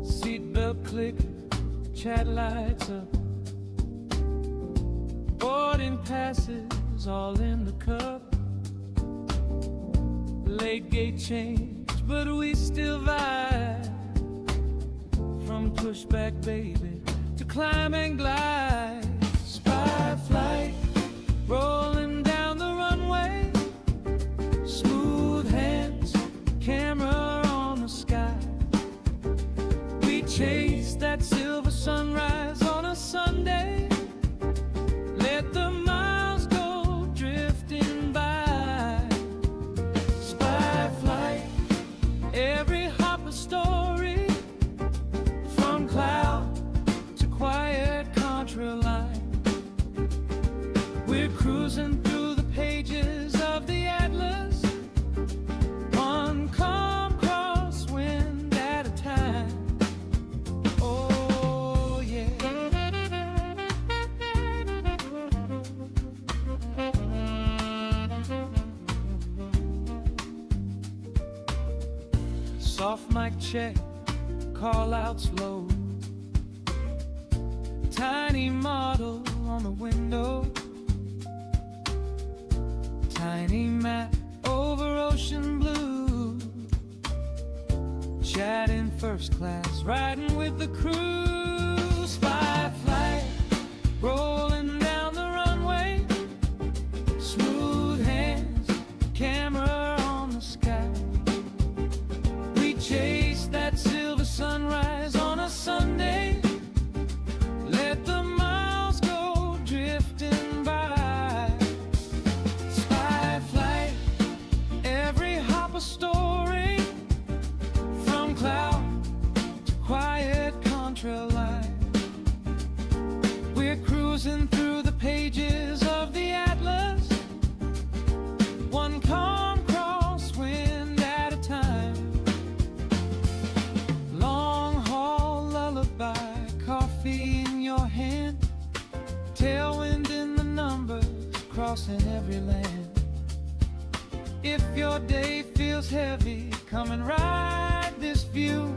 Seatbelt click, chat lights up, boarding passes all in the cup. Late gate change, but we still vibe. From pushback, baby, to climb and glide. Spy flight, rolling down the runway. Smooth hands, camera on the sky. We chase that silver sunrise on a Sunday. Let the miles go drifting by. Spy flight, every hop a story. From cloud to quiet contra line. We're cruising through the pages of the Atlas. One calm crosswind at a time. Oh yeah. Soft mic check, call outs low. Tiny model on the window. Tiny map over ocean blue. Chatting first class, riding with the crew. Spy flight, rolling down the runway. Smooth hands, camera on the sky. We chase that silver sunrise on a Sunday. Let the miles go drifting by. Spy flight, every hop a story. From cloud to quiet contra line. We're cruising through the pages of the Atlas. One calm crosswind at a time. Long haul lullaby, coffee in your hand. Tailwind in the numbers, crossing every land. If your day feels heavy, come and ride this view.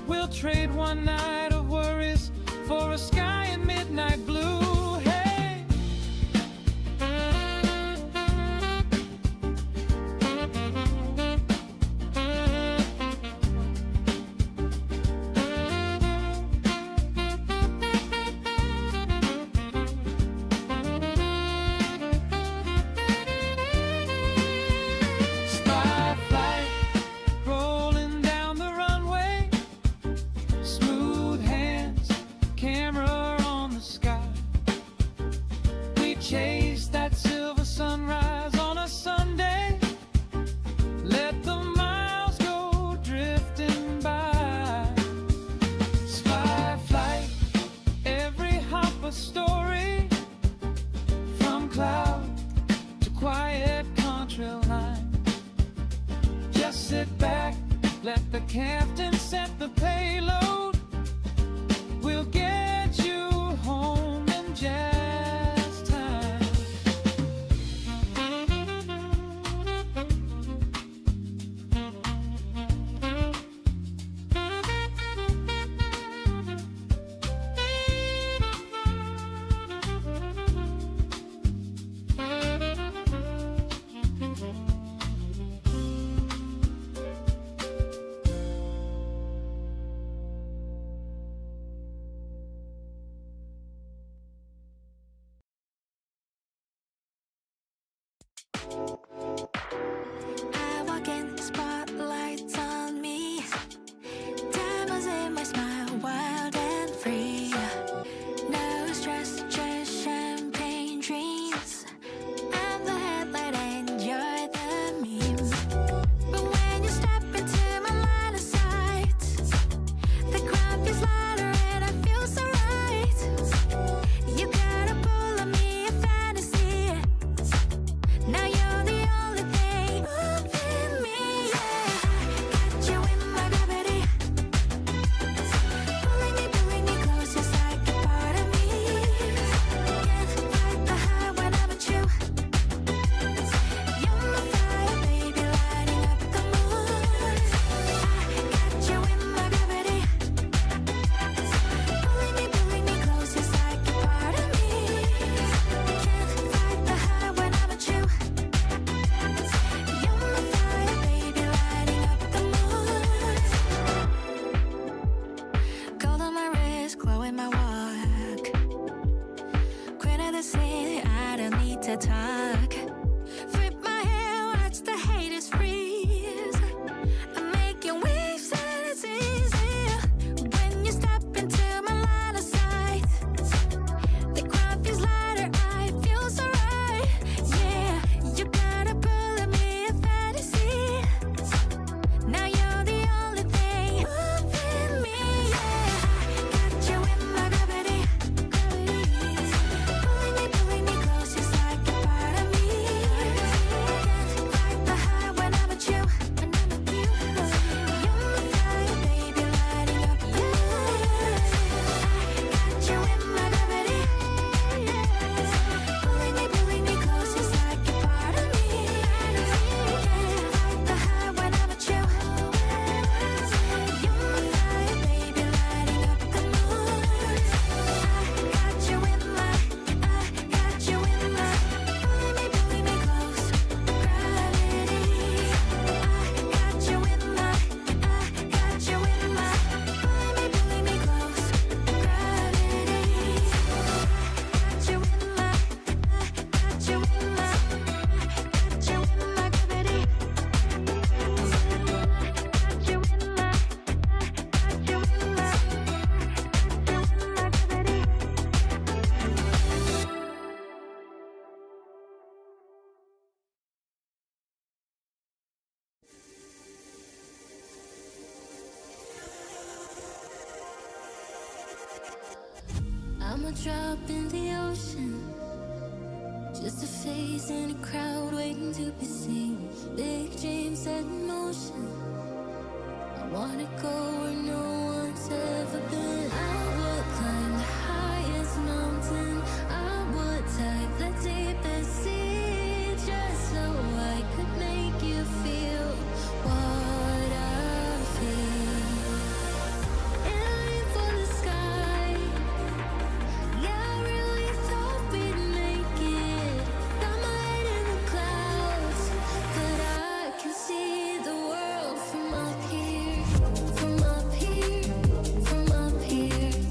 We'll trade one night of worries for a sky in midnight blue. Hey! Spy flight, rolling down the runway. Smooth hands, camera on the sky. We chase that silver sunrise on a Sunday. Let the miles go drifting by. Spy flight, every hop a story. From cloud to quiet contra line. Just sit back, let the captain set the payload. We'll get you home in just time. they say I don't need to talk. Flip my hair, watch the haters freeze. I'm making waves and it's easy when you step into my line of sight. The crowd feels lighter, I feel so right. Yeah, you got a pull of me a fantasy. Now you're the only thing moving me. Yeah, got you in my gravity. Pulling me close, just like a part of me. Can't fight the high when I'm with you. You're my fire, baby, lighting up the moon. Got you in my gravity. Pulling me close, just like a part of me. Can't fight the high when I'm with you. You're my fire, baby, lighting up the moon. Got you in my, got you in my, pulling me close, gravity. Got you in my, got you in my, pulling me close, gravity. Got you in my, got you in my, got you in my gravity. Got you in my, got you in my, got you in my gravity. I'm a drop in the ocean, just a face in a crowd waiting to be seen. Big dreams set in motion. I wanna go where no one's ever been. I would climb the highest mountain. I would dive the deepest sea, just so I could make you feel what I feel. Aiming for the sky. Yeah, I really thought we'd make it. Got my head in the clouds, but I can see the world from up here, from up here, from up here.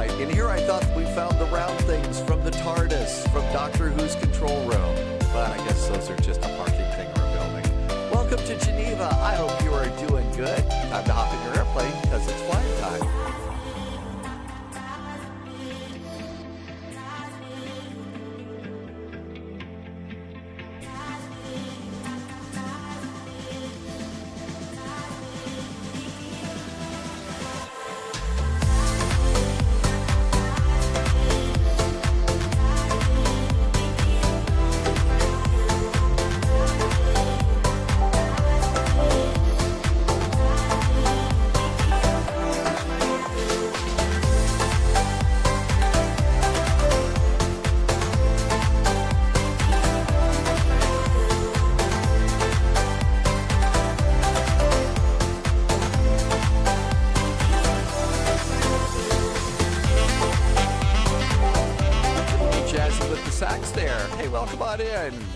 flight. And here I thought we found the round things from the TARDIS, from Doctor Who's control room. But I guess those are just a parking thing we're building. Welcome to Geneva. I hope you are doing good. Time to hop in your airplane because it's flying time.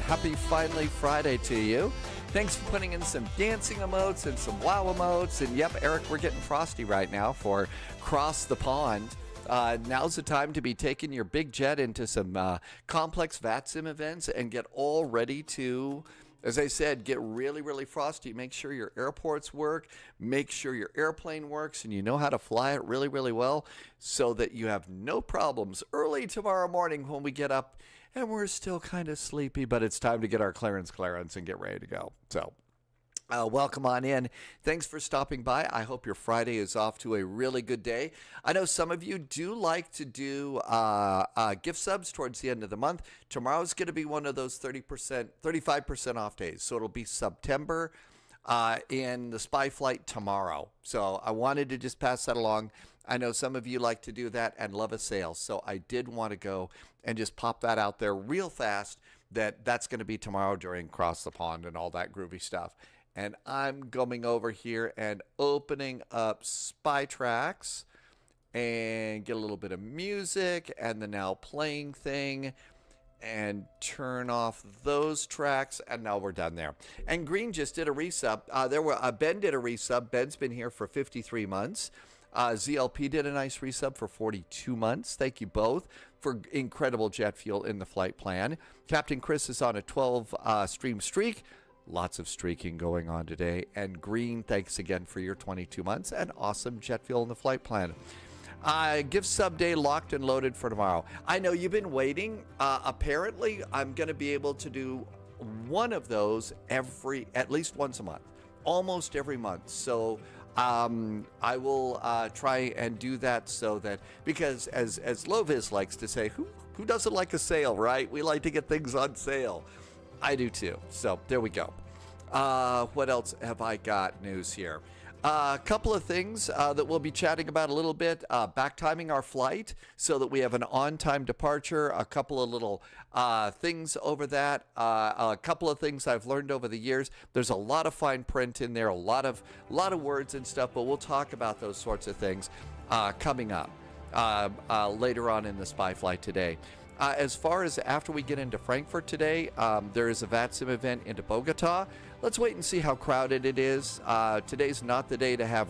Happy finally Friday to you. Thanks for putting in some dancing emotes and some wow emotes. And yep, Eric, we're getting frosty right now for Cross the Pond. Now's the time to be taking your big jet into some complex VATSIM events and get all ready to, as I said, get really, really frosty. Make sure your airports work. Make sure your airplane works and you know how to fly it really, really well so that you have no problems early tomorrow morning when we get up and we're still kind of sleepy, but it's time to get our clearance and get ready to go. So welcome on in. Thanks for stopping by. I hope your Friday is off to a really good day. I know some of you do like to do gift subs towards the end of the month. Tomorrow's going to be one of those 35% off days. So it'll be September in the Spy Flight tomorrow. So I wanted to just pass that along. I know some of you like to do that and love a sale. So I did want to go and just pop that out there real fast that's going to be tomorrow during Cross the Pond and all that groovy stuff. And I'm going over here and opening up Spy Tracks and get a little bit of music and the now playing thing and turn off those tracks, and now we're done there. And Green just did a resub. Ben did a resub. Ben's been here for 53 months. ZLP did a nice resub for 42 months. Thank you both for incredible jet fuel in the flight plan. Captain Chris is on a 12 stream streak. Lots of streaking going on today. And Green, thanks again for your 22 months and awesome jet fuel in the flight plan. Gift sub day locked and loaded for tomorrow. I know you've been waiting. Apparently, I'm going to be able to do one of those at least once a month, almost every month. So I will try and do that so that, because as Lovis likes to say, who doesn't like a sale, right? We like to get things on sale. I do too. So there we go. What else have I got news here? A couple of things that we'll be chatting about a little bit. Back timing our flight so that we have an on-time departure. A couple of little things over that. A couple of things I've learned over the years. There's a lot of fine print in there, a lot of words and stuff, but we'll talk about those sorts of things coming up later on in the Spy Flight today. As far as after we get into Frankfurt today, there is a VATSIM event into Bogota. Let's wait and see how crowded it is. Today's not the day to have,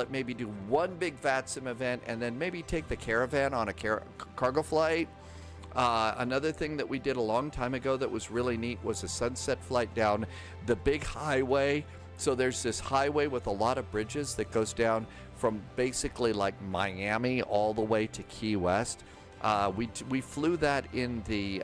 maybe do one big VATSIM event and then maybe take the caravan on a cargo flight. Another thing that we did a long time ago that was really neat was a sunset flight down the big highway. So there's this highway with a lot of bridges that goes down from basically like Miami all the way to Key West. We flew that in the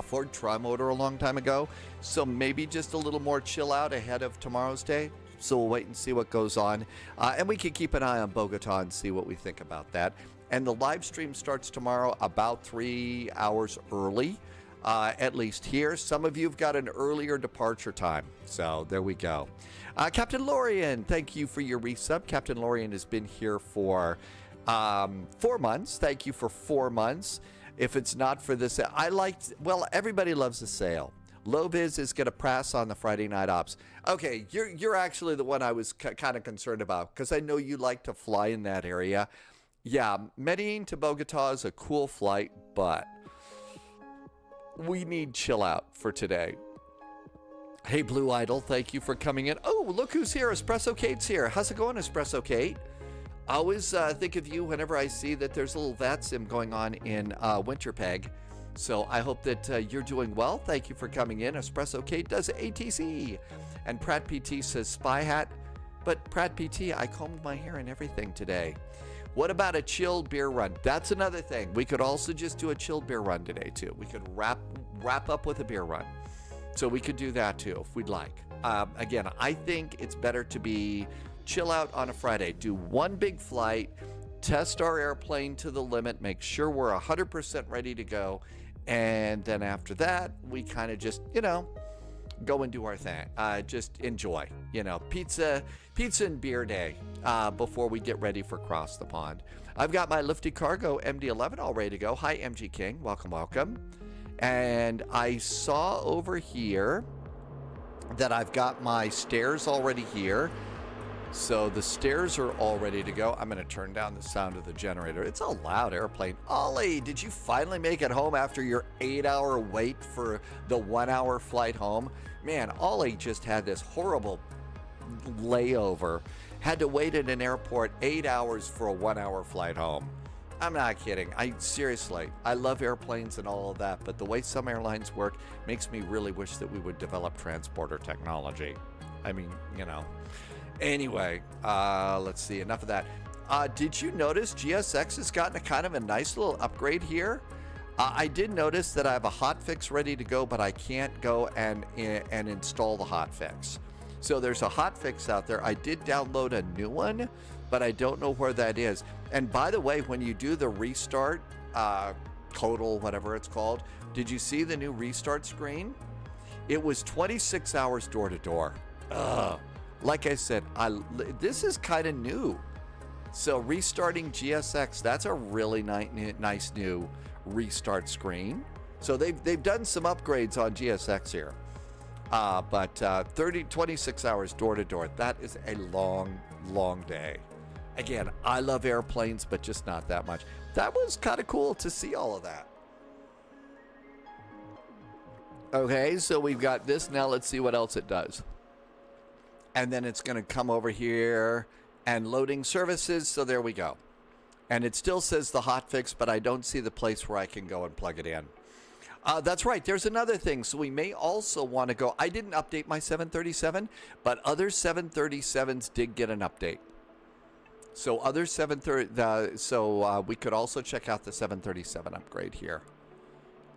Ford Trimotor a long time ago, so maybe just a little more chill out ahead of tomorrow's day. So we'll wait and see what goes on, and we can keep an eye on Bogota and see what we think about that. And the live stream starts tomorrow about 3 hours early, at least here. Some of you have got an earlier departure time, so there we go. Captain Lorian, thank you for your resub. Captain Lorian has been here for 4 months. Thank you for 4 months. If it's not for this, everybody loves the sale. Loviz is going to press on the Friday night ops. Okay, you're actually the one I was kind of concerned about because I know you like to fly in that area. Yeah, Medellin to Bogota is a cool flight, but we need chill out for today. Hey, Blue Idol, thank you for coming in. Oh, look who's here. Espresso Kate's here. How's it going, Espresso Kate? I always think of you whenever I see that there's a little VATSIM going on in Winterpeg. So I hope that you're doing well. Thank you for coming in. Espresso Kate does ATC. And Pratt PT says Spy Hat. But Pratt PT, I combed my hair and everything today. What about a chilled beer run? That's another thing. We could also just do a chilled beer run today too. We could wrap up with a beer run. So we could do that too if we'd like. Again, I think it's better to be chill out on a Friday. Do one big flight, test our airplane to the limit, make sure we're 100% ready to go. And then after that, we kind of just, go and do our thing. Just enjoy, pizza and beer day before we get ready for Cross the Pond. I've got my Lifty Cargo MD-11 all ready to go. Hi, MG King. Welcome, welcome. And I saw over here that I've got my stairs already here. So the stairs are all ready to go. I'm going to turn down the sound of the generator. It's a loud airplane. Ollie, did you finally make it home after your 8-hour wait for the 1-hour flight home? Man, Ollie just had this horrible layover. Had to wait at an airport 8 hours for a 1-hour flight home. I'm not kidding. Seriously, I love airplanes and all of that, but the way some airlines work makes me really wish that we would develop transporter technology. I mean, Anyway, let's see. Enough of that. Did you notice GSX has gotten a kind of a nice little upgrade here? I did notice that I have a hotfix ready to go, but I can't go and install the hotfix. So there's a hotfix out there. I did download a new one, but I don't know where that is. And by the way, when you do the restart, total, whatever it's called, did you see the new restart screen? It was 26 hours door to door. Ugh. Like I said, this is kind of new. So restarting GSX, that's a really nice new restart screen. So they've done some upgrades on GSX here. But 26 hours door to door, that is a long, long day. Again, I love airplanes, but just not that much. That was kind of cool to see all of that. Okay, so we've got this. Now let's see what else it does. And then it's going to come over here and loading services. So there we go. And it still says the hotfix, but I don't see the place where I can go and plug it in. That's right. There's another thing. So we may also want to go. I didn't update my 737, but other 737s did get an update. So other 730. So we could also check out the 737 upgrade here.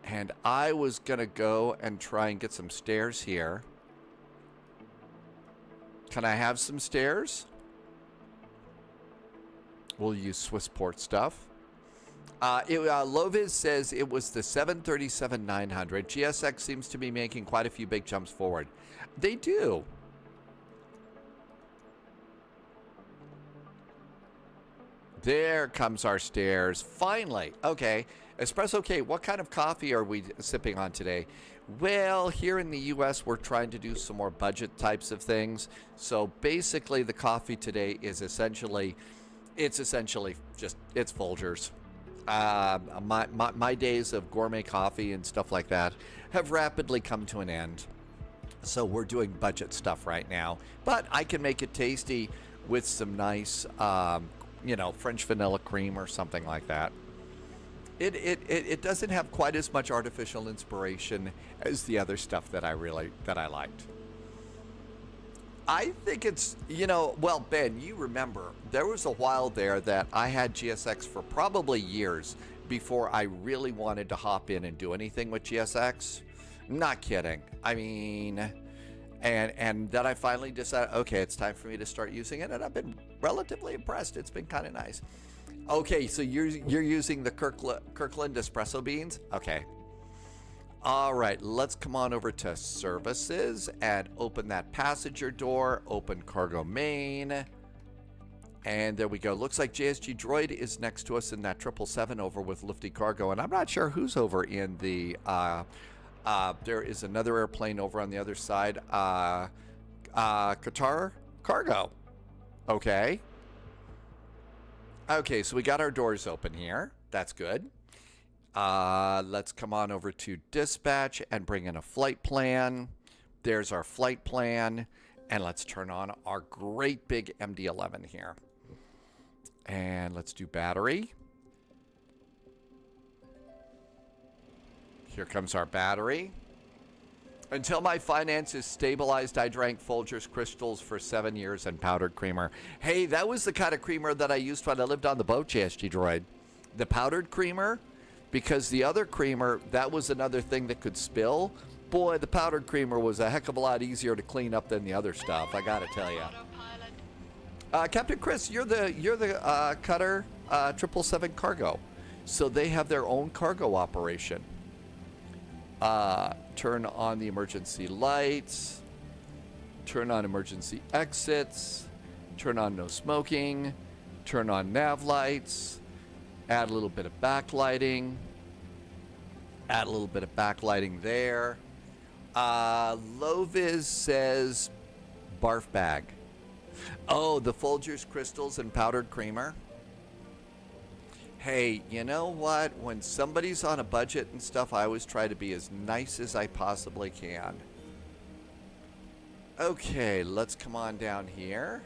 And I was going to go and try and get some stairs here. Can I have some stairs? We'll use Swissport stuff. Loviz says it was the 737-900. GSX seems to be making quite a few big jumps forward. They do. There comes our stairs. Finally. Okay. Espresso Kate, what kind of coffee are we sipping on today? Well, here in the U.S., we're trying to do some more budget types of things. So basically, the coffee today is essentially just, it's Folgers. My days of gourmet coffee and stuff like that have rapidly come to an end. So we're doing budget stuff right now. But I can make it tasty with some nice, French vanilla cream or something like that. It doesn't have quite as much artificial inspiration as the other stuff that I liked. I think it's, well, Ben, you remember there was a while there that I had GSX for probably years before I really wanted to hop in and do anything with GSX. Not kidding. I mean, and then I finally decided, okay, it's time for me to start using it, and I've been relatively impressed. It's been kind of nice. Okay, so you're using the Kirkland espresso beans? Okay. All right, let's come on over to services and open that passenger door, open cargo main. And there we go. Looks like JSG Droid is next to us in that 777 over with Lifty Cargo. And I'm not sure who's over in the, there is another airplane over on the other side. Qatar Cargo. Okay. Okay, so we got our doors open here. That's good. Let's come on over to dispatch and bring in a flight plan. There's our flight plan. And let's turn on our great big MD-11 here. And let's do battery. Here comes our battery. Until my finances stabilized, I drank Folgers crystals for 7 years and powdered creamer. Hey, that was the kind of creamer that I used when I lived on the boat, JSG Droid. The powdered creamer, because the other creamer, that was another thing that could spill. Boy, the powdered creamer was a heck of a lot easier to clean up than the other stuff, I gotta tell you. Captain Chris, you're the Cutter 777 cargo. So they have their own cargo operation. Turn on the emergency lights, turn on emergency exits, turn on no smoking, turn on nav lights, add a little bit of backlighting, add a little bit of backlighting there. Loviz says barf bag. Oh, the Folgers crystals and powdered creamer. Hey, you know what? When somebody's on a budget and stuff, I always try to be as nice as I possibly can. Okay, let's come on down here.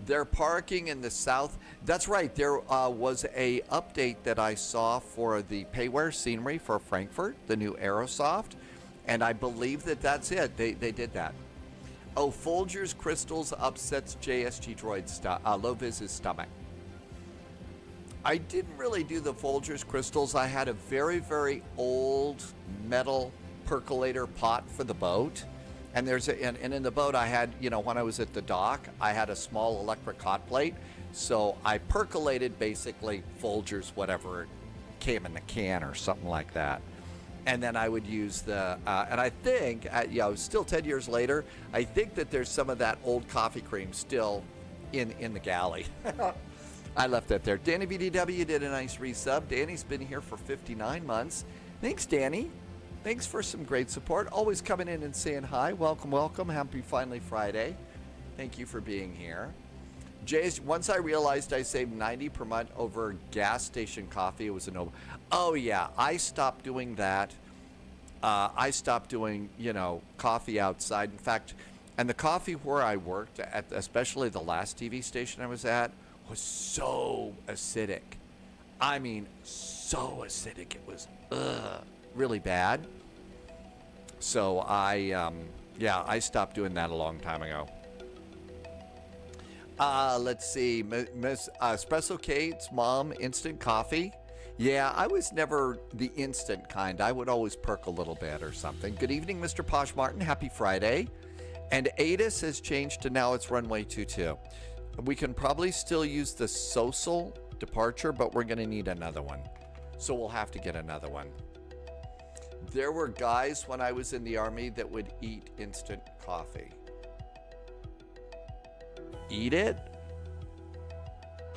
They're parking in the south. That's right. There was a update that I saw for the payware scenery for Frankfurt, the new Aerosoft, and I believe that that's it. They did that. Oh, Folgers crystals upsets JSG Droid's Loviz's stomach. I didn't really do the Folgers crystals. I had a very, very old metal percolator pot for the boat. And and in the boat I had, you know, when I was at the dock, I had a small electric hot plate. So I percolated basically Folgers, whatever came in the can or something like that. And then I would use the, and I think, yeah, it was still 10 years later, I think that there's some of that old coffee cream still in the galley. I left that there. Danny VDW did a nice resub. Danny's been here for 59 months. Thanks, Danny. Thanks for some great support. Always coming in and saying hi. Welcome, welcome. Happy Finally Friday. Thank you for being here. Jay's, once I realized I saved $90 per month over gas station coffee, it was a no. Oh, yeah. I stopped doing that. I stopped doing, you know, coffee outside. In fact, and the coffee where I worked, at especially the last TV station I was at, was so acidic. I mean, so acidic. It was really bad. So I stopped doing that a long time ago. Let's see, Miss Espresso Kate's mom, instant coffee. Yeah, I was never the instant kind. I would always perk a little bit or something. Good evening, Mr. Posh Martin. Happy Friday. And ASUS has changed to now it's runway 22. We can probably still use the social departure, but we're going to need another one. So we'll have to get another one. There were guys when I was in the Army that would eat instant coffee. Eat it?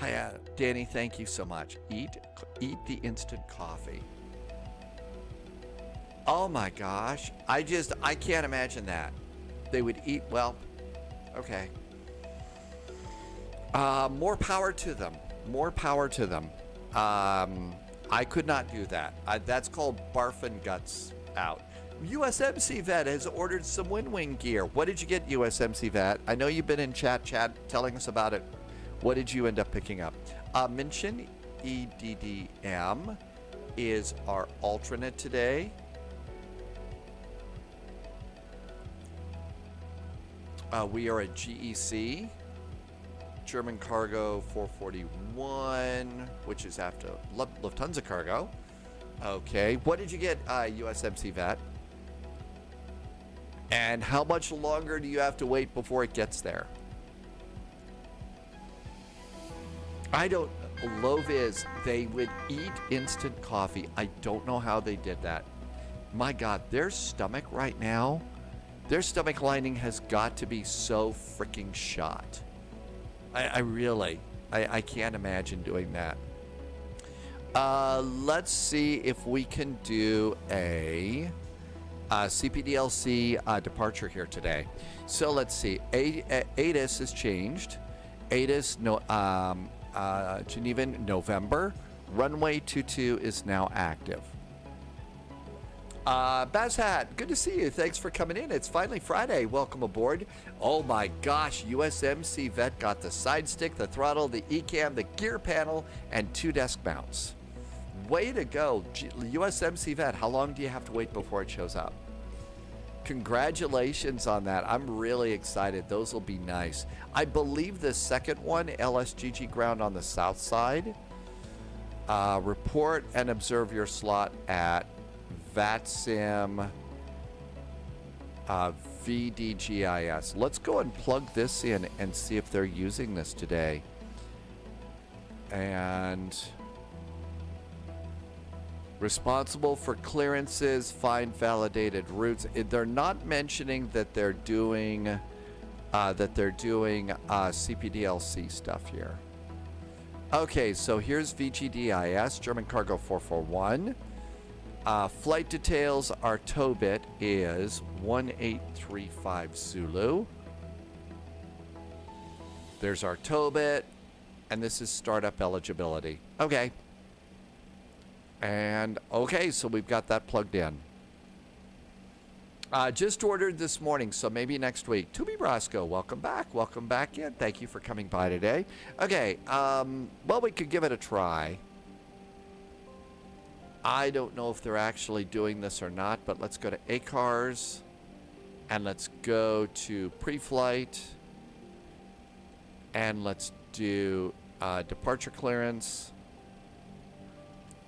Hi, Danny, thank you so much. Eat the instant coffee. Oh my gosh. I can't imagine that. They would eat, well, okay. More power to them. More power to them. I could not do that. That's called barfing guts out. USMC Vet has ordered some Win-Wing gear. What did you get, USMC Vet? I know you've been in chat telling us about it. What did you end up picking up? Mention EDDM is our alternate today. We are at GEC. German Cargo 441, which is after Lufthansa Cargo. Okay, what did you get, USMC Vet? And how much longer do you have to wait before it gets there? I don't, Loviz, they would eat instant coffee. I don't know how they did that. My God, their stomach right now, their stomach lining has got to be so freaking shot. I really can't imagine doing that. Let's see if we can do a CPDLC departure here today. So let's see. ATIS has changed. ATIS, Geneva, November. Runway 22 is now active. Bazhat, good to see you. Thanks for coming in. It's finally Friday. Welcome aboard. Oh my gosh, USMC Vet got the side stick, the throttle, the eCam, the gear panel, and 2 desk mounts. Way to go. USMC Vet, how long do you have to wait before it shows up? Congratulations on that. I'm really excited. Those will be nice. I believe the second one, LSGG ground on the south side. Report and observe your slot at VATSIM VDGIS. Let's go and plug this in and see if they're using this today. And responsible for clearances, find validated routes. They're not mentioning that they're doing CPDLC stuff here. Okay, so here's VGDIS, German Cargo 441. Flight details, our tow bit is 1835 Zulu. There's our tow bit, and this is startup eligibility. Okay. And, okay, so we've got that plugged in. Just ordered this morning, so maybe next week. Tubi Brasco, welcome back. Welcome back in. Thank you for coming by today. Okay, well, we could give it a try. I don't know if they're actually doing this or not, but let's go to ACARS and let's go to pre-flight and let's do departure clearance,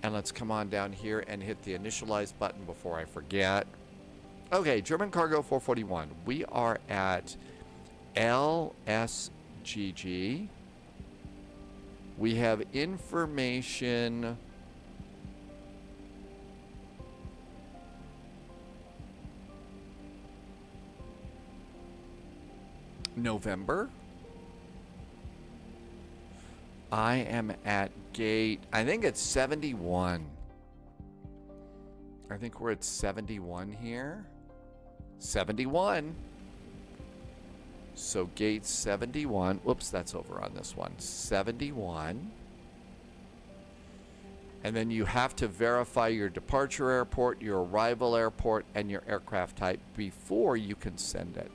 and let's come on down here and hit the initialize button before I forget. Okay, German Cargo 441. We are at LSGG. We have information. November. I am at gate, I think it's 71. I think we're at 71 here. 71. So gate 71. Whoops, that's over on this one. 71. And then you have to verify your departure airport, your arrival airport, and your aircraft type before you can send it.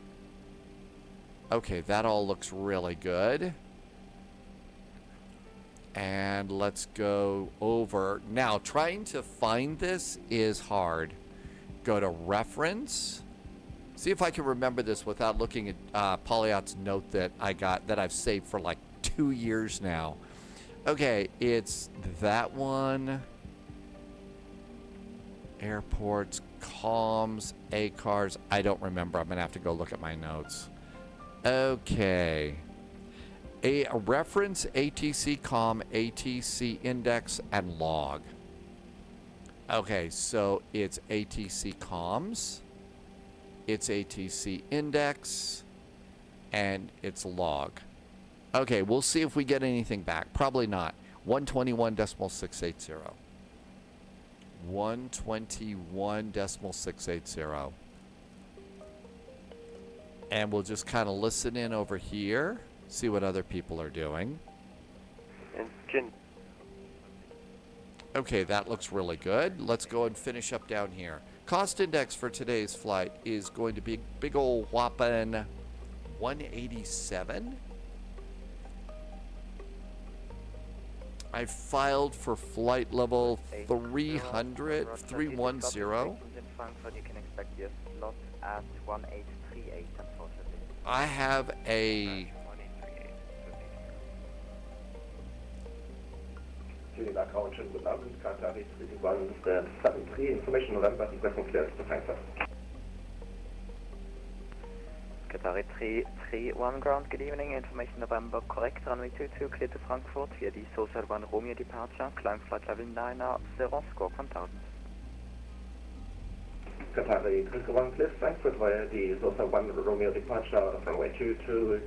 Okay, that all looks really good. And let's go over. Now, trying to find this is hard. Go to reference. See if I can remember this without looking at Polyot's note that I got, that I've saved for like 2 years now. Okay, it's that one. Airports, comms, ACARS. I don't remember. I'm going to have to go look at my notes. Okay. A reference, ATC com, ATC index, and log. Okay, so it's ATC comms, it's ATC index, and it's log. Okay, we'll see if we get anything back. Probably not. 121.680. 121.680. And we'll just kind of listen in over here, see what other people are doing. Okay, that looks really good. Let's go and finish up down here. Cost index for today's flight is going to be big old whopping 187. I filed for flight level 300, 310. You can expect your slot at 1838, unfortunately. I have a... Geneva, schönen guten Abend. Qatar is 173. Information November, requesting clearance to Frankfurt. Qatar 331 ground, good evening. Information November, correct. Runway 22, clear to Frankfurt via the Social 1 Romeo departure. Climb flight level 900, score 1000. Qatar 331, clear Frankfurt via the Social 1 Romeo departure. Runway 22,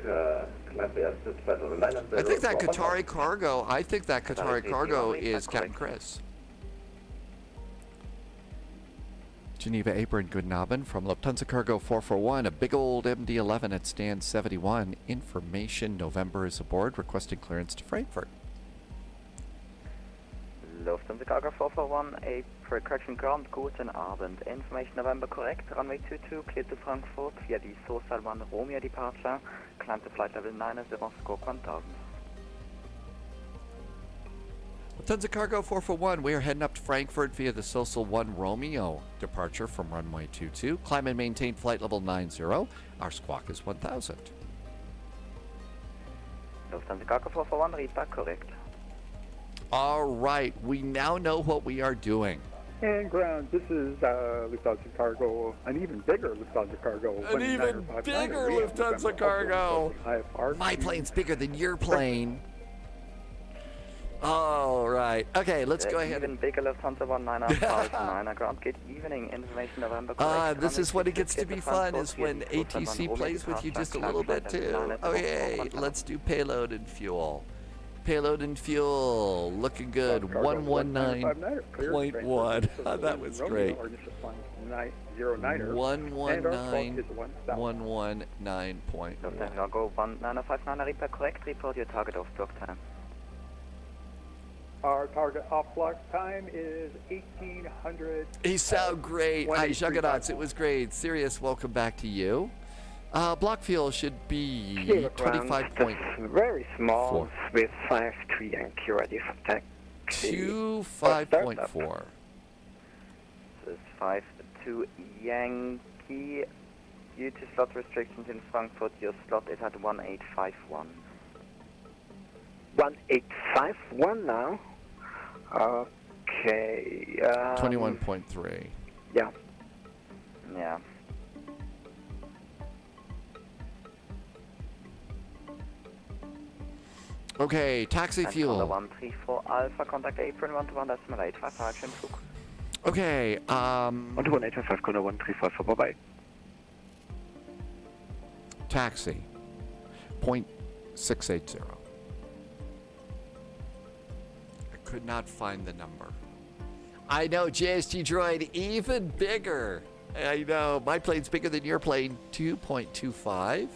climb via flight level 900. I think that Qatari cargo, is Captain Chris. Geneva Apron, good Abend from Lufthansa Cargo 441, a big old MD-11 at stand 71. Information November is aboard, requesting clearance to Frankfurt. Lufthansa Lufthansa Cargo 441, a correction ground, guten Abend. Information November correct, runway 22, clear to Frankfurt via the Social 1 Romeo departure, climb to flight level 90, squawk 1000. Lufthansa Cargo 441, we are heading up to Frankfurt via the Social 1 Romeo departure from runway 22. Climb and maintain flight level 90. Our squawk is 1000. Lufthansa Cargo 441, read back correct. All right, we now know what we are doing. And ground, this is Lufthansa Cargo, an even bigger Lufthansa Cargo. An even bigger Lufthansa Cargo. My plane's bigger than your plane. All right. Okay, let's go ahead. Even bigger Lufthansa 1959 ground, good evening. Information November correct. This is when it gets to be fun, is when ATC plays with you just a little bit too. Okay, let's do payload and fuel. Payload and fuel, looking good. 119.1. That was great. 119.1. Lufthansa Go 1959, read correct. Report your target off block time. Our target off block time is 1800. You sound great. Hi, Juggernauts. It was great. Sirius, welcome back to you. Block fuel should be 25 point. Very small with 5-3 Yankee ready for taxi. 25.4. This is 5-2 Yankee. Due to slot restrictions in Frankfurt, your slot is at 1851. 1851 now. Okay. 21.3. Yeah. Yeah. Okay, taxi fuel. 134 Alpha, contact apron 121.85, Fahrgeschwindigkeit. Okay, 118.5, Kunde 135 vorbei. taxi, 0.680. I could not find the number. I know, JSG Droid, even bigger. I know, my plane's bigger than your plane. 2.25.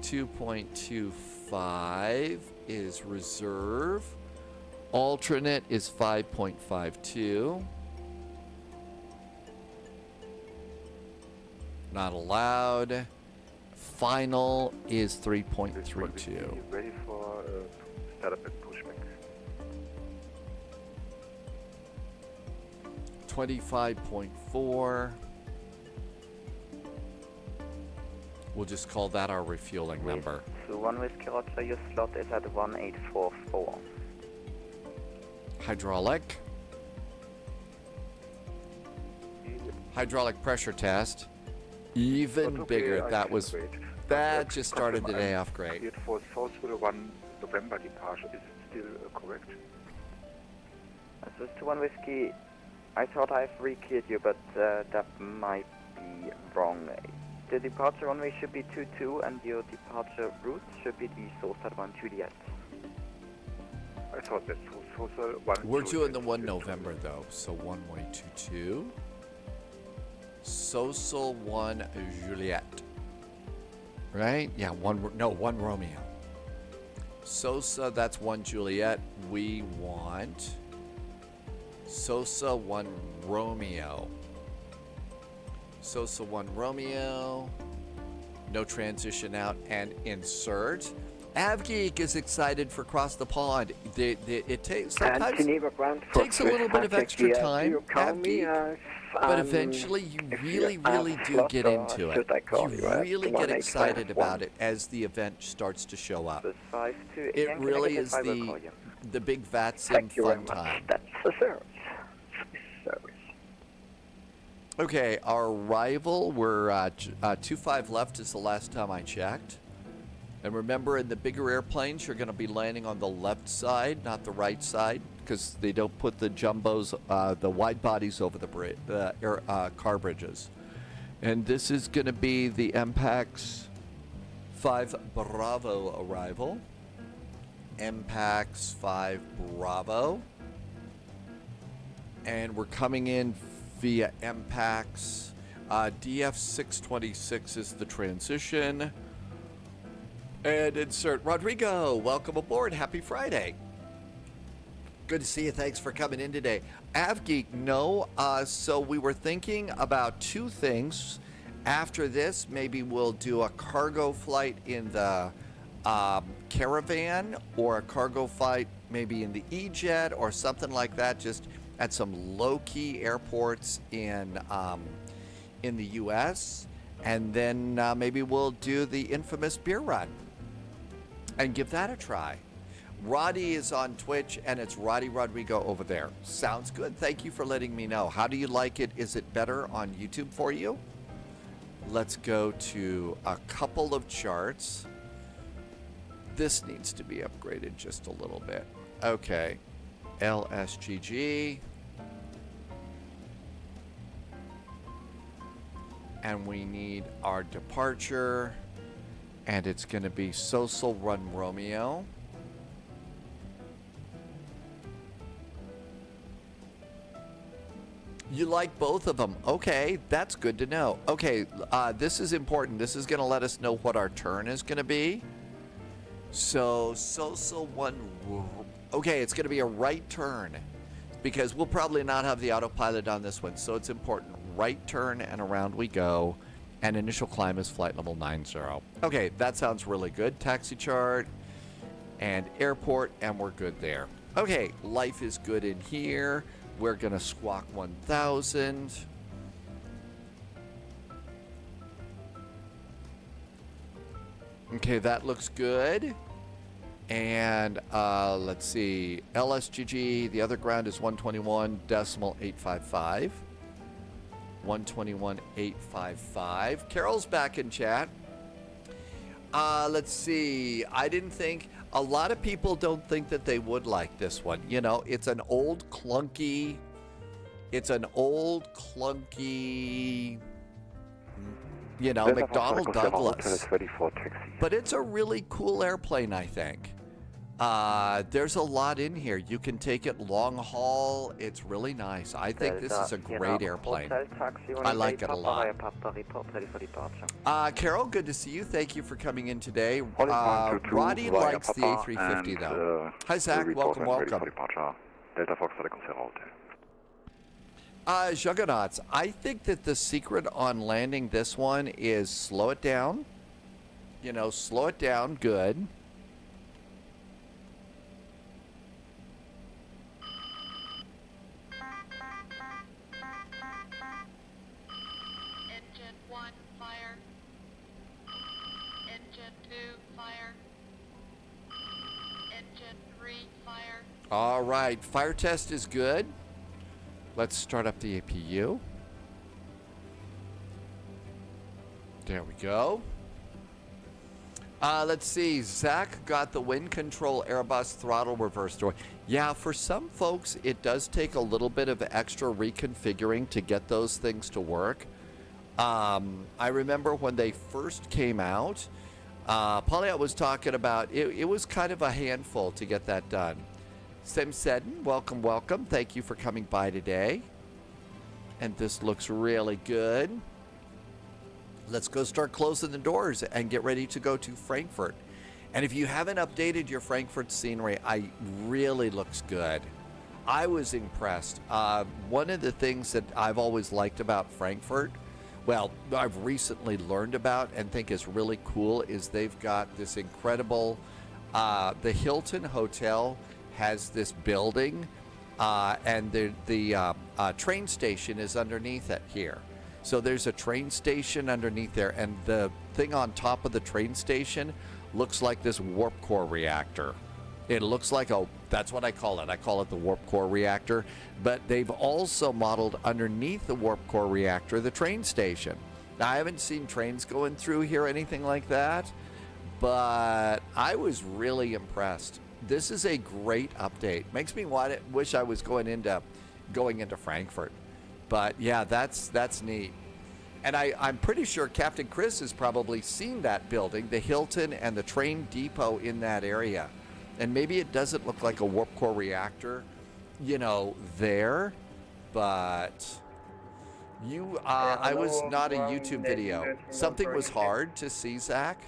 2.25 is reserve. Alternate is 5.52. Not allowed. Final is 3.32. Ready for startup at Pushback. 25.4. We'll just call that our refueling number. So 1 Whiskey Roger, your slot is at 1844. Hydraulic. Hydraulic pressure test. Even bigger. That just started the day off great. For South 1 November departure, is it still correct? This is 1 Whiskey. I thought I've re-cleared you, but that might be wrong. The departure runway should be 22 and your departure route should be the Social 1 Juliet. I thought that Social 1 We're doing the 1 November though, so 1 way 22. Social 1 Juliet. Right? Yeah, 1 Romeo. Sosa, that's 1 Juliet. We want Sosa 1 Romeo. Sosa 1 Romeo. No transition out and insert. AvGeek is excited for Cross the Pond. It takes sometimes Geneva ground takes a little bit of extra time, AvGeek, but eventually you really do get into it. You really get excited about it as the event starts to show up. It really is the big VATSIM fun time. That's the service. Okay, our arrival, we're 25 left is the last time I checked. And remember, in the bigger airplanes, you're going to be landing on the left side, not the right side, because they don't put the jumbos, the wide bodies over the car bridges. And this is going to be the MPAX 5 Bravo arrival. MPAX 5 Bravo. And we're coming in via MPAX. DF626 is the transition. And insert Rodrigo. Welcome aboard. Happy Friday. Good to see you. Thanks for coming in today. AvGeek, no. So we were thinking about two things. After this, maybe we'll do a cargo flight in the Caravan, or a cargo flight maybe in the E-Jet or something like that, just at some low-key airports in the U.S. And then maybe we'll do the infamous beer run and give that a try. Roddy is on Twitch, and it's Roddy Rodrigo over there. Sounds good. Thank you for letting me know. How do you like it? Is it better on YouTube for you? Let's go to a couple of charts. This needs to be upgraded just a little bit. Okay. LSGG. And we need our departure. And it's going to be Social Run Romeo. You like both of them. Okay, that's good to know. Okay, this is important. This is going to let us know what our turn is going to be. So, Social One... Okay, it's going to be a right turn, because we'll probably not have the autopilot on this one, so it's important. Right turn, and around we go. And initial climb is flight level 90. Okay, that sounds really good. Taxi chart and airport, and we're good there. Okay, life is good in here. We're going to squawk 1000. Okay, that looks good. And let's see. LSGG, the other ground is 121.855. 121.855. Carol's back in chat. Let's see. I didn't think... A lot of people don't think that they would like this one. You know, it's an old clunky... You know, McDonnell Douglas. But it's a really cool airplane, I think. There's a lot in here. You can take it long haul. It's really nice. I think this is a great airplane. I like it a lot. Carol, good to see you. Thank you for coming in today. Roddy likes the A350 though. Hi Zach, welcome. Juggernauts, I think that the secret on landing this one is slow it down. You know, slow it down good. Engine 1, fire. Engine 2, fire. Engine 3, fire. All right, fire test is good. Let's start up the APU. There we go. Let's see. Zach got the wind control Airbus throttle reverse door. Yeah, for some folks, it does take a little bit of extra reconfiguring to get those things to work. I remember when they first came out, Pauliette was talking about it was kind of a handful to get that done. Sim Seddon, welcome, welcome. Thank you for coming by today. And this looks really good. Let's go start closing the doors and get ready to go to Frankfurt. And if you haven't updated your Frankfurt scenery, really looks good. I was impressed. One of the things that I've always liked about Frankfurt, well, I've recently learned about and think is really cool, is they've got this incredible, the Hilton Hotel has this building, and the train station is underneath it here. So there's a train station underneath there, and the thing on top of the train station looks like this warp core reactor. It looks like that's what I call it. I call it the warp core reactor. But they've also modeled underneath the warp core reactor the train station. Now, I haven't seen trains going through here or anything like that, but I was really impressed. This is a great update. Makes me wish I was going into Frankfurt. But yeah, that's neat. And I'm pretty sure Captain Chris has probably seen that building, the Hilton and the train depot in that area. And maybe it doesn't look like a warp core reactor, you know, there, but I was not a YouTube video. Something was hard to see, Zach.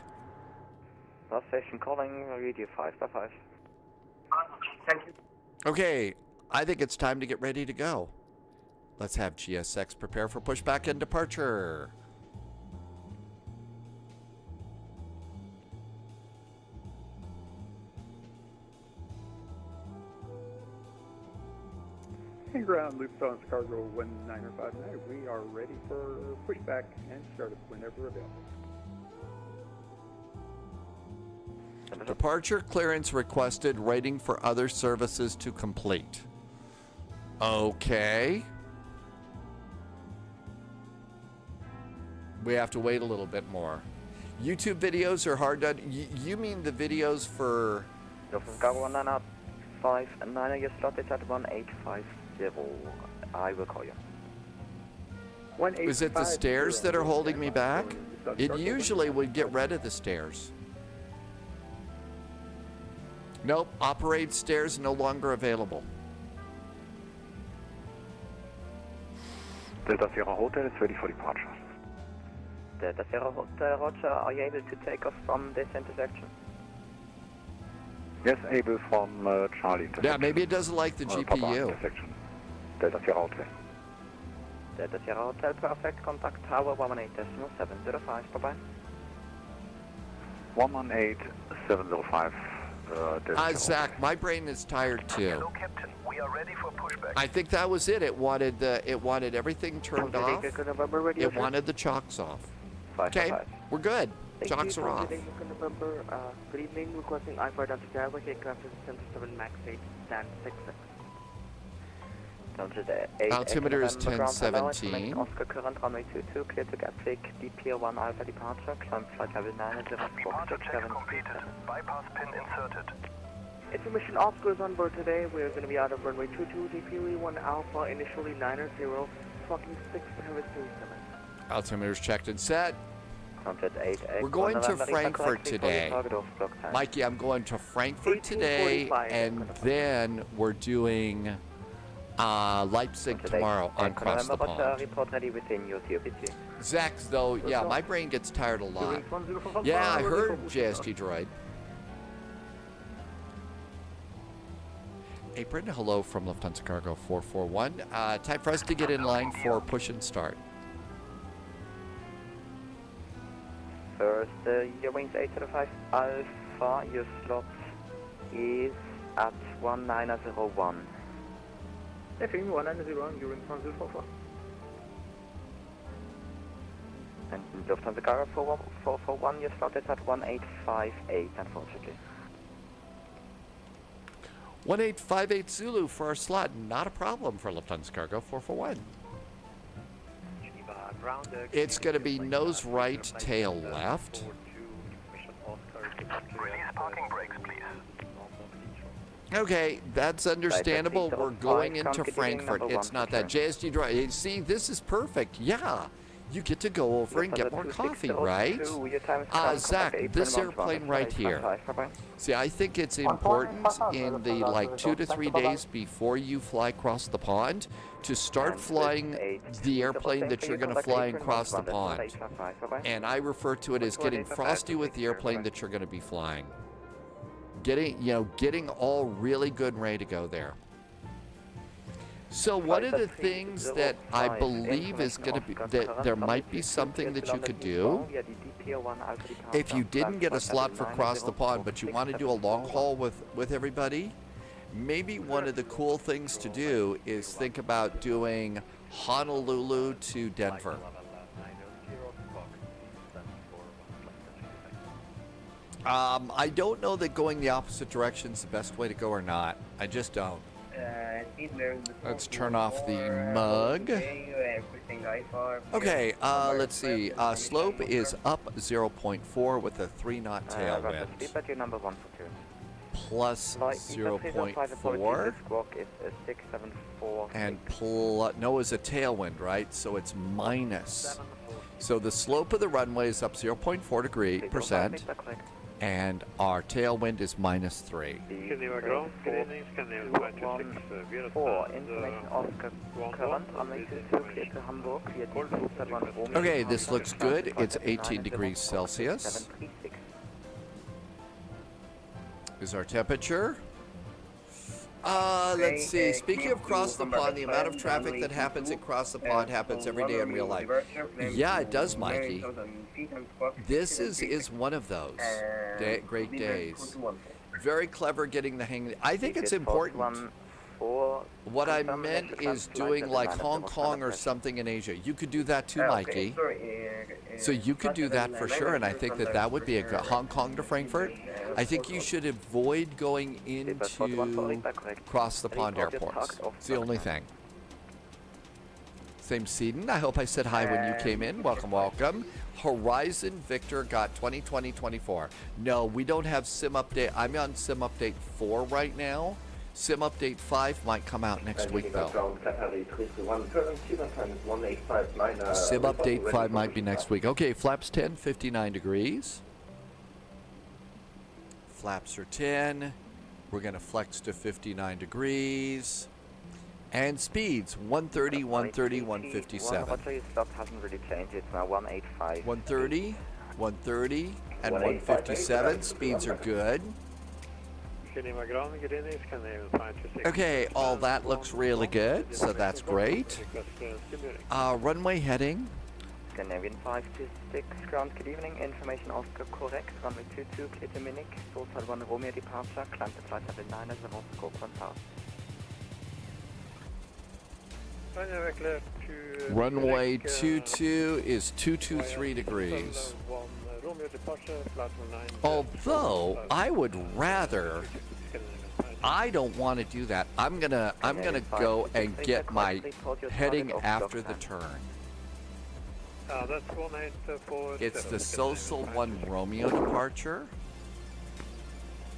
Last station calling, radio 5 by 5. Thank you. Okay, I think it's time to get ready to go. Let's have GSX prepare for pushback and departure. And ground, Lufthansa Cargo 1959. We are ready for pushback and startup whenever available. Departure clearance requested, waiting for other services to complete. Okay. We have to wait a little bit more. YouTube videos are hard to... You mean the videos for... Lufthansa Cargo 1959, your slot is at 1850. I will call you. Is it the stairs that are holding me back? It usually would get rid of the stairs. Nope, operate stairs no longer available. Delta Sierra Hotel is ready for departure. Delta Sierra Hotel, Roger, are you able to take off from this intersection? Yes, able from Charlie intersection. Yeah, maybe it doesn't like the Papa GPU. intersection. Delta Sierra Hotel. Delta Sierra Hotel, perfect. Contact Tower 118.705. Bye-bye. 118.705. Zach, my brain is tired too. Hello, Captain. We are ready for pushback. I think that was it. It wanted everything turned off. It wanted the chocks off. Okay, we're good. Chocks are off. November, good evening. Requesting I-5 down to Java. Aircraft is 10-7 Max 8, stand 66. Altimeter is 1017. Oscar current runway 22, clear to Gatwick, DPO 1 Alpha departure, climb flight level 9 at Departure check completed. Bypass pin inserted. Information Oscar is on board today. We are going to be out of runway 22, DPO 1 Alpha, initially 90, fucking 6 service 37. Altimeter's checked and set. We're We're going to Frankfurt today. Mikey, I'm going to Frankfurt today, and then we're doing Leipzig tomorrow on Cross the Pond. Report ready within your TOPC. Zach, though, yeah, my brain gets tired a lot. Yeah, I heard JST Droid. Apron, hello from Lufthansa Cargo 441. Time for us to get in line for push and start. First, your wings 805 Alpha, your slot is at 1901. FM 1901, you're in transit for 4. And Lufthansa Cargo 441, your slot is at 1858, unfortunately. 1858 Zulu for our slot, not a problem for Lufthansa Cargo 441. It's going to be nose right, tail left. Release parking brakes, please. Okay, that's understandable. We're going into Frankfurt. It's not that JSG drive. See, this is perfect. Yeah. You get to go over and get more coffee, right? Zach, this airplane right here. See, I think it's important in the like 2 to 3 days before you fly across the pond to start flying the airplane that you're going to fly across the pond. And I refer to it as getting frosty with the airplane that you're going to be flying. Getting all really good and ready to go there. So one of the things that I believe is going to be, that there might be something that you could do, if you didn't get a slot for cross the pond, but you want to do a long haul with everybody, maybe one of the cool things to do is think about doing Honolulu to Denver. I don't know that going the opposite direction is the best way to go or not. I just don't. Let's turn off the mug. Okay, let's see. Slope is up 0.4 with a 3-knot tailwind. Plus 0.4. And no is a tailwind, right? So it's minus. So the slope of the runway is up 0.4%. And our tailwind is minus 3. Geneva ground, good evening, Scandinavia 526, information Oscar current, runway 22, clear to Hamburg, clear to Okay, this looks good. It's 18 degrees Celsius. Is our temperature? Let's see. Speaking of cross the pond, the amount of traffic that happens at cross the pond happens every day in real life. Yeah, it does, Mikey. This is one of those great days. Very clever getting the hang. I think it's important. What I meant is doing like Hong Kong or something in Asia. You could do that too, Mikey. So you could do that for sure, and I think that would be a good Hong Kong to Frankfurt. I think you should avoid going into cross the pond airports. It's the only thing. Same Seedon. I hope I said hi when you came in. Welcome, welcome. Horizon Victor got 2020-24. No, we don't have Sim Update. I'm on Sim Update 4 right now. Sim Update 5 might come out next week, though. Sim Update 5 might be next week. Okay, flaps 10, 59 degrees. Flaps are 10. We're going to flex to 59 degrees. And speeds, 130, 130, 157. 130, 130, and 157. Speeds are good. Okay, all that looks really good, so that's great. Runway heading. Scandinavian 526, ground, good evening. Information Oscar correct. Runway 22, clear to Munich. Sultan 1 Romeo departure. Climb to flight level 9 as a scope 1 pass. Runway 22 is 223 degrees. Although I would rather, I don't want to do that. I'm gonna go and get my heading after the turn. It's the Social 1 Romeo departure.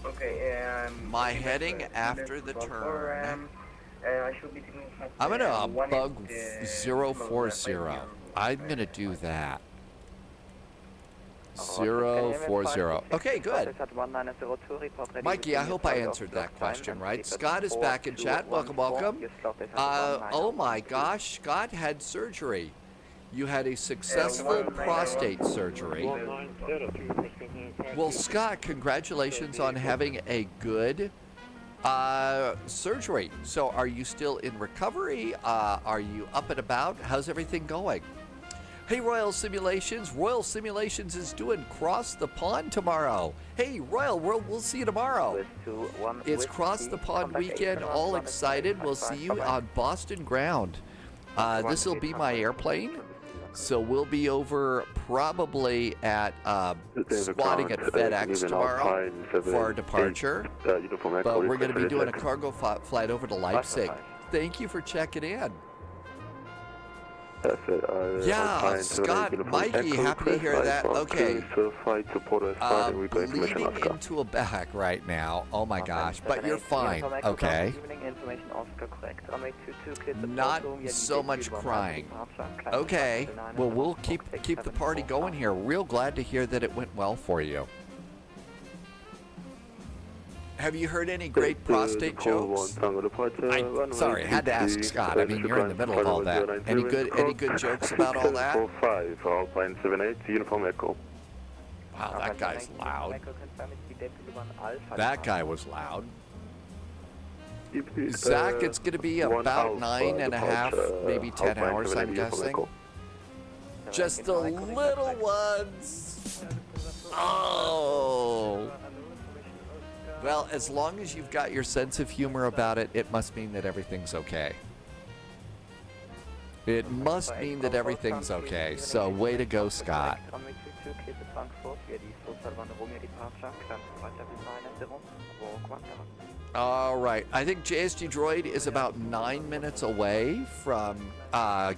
Okay, my heading after the turn. I'm gonna bug 040. I'm gonna do that. 040. Okay, good. Mikey, I hope I answered that question right. Scott is back in chat. Welcome, welcome. Oh my gosh, Scott had surgery. You had a successful prostate surgery. Well, Scott, congratulations on having a good surgery. So are you still in recovery? Are you up and about? How's everything going? Hey, Royal Simulations. Royal Simulations is doing Cross the Pond tomorrow. Hey, Royal, we'll see you tomorrow. It's Cross the Pond weekend. All excited. We'll see you on Boston ground. This will be my airplane. So we'll be over probably at squatting at FedEx tomorrow for our departure. But we're going to be doing a cargo flight over to Leipzig. Thank you for checking in. Yeah, Scott, Mikey, happy to hear that. Okay, bleeding into a bag right now. Oh my gosh, but you're fine, okay? Not so much crying. Okay, well, we'll keep the party going here. Real glad to hear that it went well for you. Have you heard any great prostate jokes? Sorry, I had to ask Scott. I mean, you're in the middle of all that. Any good jokes about all that? Wow, that guy's loud. That guy was loud. Zach, it's going to be about 9.5, maybe 10 hours, I'm guessing. Just the little ones. Oh. Well, as long as you've got your sense of humor about it, it must mean that everything's okay. It must mean that everything's okay. So, way to go, Scott. All right. I think JSG Droid is about 9 minutes away from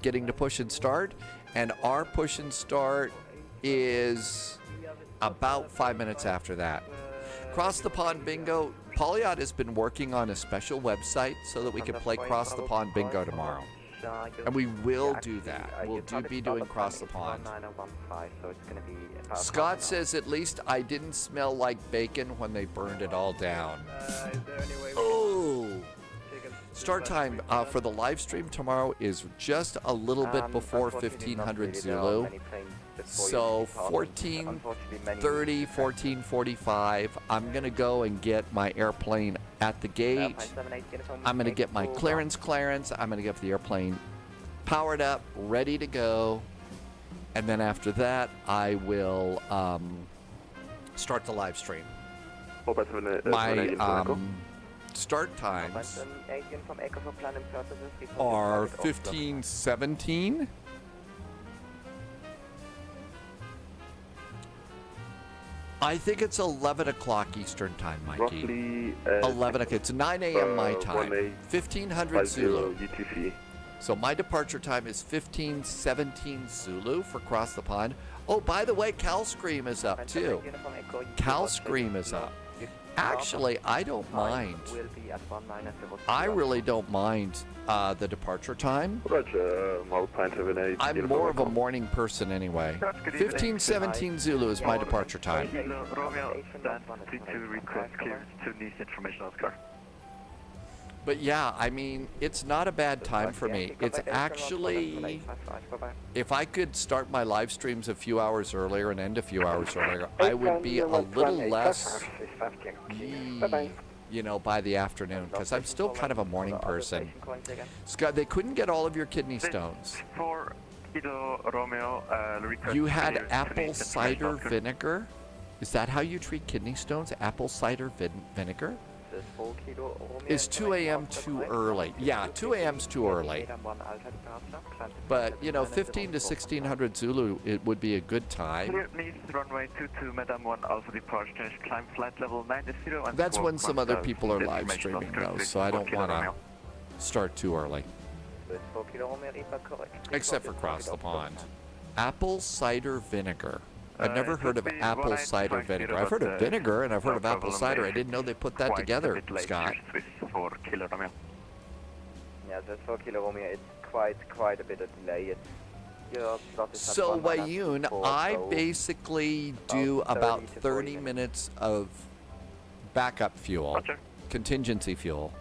getting to push and start. And our push and start is about 5 minutes after that. Cross the Pond Bingo. Polyot has been working on a special website so that we can play Cross the Pond Bingo tomorrow. And we will do that. We'll be doing Cross the Pond. Scott says, at least I didn't smell like bacon when they burned it all down. Oh! Start time for the live stream tomorrow is just a little bit before 1500 Zulu. So 14:30, 14:45, I'm going to go and get my airplane at the gate. I'm going to get my clearance. I'm going to get the airplane powered up, ready to go. And then after that, I will start the live stream. My start times are 15:17. I think it's 11 o'clock Eastern time, Mikey. Roughly 11 o'clock. It's 9 a.m. my time. 1500 Zulu. UTC. So my departure time is 15:17 Zulu for Cross the Pond. Oh, by the way, Cal Scream is up too. Cal Scream is up. Actually, I don't mind. I really don't mind the departure time. I'm more of a morning person anyway. 15:17 Zulu is my departure time. But yeah, I mean, it's not a bad time for me. It's actually, if I could start my live streams a few hours earlier and end a few hours earlier, I would be a little less, you know, by the afternoon, because I'm still kind of a morning person. Scott, they couldn't get all of your kidney stones. You had apple cider vinegar? Is that how you treat kidney stones? Apple cider vinegar? Is 2 a.m. too early? Yeah, 2 a.m.'s too early. But, you know, 15 to 1600 Zulu, it would be a good time. That's when some other people are live streaming, though, so I don't want to start too early. Except for Cross the Pond. Apple cider vinegar. I've never heard of apple cider vinegar. I've heard of vinegar and I've heard of apple cider. I didn't know they put that together, Scott. Yeah, that's for Kilo Romeo. It's quite a bit of delay. So, Wayun, I basically do about 30 minutes of backup fuel, contingency fuel,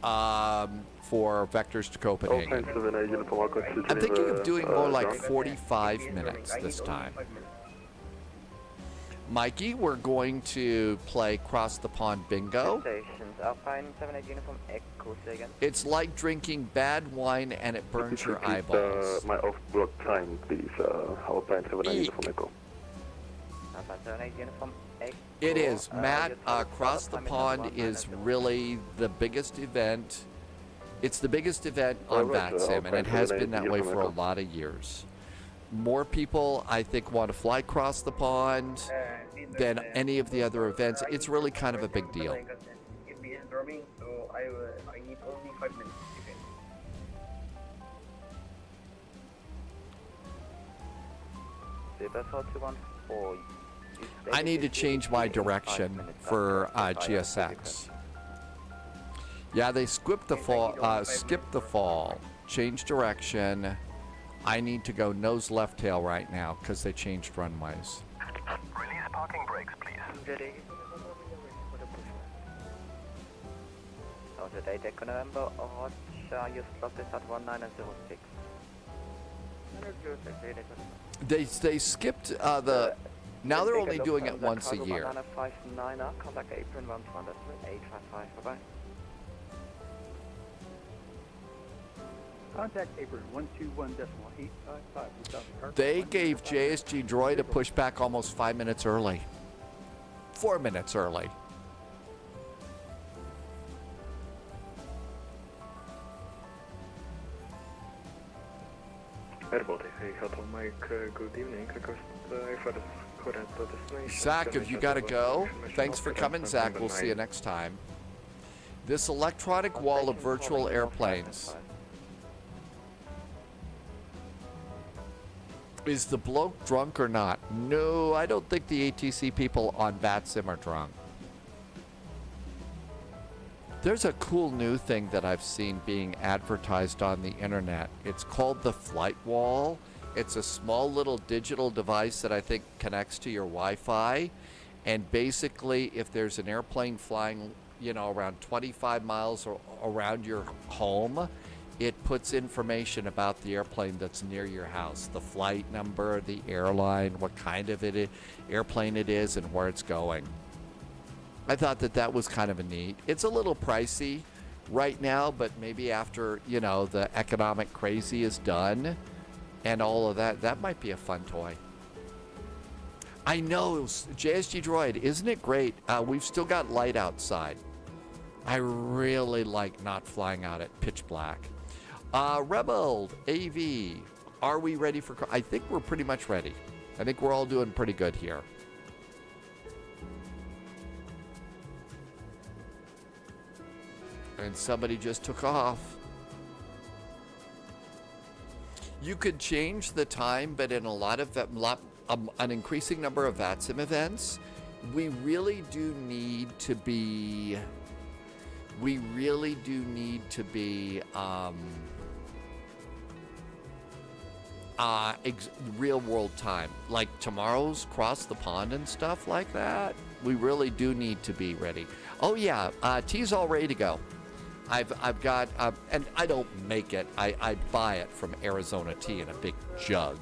for vectors to Copenhagen. I'm thinking of doing more like 45 minutes this time. Mikey, we're going to play Cross the Pond Bingo. It's like drinking bad wine and it burns your eyeballs. My off-board time, please. Alpine 79 Uniform Echo. It is. Matt, Cross the Pond is really the biggest event. It's the biggest event on VATSIM, and it has been that way for a lot of years. More people, I think, want to fly across the pond than any of the other events. It's really kind of a big deal. I need to change my direction for GSX. Yeah, they skipped the fall, change direction. I need to go nose left tail right now because they changed runways. Release parking brakes, please. So today, Deck November, Roger, your slot is at 1906. They skipped the. Now they're only doing it once a year. Contact apron 12855. Bye bye. Contact apron 121.855. They gave JSG Droid a pushback almost 5 minutes early. 4 minutes early. Airboat, Hotel Mike, good evening. Zach, if you gotta go, thanks for coming, Zach. We'll see you next time. This electronic wall of virtual airplanes. Is the bloke drunk or not? No, I don't think the ATC people on VATSIM are drunk. There's a cool new thing that I've seen being advertised on the internet. It's called the Flight Wall. It's a small little digital device that I think connects to your Wi-Fi. And basically, if there's an airplane flying, you know, around 25 miles around your home, it puts information about the airplane that's near your house, the flight number, the airline, what kind of airplane it is, and where it's going. I thought that was kind of a neat. It's a little pricey right now, but maybe after, you know, the economic crazy is done and all of that, that might be a fun toy. I know, JSG Droid, isn't it great? We've still got light outside. I really like not flying out at pitch black. Rebel AV, are we ready for... I think we're pretty much ready. I think we're all doing pretty good here. And somebody just took off. You could change the time, but in a lot of an increasing number of VATSIM events, we really do need to be real world time, like tomorrow's cross the pond and stuff like that. We really do need to be ready. Oh yeah, tea's all ready to go. I've got, and I don't make it. I buy it from Arizona Tea in a big jug.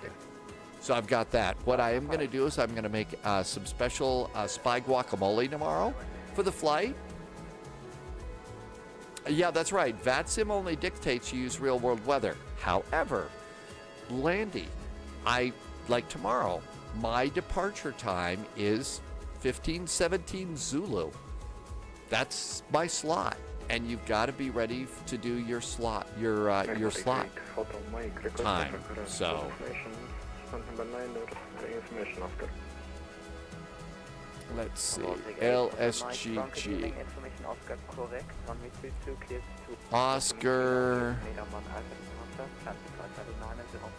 So I've got that. What I am going to do is I'm going to make some special spy guacamole tomorrow for the flight. Yeah, that's right. VATSIM only dictates you use real world weather. However, Landy, like tomorrow, my departure time is 15:17 Zulu. That's my slot. And you've got to be ready to do your slot, your slot time. So let's see, LSGG, Oscar,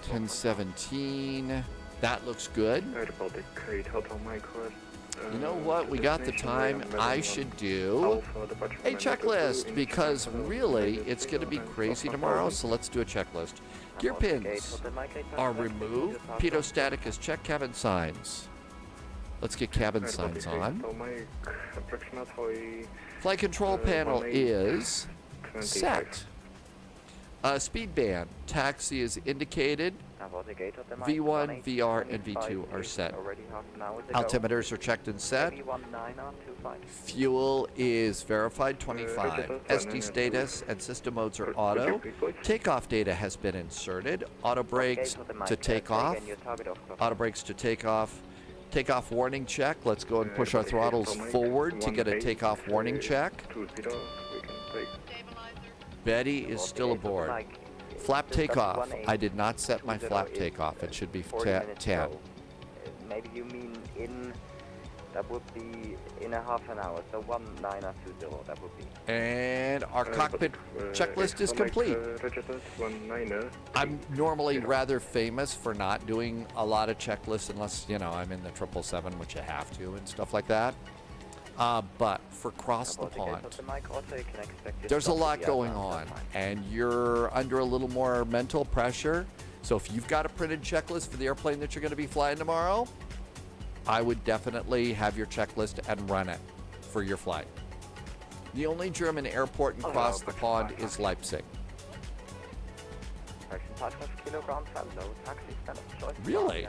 1017. That looks good. You know what? We got the time. I should do a checklist because really it's going to be crazy tomorrow. So let's do a checklist. Gear pins are removed. Pitot-static is checked. Cabin signs. Let's get cabin signs on. Flight control panel is set. Speed band. Taxi is indicated. V1, VR, and V2 are set. Altimeters are checked and set. Fuel is verified, 25. SD status and system modes are auto. Takeoff data has been inserted. Auto brakes to take off. Auto brakes to take off. Takeoff warning check. Let's go and push our throttles forward to get a takeoff warning check. Betty is still aboard. Flap takeoff. I did not set my flap takeoff. It should be 10. Maybe you mean in, that would be in a half an hour, so 1920, that would be. And our cockpit checklist is complete. I'm normally rather famous for not doing a lot of checklists unless, you know, I'm in the 777, which you have to, and stuff like that. But for cross the pond, there's a lot going on, and you're under a little more mental pressure. So if you've got a printed checklist for the airplane that you're going to be flying tomorrow, I would definitely have your checklist and run it for your flight. The only German airport in cross the pond is Leipzig. Really?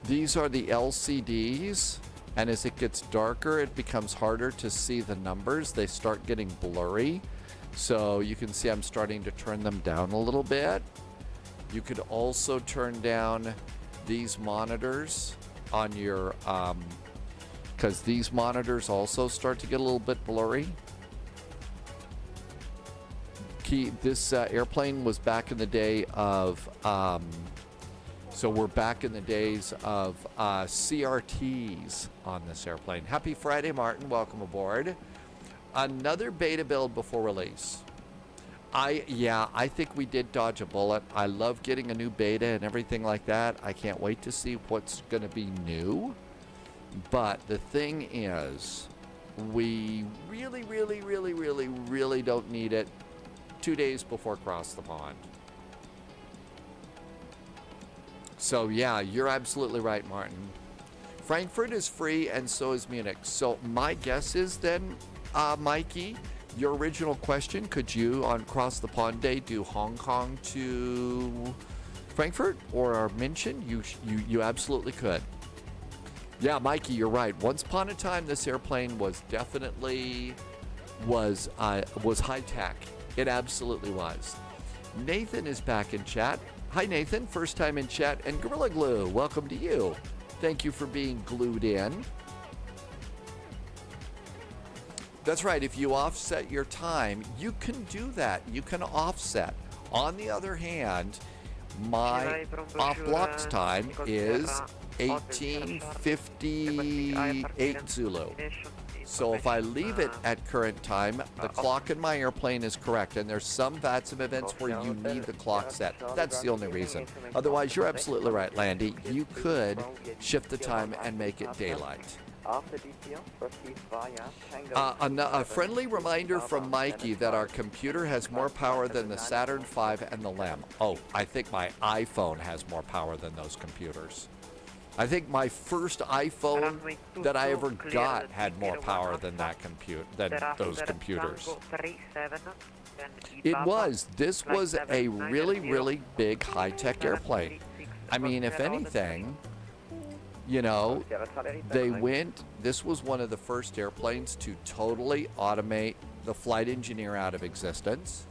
These are the LCDs, and as it gets darker, it becomes harder to see the numbers. They start getting blurry. So you can see I'm starting to turn them down a little bit. You could also turn down these monitors on your, because these monitors also start to get a little bit blurry. This airplane was back in the day of, so we're back in the days of CRTs on this airplane. Happy Friday, Martin. Welcome aboard. Another beta build before release. I think we did dodge a bullet. I love getting a new beta and everything like that. I can't wait to see what's going to be new. But the thing is, we really don't need it 2 days before cross the pond. So yeah, you're absolutely right, Martin. Frankfurt is free and so is Munich. So my guess is then, Mikey, your original question, could you on Cross the Pond Day do Hong Kong to Frankfurt or München? You absolutely could. Yeah, Mikey, you're right. Once upon a time, this airplane was definitely was high tech. It absolutely was. Nathan is back in chat. Hi, Nathan. First time in chat. And Gorilla Glue, welcome to you. Thank you for being glued in. That's right. If you offset your time, you can do that. You can offset. On the other hand, my off-blocks time is 1858 Zulu. So if I leave it at current time, the clock in my airplane is correct. And there's some VATSIM events where you need the clock set. That's the only reason. Otherwise, you're absolutely right, Landy. You could shift the time and make it daylight. A friendly reminder from Mikey that our computer has more power than the Saturn V and the LEM. Oh, I think my iPhone has more power than those computers. I think my first iPhone that I ever got had more power than those computers. It was. This was a really, really big high-tech airplane. I mean, if anything, you know, this was one of the first airplanes to totally automate the flight engineer out of existence.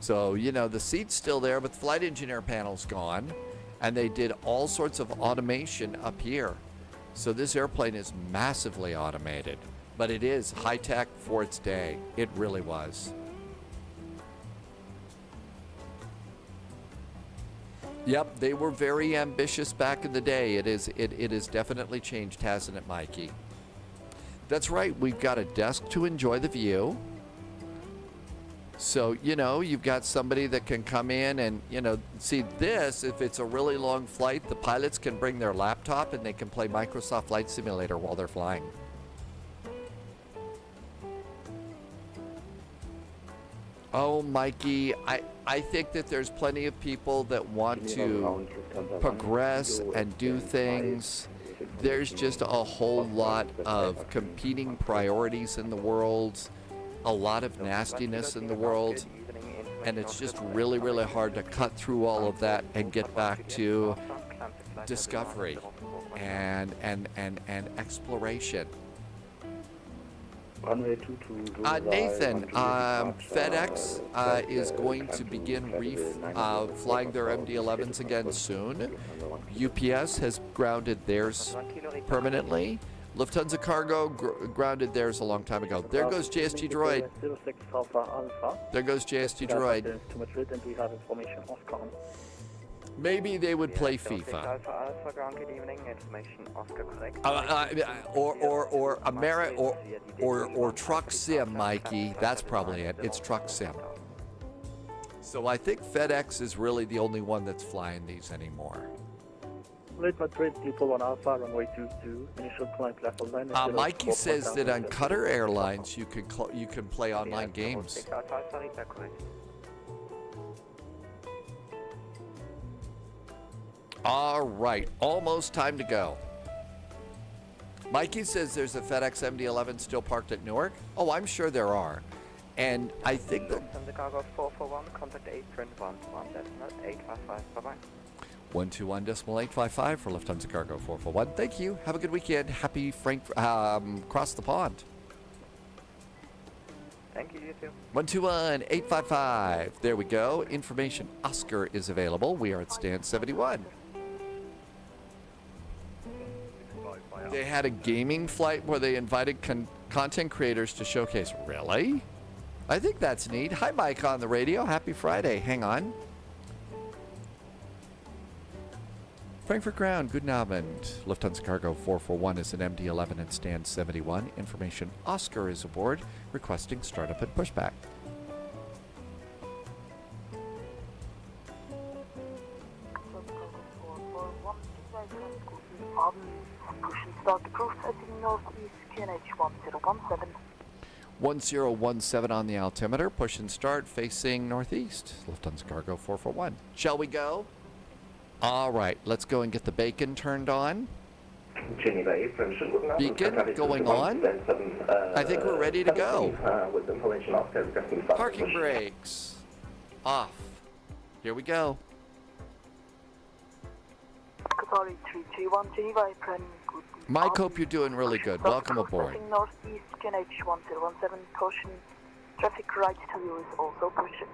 So, you know, the seat's still there, but the flight engineer panel's gone. And they did all sorts of automation up here. So this airplane is massively automated, but it is high tech for its day. It really was. Yep, they were very ambitious back in the day. It is definitely changed, hasn't it, Mikey? That's right, we've got a desk to enjoy the view. So, you know, you've got somebody that can come in and, you know, see this, if it's a really long flight, the pilots can bring their laptop and they can play Microsoft Flight Simulator while they're flying. Oh, Mikey, I think that there's plenty of people that want to progress and do things. There's just a whole lot of competing priorities in the world. A lot of nastiness in the world, and it's just really, really hard to cut through all of that and get back to discovery and exploration. Nathan, FedEx is going to begin flying their MD-11s again soon. UPS has grounded theirs permanently. Lufthansa Cargo grounded theirs a long time ago. There goes JST Droid. There goes JST Droid. Maybe they would play FIFA. Or Truck Sim, Mikey. That's probably it. It's Truck Sim. So I think FedEx is really the only one that's flying these anymore. Mikey says that on Qatar Airlines you can play online games. All right, almost time to go. Mikey says there's a FedEx MD-11 still parked at Newark. Oh, I'm sure there are. And I think that... 121.855, for Lufthansa Cargo 441. Thank you. Have a good weekend. Happy cross the pond. Thank you, you too. 121.855. There we go. Information Oscar is available. We are at stand 71. They had a gaming flight where they invited content creators to showcase. Really? I think that's neat. Hi, Mike on the radio. Happy Friday. Hang on. Frankfurt ground, guten Abend. Lufthansa Cargo 441 is an MD-11 and stand 71. Information Oscar is aboard, requesting startup and pushback. Push and start approach heading northeast, QNH 1017. 1017 on the altimeter, push and start facing northeast. Lufthansa Cargo 441. Shall we go? All right, let's go and get the bacon turned on. Geneva, Frankfurt, guten Abend. Beacon going on. I think we're ready to go. With information off, Parking brakes off. Here we go. Sorry, 331 Geneva, Prem. Mike, hope you're doing really good. Welcome aboard. Northeast, QNH 1017, caution. Traffic right to you is also pushing.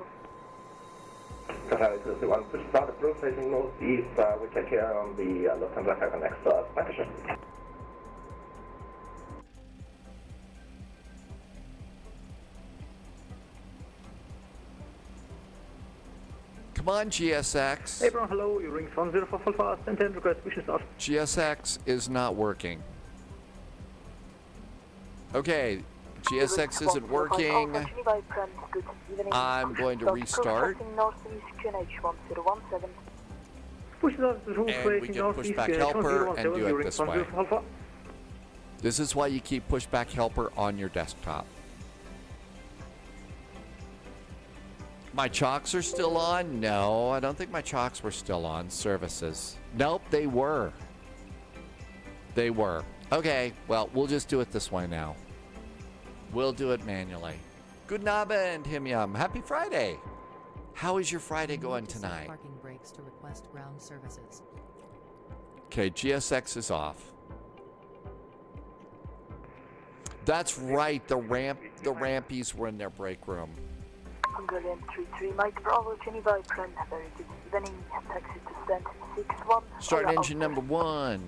This is the one push start approved facing northeast. We take care on the Lufthansa 5 and extra. Dankeschön. Come on, GSX. Hey, bro, hello. You ring 104 fast and 10 request mission start. GSX is not working. Okay, GSX isn't working. I'm going to restart. And we can pushback helper and do it this way. This is why you keep pushback helper on your desktop. My chocks are still on? No, I don't think my chocks were still on. Services. Nope, they were. They were. Okay, well, we'll just do it this way now. We'll do it manually. Guten Abend, Himyam. Happy Friday. How is your Friday going tonight? Parking brakes to request ground services. Okay, GSX is off. That's right. The rampies were in their break room. Hungarian 33 Mike Bravo Geneva, Prem. Very good evening. Taxi to stand 61. Start engine number 1.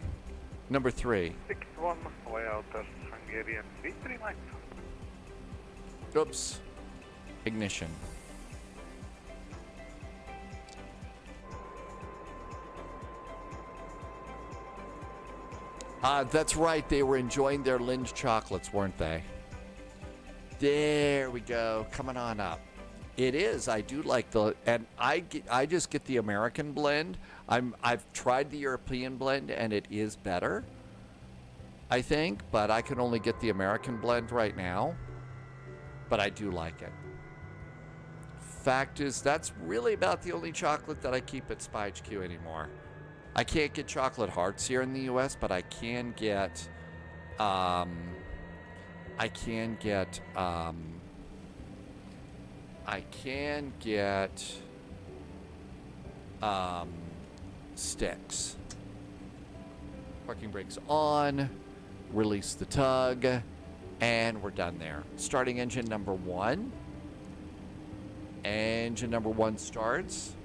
Number 3. 61 way out of Hungarian 33 Mike. Oops. Ignition. That's right. They were enjoying their Lindt chocolates, weren't they? There we go. Coming on up. It is. I do like the, and I just get the American blend. I've tried the European blend, and it is better, I think, but I can only get the American blend right now. But I do like it. Fact is, that's really about the only chocolate that I keep at Spy HQ anymore. I can't get chocolate hearts here in the U.S., but I can get, sticks. Parking brakes on. Release the tug. And we're done there. Starting engine number 1. Engine number 1 starts.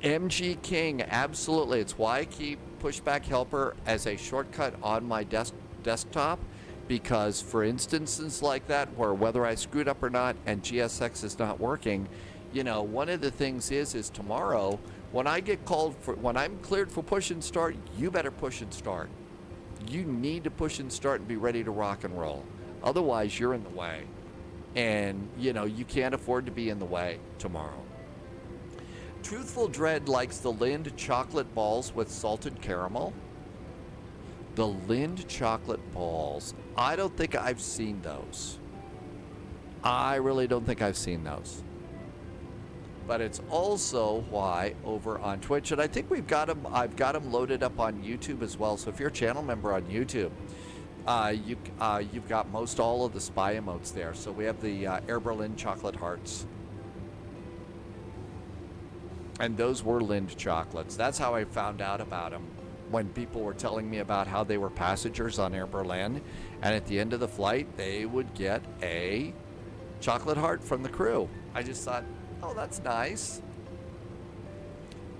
MG King, absolutely. It's why I keep pushback helper as a shortcut on my desktop, because for instances like that, where whether I screwed up or not and GSX is not working, you know, one of the things is tomorrow when I get called for, when I'm cleared for push and start, you better push and start. You need to push and start and be ready to rock and roll. Otherwise, you're in the way. And, you know, you can't afford to be in the way tomorrow. Truthful Dread likes the Lindt chocolate balls with salted caramel. The Lindt chocolate balls. I don't think I've seen those. I really don't think I've seen those. But it's also why over on Twitch, and I think we've got them, I've got them loaded up on YouTube as well. So if you're a channel member on YouTube, you've got most all of the spy emotes there. So we have the Air Berlin chocolate hearts. And those were Lindt chocolates. That's how I found out about them. When people were telling me about how they were passengers on Air Berlin, and at the end of the flight, they would get a chocolate heart from the crew. I just thought, oh, that's nice.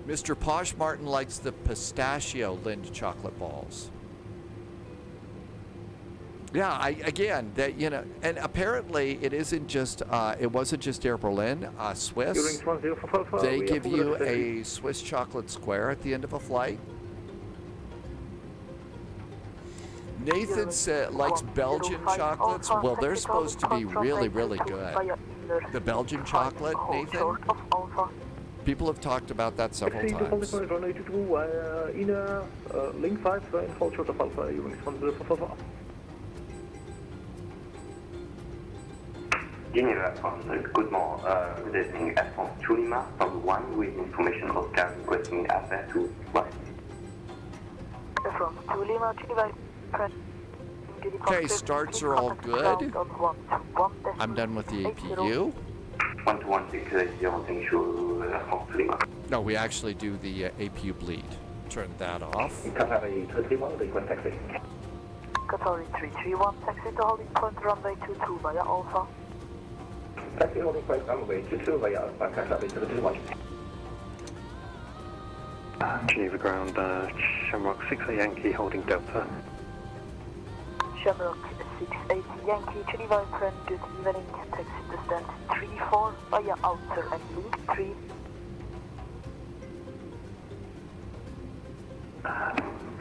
Mr. Posh Martin likes the pistachio Lindt chocolate balls. Yeah, again, that, you know, and apparently it isn't just, it wasn't just Air Berlin, Swiss. They give you a Swiss chocolate square at the end of a flight. Nathan likes Belgian chocolates. Well, they're supposed to be really, really good. The Belgian chocolate, Nathan. People have talked about that several times. Link 5 in hold short of Alpha, Geneva from good morning, good evening, F1 Tulima from 1 with information of car requesting affair to flight. From Tulima, Geneva, Okay, starts are all good. I'm done with the APU. 12160, F1 Tulima. No, we actually do the APU bleed. Turn that off. Qatari 331, request taxi. Qatari 331, taxi to holding point runway 22 via Alpha. Taxi holding point runway 22 via Alpha, Qatari 331. Geneva ground, Shamrock 68 Yankee holding Delta. Shamrock 680 Yankee, Geneva friend, good evening, taxi to stand 34 via outer and link 3.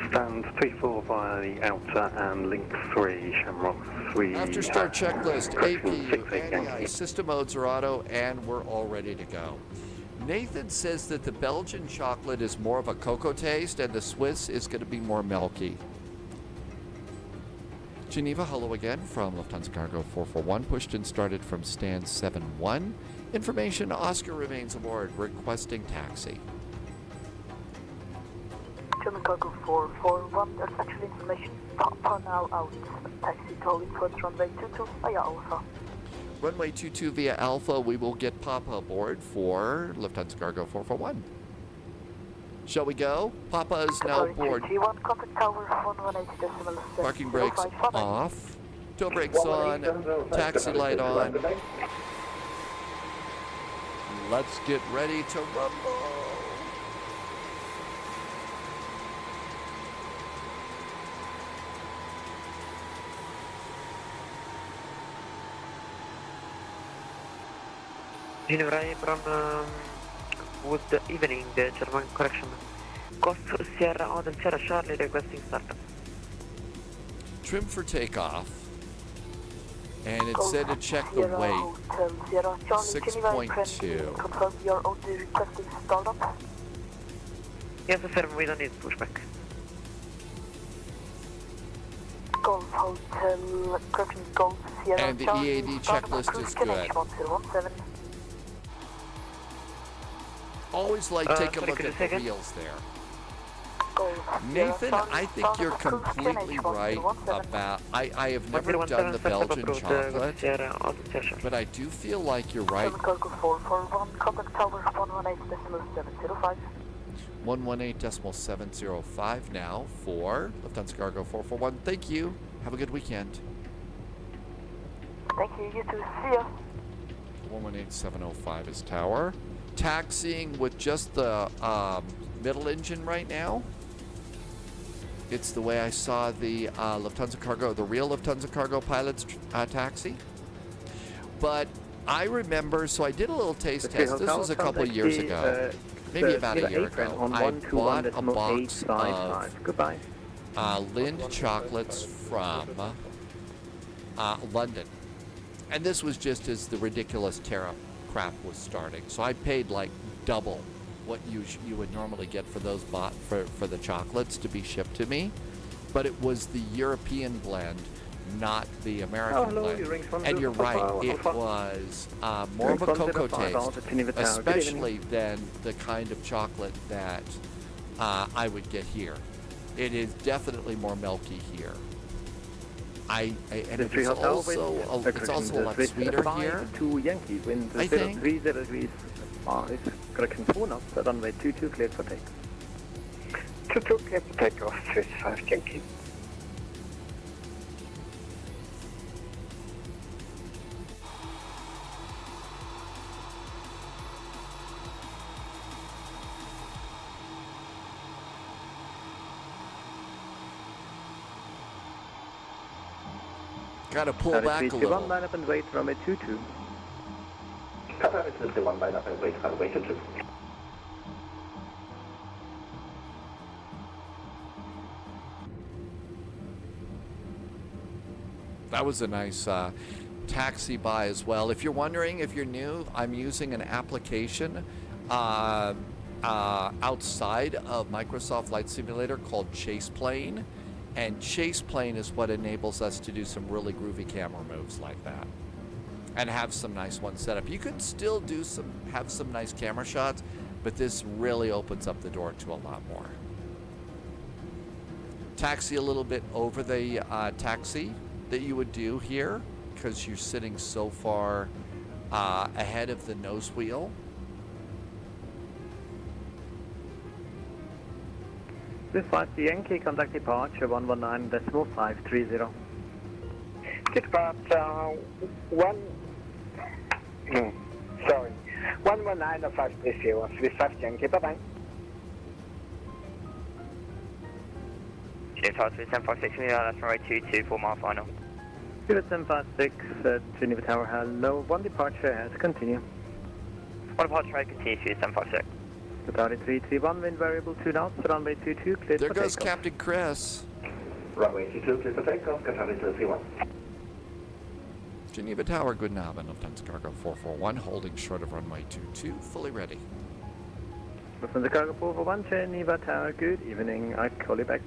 Stand 34 via the outer and link 3, Shamrock 3. After start checklist, APU, ADI, system modes are auto, and we're all ready to go. Nathan says that the Belgian chocolate is more of a cocoa taste and the Swiss is going to be more milky. Geneva, hello again from Lufthansa Cargo 441, pushed and started from stand 7-1. Information, Oscar remains aboard, requesting taxi. German Cargo 441, there's actually information, Papa now out, taxi to holding point runway 22 via Alpha. Runway 22 via Alpha, we will get Papa aboard for Lufthansa Cargo 441. Shall we go? Papa is now aboard. Parking brakes off. Tow brakes on. Taxi light on. Let's get ready to rumble. Geneva from good evening, the German correction. Coast Sierra on the Sierra Charlie requesting startup. Trim for takeoff. And it said to check the weight. 6.2. Confirm your only requesting startup. Yes, sir, we don't need pushback. Golf Hotel, correction, Golf Sierra and the EAD checklist is good. Always like take a look at the wheels there. Nathan, I think you're completely right about, I have never done the Belgian chocolate, but I do feel like you're right. 118.705 now for Lufthansa Cargo 441. Thank you. Have a good weekend. Thank you, you too. See ya. 118.705 is tower. Taxiing with just the middle engine right now. It's the way I saw the Lufthansa Cargo, the real Lufthansa Cargo pilots taxi. But I remember, so I did a little taste test. This was a couple of years ago, maybe about a year ago. I bought a box of Lind chocolates from London. And this was just as the ridiculous tariff crap was starting. So I paid like double what you would normally get for those for the chocolates to be shipped to me. But it was the European blend, not the American blend. And you're right, it was more of a cocoa taste, especially than the kind of chocolate that I would get here. It is definitely more milky here. And it's also a lot sweeter here, I think. Correction phone up, runway 22 cleared for take. 22 cleared for takeoff, 55 Yankee. Gotta pull back a little. Line up and wait, runway 22. Qatar is the one line up and wait, runway 22. That was a nice taxi buy as well. If you're wondering, if you're new, I'm using an application outside of Microsoft Flight Simulator called Chase Plane. And Chase Plane is what enables us to do some really groovy camera moves like that. and have some nice ones set up. You could still have some nice camera shots, but this really opens up the door to a lot more. Taxi a little bit over the taxi that you would do here because you're sitting so far ahead of the nose wheel. This 5 Yankee, contact departure 119.530. Depart 119.530, Swiss 5 Yankee, bye-bye. Geneva 756, that's runway 22 for mile final. Geneva 756, Geneva Tower, hello, 1 departure, has to continue. 1 departure, continue, 756. Totality 331, wind variable 2 knots, runway 22, cleared There for goes takeoff. Captain Chris. Runway 22, clear for takeoff, Totality 231. Geneva Tower, good Abend, Lufthansa Cargo 441, holding short of runway 22, fully ready. Lufthansa Cargo 441, Geneva Tower, good evening, I'll call you back.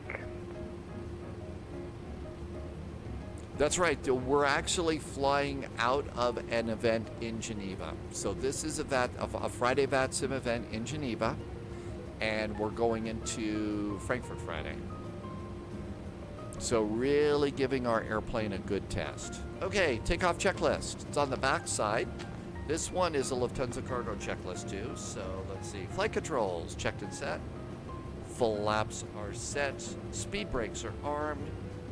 That's right, we're actually flying out of an event in Geneva. So this is a Friday VATSIM event in Geneva, and we're going into Frankfurt Friday. So really giving our airplane a good test. Okay, takeoff checklist. It's on the back side. This one is a Lufthansa Cargo checklist too. So let's see. Flight controls checked and set. Flaps are set. Speed brakes are armed.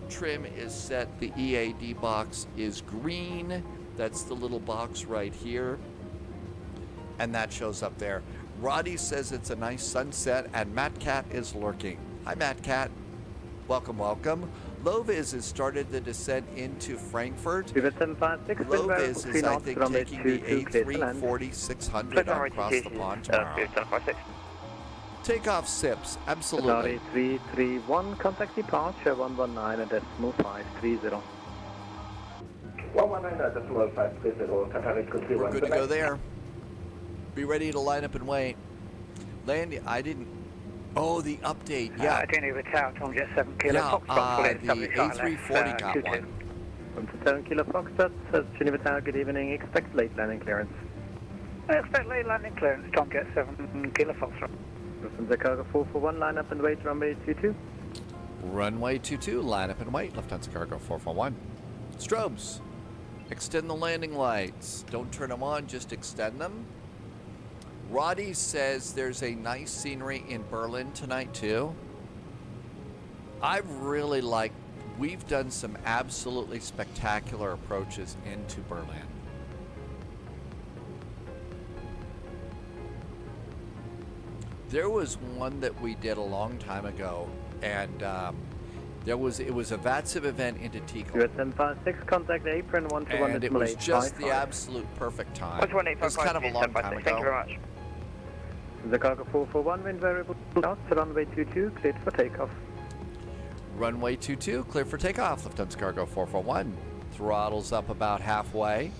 Trim is set. The EAD box is green. That's the little box right here. And that shows up there. Roddy says it's a nice sunset, and Matt Cat is lurking. Hi, Matt Cat. Welcome, welcome. Loviz has started the descent into Frankfurt. Loviz is, I think, taking the A340-600 across the pond tomorrow. Takeoff sips, absolutely. 331, contact departure 119.530. 119.530, We're good to go there. Be ready to line up and wait. Landy, I didn't. Oh, the update. Yeah. Geneva Tower, Tom Jet 7 Kilo Foxtrot, the A340 got one. From 7 Kilo Foxtrot, says Geneva Tower, good evening. Expect late landing clearance. I expect late landing clearance, Tom Jet 7 Kilo Foxtrot. Lufthansa Cargo 441, line up and wait, runway 22. Runway 22, line up and wait, Lufthansa Cargo 441. Strobes, extend the landing lights. Don't turn them on, just extend them. Roddy says there's a nice scenery in Berlin tonight too. I really like, we've done some absolutely spectacular approaches into Berlin. There was one that we did a long time ago, and it was a VATSIM event into Takeoff. US 756, contact apron 121. And it was just the absolute perfect time. It was kind of a long time ago. Thank you very much. The Cargo 441, wind variable out, runway 22, cleared for takeoff. Runway 22, clear for takeoff, Lufthansa Cargo 441. Throttles up about halfway.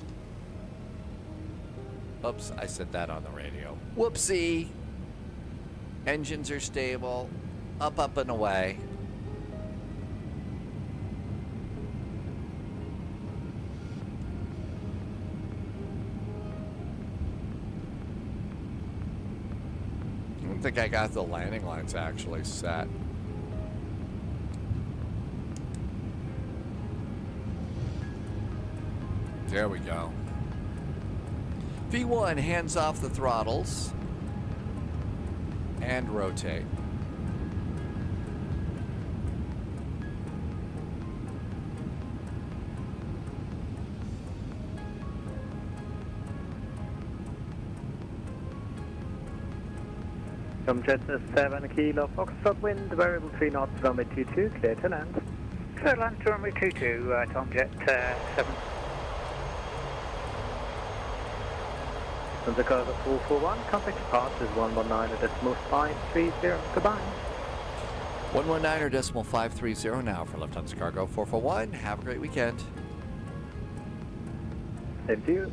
Oops, I said that on the radio. Whoopsie. Engines are stable. Up, up, and away. I don't think I got the landing lights actually set. There we go. V1, hands off the throttles. And rotate. Tom Jet 7 Kilo Foxtrot, wind variable 3 knots, runway 22, clear to land. Clear to land to runway 22, Tom Jet 7. Lufthansa Cargo 441, contact departures 119.530, goodbye. 119.530 now for Lufthansa Cargo 441. Have a great weekend. Same to you.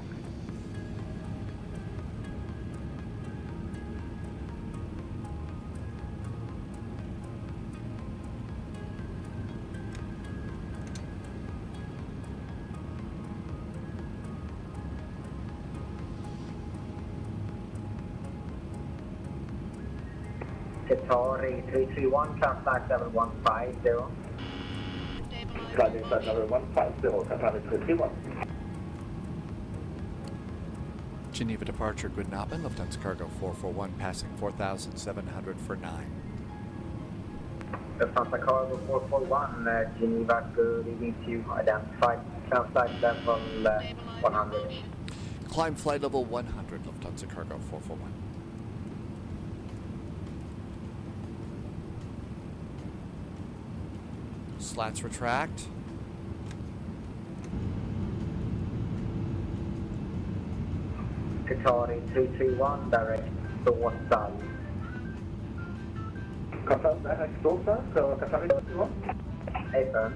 Qatar 331, contact level 150. Flight inside level 150, Qatar 331. Geneva departure, good Nappen, Lufthansa Cargo 441, passing 4,700 for 9. Lufthansa Cargo 441, Geneva, good evening to you. Identified, contact level 100. Climb flight level 100, Lufthansa Cargo 441. Slats retract. Qatar 331, direct north south. Confirm direct north south, Qatar 331. Affirm.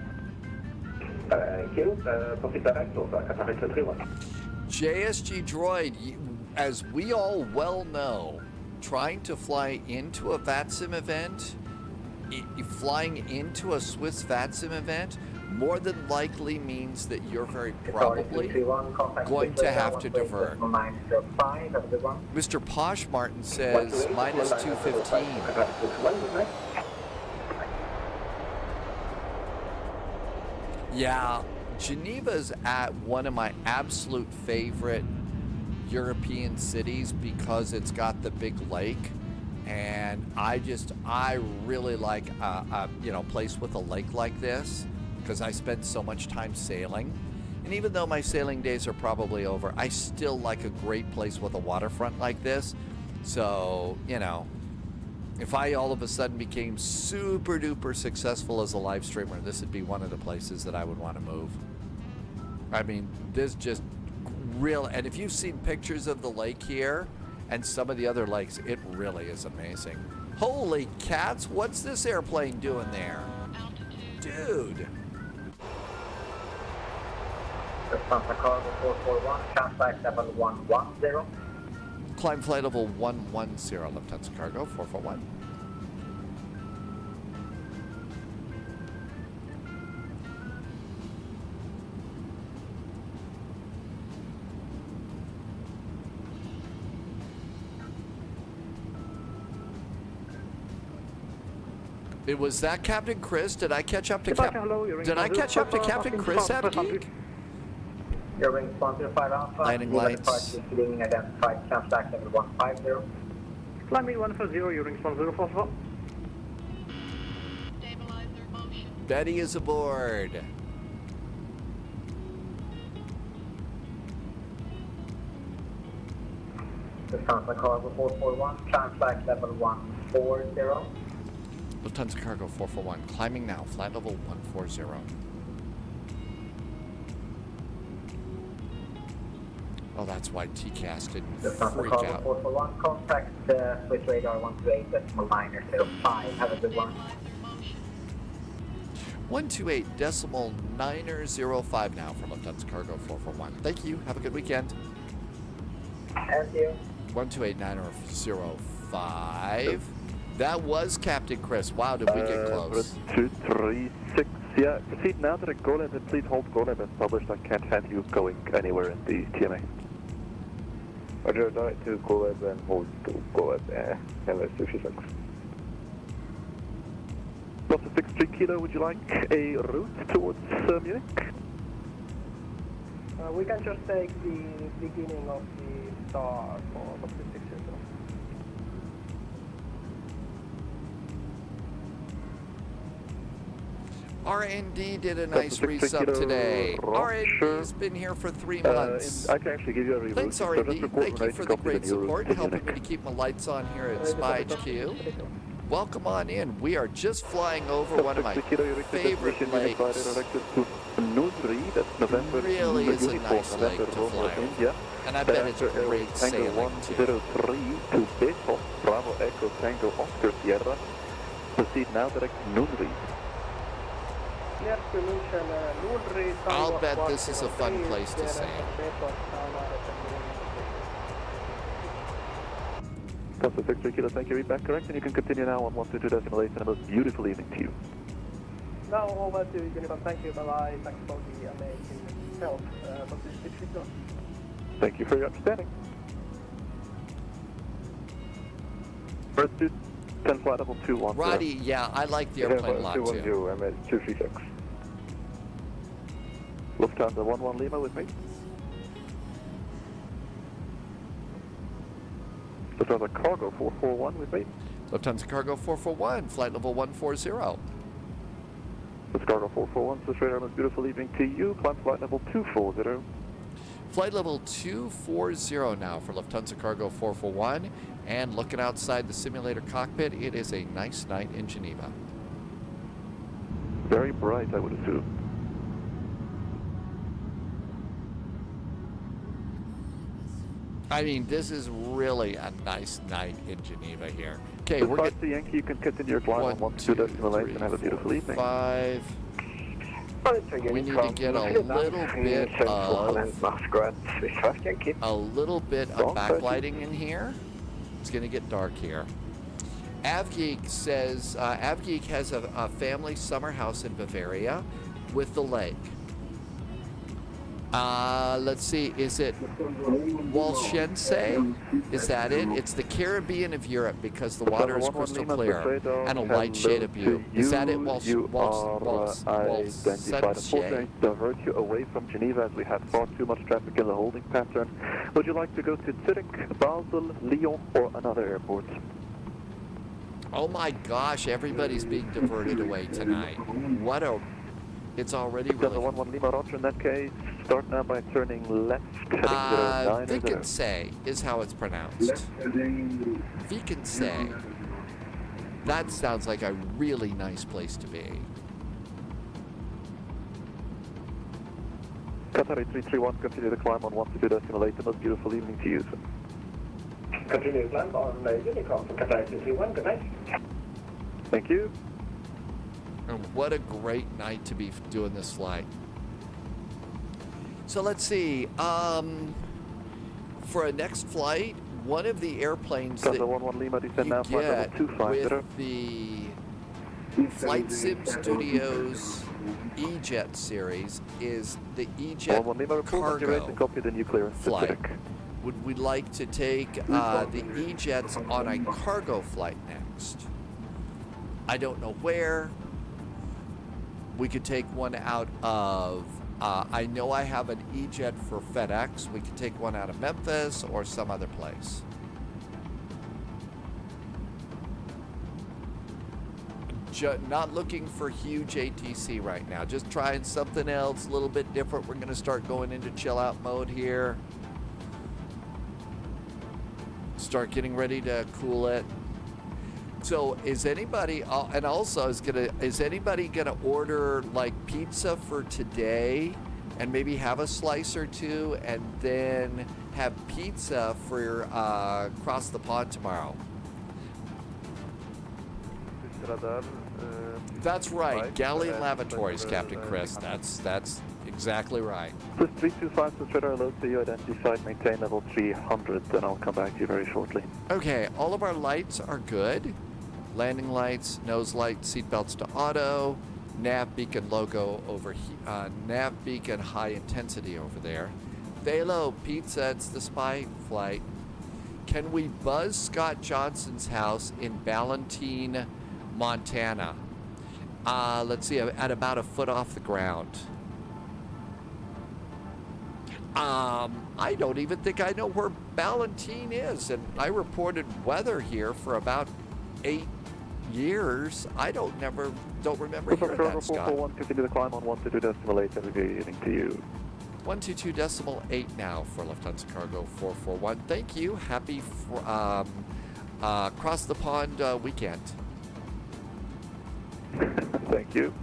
Thank you. Proceed direct north south, Qatar 331. JSG Droid, as we all well know, trying to fly into a VATSIM event, flying into a Swiss VATSIM event, more than likely means that you're very probably going to have to divert. Mr. Posh Martin says minus 215. Yeah, Geneva's at one of my absolute favorite European cities because it's got the big lake. And I really like a place with a lake like this because I spend so much time sailing. And even though my sailing days are probably over, I still like a great place with a waterfront like this. So, if I all of a sudden became super duper successful as a live streamer, this would be one of the places that I would want to move. I mean, this just real, and if you've seen pictures of the lake here and some of the other lakes, it really is amazing. Holy cats, what's this airplane doing there? Dude. Lufthansa Cargo 441, contact level 110. Climb flight level 110, Lufthansa Cargo 441. It was that Captain Chris. Did I catch up to Captain Chris at peak? Your wing 105 Alpha. Landing lights. Being identified, contact level 150. Climbing 150, your wing 104. Betty is aboard. Lufthansa Cargo 441, contact level 140. Lufthansa Cargo 441, climbing now, flight level 140. Oh, that's why TCAS didn't freak out. 441, contact Swiss radar 128.905. Have a good one. 128.905 now from Lufthansa Cargo 441. Thank you. Have a good weekend. Thank you. 128.905. That was Captain Chris. Wow, did we get close? 236, yeah. Proceed now to go limit. Please hold go limit. Published. I can't have you going anywhere in the TMA. Roger, direct to go web and hold to go web. LS66. Delta 63 Kilo, would you like a route towards Munich? We can just take the beginning of the star for the 56. RND did a nice resub today. RND's been here for 3 months. I can actually give you a review. Thanks, RND. Thank you for the great support, helping me to keep my lights on here at Spy HQ. Welcome on in. We are just flying over one of my favorite lakes. Really is a nice lake to fly over. And I bet it's great sailing too. 103 to Takeoff, Bravo Echo Tango Oscar Sierra. Proceed now direct Nunri. I'll bet this is a fun place to sail. Delta 63 Kilo, thank you. Read back correct, and you can continue now on 122.8 and a most beautiful evening to you. Now over to Geneva. Thank you. Bye-bye. Thanks for the amazing help. Thank you for your understanding. First 10 flight level 210. Roddy, yeah, I like the airplane a lot too. 210, MS 236. Lufthansa 11 Lima with me. Lufthansa Cargo 441 with me. Lufthansa Cargo 441, flight level 140. This Cargo 441, so straight on, beautiful evening to you. Climb flight level 240. Flight level 240 now for Lufthansa Cargo 441. And looking outside the simulator cockpit, it is a nice night in Geneva. Very bright, I would assume. I mean, this is really a nice night in Geneva here. Okay, we're getting the Yankee. You can continue your climb on 12.8 and have a beautiful evening. 5. We need to get a little bit of backlighting in here. It's going to get dark here. Avgeek says Avgeek has a family summer house in Bavaria with the lake. Let's see, is it Walchense? Is that it? It's the Caribbean of Europe because the water is crystal clear and a light shade of blue. Is that it, Walchense? Divert you away from Geneva as we have far too much traffic in the holding pattern. Would you like to go to Zurich, Basel, Lyon, or another airport? Oh my gosh, everybody's being diverted away tonight. What a... It's already really... 11 Lima, roger. In that case, start now by turning left. Vickense is how it's pronounced. Vickense. That sounds like a really nice place to be. Qatar 8331, continue the climb on 122.8. The most beautiful evening to you, sir. Continue climb on Unicom for Qatar 8331. Good night. Thank you. And what a great night to be doing this flight. So let's see. For a next flight, one of the airplanes that Lima, you get with the Flight Sim Studios E-Jet series is the E-Jet cargo flight. Would we like to take the E-Jets on a cargo flight next? I don't know where. We could take one out of, I know I have an E-Jet for FedEx. We could take one out of Memphis or some other place. Not looking for huge ATC right now. Just trying something else, a little bit different. We're going to start going into chill out mode here. Start getting ready to cool it. So is anybody, and also is anybody gonna order like pizza for today and maybe have a slice or two and then have pizza for across the pond tomorrow? That's right, Galleon Lavatories, Captain Chris. That's exactly right. 325, so radar low to you, identified, maintain level 300, then I'll come back to you very shortly. Okay, all of our lights are good. Landing lights, nose light, seat belts to auto, nav beacon logo over here, nav beacon high intensity over there. Velo Pizza, it's the spy flight. Can we buzz Scott Johnson's house in Ballantine, Montana? Let's see, at about a foot off the ground. I don't even think I know where Ballantine is, and I reported weather here for about 8 years. I don't remember hearing that, Scott. 441, continue the climb on 122.8 and good evening to you. 122.8 now for Lufthansa Cargo 441. Thank you. Happy cross the pond weekend. Thank you.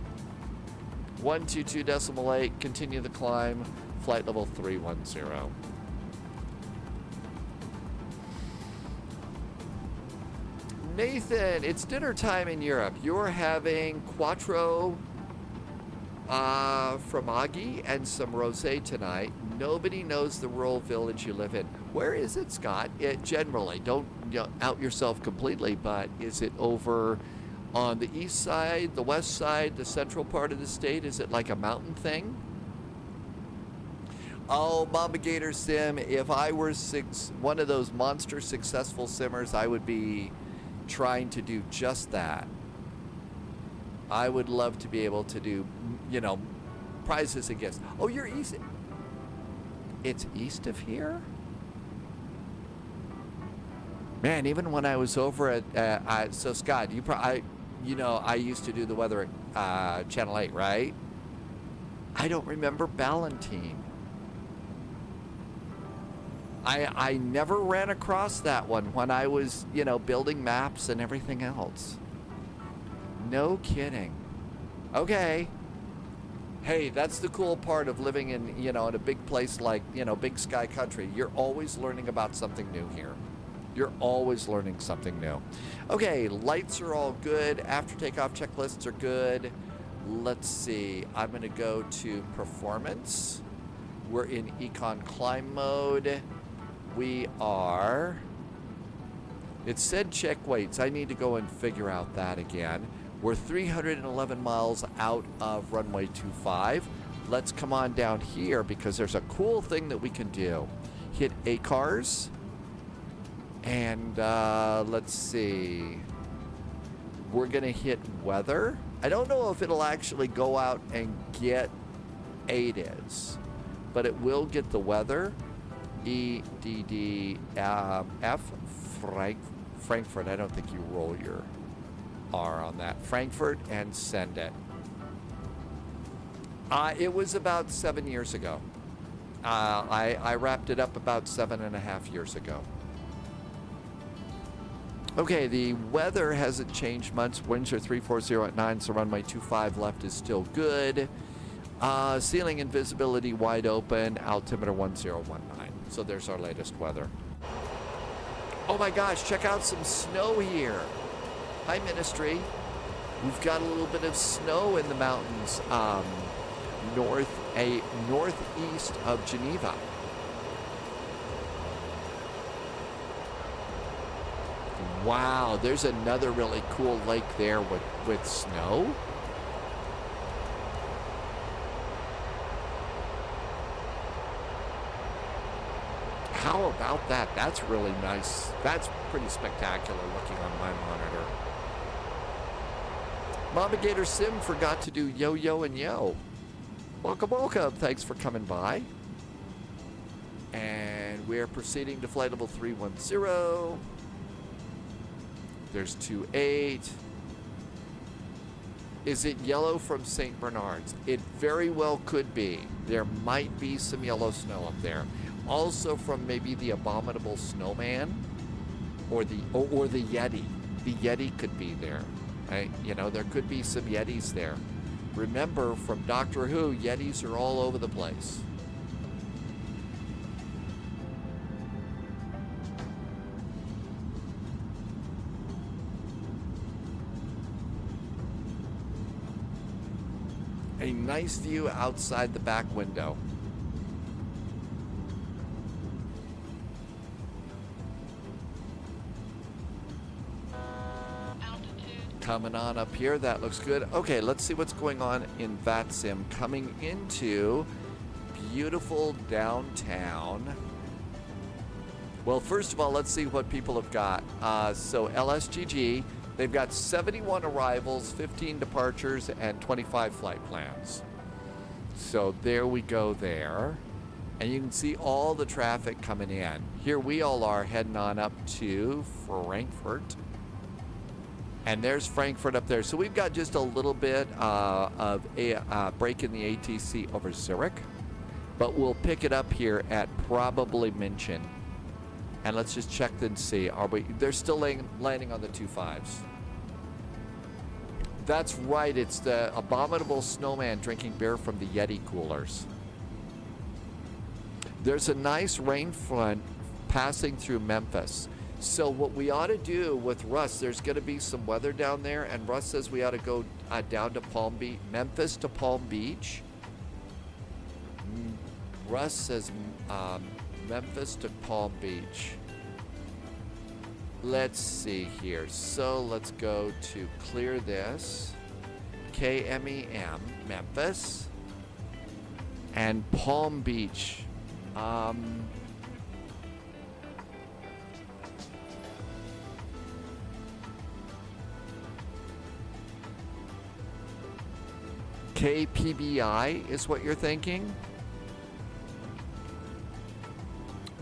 122.8, continue the climb, flight level 310. Nathan, it's dinner time in Europe. You're having quattro formaggi and some rosé tonight. Nobody knows the rural village you live in. Where is it, Scott? Generally, don't out yourself completely, but is it over on the east side, the west side, the central part of the state? Is it like a mountain thing? Oh, Mama Gator Sim, if I were one of those monster successful simmers, I would be trying to do just that. I would love to be able to do, you know, prizes and gifts. Oh, you're east. It's east of here? Man, even when I was over at, so Scott, you know, I used to do the weather at Channel 8, right? I don't remember Ballantine. I never ran across that one when I was, you know, building maps and everything else. No kidding. Okay. Hey, that's the cool part of living in, you know, in a big place like, you know, Big Sky Country. You're always learning about something new here. You're always learning something new. Okay, lights are all good. After takeoff checklists are good. Let's see. I'm going to go to performance. We're in econ climb mode. We are... It said check weights. I need to go and figure out that again. We're 311 miles out of runway 25. Let's come on down here because there's a cool thing that we can do. Hit ACARS. And let's see. We're going to hit weather. I don't know if it'll actually go out and get ADIS, but it will get the weather. EDDF Frankfurt. I don't think you roll your R on that. Frankfurt, and send it. It was about 7 years ago. I wrapped it up about 7.5 years ago. Okay, the weather hasn't changed much. Winds are 340 at 9, so runway 25 left is still good. Ceiling and visibility wide open. Altimeter 1019. So there's our latest weather. Oh my gosh, check out some snow here. Hi, Ministry. We've got a little bit of snow in the mountains northeast of Geneva. Wow, there's another really cool lake there with snow. How about that? That's really nice. That's pretty spectacular looking on my monitor. Mama Gator Sim forgot to do yo, yo, and yo. Welcome, welcome. Thanks for coming by. And we're proceeding to flight level 310. There's 28. Is it yellow from St. Bernard's? It very well could be. There might be some yellow snow up there. Also from maybe the abominable snowman or the Yeti. The Yeti could be there. Right? You know, there could be some Yetis there. Remember, from Doctor Who, Yetis are all over the place. A nice view outside the back window. Coming on up here, that looks good. Okay, let's see what's going on in VATSIM. Coming into beautiful downtown. Well, first of all, let's see what people have got. So LSGG, they've got 71 arrivals, 15 departures, and 25 flight plans. So there we go there. And you can see all the traffic coming in. Here we all are heading on up to Frankfurt. And there's Frankfurt up there. So we've got just a little bit of a break in the ATC over Zurich. But we'll pick it up here at probably München. And let's just check and see. They're still landing on the 25s. That's right. It's the abominable snowman drinking beer from the Yeti coolers. There's a nice rain front passing through Memphis. So what we ought to do with Russ, there's going to be some weather down there, and Russ says we ought to go down to Palm Beach, Memphis to Palm Beach. Russ says Memphis to Palm Beach. Let's see here. So let's go to clear this. KMEM, Memphis. And Palm Beach. KPBI is what you're thinking?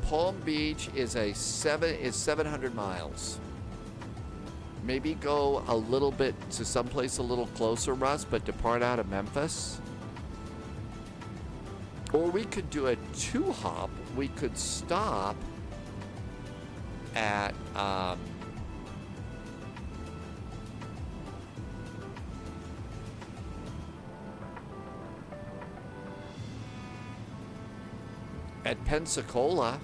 Palm Beach is 700 miles. Maybe go a little bit to someplace a little closer, Russ, but depart out of Memphis. Or we could do a 2-hop. We could stop at Pensacola.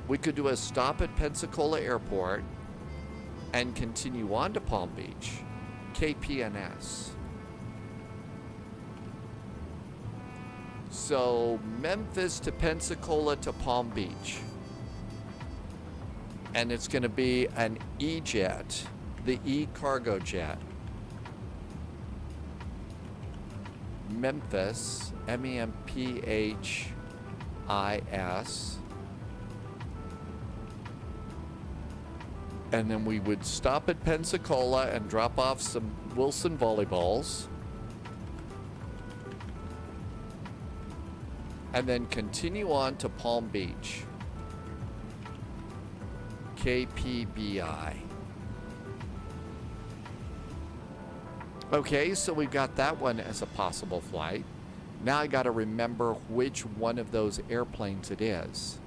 We could do a stop at Pensacola Airport and continue on to Palm Beach, KPNS. So Memphis to Pensacola to Palm Beach. And it's going to be an E-jet, the E-cargo jet. Memphis, MEMPHIS. And then we would stop at Pensacola and drop off some Wilson volleyballs. And then continue on to Palm Beach. KPBI. Okay, so we've got that one as a possible flight. Now I got to remember which one of those airplanes it is.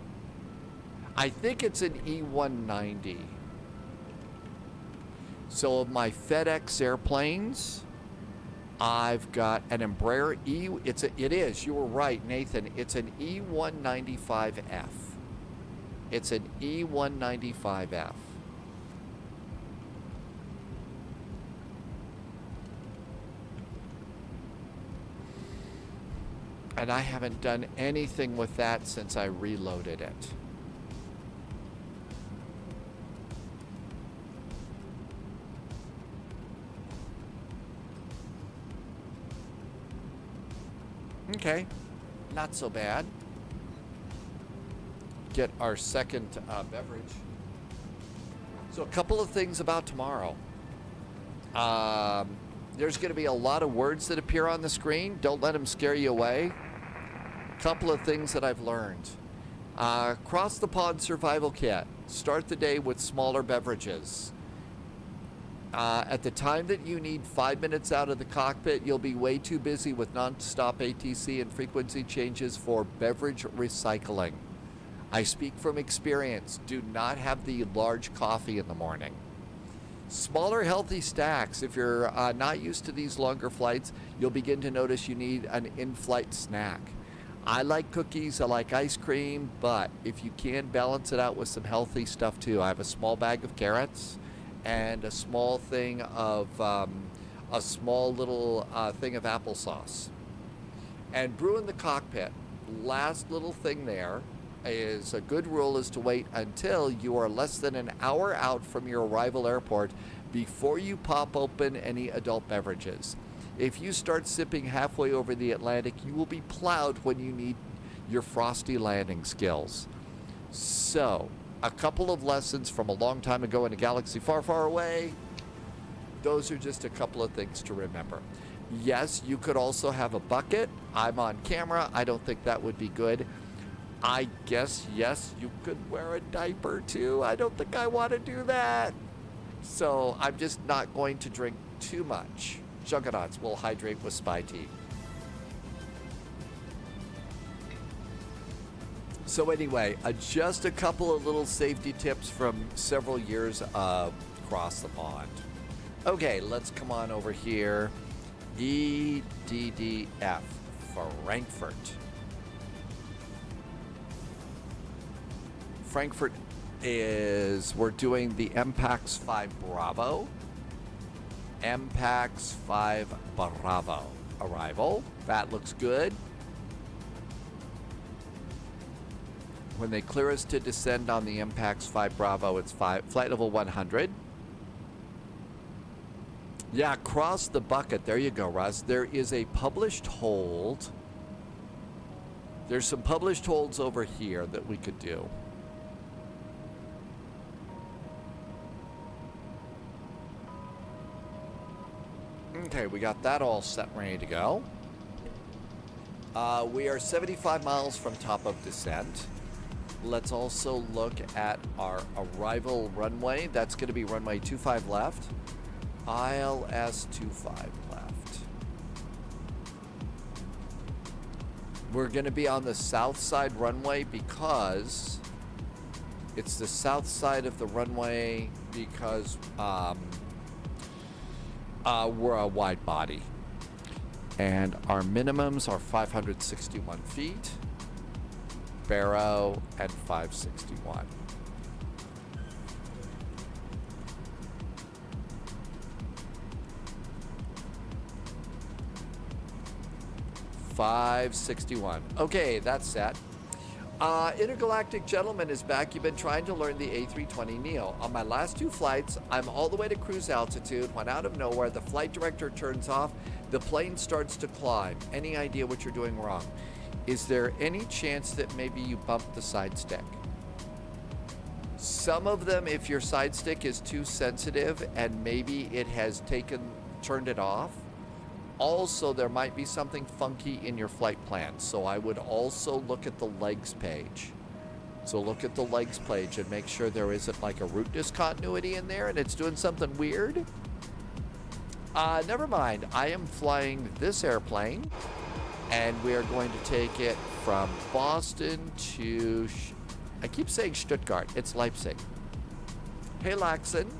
I think it's an E190. So of my FedEx airplanes, I've got an Embraer it is, you were right, Nathan. It's an E195F. It's an E195F. And I haven't done anything with that since I reloaded it. Okay, not so bad. Get our second beverage. So a couple of things about tomorrow. There's going to be a lot of words that appear on the screen. Don't let them scare you away. A couple of things that I've learned. Cross the pond survival kit. Start the day with smaller beverages. At the time that you need 5 minutes out of the cockpit, you'll be way too busy with non-stop ATC and frequency changes for beverage recycling. I speak from experience. Do not have the large coffee in the morning. Smaller healthy stacks. If you're not used to these longer flights, you'll begin to notice you need an in-flight snack. I like cookies, I like ice cream, but if you can, balance it out with some healthy stuff too. I have a small bag of carrots and a small thing of a small little thing of applesauce. And brew in the cockpit. Last little thing there is a good rule is to wait until you are less than an hour out from your arrival airport before you pop open any adult beverages. If you start sipping halfway over the Atlantic, you will be plowed when you need your frosty landing skills. So, a couple of lessons from a long time ago in a galaxy far, far away. Those are just a couple of things to remember. Yes, you could also have a bucket. I'm on camera. I don't think that would be good. I guess, yes, you could wear a diaper too. I don't think I want to do that. So I'm just not going to drink too much. Juggernauts will hydrate with spy tea. So anyway, just a couple of little safety tips from several years across the pond. Okay, let's come on over here. EDDF, Frankfurt. Frankfurt is, we're doing the MPAX 5 Bravo. MPAX 5 Bravo arrival. That looks good. When they clear us to descend on the MPAX 5 Bravo, it's flight level 100. Yeah, cross the bucket. There you go, Russ. There is a published hold. There's some published holds over here that we could do. Okay, we got that all set and ready to go. We are 75 miles from top of descent. Let's also look at our arrival runway. That's going to be runway 25 left. ILS 25 left. We're going to be on the south side runway because it's the south side of the runway because we're a wide body. And our minimums are 561 feet, Barrow, and 561. Okay, that's set. Intergalactic Gentleman is back. You've been trying to learn the A320neo. On my last 2 flights, I'm all the way to cruise altitude. When out of nowhere, the flight director turns off. The plane starts to climb. Any idea what you're doing wrong? Is there any chance that maybe you bumped the side stick? Some of them, if your side stick is too sensitive and maybe it has turned it off. Also, there might be something funky in your flight plan. So I would also look at the legs page. So look at the legs page and make sure there isn't like a route discontinuity in there and it's doing something weird. Never mind. I am flying this airplane and we are going to take it from Boston to, I keep saying Stuttgart. It's Leipzig. Hey, Laxon.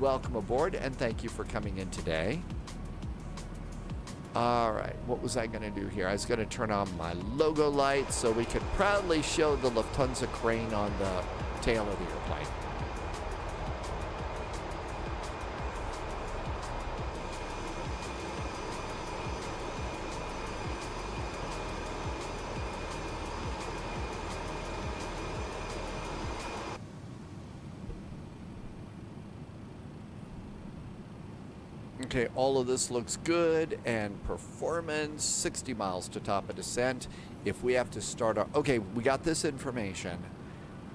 Welcome aboard and thank you for coming in today. All right, what was I going to do here? I was going to turn on my logo light so we could proudly show the Lufthansa crane on the tail of the airplane. Okay, all of this looks good, and performance, 60 miles to top of descent. If we have to start our... Okay, we got this information.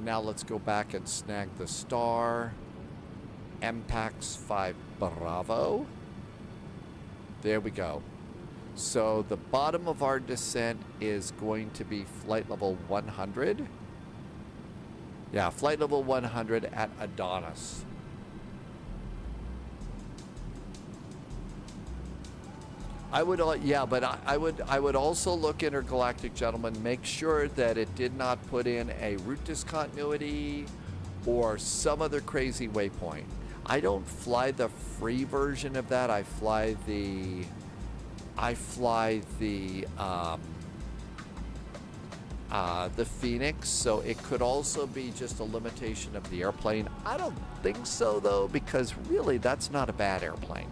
Now let's go back and snag the star. MPAX 5 Bravo. There we go. So the bottom of our descent is going to be flight level 100. Yeah, flight level 100 at Adonis. I would, yeah, but I would also look Intergalactic Gentleman, make sure that it did not put in a route discontinuity or some other crazy waypoint. I don't fly the free version of that. I fly the Phoenix, so it could also be just a limitation of the airplane. I don't think so though, because really that's not a bad airplane.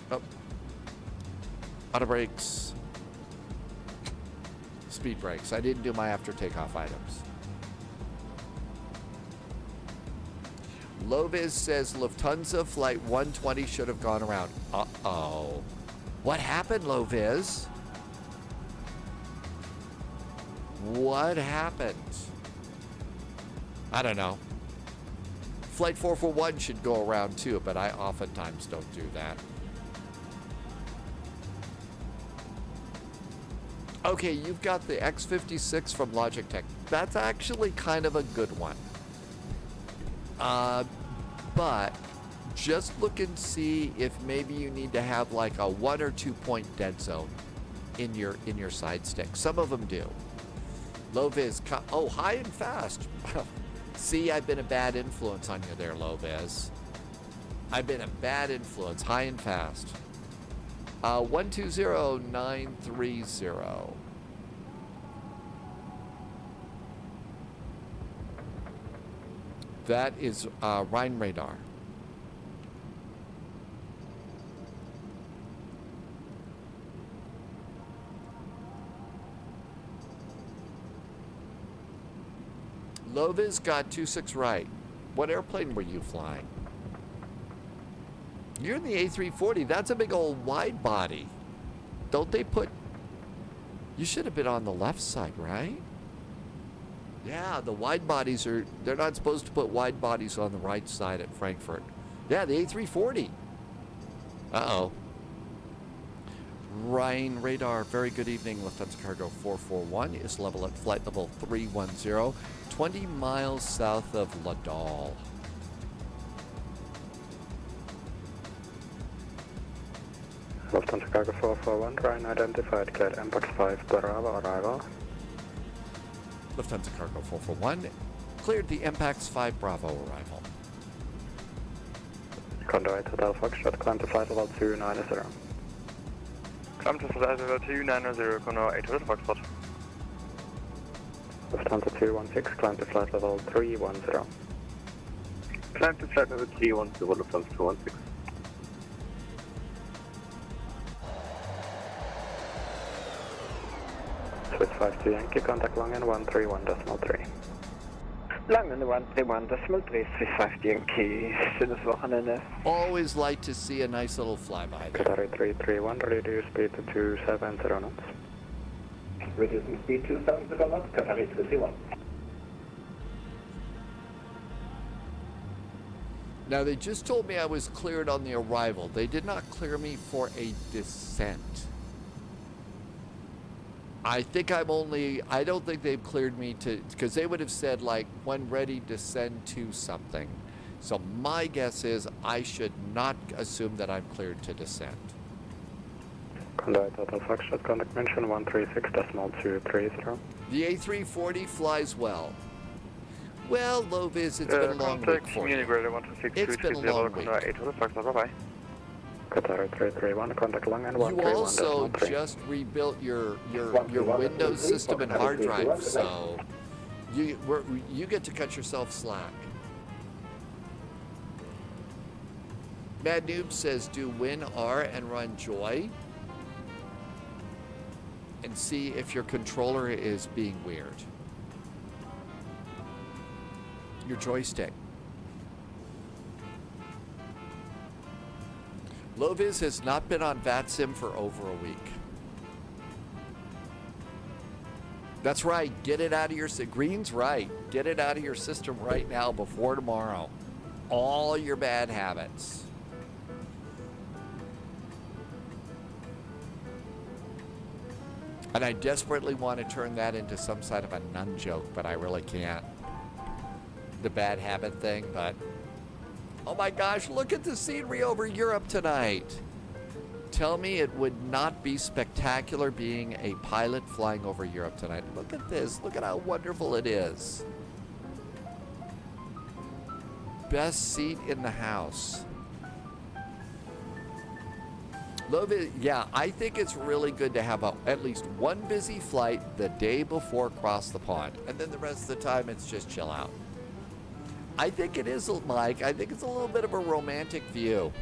Oh. Auto brakes. Speed brakes. I didn't do my after takeoff items. Loviz says Lufthansa flight 120 should have gone around. Uh-oh. What happened, Loviz? What happened? I don't know. Flight 441 should go around too, but I oftentimes don't do that. Okay, you've got the X56 from Logitech. That's actually kind of a good one. But just look and see if maybe you need to have like a 1 or 2 point dead zone in your side stick. Some of them do. Low vis, oh, high and fast. See, I've been a bad influence on you there, Low vis. I've been a bad influence, high and fast. 120930. That is Rhine radar. Loviz got 26 right. What airplane were you flying? You're in the A340. That's a big old wide body. Don't they put... You should have been on the left side, right? Yeah, the wide bodies are... They're not supposed to put wide bodies on the right side at Frankfurt. Yeah, the A340. Uh-oh. Ryan Radar, very good evening. Lufthansa Cargo 441 is level at flight level 310, 20 miles south of Ladal. Lufthansa Cargo 441, Ryan identified, cleared MBOX 5 Bravo arrival. Lufthansa Cargo 441 cleared the MPAX 5 Bravo arrival. Condor 8 Hotel Foxtrot, climb to flight level 290. Climb to flight level 290, Condor 8 Hotel Foxtrot. Lufthansa 216, climb to flight level 310. Climb to flight level 310, Lufthansa 216. Swiss 52 Yankee, contact Longen 131.3. Langen 131.3, Swiss 50 Yankee, schönes Wochenende. Always like to see a nice little flyby there. Qatari 331, reduce speed to 270 knots. Reducing speed to 270 knots, Qatari 331. Now, they just told me I was cleared on the arrival. They did not clear me for a descent. I think I don't think they've cleared me to, because they would have said, like, when ready, descend to something. So my guess is I should not assume that I'm cleared to descend. Condor Total Foxtrot, contact mention 136.230. The A340 flies well. Well, Lovis, it's been a long week for you. It's been a long week. Bye-bye. Qatari 331, contact Longen 131.3. You also just rebuilt your Windows system and hard drive, so you get to cut yourself slack. Mad Noob says, do win R and run Joy and see if your controller is being weird. Your joystick. Loviz has not been on VATSIM for over a week. That's right. Get it out of your... Green's right. Get it out of your system right now before tomorrow. All your bad habits. And I desperately want to turn that into some sort of a nun joke, but I really can't. The bad habit thing, but... Oh my gosh, look at the scenery over Europe tonight. Tell me it would not be spectacular being a pilot flying over Europe tonight. Look at this. Look at how wonderful it is. Best seat in the house. Love it. Yeah, I think it's really good to have at least one busy flight the day before across the pond. And then the rest of the time, it's just chill out. I think it is, Mike. I think it's a little bit of a romantic view.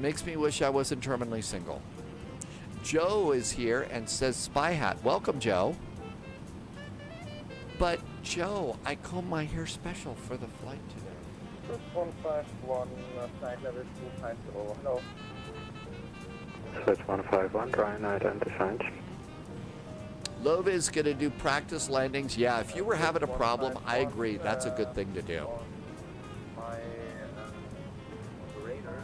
Makes me wish I wasn't terminally single. Joe is here and says Spy Hat. Welcome, Joe. But, Joe, I comb my hair special for the flight today. 151, flight level 250, hello. Switch 151, Ryan identified. Lova is going to do practice landings. Yeah, if you were having a problem, I agree. That's a good thing to do. My operator,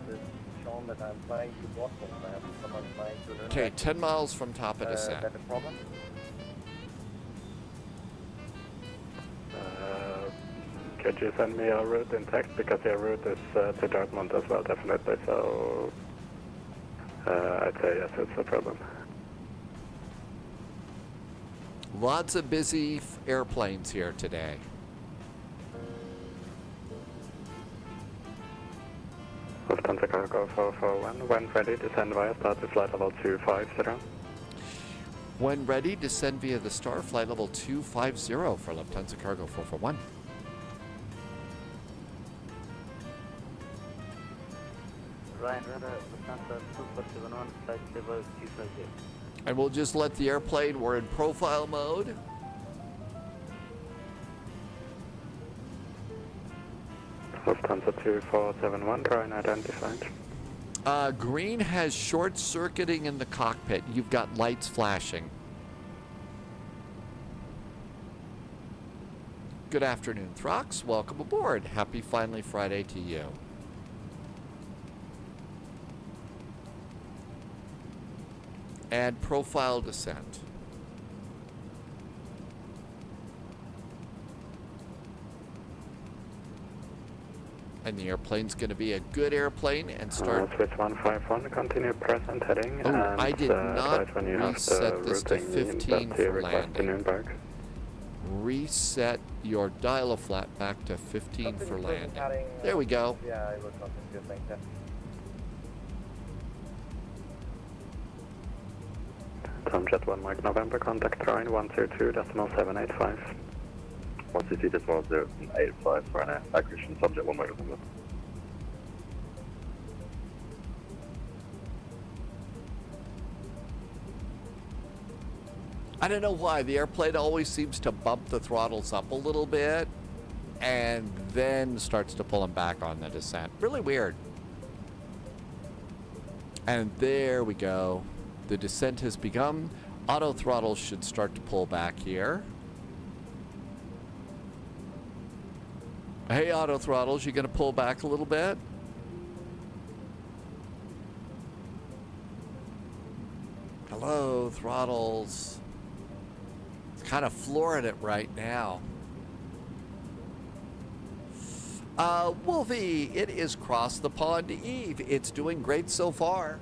it is shown that I'm flying to Boston. I have someone flying to Nuremberg. Okay, 10 miles from top of descent. Is that a problem? Could you send me a route in text? Because your route is to Dortmund as well, definitely. So I'd say yes, it's a problem. Lots of busy airplanes here today. Lufthansa Cargo 441, when ready, descend via start to flight level 250. When ready, descend via the star flight level 250 for Lufthansa Cargo 441. Ryan Radar, Lufthansa 2471, flight level 250. And we'll just let the airplane, we're in profile mode. Lufthansa 2471, Ryan identified. Green has short circuiting in the cockpit. You've got lights flashing. Good afternoon, Throx. Welcome aboard. Happy Finally Friday to you. And profile descent. And the airplane's going to be a good airplane and start. Switch 151, continue present heading. Oh, and, I did not when you reset this to 15 for landing. Reset your dial-a-flat back to 15 for landing. There we go. Yeah, it was something good, thank you. Tomjet 1 Mike November, contact line 102.785. 122.785 for an acquisition subject 1 Mike November. I don't know why. The airplane always seems to bump the throttles up a little bit and then starts to pull them back on the descent. Really weird. And there we go. The descent has begun. Auto throttles should start to pull back here. Hey, auto throttles, you going to pull back a little bit? Hello, throttles. It's kind of flooring it right now. Wolfie, it is Cross the Pond Eve. It's doing great so far.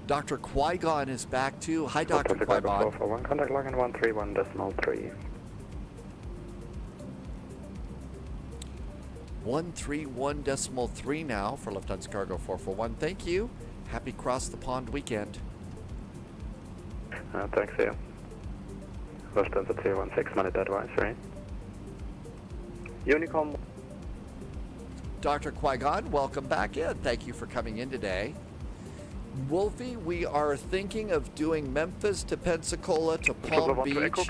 Dr. Qui-Gon is back too. Hi, Dr. Qui-Gon. Contact login 131.3. 131.3 now for Lufthansa Cargo 441. Thank you. Happy Cross the Pond weekend. Thanks, you. Lufthansa 216, minute advisory. Unicom. Dr. Qui-Gon, welcome back in. Thank you for coming in today. Wolfie, we are thinking of doing Memphis to Pensacola to Palm Beach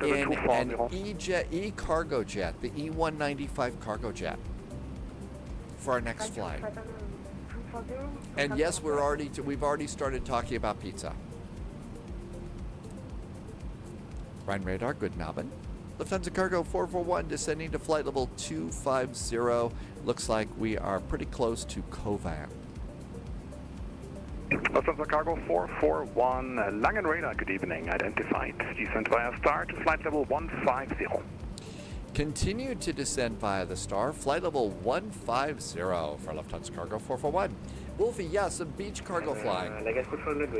in an E-cargo jet, the E-195 cargo jet, for our next flight. And yes, we've already started talking about pizza. Rhine Radar, good Nabin. Lufthansa Cargo 441 descending to flight level 250. Looks like we are pretty close to Kovan. Lufthansa Cargo 441, Langen Radar, good evening, identified. Descent via star to flight level 150. Continue to descend via the star, flight level 150 for Lufthansa Cargo 441. Wolfie, yes, some beach cargo flying.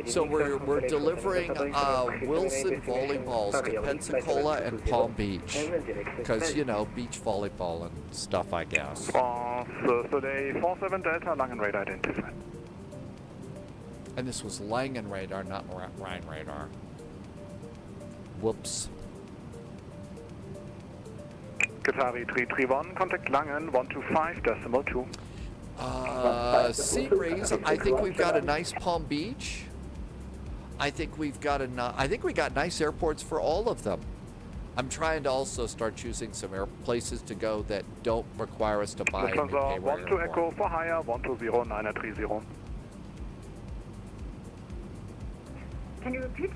So we're delivering Wilson volleyballs to Pensacola and Palm Beach. Because, you know, beach volleyball and stuff, I guess. Today 47 Delta, Langen Radar identified. And this was Langen Radar, not Rhine Radar. Whoops. Qatari 331, contact Langen 125.2. Sea breeze. I think we've got a nice Palm Beach. I think we got nice airports for all of them. I'm trying to also start choosing some places to go that don't require us to buy. Lufthansa 12 Echo for higher 120-930. Can you repeat?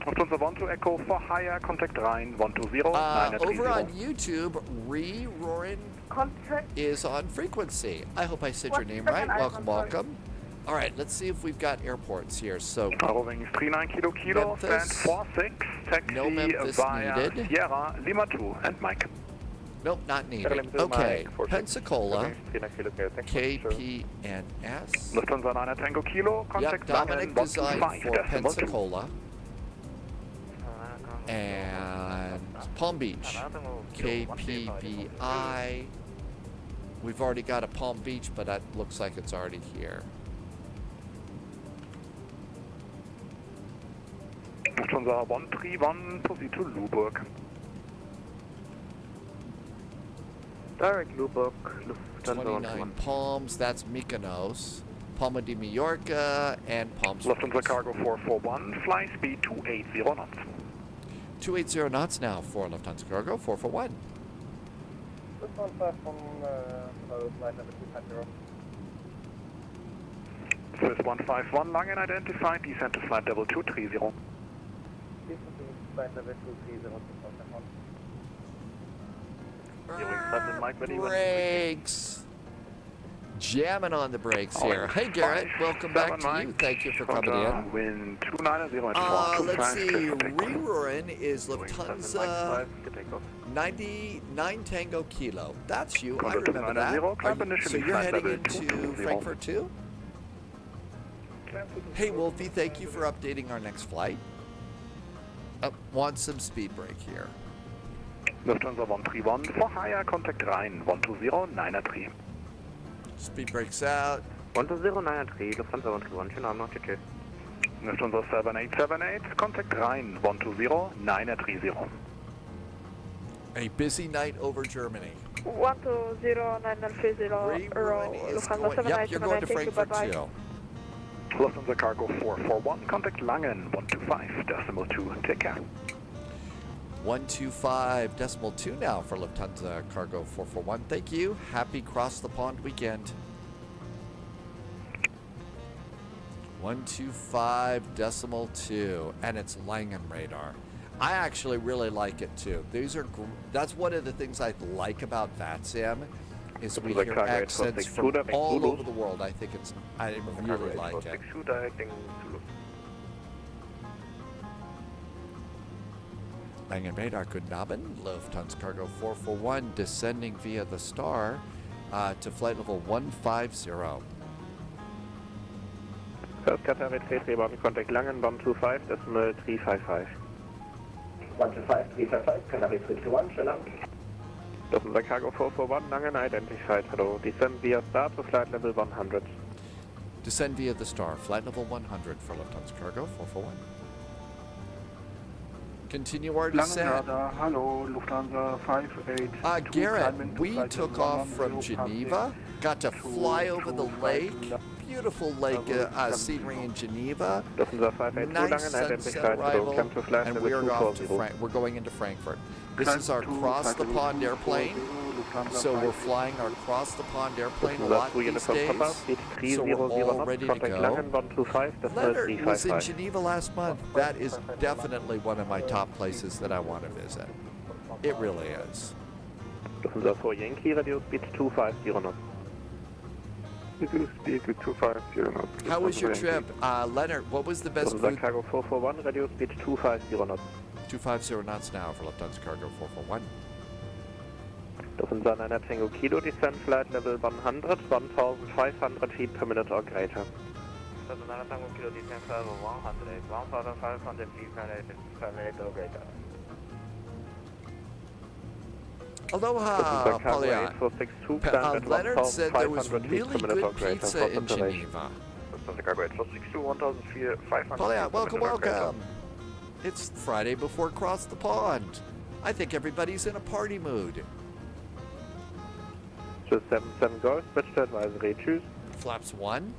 Lufthansa 12 Echo for higher, contact Rhine 120-930. Over on YouTube, Roarin is on frequency. I hope I said your name right. Welcome, welcome. All right, let's see if we've got airports here. So, Roving 39 Kilo, stand 46, taxi no Memphis via needed. Sierra, Lima 2, and Mike. Nope, not needed. Okay, Pensacola, KPNS. Lufthansa 9 Tango Kilo, contact Dominic designed for 125.2. Pensacola. And Palm Beach, KPBI. We've already got a Palm Beach, but that looks like it's already here. Lufthansa 131, proceed to Luburg. Direct Luburg, 29 Palms, that's Mykonos. Palma de Mallorca and Palm Springs. Lufthansa Cargo 441, fly speed 280 knots. 280 knots now for Lufthansa Cargo 441. Swiss 151, Langen identified, descent to flight level 230. Brakes. Jamming on the brakes here. Hey Garrett, welcome back to you. Thank you for coming in. Wind 290 Let's see, Rerorin is Lufthansa 99 Tango Kilo. That's you, I remember that. So you're heading into Frankfurt too? Hey Wolfie, thank you for updating our next flight. Want some speed brake here. Lufthansa 131 for higher, contact Rhein 120 903. Speed brakes out. 120 903, Lufthansa 131, schönen Abend noch, tschüss. Lufthansa 7878, contact Rhein 120 930. A busy night over Germany. 120 930, Lufthansa 7878, yep, you're going to Frankfurt too. Lufthansa Cargo 441, contact Langen 125.2, take care. 125.2 now for Lufthansa Cargo 441. Thank you. Happy cross the pond weekend. 125.2, and it's Langen radar. I actually really like it too. That's one of the things I like about VATSIM is we hear accents from all over the world. I really like it. Langen radar, guten Abend. Lufthansa Cargo 441 descending via the star to flight level 150. First Qatar Red 331, contact Langen 125.355. 125.355, Qatar Red 331, schönen Abend. Lufthansa Cargo 441, Langen identified, hello. Descend via star to flight level 100. Descend via the star, flight level 100 for Lufthansa Cargo 441. Continue our descent. Hello, Lufthansa 582. Garrett, we took off from Geneva, got to fly over the lake. Beautiful lake scenery in Geneva. Nice sunset arrival, and we're going into Frankfurt. This is our cross the pond airplane. So we're flying our cross the pond airplane a lot these days. So we're all ready to go. Leonard was in Geneva last month. That is definitely one of my top places that I want to visit. It really is. Lufthansa 4 Yankee, radio speed 250 knots. Reduce speed to 250 knots. How was your trip? Leonard, what was the best food? Lufthansa Cargo 441, radio speed 250 knots. 250 knots now for Lufthansa Cargo 441. Lufthansa 9 Tango Kilo, descend flight level 100, 1,500 feet per minute or greater. Lufthansa 9 Tango Kilo, descend flight level 100, 1,500 feet per minute or greater. Aloha, Polyat. Leonard said there was really good pizza in Geneva. Polyat, welcome. It's Friday before Cross the Pond. I think everybody's in a party mood. Just 77 Golf, switch to advisory, choose. Flaps 1.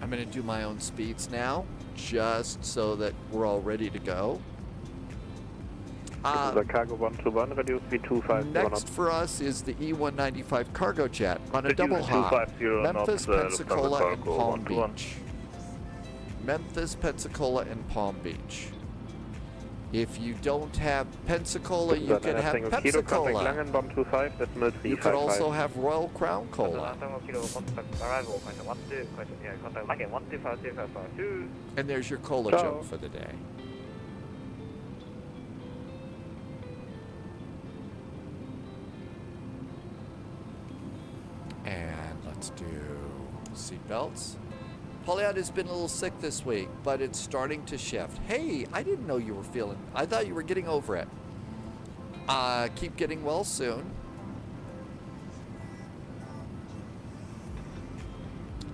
I'm going to do my own speeds now, just so that we're all ready to go. The Cargo 121, reduce speed 250 Next for us is the E195 cargo jet on a double hop. Memphis, Pensacola, and Palm Beach. Memphis, Pensacola, and Palm Beach. If you don't have Pensacola, you can have Pepsi-Cola. You could also have Royal Crown Cola. And there's your cola joke for the day. And let's do seatbelts. Polyat has been a little sick this week, but it's starting to shift. Hey, I didn't know you were feeling... I thought you were getting over it. Keep getting well soon.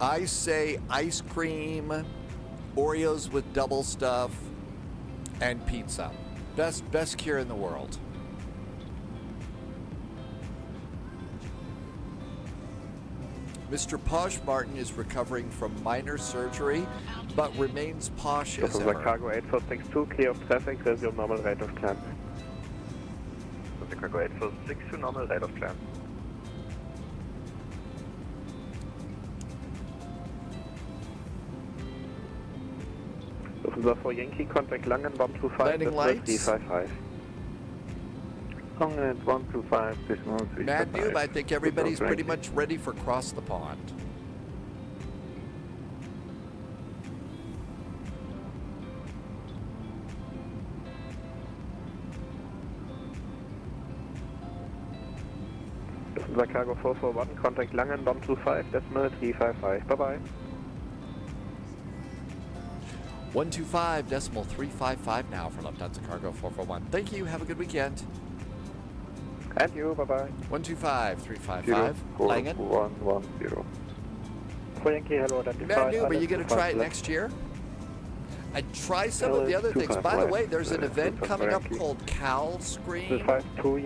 I say ice cream, Oreos with double stuff, and pizza. Best cure in the world. Mr. Posh Martin is recovering from minor surgery, but remains posh as Lufthansa ever. Cargo 8462, clear of traffic, resume normal rate of climb. Lufthansa Cargo 8462, normal rate of climb. Lufthansa 4 Yankee, contact Langen 125, Landing lights. 355. Langen 125, decimal 355. Mad Noob, I think everybody's pretty much ready for cross the pond. Lufthansa Cargo 441, contact Langen 125, decimal 355. Bye-bye. 125.355 now for Lufthansa Cargo 441. Thank you. Have a good weekend. And you. Bye-bye. 125.355. Langen. 4110. Yankee, hello, identified. Mad Noob, are you going to try it next year? I'd try some of the other things. By the way, there's an event coming up called Cal Scream.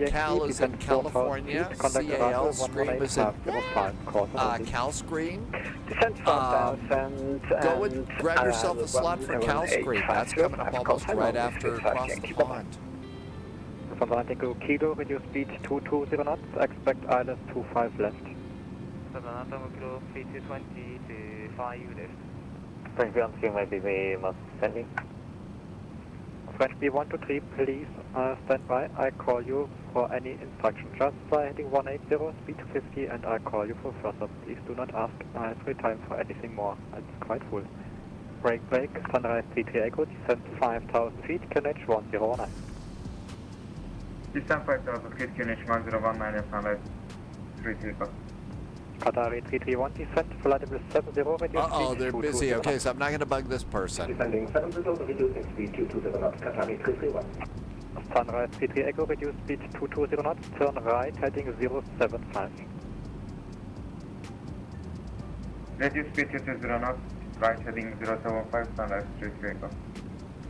Cal is in California. CAL Scream is in Cal Scream. Go and grab yourself a slot for Cal Scream. That's coming up almost right after Cross the Pond. Atlantico Kilo, reduce speed 220 knots, expect ILS 25 left. Kilo 3220 to 5 left. French B123 maybe we must sending. French B123, please stand by. I call you for any instruction. Just fly heading 180, speed 250, and I call you for further. Please do not ask. I have free time for anything more. It's quite full. Break, Sunrise 33 Echo, descend 5,000 feet, QNH 109. Descend 5,000 feet, QNH 109, Sunrise 33 Echo. Qatari 331, descent, flight level 70, reduce Uh-oh, speed they're 220 busy. Okay, so I'm not going to bug this person. Descending 70, reducing speed 220 knots, Qatari 331. Sunrise 33 Echo, reduce speed 220 knots, turn right, heading 075. Reduce speed 220 knots, right heading 075, Sunrise 33 Echo.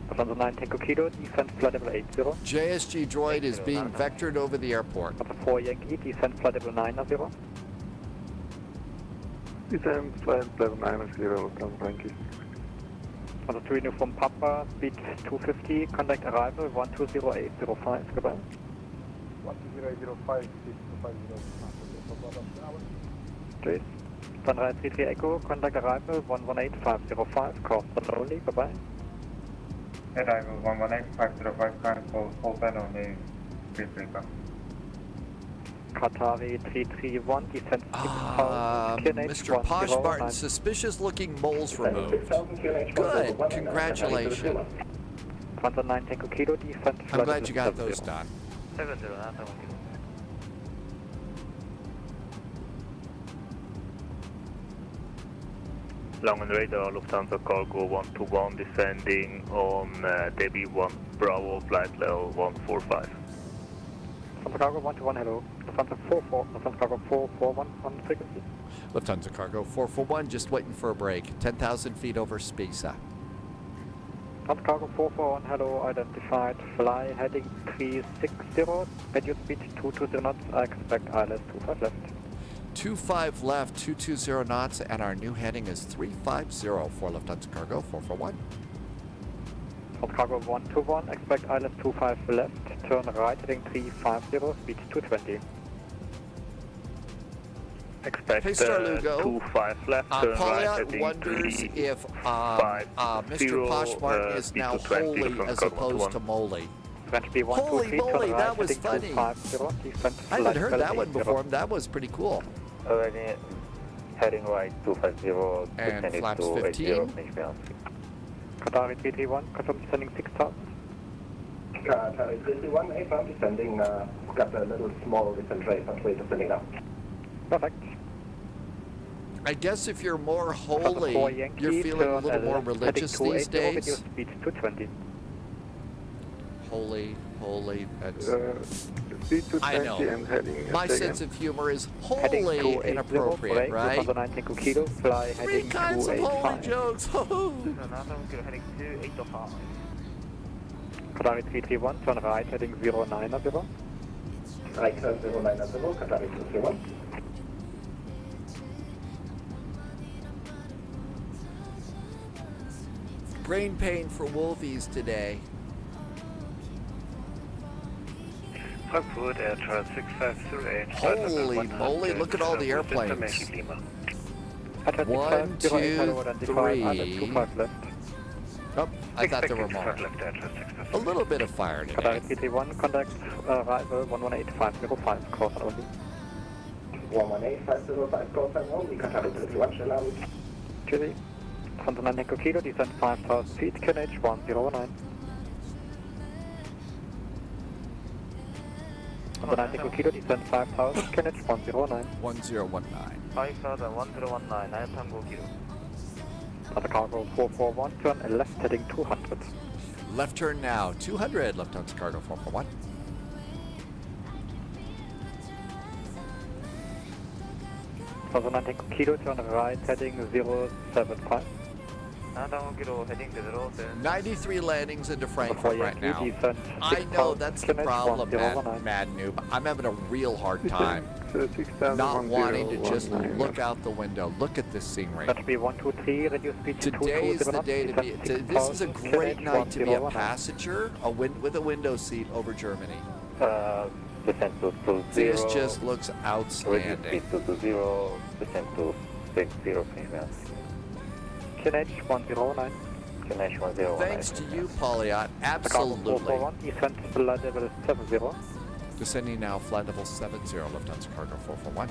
Lufthansa 9 Tango Kilo, descent flight level 80. JSG droid is being vectored over the airport. Lufthansa 4 Yankee, descent flight level 90. Descent flight level 90, Lufthansa Yankee. Lufthansa 2 Uniform Papa, speed 250, contact arrival 120805, goodbye. 120805, speed 250. Please. Sunrise 33 Echo, contact arrival 118505, course only, goodbye. Arrival 118505, current full bed only, 33 Echo. Qatari 331, descent 6,000, Mr. Posh Martin, suspicious looking moles removed. Good, congratulations. Lufthansa 9 Tango Kilo, descent I'm glad you got those done. 70, Langen radar, Lufthansa Cargo 121 descending on Debbie 1 Bravo, flight level 145. Lufthansa Cargo 121, hello. Lufthansa 44, Lufthansa Cargo 441 on frequency. Lufthansa Cargo 441, just waiting for a break. 10,000 feet over Spisa. Lufthansa Cargo 441, hello, identified. Fly heading 360, reduce speed 220 knots, I expect ILS 25 left. 25 left, 220 knots, and our new heading is 350 for Lufthansa Cargo 441. Lufthansa Cargo 121, expect ILS 25 left, turn right heading 350, speed 220. Expect Hey, Star Lugo. 25 left, turn right Pauliot heading wonders if Mr. Posh Martin is now holy as opposed to moly. Holy moly, that was funny. I haven't heard that one before. That was pretty cool. Already heading right 250, and flaps 15. Qatari 331, confirm descending 6,000. Qatari 331, affirm descending, got a little small descent rate, but we're descending now. Perfect. I guess if you're more holy, you're feeling a little more religious these days. Speed 220. Holy, that's... I know. My sense of humor is wholly inappropriate, right? Three kinds of holy jokes. heading 2805. Qatari 331, turn right heading 090. Right turn 090, Qatari 331. Brain pain for Wolfies today. Frankfurt, Air Charles 6508. Holy moly, look at all the airplanes. 1, 2, 3. Oh, I thought there were more. A little bit of fire today. PT1, contact arrival 118505, course only. 118505, course only, contact 31, shell out. Chile, Continental Echo Kilo, descent 5000 feet, QNH 1019. Continental Echo Kilo, descent 5000, QNH 1019. 1019. 5000, 1019, Tango Kilo. Delta Cargo 441, turn left heading 200. Left turn now, 200, Lufthansa Cargo 441. Tango Kilo, turn right heading 075. Tango Kilo heading 075. 93 landings into Frankfurt right now. I know that's the problem, Mad Noob. I'm having a real hard time not wanting to just look out the window. Look at this scenery. That be 123, reduce speed to Today is the day to be. This is a great night to be a passenger with a window seat over Germany. Descent to This just looks outstanding. Reduce speed to 0, descent to 60, QNH 109. QNH 109. Thanks to you, Polyot. Absolutely. Descent flight level 70. Descending now, flight level 70, Lufthansa Cargo 441.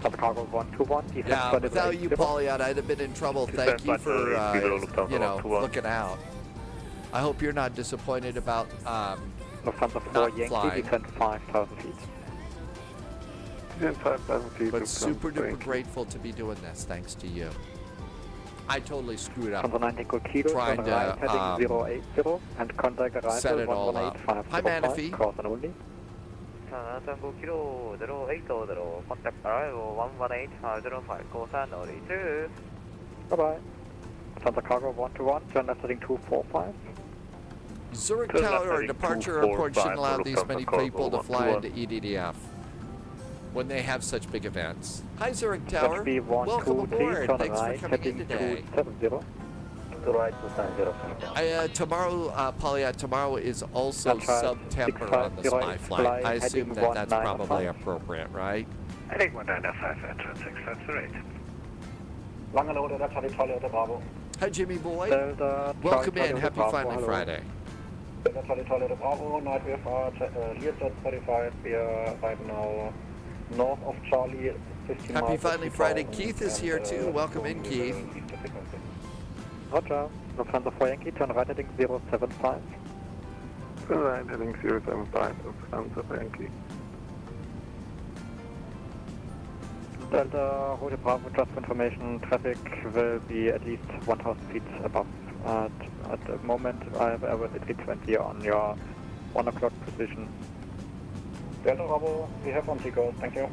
Delta Cargo 121. Yeah, without you, Polyot, I'd have been in trouble. Thank you for, looking out. I hope you're not disappointed about Lufthansa 4 not Yankee, flying. descent 5,000 feet. Descent 5,000 feet. But super duper grateful to be doing this, thanks to you. I totally screwed up trying to 080 and contact arrival set it all up. Hi, Manaphy. Cross and only. Tango Kilo 080, contact arrival 118505, course and only 2. Bye-bye. Lufthansa Cargo 121, turn left heading 245. Zurich Tower departure airport shouldn't allow these many people to fly into EDDF when they have such big events. Hi, Zurich Tower. Welcome aboard. Thanks for coming in today. Tomorrow, Polyat, tomorrow is also September on the spy flight. I assume that that's probably appropriate, right? Heading 195, entrance 6508. Langelote, that's Charlie Bravo. Hi, Jimmy boy. Welcome in. Happy Finally Friday. Charlie Bravo, night VFR, Learjet 35, we are right now north of Charlie, 15 miles. Happy Finally Friday. Keith is here too. Welcome in, Keith. Roger. Lufthansa 4 Yankee, turn right heading 075. Turn right heading 075, Lufthansa 4 Yankee. Delta Route Bravo, just for information, traffic will be at least 1,000 feet above. At the moment, I have average 320 on your 1 o'clock position. Delta Bravo, we have on Takeoff, thank you.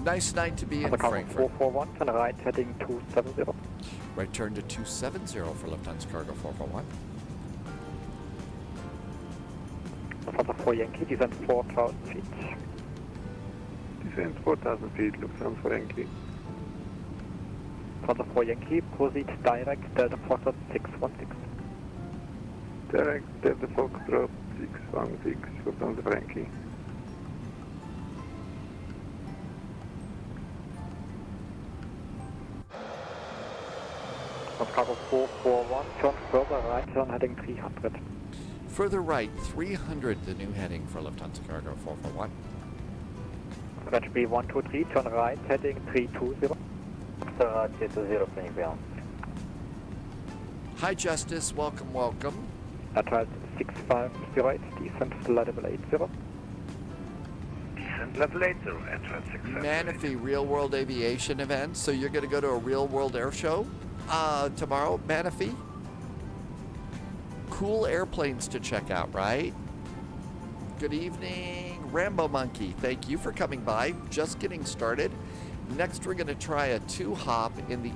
Nice night to be in Frankfurt. 441, turn right heading 270. Right turn to 270 for Lufthansa Cargo 441. Lufthansa 4 Yankee, descent 4,000 feet. Descent 4,000 feet, Lufthansa 4 Yankee. Lufthansa 4 Yankee, proceed direct Delta Foxtrot 616. Direct Delta Foxtrot 616, Lufthansa 4 Yankee. Lufthansa Cargo 441, turn further right, turn heading 300. Further right, 300, the new heading for Lufthansa Cargo 441. French B123, turn right, heading 320. Turn right, 320, French B1. Hi, Justice. Welcome, welcome. Attract 6508, descent level 80. Descent level 80, entrance 6508. Manaphy, Real World Aviation event. So you're going to go to a Real World Air Show tomorrow, Manaphy? Cool airplanes to check out, right? Good evening, Rambo Monkey. Thank you for coming by. Just getting started. Next, we're going to try a 2-hop in the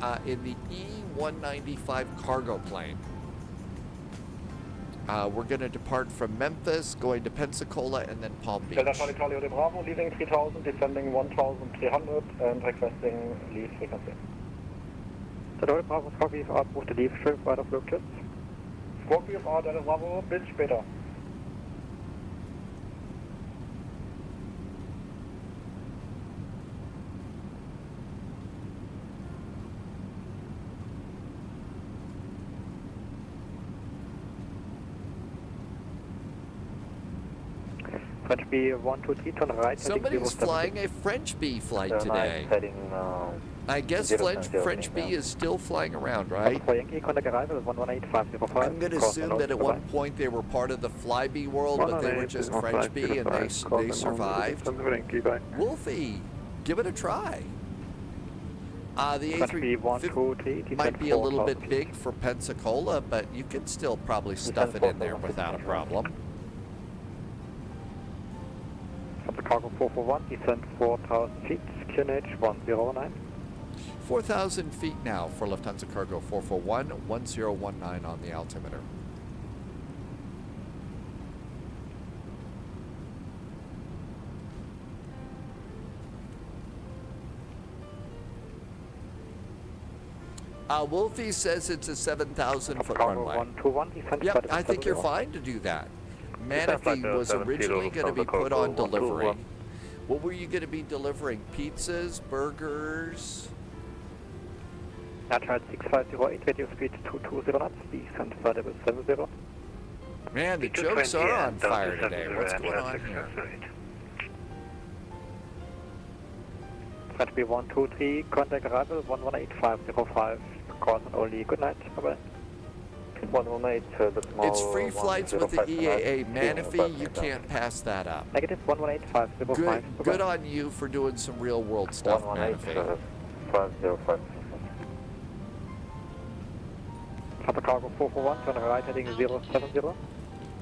E195 cargo plane. We're going to depart from Memphis, going to Pensacola, and then Palm Beach. Delta Charlie Charlie de Bravo, leaving 3000, descending 1300, and requesting leave frequency. Delta Bravo, Scorpio VFR, buchte Leave, schön weiter Flugkurs. Scorpio VFR, Delta Bravo, bis später. French B 123 turn right. Somebody's flying a French B flight today. I guess French B is still flying around, right? I'm going to assume that at one point they were part of the Flyby world, but they were just French B and they survived. Wolfie, give it a try. The A350 might be a little bit big for Pensacola, but you can still probably stuff it in there without a problem. From the cargo 441, descend 4,000 feet, QNH 109. 4,000 feet now for Lufthansa Cargo 441, 1019 on the altimeter. Wolfie says it's a 7,000 foot runway. 121, descend. Yep, I think you're fine to do that. Manatee was originally going to be put on delivery. What were you going to be delivering? Pizzas, burgers? Natural 650, radio speed 220 knots, descend flight level 70. Man, the jokes are on fire today. What's going on here? French B 123, contact arrival 118505, course and only, good night, bye-bye. 118, It's free flights with the EAA. Manatee, you can't pass that up. Negative 118505. Good on you for doing some real world stuff, Manatee. 505. Papa Cargo 441, turn right heading 070.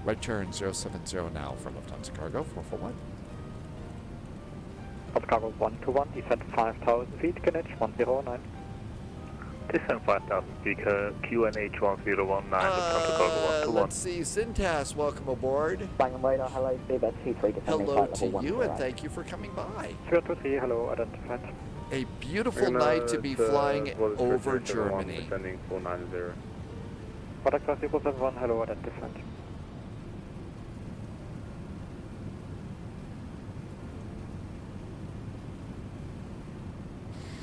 Right turn 070 now for Lufthansa Cargo 441. Papa Cargo 121, descend 5,000 feet, QNH 109. Descend 5,000 feet, QNH 1019, Lufthansa Cargo 121. Let's see, Syntas, welcome aboard. Bang radar, hello, Seabed 23, Hello to you and thank you for coming by. 023, hello, identified. A beautiful night to be flying over Germany. Descending 490. Product 071, hello, identified.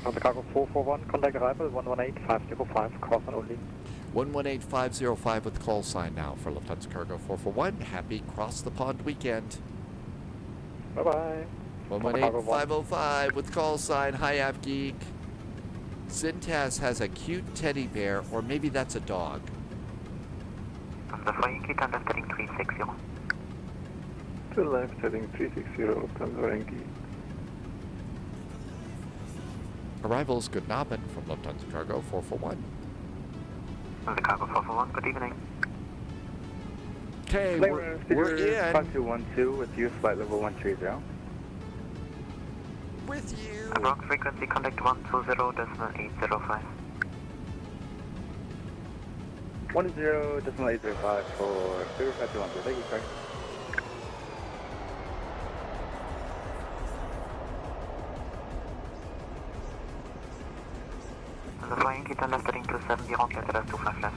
Papa Cargo 441, contact arrival 118505, course and only. 118505 with call sign now for Lufthansa Cargo 441. Happy cross the pond weekend. Bye-bye. 118505 with call sign. Hi, AvGeek. Syntas has a cute teddy bear, or maybe that's a dog. The flying key turn left heading 360. To left heading 360, Lufthansa Yankee. Arrivals, good Abend from Lufthansa Cargo 441. The Cargo 441, good evening. Okay, we're in. 5212 with you, flight level 130. With you. Wrong frequency, contact 120.805. 10.805 for 0521. Thank you, sir. The flying key turn left heading 270, round letter 25 left.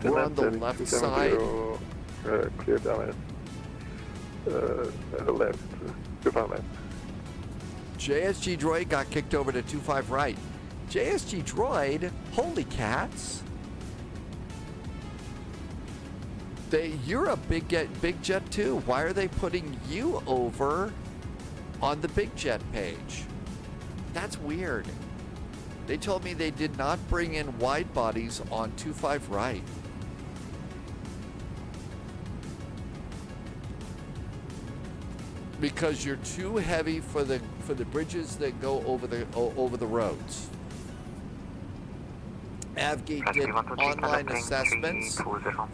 We're on the left side. Clear down left, 25 left. JSG Droid got kicked over to 25 right. JSG Droid, holy cats. You're a big jet too. Why are they putting you over on the big jet page? That's weird. They told me they did not bring in wide bodies on 25 right. Because you're too heavy for the bridges that go over the roads. AvGeek did online assessments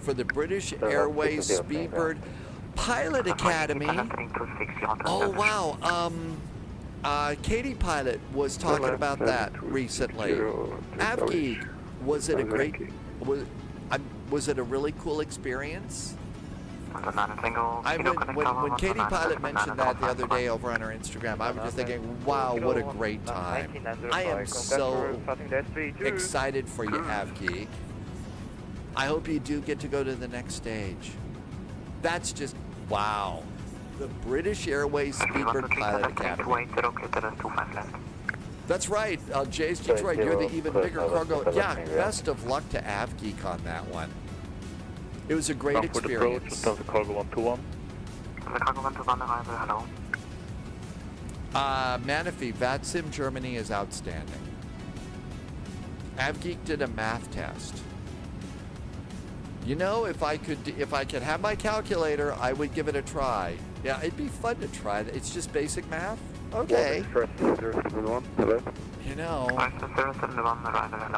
for the British Airways Speedbird Pilot Academy. Oh wow. Katie Pilot was talking about that recently. AvGeek, was it a great? Was it a really cool experience? When Katie Pilot mentioned that the other day over on her Instagram, I was just thinking, wow, what a great time. I am so excited for you, AvGeek. I hope you do get to go to the next stage. That's just, wow. The British Airways Speedbird Pilot Academy. That's right, Jay's Detroit, you're the even bigger cargo. Yeah, best of luck to AvGeek on that one. It was a great experience. Cargo 121. Cargo 121 arrival, hello. Manaphy, VATSIM Germany is outstanding. AvGeek did a math test. You know, if I could have my calculator, I would give it a try. Yeah, it'd be fun to try. It's just basic math. Okay. You know,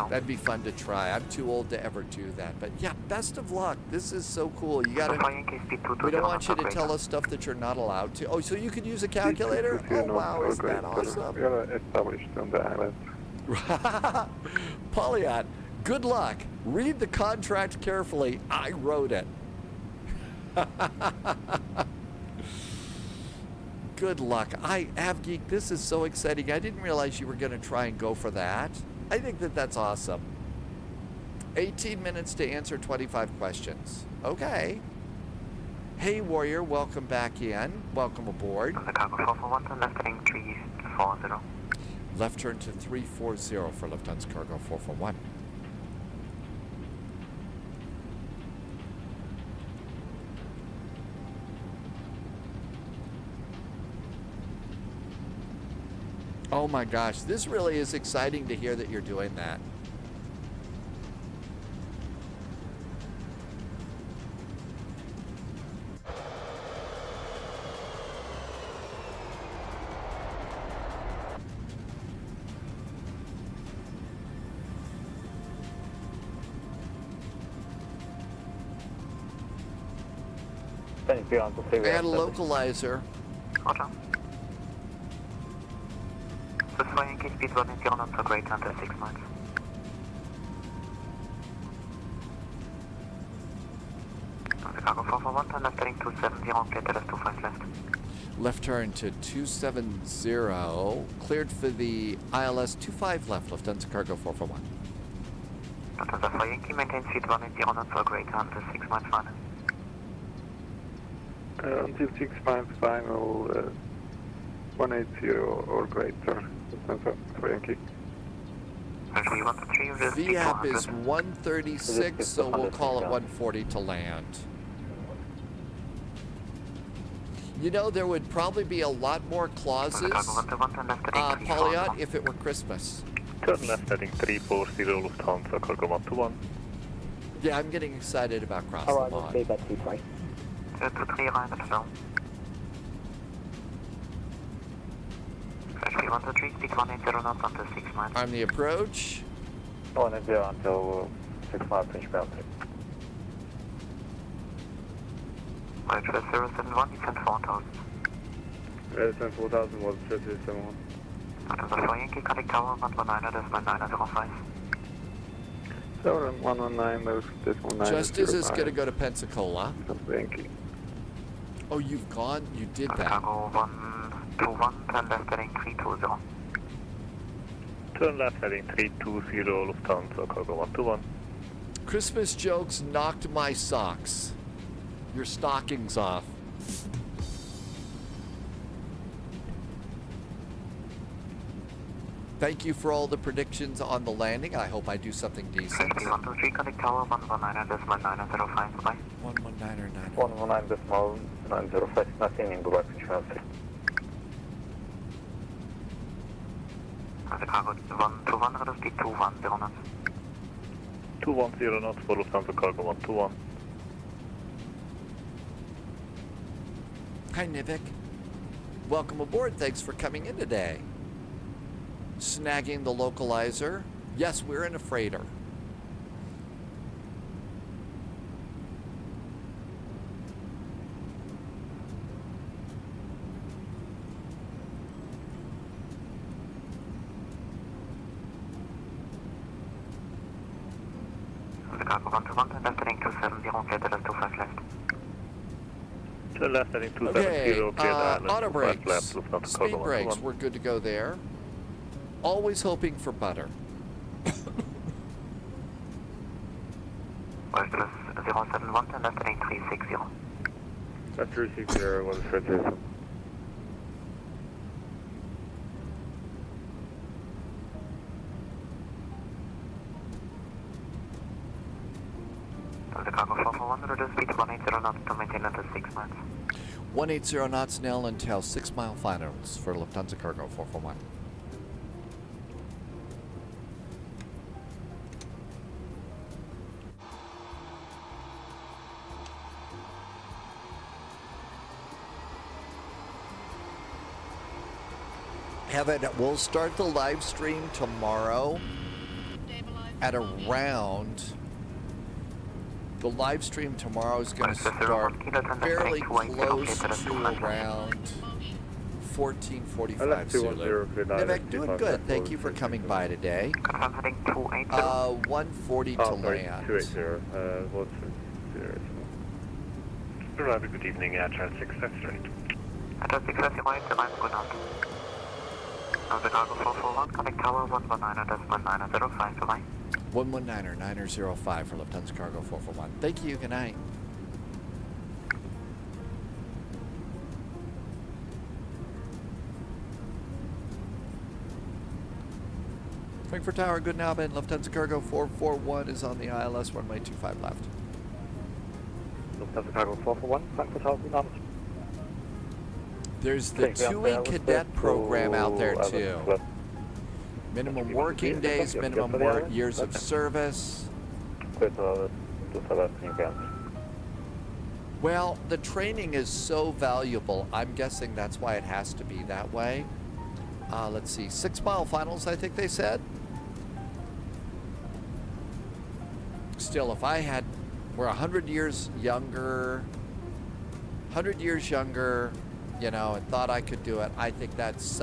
that'd be fun to try. I'm too old to ever do that. But yeah, best of luck. This is so cool. You gotta. We don't want you to tell us stuff that you're not allowed to. Oh, so you could use a calculator? Oh wow, isn't that awesome? We are established on the island. Polyat, good luck. Read the contract carefully. I wrote it. Good luck. AvGeek, this is so exciting. I didn't realize you were going to try and go for that. I think that that's awesome. 18 minutes to answer 25 questions. Okay. Hey, Warrior, welcome back in. Welcome aboard. Left turn to 340 for Lufthansa Cargo 441. Oh my gosh, this really is exciting to hear that you're doing that. And a localizer. Roger. The flying key speed running zero knots are great under 6 miles. The cargo 441, turn left heading 270, cleared to left 25 left. Left turn to 270, cleared for the ILS 25 left, Lufthansa Cargo 441. Lufthansa flying key maintains speed running zero knots are great under 6 miles final. Until 6 miles final, 180 or greater. VAP is 136, so we'll call it 140 to land. You know, there would probably be a lot more clauses, Polyot, if it were Christmas. Turn left heading 340 Lufthansa Cargo 121. Yeah, I'm getting excited about crossing the pond. 2-3 arrival, hello. On the approach. 180 until 6 miles French boundary. Right, 071, descent 4000. Descent 4000 was 371. Lufthansa Yankee, contact tower 119.905. 119, just as it's going to go to Pensacola. Yankee. Oh, you've gone? You did that. Cargo 121, turn left heading 320. Turn left heading 320 Lufthansa Cargo 121. Christmas jokes knocked my socks. Your stockings off. Thank you for all the predictions on the landing. I hope I do something decent. 123, contact tower 119.905, bye. 119.905. 119.905, nothing in Dubai, French boundary. The cargo 121, reduce speed 210 knots. 210 knots for Lufthansa Cargo 121. Hi, Nivik. Welcome aboard. Thanks for coming in today. Snagging the localizer. Yes, we're in a freighter. The cargo 121, left heading clear to left 25 left. To left, heading 270, Okay, clear the island, auto 25 brakes, left, Lufthansa speed Cargo brakes, 121. we're good to go there. Always hoping for butter. Oilsters 071 and left heading 360. Left 360, 130. The cargo 441, reduce speed to 180 knots to maintain until 6 miles. 180 knots now until 6 mile finals for Lufthansa Cargo 441. Evan, we'll start the live stream tomorrow at around. The live stream tomorrow is going to start fairly close to around 14:45 Zulu. Nivek, doing good. Thank you for coming by today. 140 to land. 280. Arriving, good evening, Air Trans 6 straight. Air Trans 6 right, good night. The cargo 441, connect tower 119.905, goodbye. 119er905 for Lufthansa Cargo 441. Thank you. Good night. Frankfurt Tower, good now, Ben. Lufthansa Cargo 441 is on the ILS, runway 25 left. Lufthansa Cargo 441, Frankfurt Tower, good now. There's the two-week cadet program out there, too. Minimum working days, minimum years of service. Well, the training is so valuable. I'm guessing that's why it has to be that way. Let's see, 6 mile finals, I think they said. Still, if I had, we're 100 years younger, you know, and thought I could do it, I think that's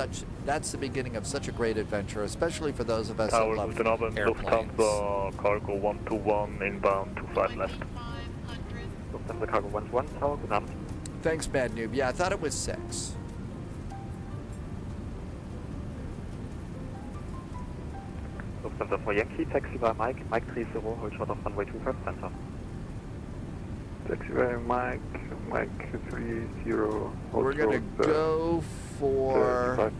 the beginning of such a great adventure, especially for those of us that love airplanes. Lufthansa Cargo 121 inbound 25 left. Lufthansa Cargo 121, tower, good night. Thanks, Bad Noob. Yeah, I thought it was 6. Lufthansa for Yankee, taxi by Mike 30, hold short of runway 25 center. Taxi by Mike 30. We're going to go for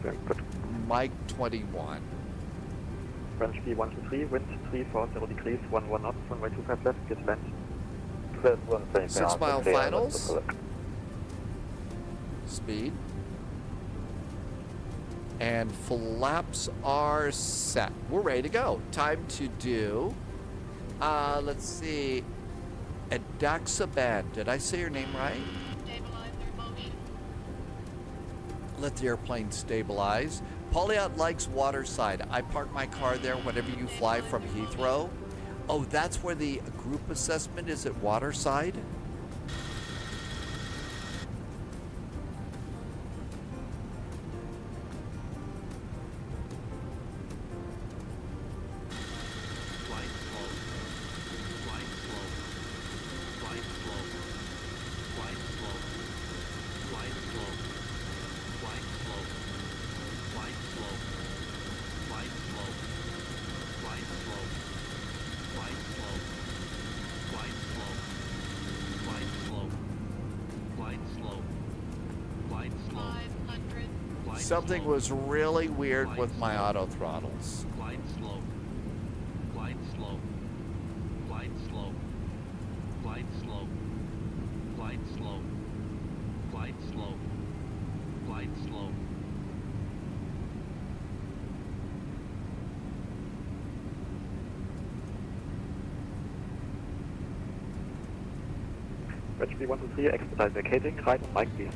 Mike 21. French B123, wind 340 degrees, 11 knots, runway 25 left, get land. 6 mile finals. Speed. And flaps are set. We're ready to go. Time to do, let's see, Adaxaban. Did I say your name right? Let the airplane stabilize. Pauliot likes waterside. I park my car there whenever you fly from Heathrow. Oh, that's where the group assessment is, at waterside? Something was really weird with my auto throttles. Glide slow. Glide slow. Glide slow. Glide slow. Glide slow. Glide slow. Glide slow. French B123, expedite vacating, right on Mike please.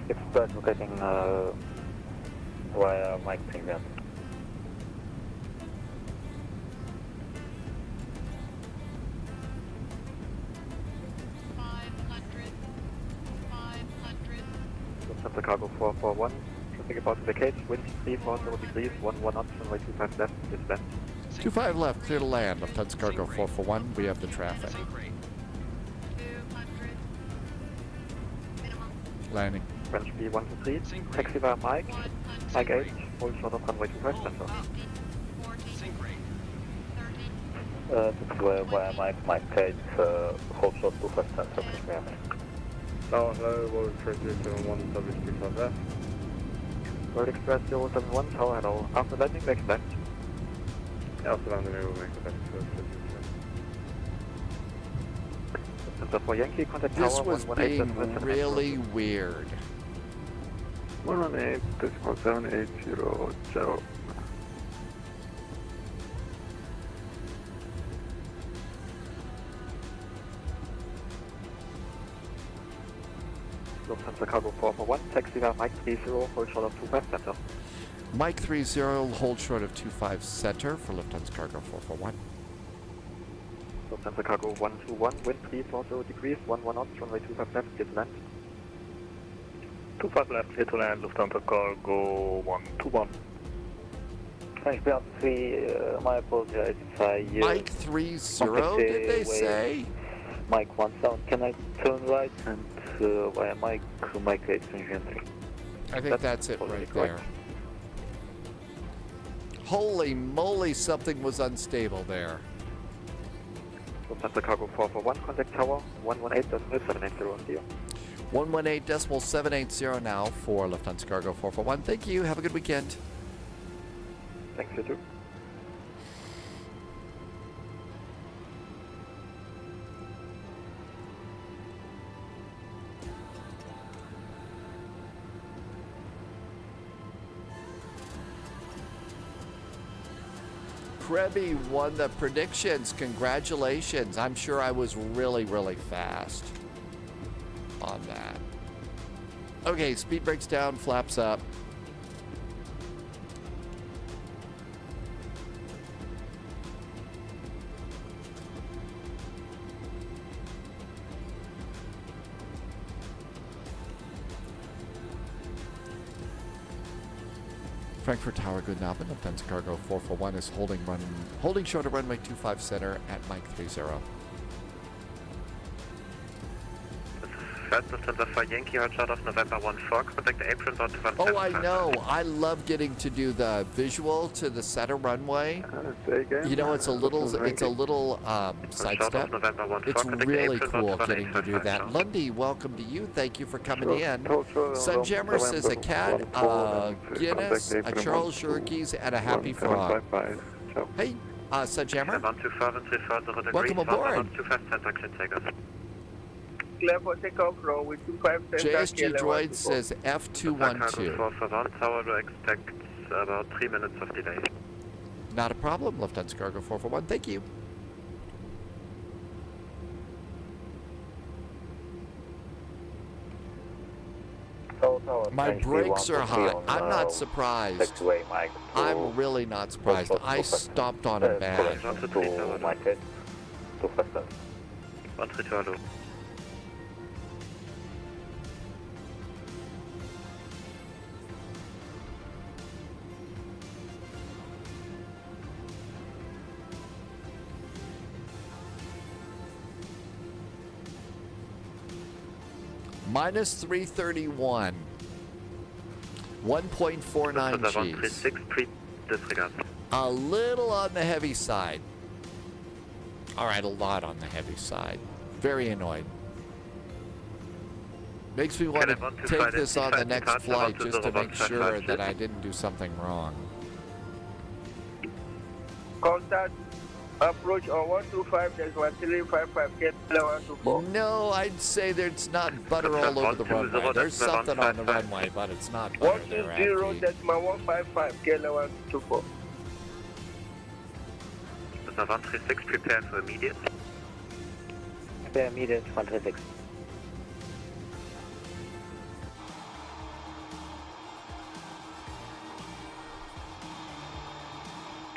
Expedite vacating via Mike Finger. Lufthansa Cargo 441, traffic about to vacate, wind 340 degrees, 11 knots, runway 25 left, disband. 25 left, clear to land. Lufthansa Cargo 441, we have the traffic. Landing. French B123, taxi via Mike 8, hold short of runway 25 center. This is where Mike 8, hold short 25 center, please ma'am. Now, hello, Express 071, service 35F. World Express 071, tower, hello. After landing, make left. After landing, we will make the left. For Yankee, contact This tower was 118. being really weird. 118.7800, ciao. Lufthansa Cargo 441, taxi via Mike 30, hold short of 25 center. Mike 30, hold short of 25 center for Lufthansa Cargo 441. Lufthansa Cargo 121, wind 340 degrees, 11 knots, runway 25 left, clear to land. 25 left, clear to land, Lufthansa Cargo 121. French Beyond 3, my apologies if I... Mike 30, did they say? Mike 17, can I turn right and via Mike 8, French Beyond 3? I think that's it right there. Holy moly, something was unstable there. Lufthansa Cargo 441, contact tower 118.780 on deal. 118.780 now for Lufthansa Cargo 441. Thank you. Have a good weekend. Thanks, you too. Krebby won the predictions. Congratulations. I'm sure I was really, really fast on that. Okay, speed brakes down, flaps up. Frankfurt Tower, good Nabend. Lufthansa Cargo 441 is holding short of runway 25 center at Mike 30. Lufthansa for Yankee, hold short of November 14, contact the apron on 217. Oh, I know. I love getting to do the visual to the center runway. You know, it's a little sidestep. It's really cool getting to do that. Lundy, welcome to you. Thank you for coming in. Sunjammer says a cat, Guinness, a Charles Shurkeys, and a Happy Frog. Hey, Sunjammer. Welcome aboard. Clear for takeoff, runway 25 center. JSG Droid says F212. Tower to expect about 3 minutes of delay. Not a problem, Lufthansa Cargo 441. Thank you. My brakes are hot. I'm not surprised. I'm really not surprised. I stomped on them bad. 132, Minus 331. 1.49 Gs. A little on the heavy side. All right, a lot on the heavy side. Very annoyed. Makes me want to take this on the next flight just to make sure that I didn't do something wrong. Contact approach on 125, there's 1355, get 124. No, I'd say there's not butter all over the runway. There's something on the runway, but it's not butter there, 120, that's my 155, get 124. 136, prepare for immediate. Prepare immediate, 136.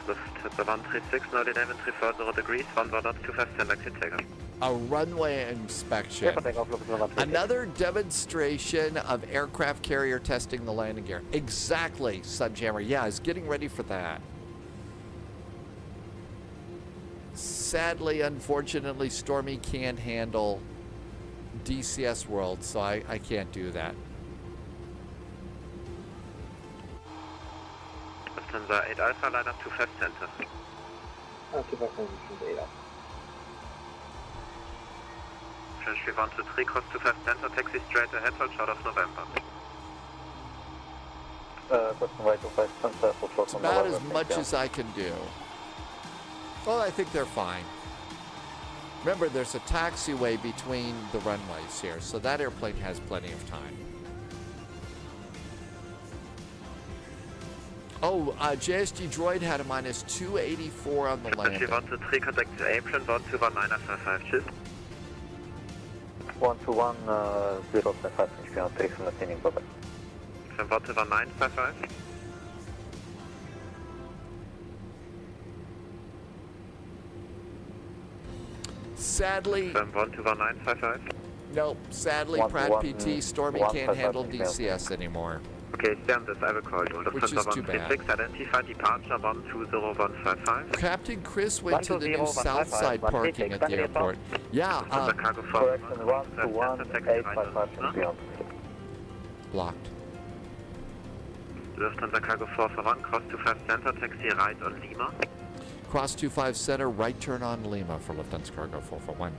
Lufthansa 136, now 11, 340 degrees, 1 knots, 25 center, clear takeoff. A runway inspection. Another demonstration of aircraft carrier testing the landing gear. Exactly, Sunjammer. Yeah, I was getting ready for that. sadly, unfortunately, Stormy can't handle DCS World, so I can't do that. Lufthansa 8 Alpha, line up to 5 center. Okay, 5 center, 8 Alpha. French 123, cross to 5 center, taxi straight ahead, hold short of November. It's about as much as I can do. Well, I think they're fine. Remember, there's a taxiway between the runways here, so that airplane has plenty of time. Oh, JSG Droid had a minus 284 on the landing. French 123, contact the apron, 121.955, cheers. 121, 055, French 123, from the landing, bye-bye. 121.955. Sadly, 121.955. No, sadly, Pratt PT Stormy can't handle DCS anymore. Okay, stay on this, I will call you. Which is too bad. Identify departure 120155. Captain Chris went to the new Southside parking at the airport. Yeah, correction, 121.855. Blocked. Lufthansa Cargo 441, cross to 5 center, taxi right on Lima. Cross 25 center, right turn on Lima for Lufthansa Cargo 441.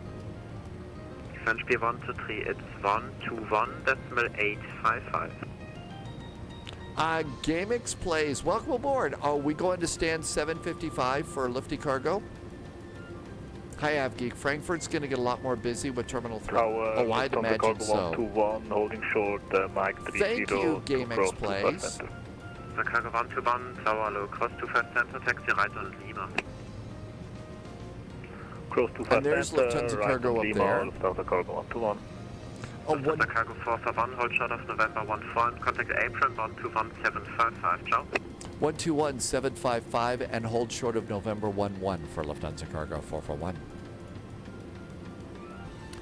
French B123, it's 121.855. GameX plays, welcome aboard. Are we going to stand 755 for Lifty Cargo? Hi, AvGeek. Frankfurt's going to get a lot more busy with Terminal 3. Oh, I'd imagine so. 121, holding short, Mike 30. Thank you, GameX plays. The Cargo 121, tower low, cross to 5 center, taxi right on Lima. Cross to 5 and there's Lufthansa Cargo up there. Lufthansa Cargo 121. Lufthansa Cargo 441, hold short of November 14, and contact apron 121.755, ciao. 121.755 and hold short of November 11 for Lufthansa Cargo 441.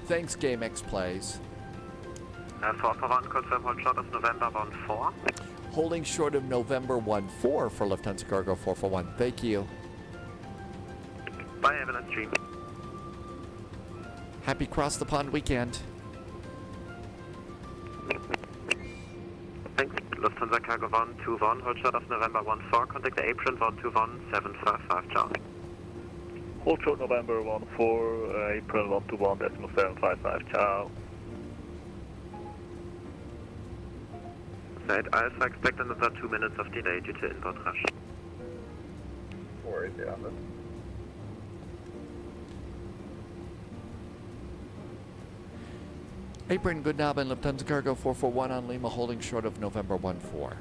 Thanks, GameX plays. 441, confirm hold short of November 14. Holding short of November 14 for Lufthansa Cargo 441. Thank you. Bye, have a nice stream. Happy cross the pond weekend. Thanks. Lufthansa Cargo 121, hold short of November 14, contact the apron 121.755, ciao. Hold short November 14, April 121.755, ciao. Right, Alpha, expect another 2 minutes of delay due to inbound rush. Worried on this. Apron, good knob, and Lufthansa Cargo 441 on Lima, holding short of November 14.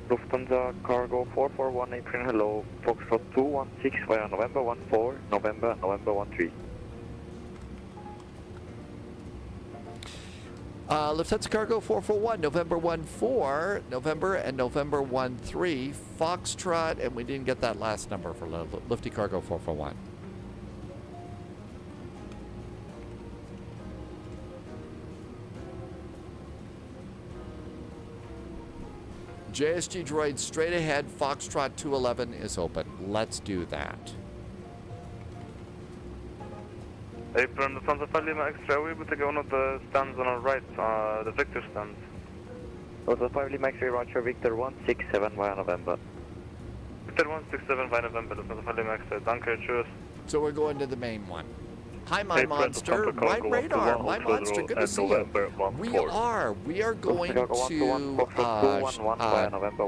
Lufthansa Cargo 441, apron, hello. Foxtrot 216 via November 14, November 13. Lufthansa Cargo 441, November 14, November and November 13, Foxtrot, and we didn't get that last number for Lifty Cargo 441. JSG Droid straight ahead, Foxtrot 211 is open. Let's do that. Apron, Lufthansa 5 Lima Extra, we will take one of the stands on our right, the Victor stands. Lufthansa 5 Lima Extra, Roger, Victor 167 via November. Victor 167 via November, Lufthansa 5 Lima Extra, danke, tschüss. So we're going to the main one. Hi, my monster. Right radar. My monster. Good to see you. We are going to.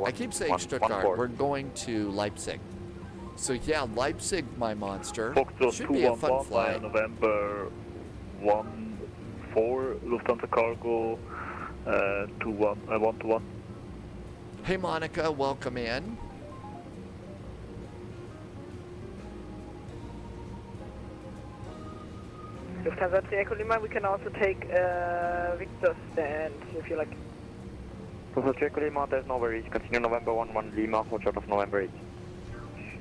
I keep saying Stuttgart. We're going to Leipzig. So yeah, Leipzig, my monster. Should be a fun flight. November 14, Lufthansa Cargo 121. Hey, Monica. Welcome in. Lufthansa 3 Echo Lima, we can also take Victor stand if you like. Lufthansa 3 Echo Lima, there's no worries. Continue November 11 Lima, hold short of November 8.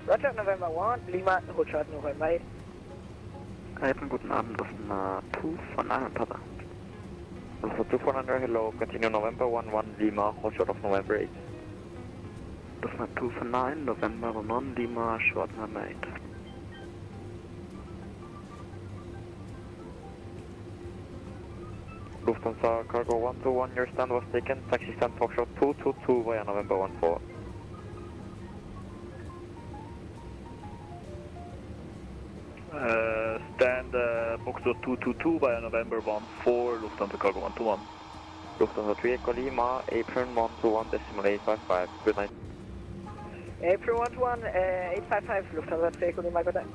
Roger, November 1, Lima, hold short November 8. Apron, guten Abend, Lufthansa 249, Papa. Lufthansa 249, hello, continue November 11 Lima, hold short of November 8. Lufthansa 249, November 1 Lima, short November 8. Lufthansa Cargo 121, your stand was taken. Taxi stand Foxtrot 222 via November 14. Stand Foxtrot 222 via November 14, Lufthansa Cargo 121. Lufthansa 3 Echo Lima, apron 121 decimal 855. Good night. April 121, 855, Lufthansa 3 Echo Lima, good night.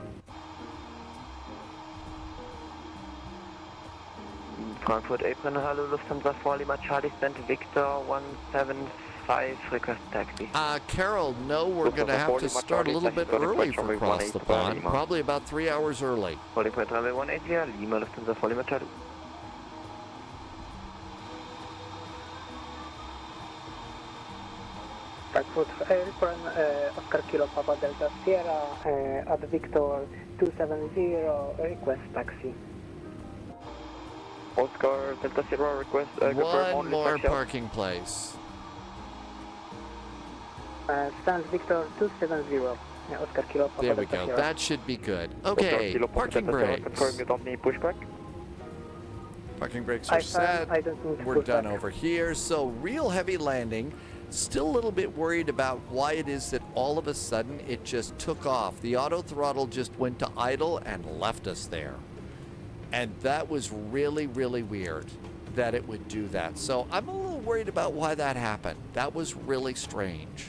Frankfurt apron, hello, Lufthansa 4 Lima Charlie, stand Victor 175, request taxi. Carol, no, we're going to have to start a little bit early for Across the Pond, probably about 3 hours early. Calling for travel 180, Lima, Lufthansa 4 Lima Charlie. Frankfurt return Oscar Kilo Papa Delta Sierra at Victor 270, request taxi. Oscar Delta Sierra request one more parking place. Stand Victor 270, Oscar Kilo Papa There we Delta go, Sierra. that should be good. Okay, parking brakes. Confirm you don't need pushback. Parking brakes are set. I don't need We're done over here. So real heavy landing. Still a little bit worried about why it is that all of a sudden it just took off. The auto throttle just went to idle and left us there. And that was really, really weird that it would do that. So I'm a little worried about why that happened. That was really strange.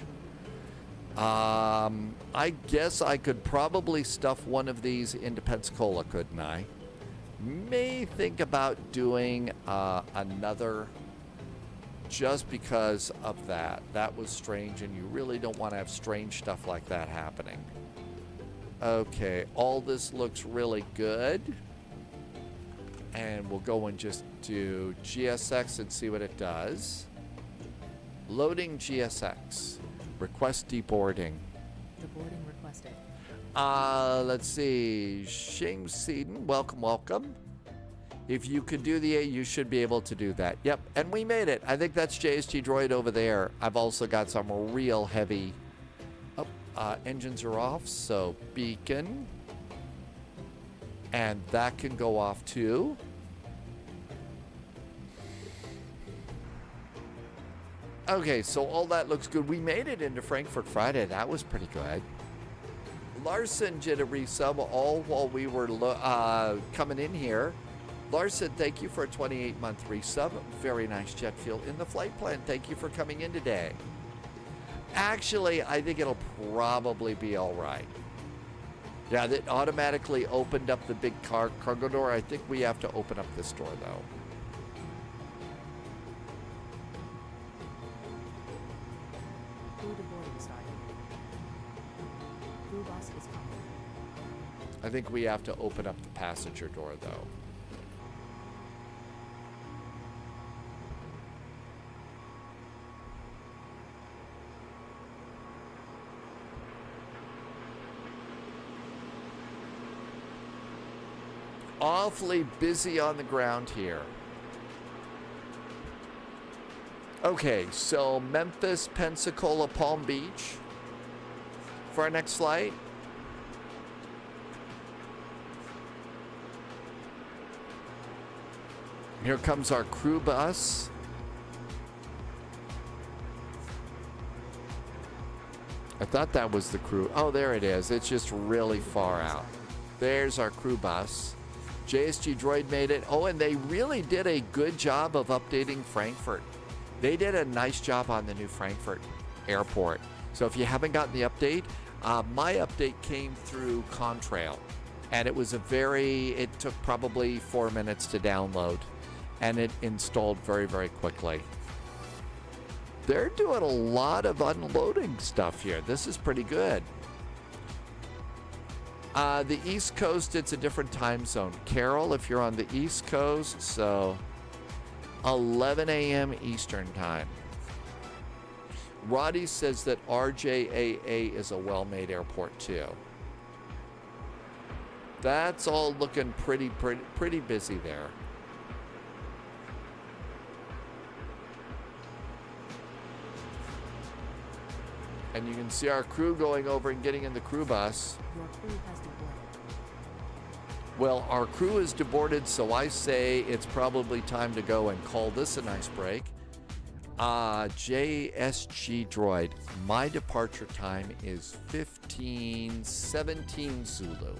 I guess I could probably stuff one of these into Pensacola, couldn't I? May think about doing another just because of that. That was strange, and you really don't want to have strange stuff like that happening. Okay, all this looks really good. And we'll go and just do GSX and see what it does. Loading GSX. Request deboarding. Deboarding requested. Let's see. James Seaton, welcome, welcome. If you could do the A, you should be able to do that. Yep, and we made it. I think that's JSG Droid over there. I've also got some real heavy... engines are off, so beacon. And that can go off too. Okay, so all that looks good. We made it into Frankfurt Friday. That was pretty good. Larson did a resub all while we were coming in here. Larson, thank you for a 28-month resub. Very nice jet fuel in the flight plan. Thank you for coming in today. Actually, I think it'll probably be all right. Yeah, that automatically opened up the big cargo door. I think we have to open up this door, though. Crew deboarding started. Crew bus is coming. I think we have to open up the passenger door, though. Awfully busy on the ground here. Okay, so Memphis, Pensacola, Palm Beach for our next flight. Here comes our crew bus. I thought that was the crew. Oh, there it is. It's just really far out. There's our crew bus. JSG Droid made it. Oh, and they really did a good job of updating Frankfurt. They did a nice job on the new Frankfurt airport. So if you haven't gotten the update, my update came through Contrail. And it was it took probably 4 minutes to download. And it installed very, very quickly. They're doing a lot of unloading stuff here. This is pretty good. The East Coast, it's a different time zone. Carol, if you're on the East Coast, so 11 a.m. Eastern time. Roddy says that RJAA is a well-made airport too. That's all looking pretty busy there. And you can see our crew going over and getting in the crew bus. Your crew has deboarded. Well, our crew is deboarded, so I say it's probably time to go and call this a nice break. JSG Droid, my departure time is 15:17 Zulu.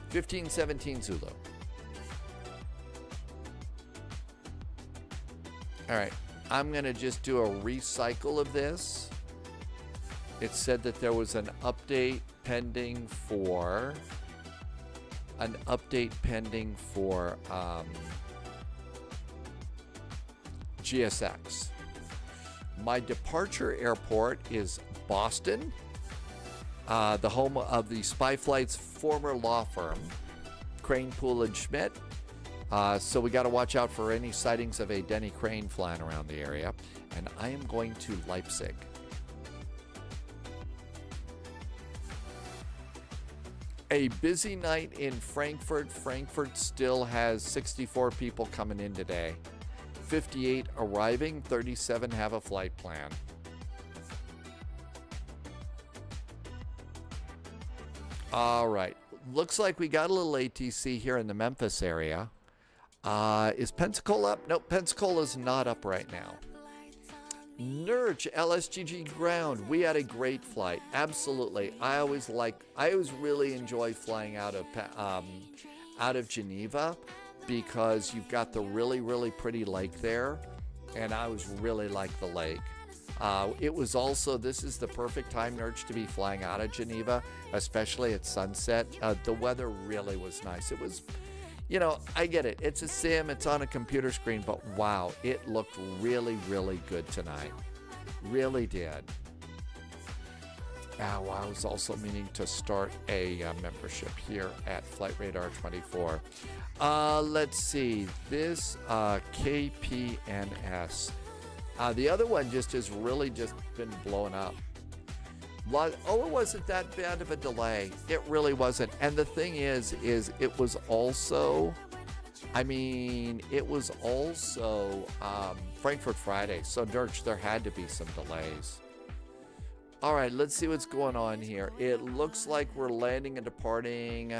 15:17 Zulu. All right, I'm gonna just do a recycle of this. It said that there was an update pending for GSX. My departure airport is Boston, the home of the Spyflight's former law firm, Crane, Pool & Schmidt. So we got to watch out for any sightings of a Denny Crane flying around the area. And I am going to Leipzig. A busy night in Frankfurt. Frankfurt still has 64 people coming in today. 58 arriving, 37 have a flight plan. All right, looks like we got a little ATC here in the Memphis area. Is Pensacola up? Nope, Pensacola's not up right now. Nurch, LSGG ground. We had a great flight. Absolutely. I always really enjoy flying out of Geneva because you've got the really, really pretty lake there. And I always really like the lake. It was also, this is the perfect time, Nurch, to be flying out of Geneva, especially at sunset. The weather really was nice. It was, you know, I get it. It's a sim, it's on a computer screen, but wow, it looked really, really good tonight. Really did. I was also meaning to start a membership here at Flight Radar 24. Let's see, this KPNS. The other one just has really just been blown up. It wasn't that bad of a delay. It really wasn't. And the thing is it was also, Frankfurt Friday. So there had to be some delays. All right, let's see what's going on here. It looks like we're landing and departing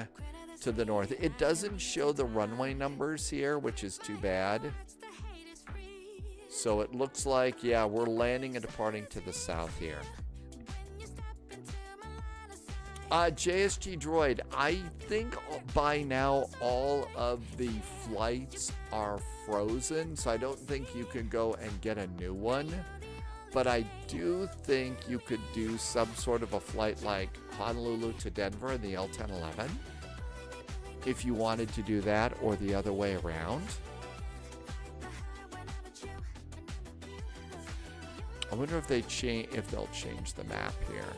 to the north. It doesn't show the runway numbers here, which is too bad. So it looks like, yeah, we're landing and departing to the south here. JSG Droid, I think by now all of the flights are frozen, so I don't think you can go and get a new one. But I do think you could do some sort of a flight like Honolulu to Denver in the L1011 if you wanted to do that, or the other way around. I wonder if they'll change the map here.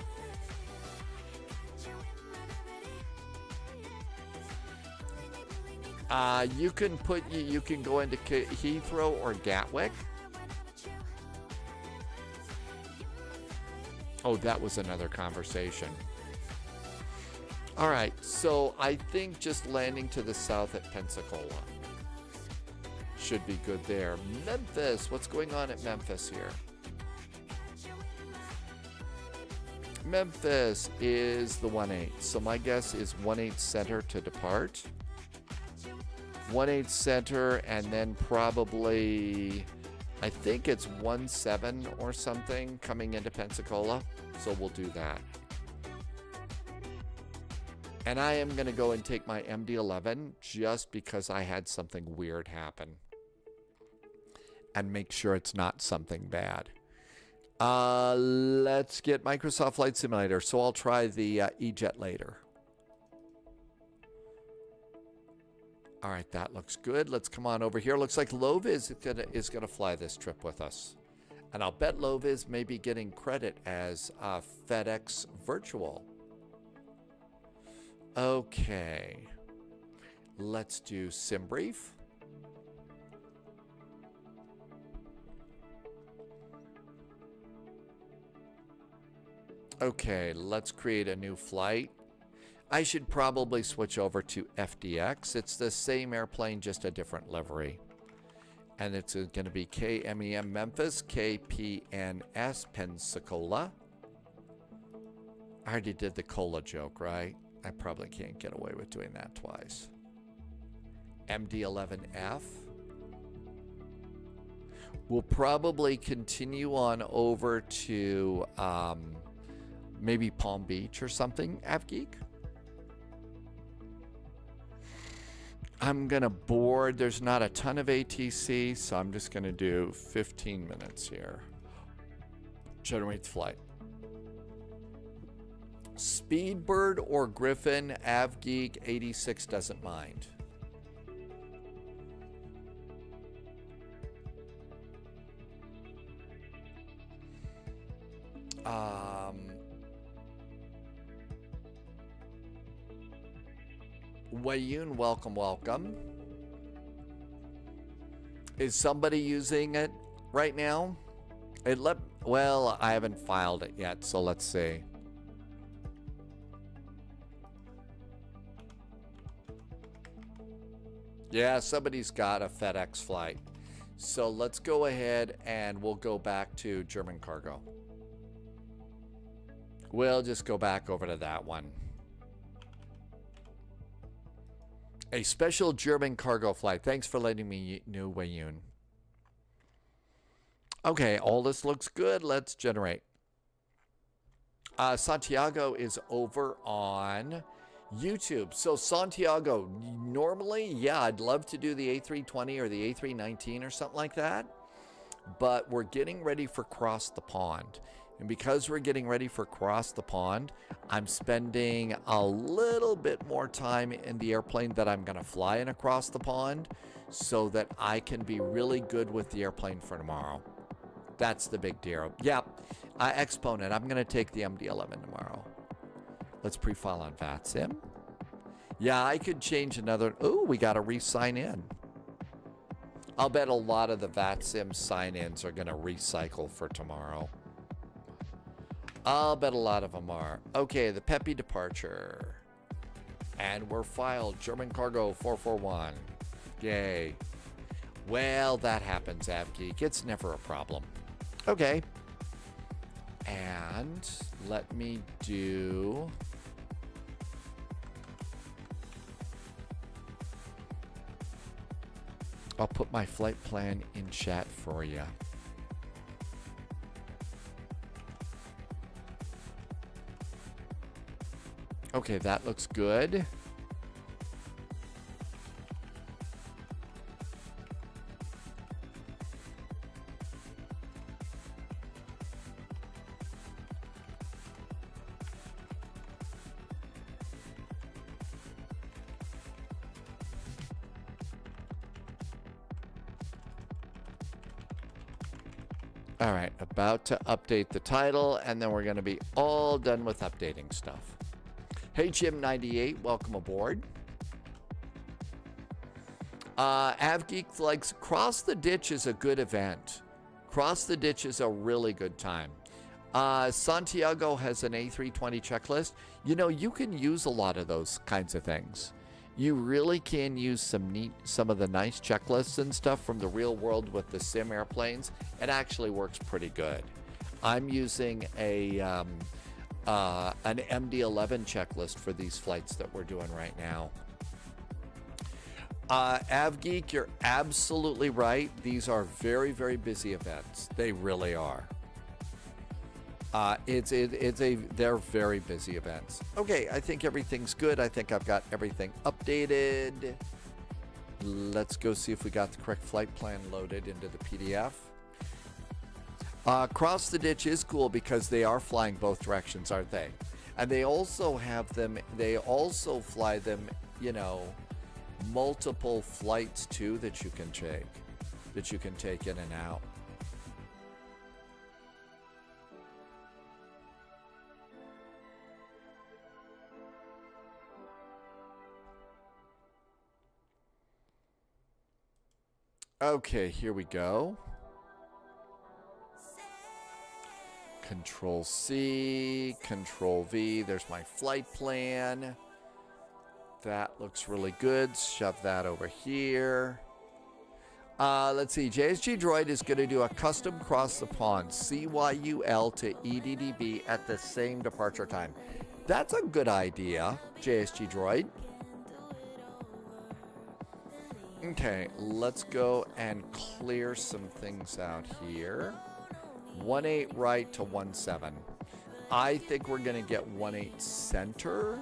You can go into Heathrow or Gatwick. Oh, that was another conversation. All right, so I think just landing to the south at Pensacola should be good there. Memphis, what's going on at Memphis here? Memphis is the 18, so my guess is 18 center to depart. 18 center, and then probably, I think it's 17 or something coming into Pensacola, so we'll do that. And I am going to go and take my MD-11 just because I had something weird happen, and make sure it's not something bad. Let's get Microsoft Flight Simulator. So I'll try the E-Jet later. All right, that looks good. Let's come on over here. Looks like Loviz is gonna fly this trip with us. And I'll bet Loviz may be getting credit as FedEx Virtual. Okay. Let's do sim brief. Okay, let's create a new flight. I should probably switch over to FDX. It's the same airplane, just a different livery. And it's going to be KMEM Memphis, KPNS Pensacola. I already did the cola joke, right? I probably can't get away with doing that twice. MD-11F. We'll probably continue on over to maybe Palm Beach or something, AvGeek. I'm going to board. There's not a ton of ATC, so I'm just going to do 15 minutes here. Generate flight. Speedbird or Griffin, AvGeek 86 doesn't mind. Wayun, welcome, welcome. Is somebody using it right now? Well, I haven't filed it yet, so let's see. Yeah, somebody's got a FedEx flight. So let's go ahead and we'll go back to German cargo. We'll just go back over to that one. A special German cargo flight. Thanks for letting me know, Wayun. Okay, all this looks good. Let's generate. Santiago is over on YouTube. So Santiago, normally, yeah, I'd love to do the A320 or the A319 or something like that. But we're getting ready for Cross the Pond. And because we're getting ready for Cross the Pond, I'm spending a little bit more time in the airplane that I'm going to fly in across the pond so that I can be really good with the airplane for tomorrow. That's the big deal. Yeah, Exponent, I'm going to take the MD-11 tomorrow. Let's pre-file on VATSIM. Yeah, I could change another. Oh, we got to re-sign in. I'll bet a lot of the VATSIM sign-ins are going to recycle for tomorrow. I'll bet a lot of them are. Okay, the Peppy departure. And we're filed German Cargo 441. Yay. Well, that happens, AvGeek. It's never a problem. Okay. And let me do... I'll put my flight plan in chat for you. Okay, that looks good. All right, about to update the title, and then we're going to be all done with updating stuff. Hey, Jim98, welcome aboard. AvGeek likes Cross the Ditch is a good event. Cross the Ditch is a really good time. Santiago has an A320 checklist. You know, you can use a lot of those kinds of things. You really can use some of the nice checklists and stuff from the real world with the sim airplanes. It actually works pretty good. I'm using an MD-11 checklist for these flights that we're doing right now. AvGeek, you're absolutely right. These are very, very busy events. They really are. They're very busy events. Okay, I think everything's good. I think I've got everything updated. Let's go see if we got the correct flight plan loaded into the PDF. Cross the Ditch is cool because they are flying both directions, aren't they? And they also have them, they also fly them, you know, multiple flights too that you can take in and out. Okay, here we go. Control C, Control V. There's my flight plan. That looks really good. Shove that over here. Let's see. JSG Droid is going to do a custom cross the pond, CYUL to EDDB at the same departure time. That's a good idea, JSG Droid. Okay, let's go and clear some things out here. 18 right to 17. I think we're going to get 18 center.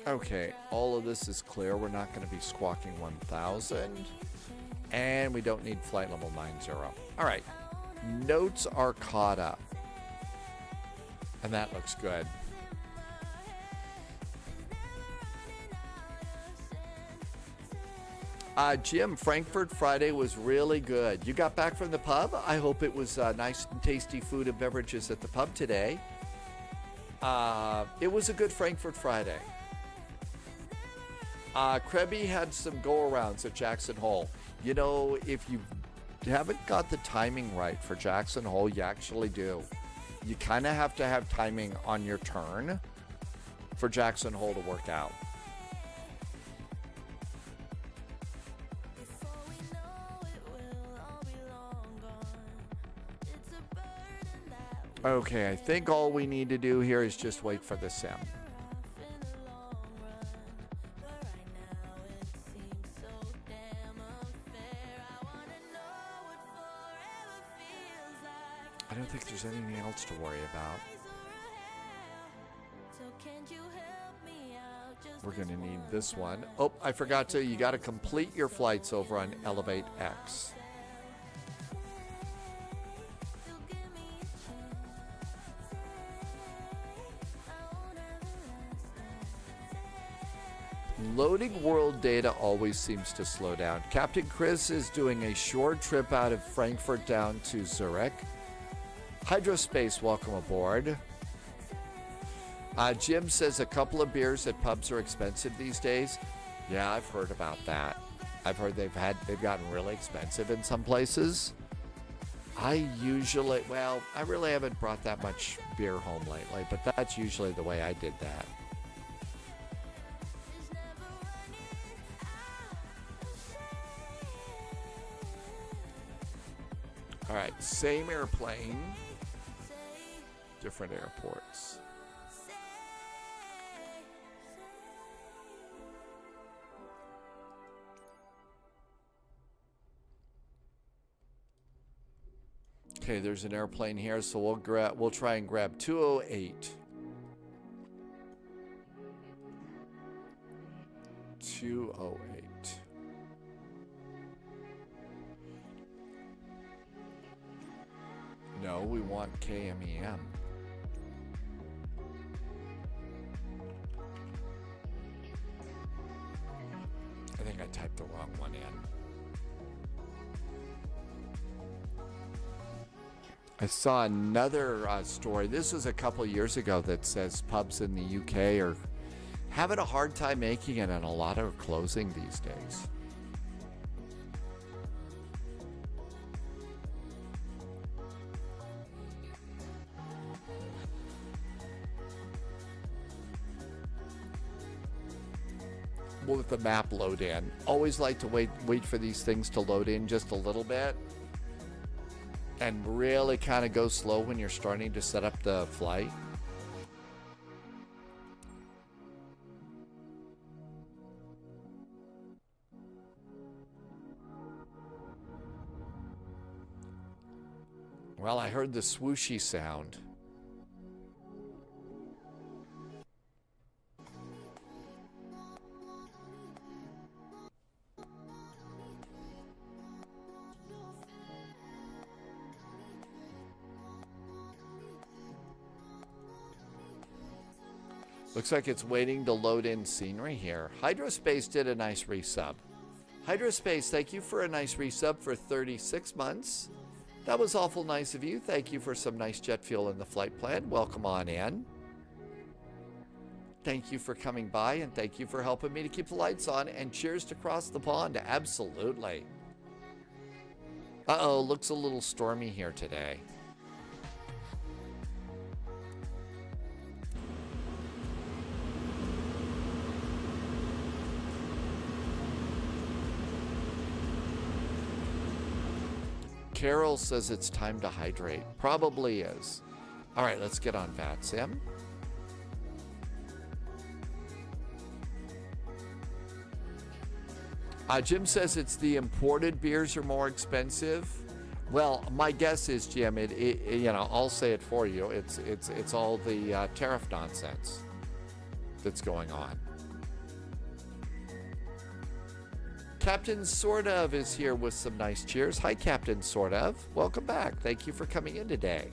Okay, all of this is clear. We're not going to be squawking 1000. And we don't need flight level 90. All right, notes are caught up. And that looks good. Jim, Frankfurt Friday was really good. You got back from the pub? I hope it was nice and tasty food and beverages at the pub today. It was a good Frankfurt Friday. Krebby had some go-arounds at Jackson Hole. You know, if you haven't got the timing right for Jackson Hole, you actually do. You kind of have to have timing on your turn for Jackson Hole to work out. Okay, I think all we need to do here is just wait for the sim. I don't think there's anything else to worry about. We're going to need this one. Oh, I forgot to. You got to complete your flights over on Elevate X. Loading world data always seems to slow down. Captain Chris is doing a short trip out of Frankfurt down to Zurich. Hydrospace, welcome aboard. Jim says a couple of beers at pubs are expensive these days. Yeah, I've heard about that. I've heard they've gotten really expensive in some places. I really haven't brought that much beer home lately, but that's usually the way I did that. All right, same airplane, different airports. Okay, there's an airplane here, so we'll try and grab 208. 208. No, we want KMEM. I think I typed the wrong one in. I saw another story. This was a couple years ago that says pubs in the UK are having a hard time making it, and a lot are closing these days. We'll let the map load in. Always like to wait for these things to load in just a little bit. And really kind of go slow when you're starting to set up the flight. Well, I heard the swooshy sound. Looks like it's waiting to load in scenery here. Hydrospace did a nice resub. Hydrospace, thank you for a nice resub for 36 months. That was awful nice of you. Thank you for some nice jet fuel in the flight plan. Welcome on in. Thank you for coming by, and thank you for helping me to keep the lights on. And cheers to cross the pond. Absolutely. Uh-oh, looks a little stormy here today. Carol says it's time to hydrate. Probably is. All right, let's get on VATSIM. Jim says it's the imported beers are more expensive. Well, my guess is, Jim, I'll say it for you. It's all the tariff nonsense that's going on. Captain Sort of is here with some nice cheers. Hi, Captain Sort of. Welcome back. Thank you for coming in today.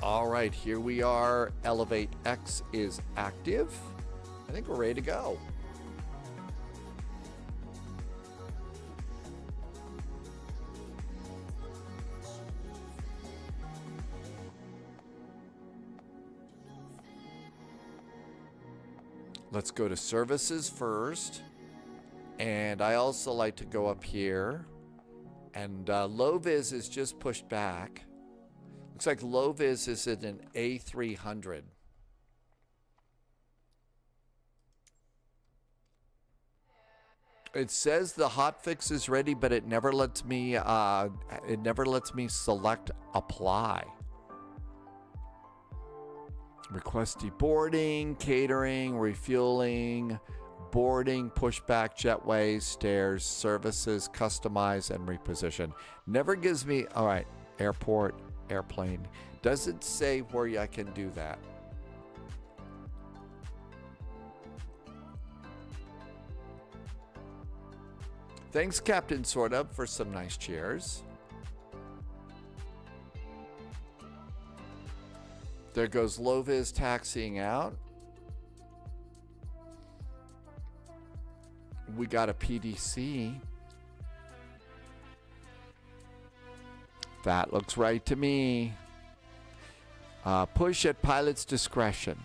All right, here we are. Elevate X is active. I think we're ready to go. Let's go to services first. And I also like to go up here. And low-vis is just pushed back. Looks like low-vis is at an A300. It says the hotfix is ready, but it never lets me select apply. Request deboarding, catering, refueling, boarding, pushback, jetways, stairs, services, customize, and reposition. Never gives me, all right, airport, airplane. Doesn't say where I can do that. Thanks, Captain Sort of, for some nice cheers. There goes low-vis taxiing out. We got a PDC. That looks right to me. Push at pilot's discretion.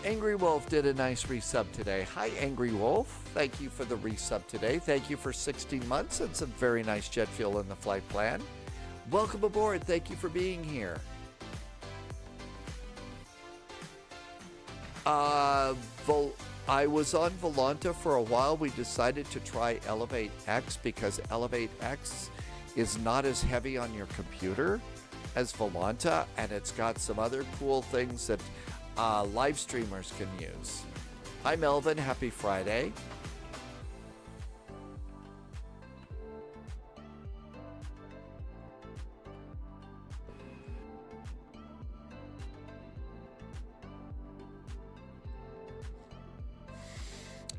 Angry Wolf did a nice resub today. Hi, Angry Wolf. Thank you for the resub today. Thank you for 16 months and some very nice jet fuel in the flight plan. Welcome aboard. Thank you for being here. I was on Volanta for a while. We decided to try Elevate X because Elevate X is not as heavy on your computer as Volanta, and it's got some other cool things that live streamers can use. Hi, Melvin. Happy Friday.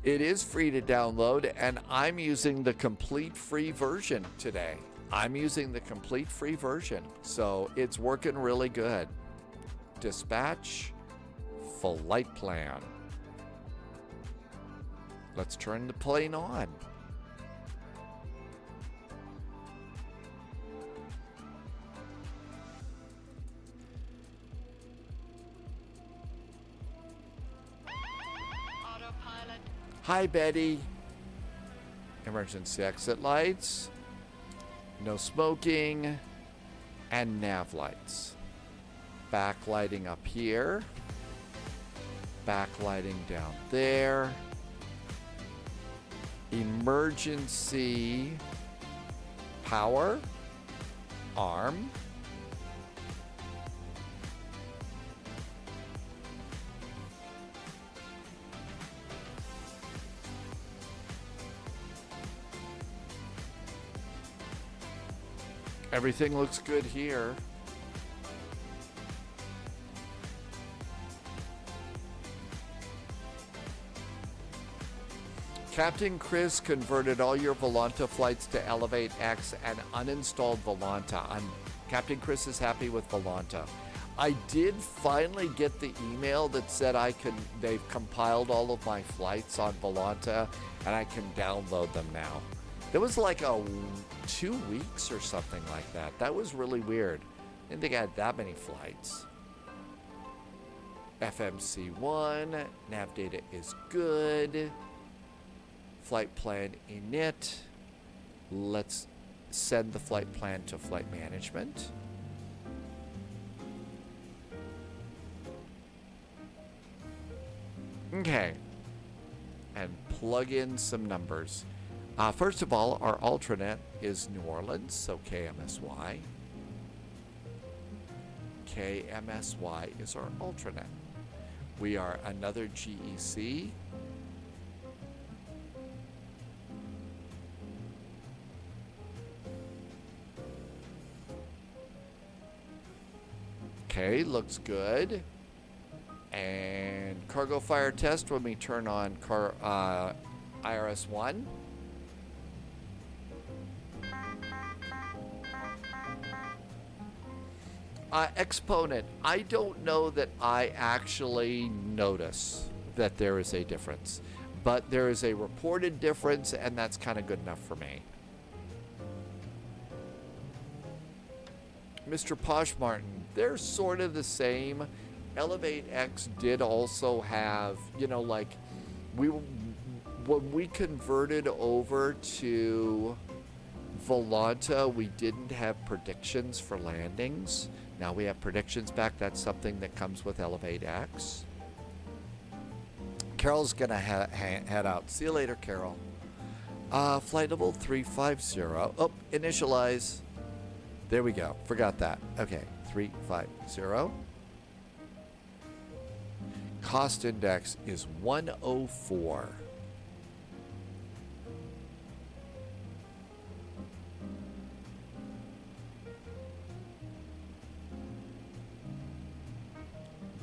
It is free to download, and I'm using the complete free version today. I'm using the complete free version, so it's working really good. Dispatch, flight plan. Let's turn the plane on. Hi, Betty. Emergency exit lights. No smoking. And nav lights. Backlighting up here. Backlighting down there. Emergency power. Arm. Everything looks good here. Captain Chris converted all your Volanta flights to Elevate X and uninstalled Volanta. Captain Chris is happy with Volanta. I did finally get the email that said they've compiled all of my flights on Volanta and I can download them now. It was like 2 weeks or something like that. That was really weird. I didn't think I had that many flights. FMC1, nav data is good. Flight plan init. Let's send the flight plan to flight management. Okay. And plug in some numbers. First of all, our alternate is New Orleans, so KMSY. KMSY is our alternate. We are another GEC. Okay, looks good. And cargo fire test when we turn on IRS 1. Exponent, I don't know that I actually notice that there is a difference, but there is a reported difference, and that's kind of good enough for me. Mr. Posh Martin, they're sort of the same. Elevate X did also have, you know, like when we converted over to Volanta, we didn't have predictions for landings. Now we have predictions back. That's something that comes with Elevate X. Carol's gonna head out. See you later, Carol. Flight level 350. Oh, initialize. There we go. Forgot that. Okay, 350. Cost index is 104.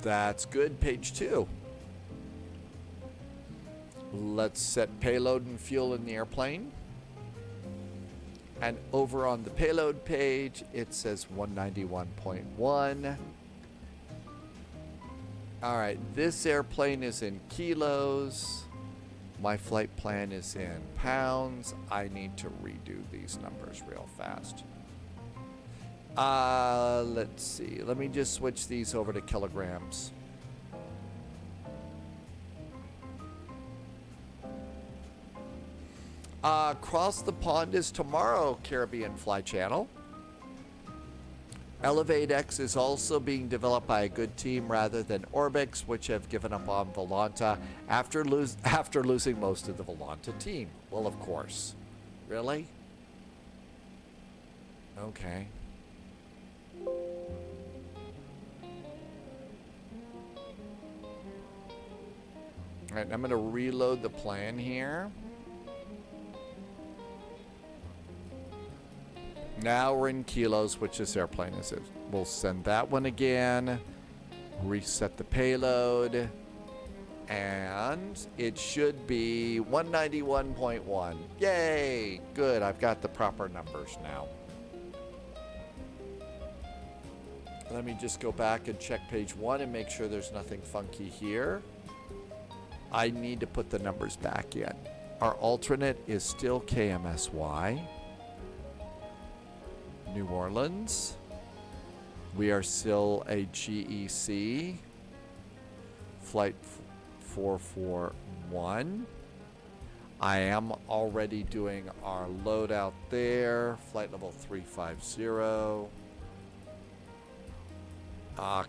That's good. Page 2. Let's set payload and fuel in the airplane. And over on the payload page, it says 191.1. All right, this airplane is in kilos. My flight plan is in pounds. I need to redo these numbers real fast. Let's see. Let me just switch these over to kilograms. Cross the Pond is tomorrow, Caribbean Fly Channel. Elevate X is also being developed by a good team rather than Orbix, which have given up on Volanta after losing most of the Volanta team. Well, of course. Really? Okay. All right, I'm going to reload the plan here. Now we're in kilos, which this airplane is. We'll send that one again. Reset the payload. And it should be 191.1. Yay! Good, I've got the proper numbers now. Let me just go back and check page 1 and make sure there's nothing funky here. I need to put the numbers back in. Our alternate is still KMSY. New Orleans. We are still a GEC. Flight 441. I am already doing our loadout there. Flight level 350.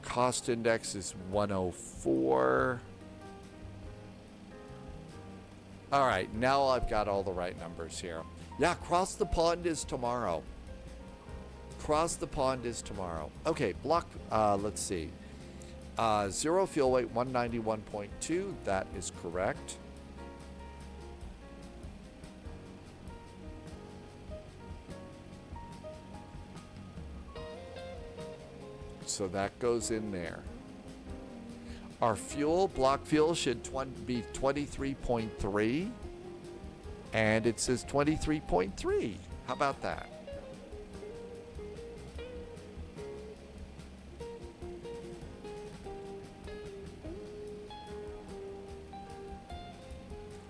Cost index is 104. All right, now I've got all the right numbers here. Yeah, Cross the Pond is tomorrow. Cross the Pond is tomorrow. Okay, block, let's see. Zero fuel weight, 191.2. That is correct. So that goes in there. Our fuel, block fuel, should be 23.3. And it says 23.3. How about that?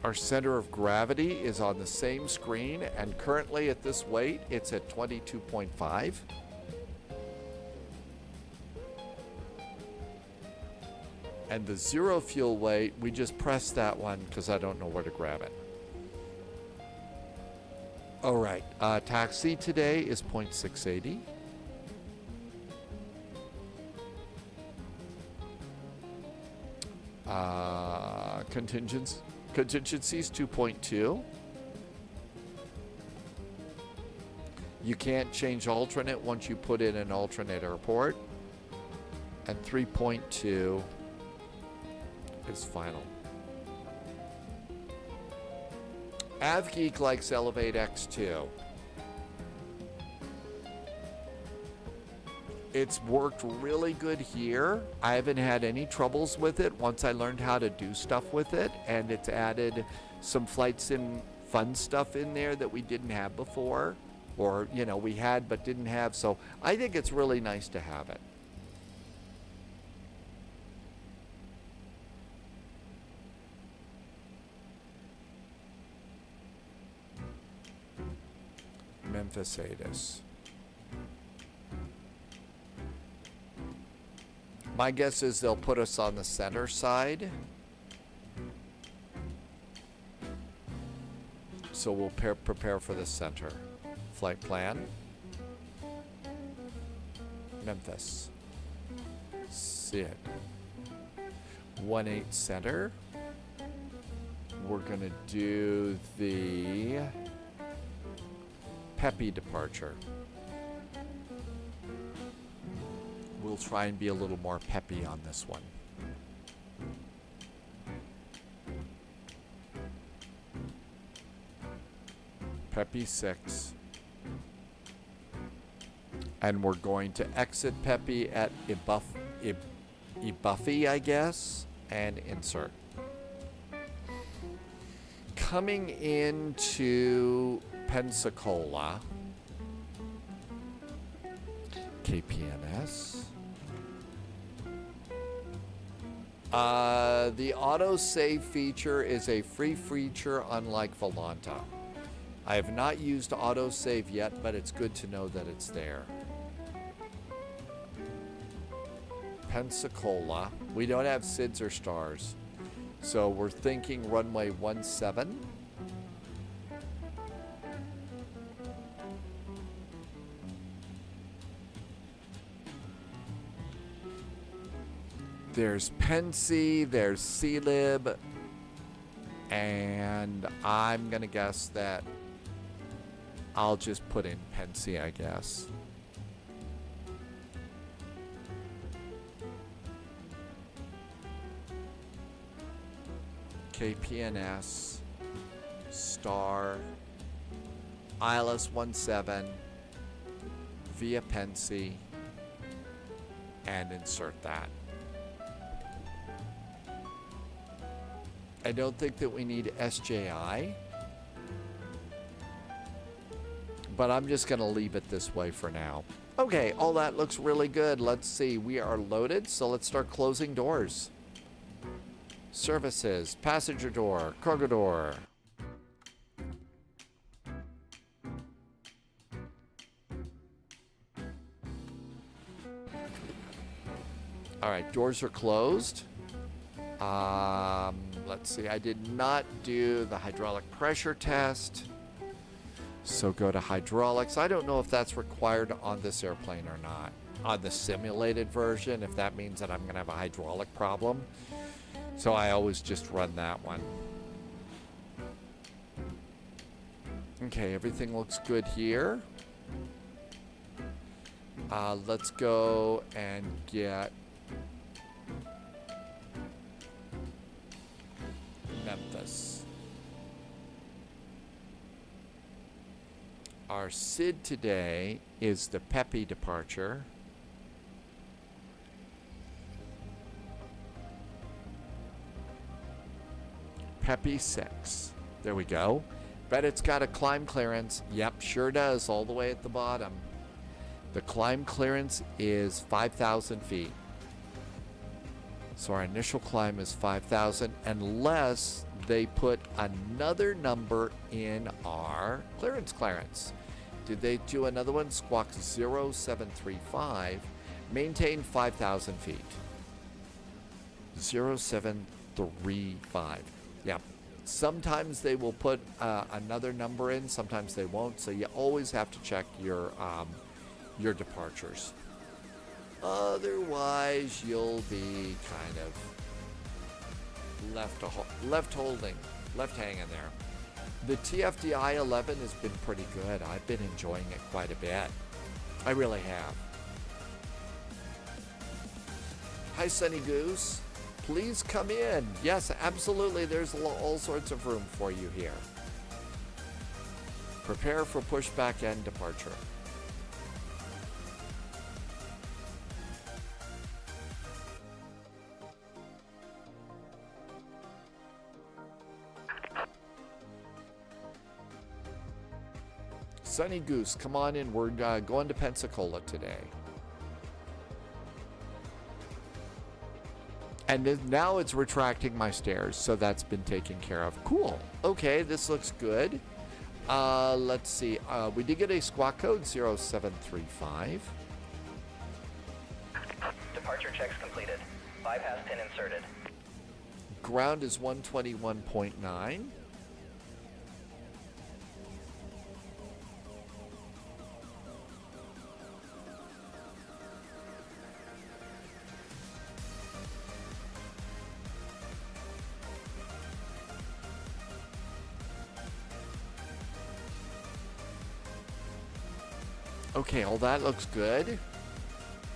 Our center of gravity is on the same screen, and currently at this weight, it's at 22.5. And the zero fuel weight, we just pressed that one because I don't know where to grab it. All right, taxi today is 0.680. Contingencies 2.2. You can't change alternate once you put in an alternate airport. And 3.2 is final. AvGeek likes Elevate X2. It's worked really good here. I haven't had any troubles with it once I learned how to do stuff with it, and it's added some flight sim fun stuff in there that we didn't have before, or you know, we had but didn't have. So I think it's really nice to have it. Memphis ATIS. My guess is they'll put us on the center side. So we'll prepare for the center. Flight plan. Memphis. Sid. 18 center. We're going to do the Peppy departure. We'll try and be a little more peppy on this one. Peppy 6. And we're going to exit Peppy at Ibuffy, I guess, and insert. Coming into Pensacola, KPNS. The autosave feature is a free feature unlike Volanta. I have not used autosave yet, but it's good to know that it's there. Pensacola. We don't have SIDS or stars. So we're thinking runway 17. There's Pensy, there's C-Lib, and I'm gonna guess that I'll just put in Pensy, I guess. KPNS, star, ILS 17, via Pensy, and insert that. I don't think that we need SJI, but I'm just going to leave it this way for now. Okay, all that looks really good. Let's see. We are loaded, so let's start closing doors. Services, passenger door, cargo door. All right, doors are closed. Let's see, I did not do the hydraulic pressure test. So go to hydraulics. I don't know if that's required on this airplane or not. On the simulated version, if that means that I'm going to have a hydraulic problem. So I always just run that one. Okay, everything looks good here. Let's go and get Memphis. Our SID today is the Peppy departure. Peppy 6. There we go. Bet it's got a climb clearance. Yep, sure does, all the way at the bottom. The climb clearance is 5,000 feet. So our initial climb is 5,000 unless they put another number in our clearance. Did they do another one? Squawk 0735. Maintain 5,000 feet. 0735. Yep. Sometimes they will put another number in. Sometimes they won't. So you always have to check your departures. Otherwise, you'll be kind of left holding, left hanging there. The TFDI 11 has been pretty good. I've been enjoying it quite a bit. I really have. Hi, Sunny Goose. Please come in. Yes, absolutely. There's all sorts of room for you here. Prepare for pushback and departure. Sunny Goose, come on in. We're going to Pensacola today. And now it's retracting my stairs, so that's been taken care of. Cool. Okay, this looks good. Let's see. We did get a squawk code 0735. Departure checks completed. Bypass pin inserted. Ground is 121.9. Okay, all that looks good.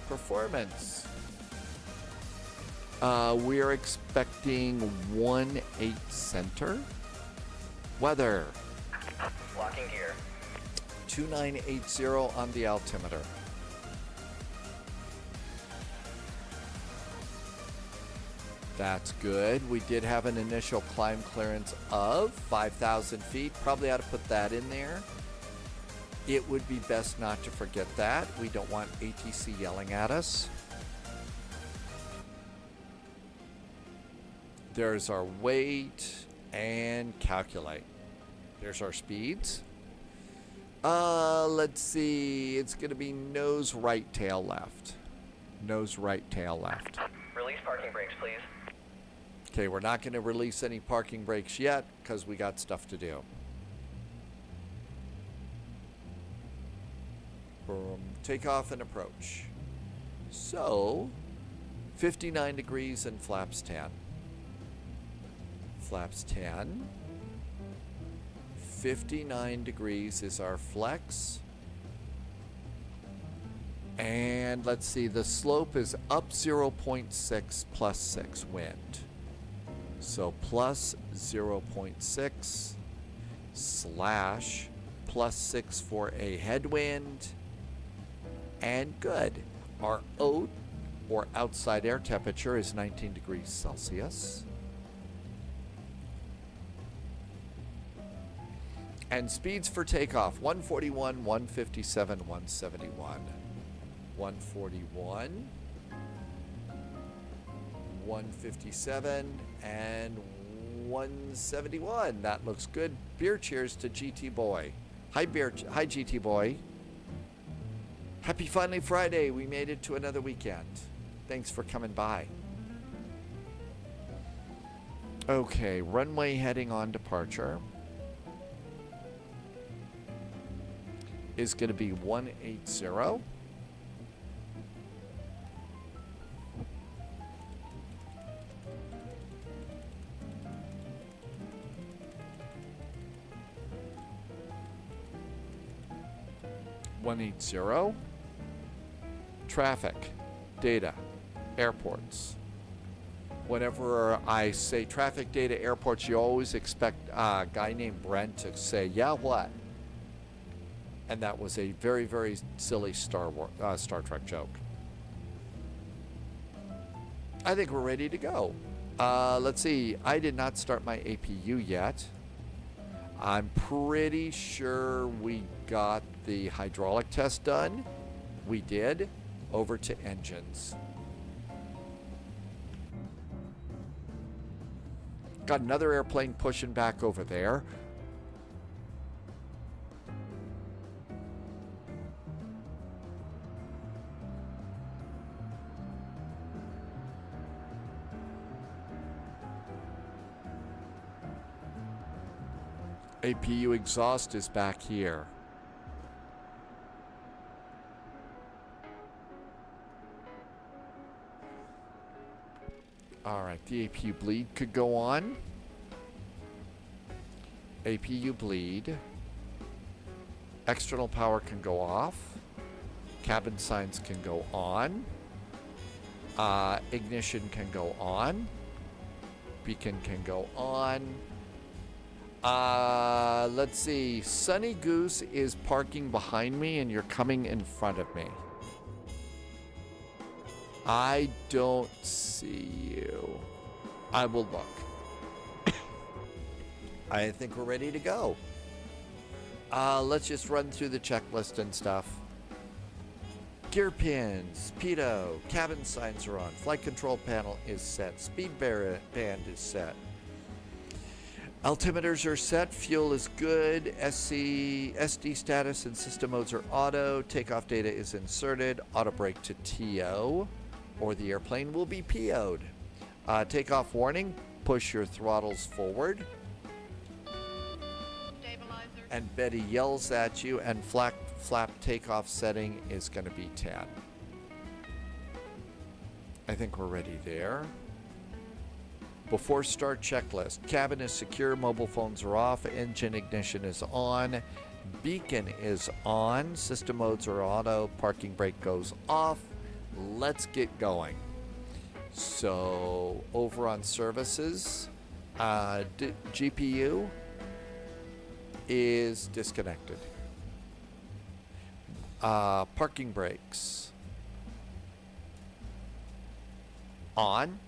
Performance. We're expecting 1-8 center. Weather. Locking gear. 2980 on the altimeter. That's good. We did have an initial climb clearance of 5,000 feet. Probably ought to put that in there. It would be best not to forget that. We don't want ATC yelling at us. There's our weight and calculate. There's our speeds. Let's see. It's going to be nose right, tail left. Nose right, tail left. Release parking brakes, please. Okay, we're not going to release any parking brakes yet because we got stuff to do. Takeoff and approach. So, 59 degrees and flaps 10. Flaps 10. 59 degrees is our flex. And let's see, the slope is up 0.6 plus 6 wind. So plus 0.6 slash plus 6 for a headwind. And good. Our OAT, or outside air temperature, is 19 degrees Celsius. And speeds for takeoff, 141, 157, 171. 141, 157, and 171. That looks good. Beer cheers to GT Boy. Hi, GT Boy. Happy Finally Friday. We made it to another weekend. Thanks for coming by. Okay, runway heading on departure is going to be 180. Traffic, data, airports. Whenever I say traffic, data, airports, you always expect a guy named Brent to say, yeah, what? And that was a very, very silly Star Trek joke. I think we're ready to go. Let's see. I did not start my APU yet. I'm pretty sure we got the hydraulic test done. We did. Over to engines. Got another airplane pushing back over there. APU exhaust is back here. All right, the APU bleed could go on. APU bleed. External power can go off. Cabin signs can go on. Ignition can go on. Beacon can go on. Let's see. Sunny Goose is parking behind me and you're coming in front of me. I don't see you. I will look. I think we're ready to go. Let's just run through the checklist and stuff. Gear pins, pitot, cabin signs are on, flight control panel is set, speed band is set. Altimeters are set, fuel is good, SD status and system modes are auto, takeoff data is inserted, auto brake to TO, or the airplane will be PO'd. Takeoff warning, push your throttles forward. And Betty yells at you, and flap takeoff setting is going to be 10. I think we're ready there. Before start checklist, cabin is secure, mobile phones are off, engine ignition is on, beacon is on, system modes are auto, parking brake goes off. Let's get going. So over on services, GPU is disconnected. Parking brakes on.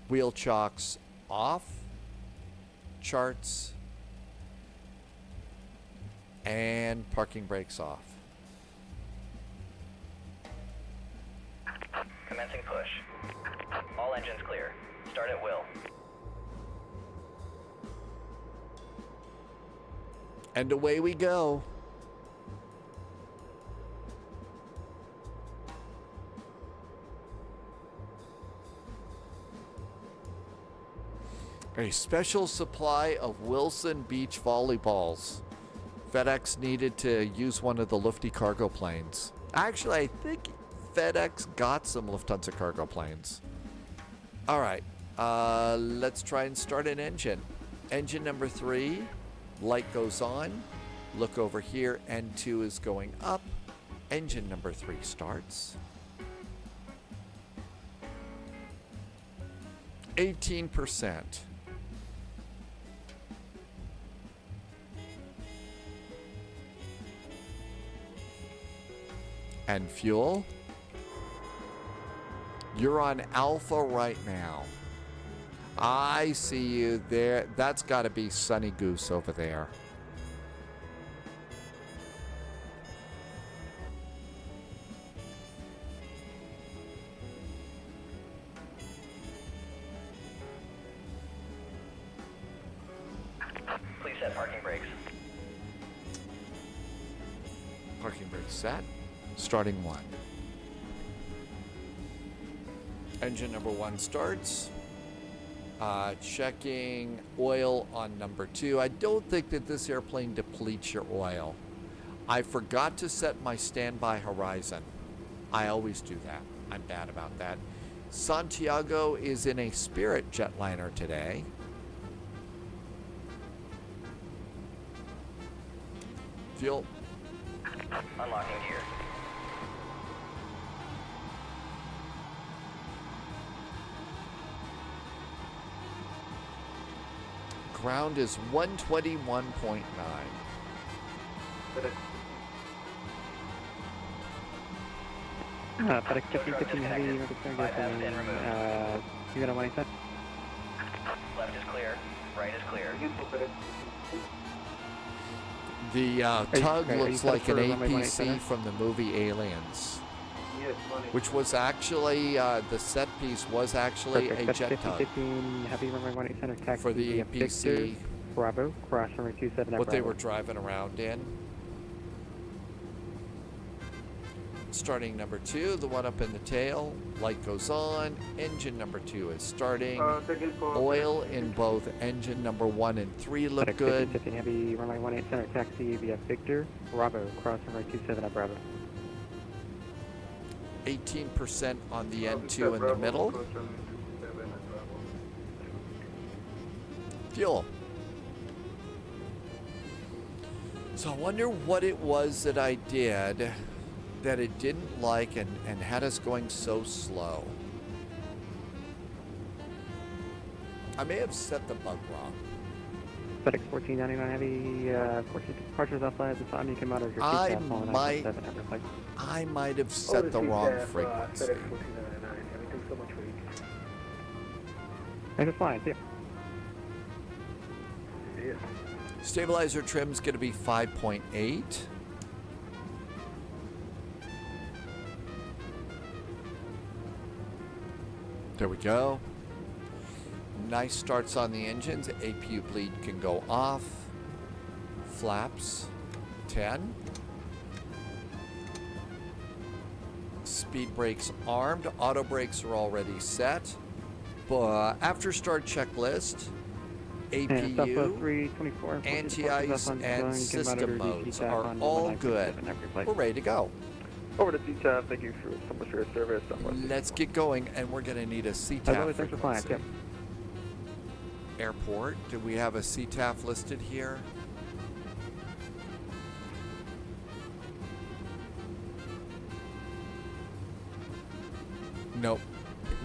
Wheel chocks off. Charts and parking brakes off. Commencing push. All engines clear. Start at will. And away we go. A special supply of Wilson Beach volleyballs. FedEx needed to use one of the Lufty cargo planes. Actually, I think FedEx got some Lufthansa cargo planes. All right, let's try and start an engine. Engine number 3, light goes on. Look over here, N2 is going up. Engine number 3 starts. 18%. And fuel. You're on Alpha right now. I see you there. That's got to be Sunny Goose over there. Please set parking brakes. Parking brakes set. Starting 1. Engine number 1 starts. Checking oil on number 2. I don't think that this airplane depletes your oil. I forgot to set my standby horizon. I always do that. I'm bad about that. Santiago is in a Spirit jetliner today. Fuel. Unlocking gear. Ground is 121.9. Para checking heavy, you're gonna want to. Left is clear. Right is clear. The tug looks like an APC from the movie Aliens, which was actually, the set piece was actually a jet tug for the APC, Bravo, cross runway 27 what they were driving around in. Starting number 2, the one up in the tail, light goes on, engine number 2 is starting, oil in both engine number 1 and 3 look good. Heavy, runway 18 center, taxi via Victor, Bravo, cross runway 27 at Bravo. 18% on the N2 in the middle. Fuel. So I wonder what it was that I did that it didn't like and had us going so slow. I may have set the bug wrong. FedEx 1499 Heavy, 14 departures outside the time you came out of your I seat on might 9.7 every flight. I might have set the wrong frequency. FedEx 1499 Heavy, thanks so much for you. Thanks for flying, see ya. Yeah. Stabilizer trim's going to be 5.8. There we go. Nice starts on the engines. APU bleed can go off. Flaps 10. Speed brakes armed. Auto brakes are already set. After start checklist. APU, anti-ice, and system modes are all good. We're ready to go. Over to CTAF, thank you so much for your service. Let's get going, and we're going to need a CTAF frequency. Yep. Airport, do we have a CTAF listed here? Nope.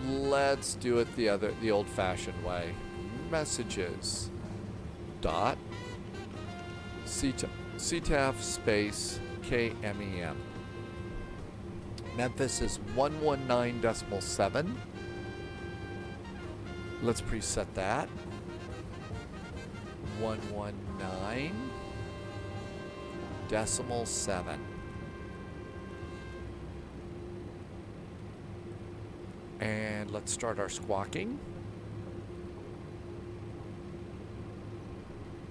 Let's do it the old-fashioned way. Messages dot CTAF space KMEM. Memphis is 119.7. Let's preset that. 119.7. And let's start our squawking.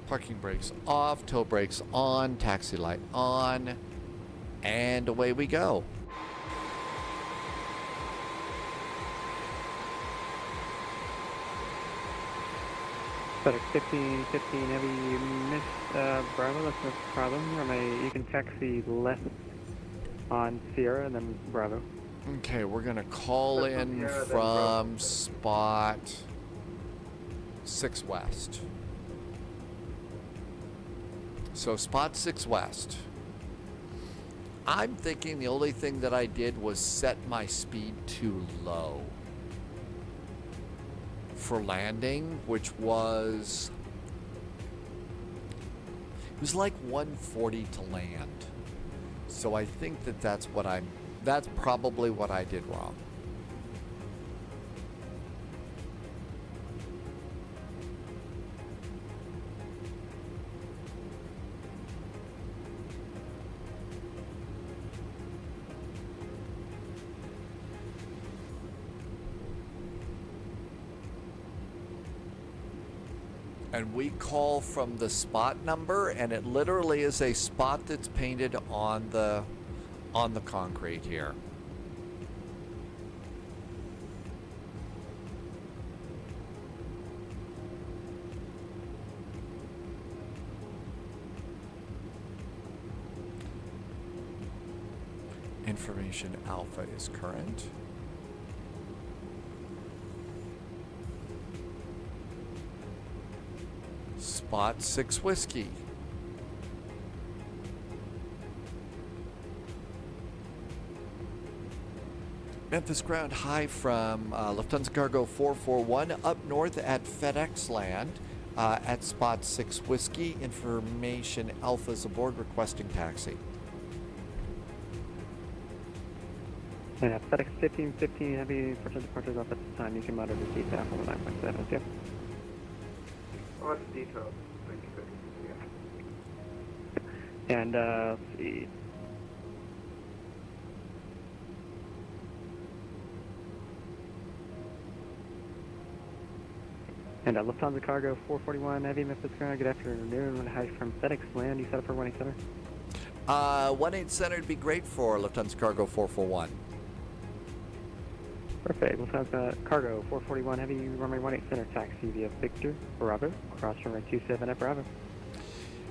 Parking brakes off, tow brakes on, taxi light on, and away we go. FedEx 1515 Heavy, you missed Bravo, that's no problem. You can taxi left on Sierra and then Bravo. Okay, we're gonna call in from spot 6 West. So spot 6 West. I'm thinking the only thing that I did was set my speed too low for landing, which was, it was like 140 to land. So I think that's probably what I did wrong. And we call from the spot number, and it literally is a spot that's painted on the concrete here. Information alpha is current. Spot 6 Whiskey. Memphis ground high from Lufthansa Cargo 441 up north at FedEx land at spot 6 Whiskey. Information Alpha is aboard requesting taxi. And FedEx 1515 Heavy, departures off at this time. You can monitor the CTAF on the 9.7. Yep. What's details? Thank you. And let's see. And Lufthansa Cargo 441 Heavy, Memphis ground. Good afternoon. Hi from FedEx land. You set up for 18 center? 18 center would be great for Lufthansa Cargo 441. Perfect. Lufthansa Cargo 441 Heavy, runway 18 center, taxi via Victor, Bravo, cross runway 27 at Bravo.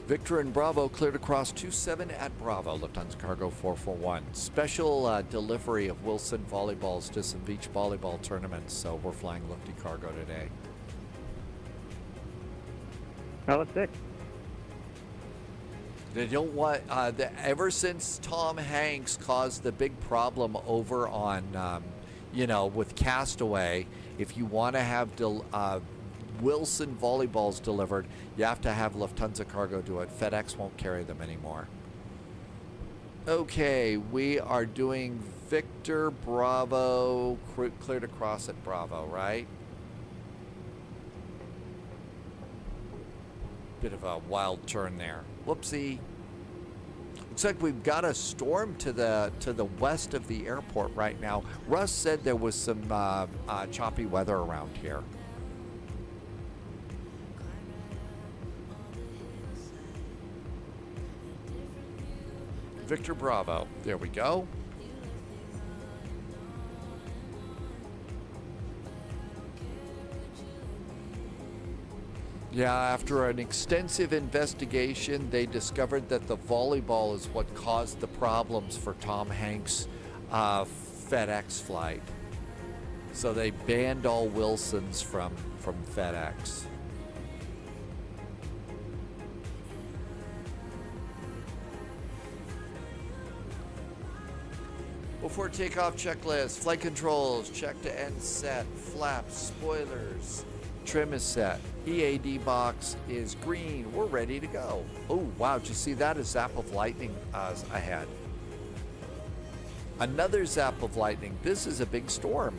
Victor and Bravo cleared across 27 at Bravo, Lufthansa Cargo 441. Special delivery of Wilson volleyballs to some beach volleyball tournaments, so we're flying Lufty Cargo today. LSGG. They don't want, ever since Tom Hanks caused the big problem over on, with Castaway, if you want to have Wilson volleyballs delivered, you have to have Lufthansa Cargo do it. FedEx won't carry them anymore. Okay, we are doing Victor Bravo, cleared across at Bravo, right? Bit of a wild turn there. Whoopsie. Looks like we've got a storm to the west of the airport right now. Russ said there was some choppy weather around here. Victor Bravo. There we go. Yeah, after an extensive investigation, they discovered that the volleyball is what caused the problems for Tom Hanks' FedEx flight. So they banned all Wilsons from FedEx. Before takeoff checklist, flight controls, check to end set, flaps, spoilers, trim is set, EAD box is green, we're ready to go. Oh wow, did you see that? A zap of lightning ahead. Another zap of lightning. This is a big storm.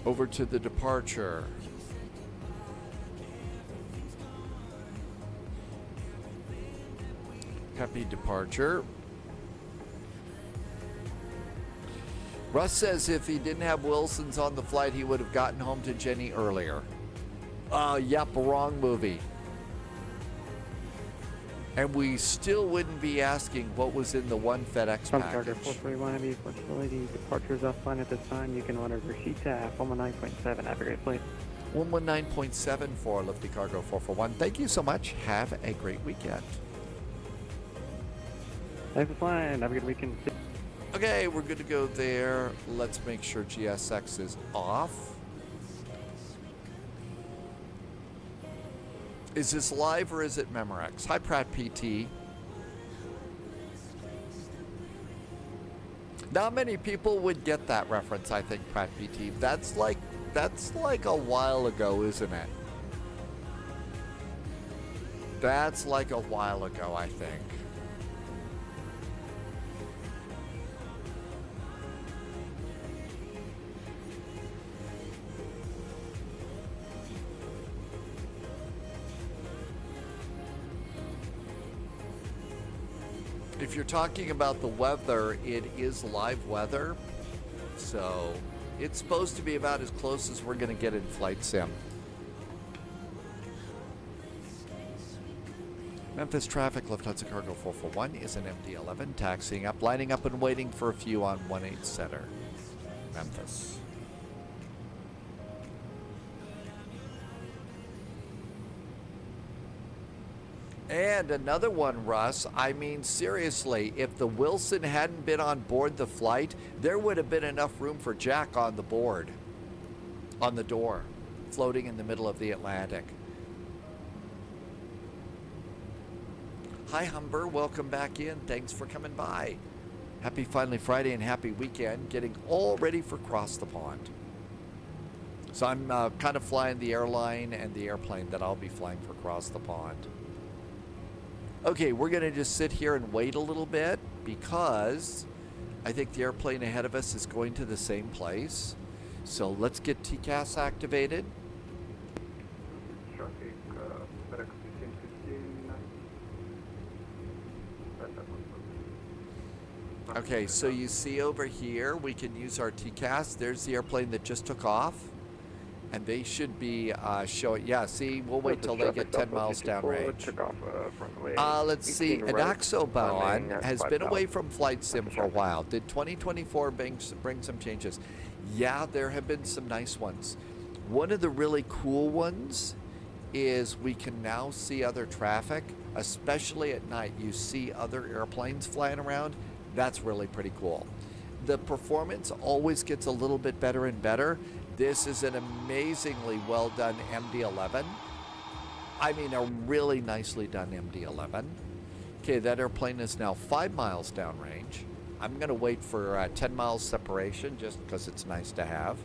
Over to the departure. Happy departure. Russ says if he didn't have Wilson's on the flight, he would have gotten home to Jenny earlier. Yep, wrong movie. And we still wouldn't be asking what was in the one FedEx package. 441 Heavy, flexibility, departures offline at this time. You can order receipt to 119.7. Have a great flight. 119.7 for Lifty Cargo 441. Thank you so much. Have a great weekend. Thanks for flying. Have a good weekend. Okay, we're good to go there. Let's make sure GSX is off. Is this live or is it Memorex? Hi, Pratt PT. Not many people would get that reference, I think, Pratt PT. That's like a while ago, isn't it? That's like a while ago, I think. If you're talking about the weather, it is live weather. So it's supposed to be about as close as we're going to get in Flight Sim. Memphis traffic, Lufthansa Cargo 441 is an MD-11, taxiing up, lining up and waiting for a few on 18 setter. Memphis. And another one, Russ. I mean, seriously, if the Wilson hadn't been on board the flight, there would have been enough room for Jack on the board, on the door, floating in the middle of the Atlantic. Hi, Humber. Welcome back in. Thanks for coming by. Happy Finally Friday and happy weekend. Getting all ready for Cross the Pond. So I'm kind of flying the airline and the airplane that I'll be flying for Cross the Pond. Okay, we're going to just sit here and wait a little bit because I think the airplane ahead of us is going to the same place. So let's get TCAS activated. Traffic, FedEx 1515. Okay, so you see over here, we can use our TCAS. There's the airplane that just took off. And they should be showing, yeah, see, we'll wait till they get 10 miles downrange. Let's see, an Axoban has been away from Flight Sim for a while. Did 2024 bring some changes? Yeah, there have been some nice ones. One of the really cool ones is we can now see other traffic, especially at night. You see other airplanes flying around. That's really pretty cool. The performance always gets a little bit better and better. This is an amazingly well done MD-11. I mean, a really nicely done MD-11. Okay, that airplane is now 5 miles downrange. I'm going to wait for 10 miles separation just because it's nice to have.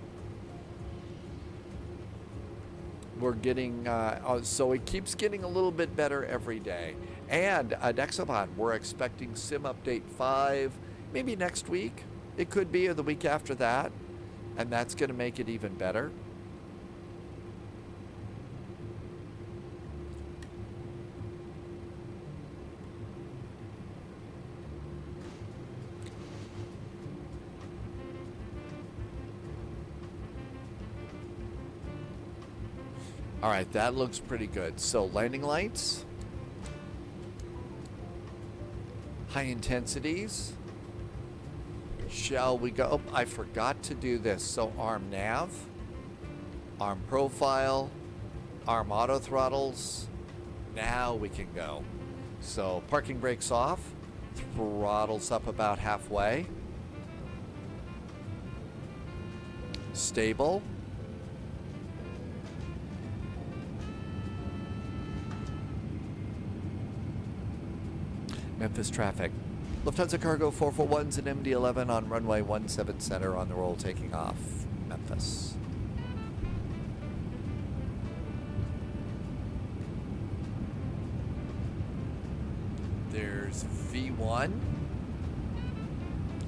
We're getting, so it keeps getting a little bit better every day. And at Exobot, we're expecting Sim Update 5, maybe next week. It could be, or the week after that. And that's going to make it even better. All right, that looks pretty good. So landing lights, high intensities. Shall we go? Oh, I forgot to do this. So arm nav, arm profile, arm auto throttles. Now we can go. So parking brakes off, throttles up about halfway. Stable. Memphis traffic. Lufthansa Cargo 441's and MD-11 on runway 17 center on the roll taking off. Memphis. There's V1.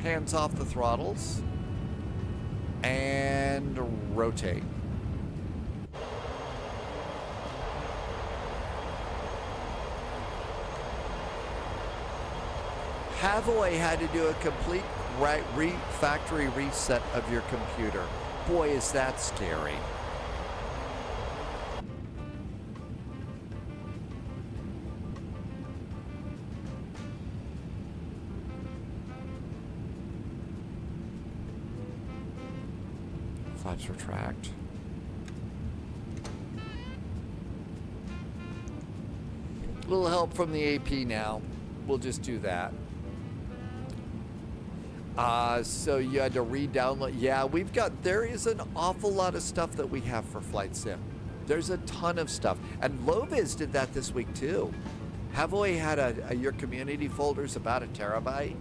Hands off the throttles. And rotate. Havoy had to do a complete factory reset of your computer. Boy, is that scary. Flaps retract. A little help from the AP now. We'll just do that. So you had to re-download. Yeah, there is an awful lot of stuff that we have for Flight Sim. There's a ton of stuff. And Loviz did that this week too. Havoy had your community folder's about 1 terabyte.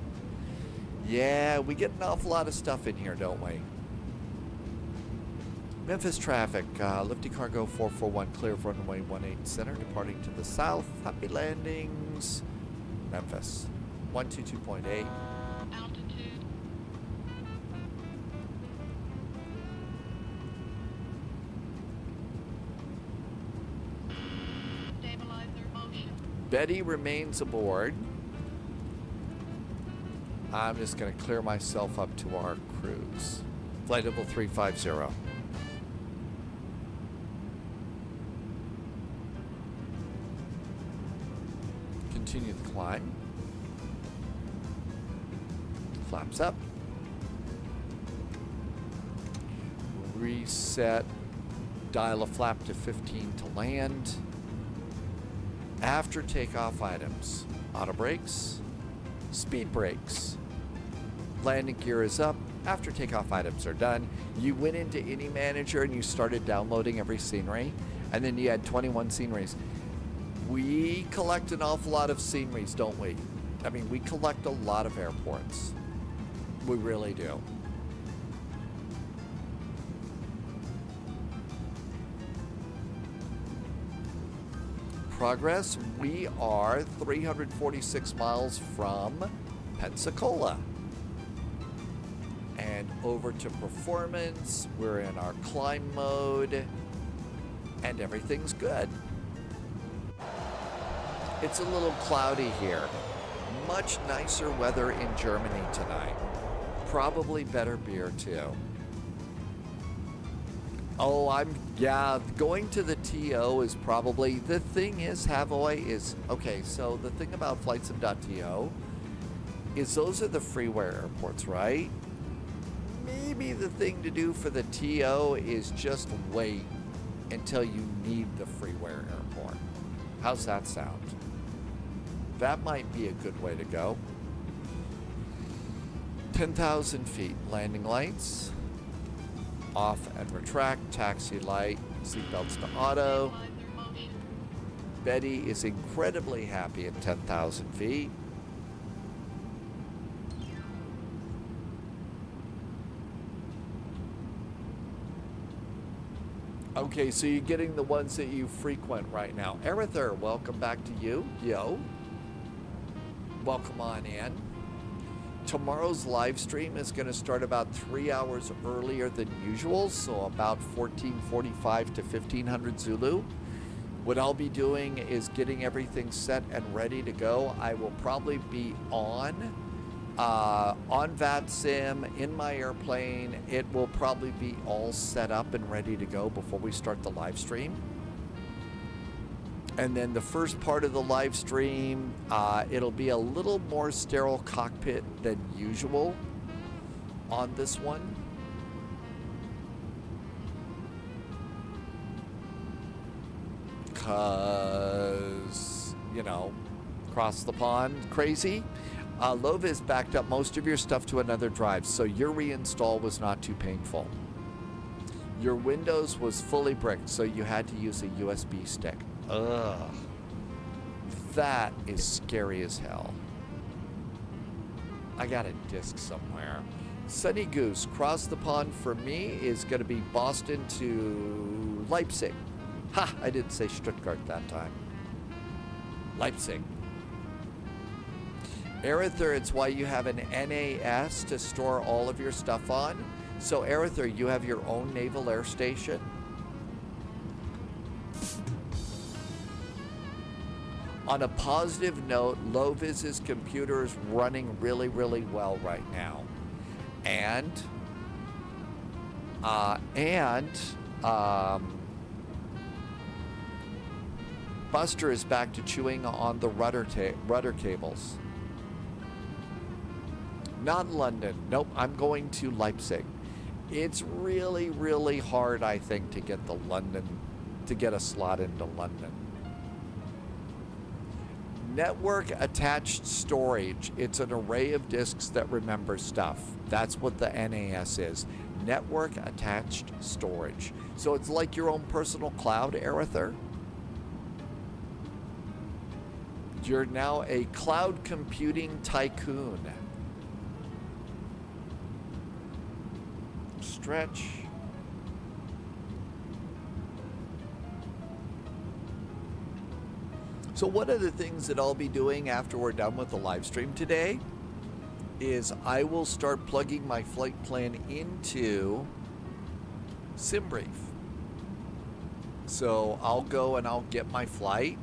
Yeah, we get an awful lot of stuff in here, don't we? Memphis traffic, Lifty Cargo 441, clear of runway 18 center, departing to the south. Happy landings. Memphis, 122.8. Betty remains aboard. I'm just going to clear myself up to our cruise. Flight level 350. Continue the climb. Flaps up. Reset. Dial a flap to 15 to land. After takeoff items, auto brakes, speed brakes. Landing gear is up. After takeoff items are done, you went into any manager and you started downloading every scenery, and then you had 21 sceneries. We collect an awful lot of sceneries, don't we? I mean, we collect a lot of airports. We really do. Progress, we are 346 miles from Pensacola. And over to performance, we're in our climb mode, and everything's good. It's a little cloudy here. Much nicer weather in Germany tonight. Probably better beer too. Oh, going to the TO is probably, the thing is, Havoy is, okay, so the thing about flightsim.to is those are the freeware airports, right? Maybe the thing to do for the TO is just wait until you need the freeware airport. How's that sound? That might be a good way to go. 10,000 feet, landing lights. Off and retract, taxi light, seatbelts to auto. Betty is incredibly happy at 10,000 feet. Okay, so you're getting the ones that you frequent right now. Erither, welcome back to you. Yo. Welcome on in. Tomorrow's live stream is going to start about 3 hours earlier than usual, so about 14:45 to 1500 Zulu. What I'll be doing is getting everything set and ready to go. I will probably be on VATSIM, in my airplane. It will probably be all set up and ready to go before we start the live stream. And then the first part of the live stream, it'll be a little more sterile cockpit than usual on this one. Because, you know, across the pond, crazy. Lovis backed up most of your stuff to another drive, so your reinstall was not too painful. Your Windows was fully bricked, so you had to use a USB stick. Ugh. That is scary as hell. I got a disc somewhere. Sunny Goose, cross the pond for me is going to be Boston to Leipzig. Ha! I didn't say Stuttgart that time. Leipzig. Erither, it's why you have an NAS to store all of your stuff on. So Erither, you have your own naval air station. On a positive note, Loviz's computer is running really, really well right now. And Buster is back to chewing on the rudder cables. Not London. Nope, I'm going to Leipzig. It's really, really hard, I think, to get a slot into London. Network attached storage. It's an array of disks that remember stuff. That's what the NAS is. Network attached storage. So it's like your own personal cloud, Erither. You're now a cloud computing tycoon. Stretch. So one of the things that I'll be doing after we're done with the live stream today is I will start plugging my flight plan into SimBrief. So I'll go and I'll get my flight,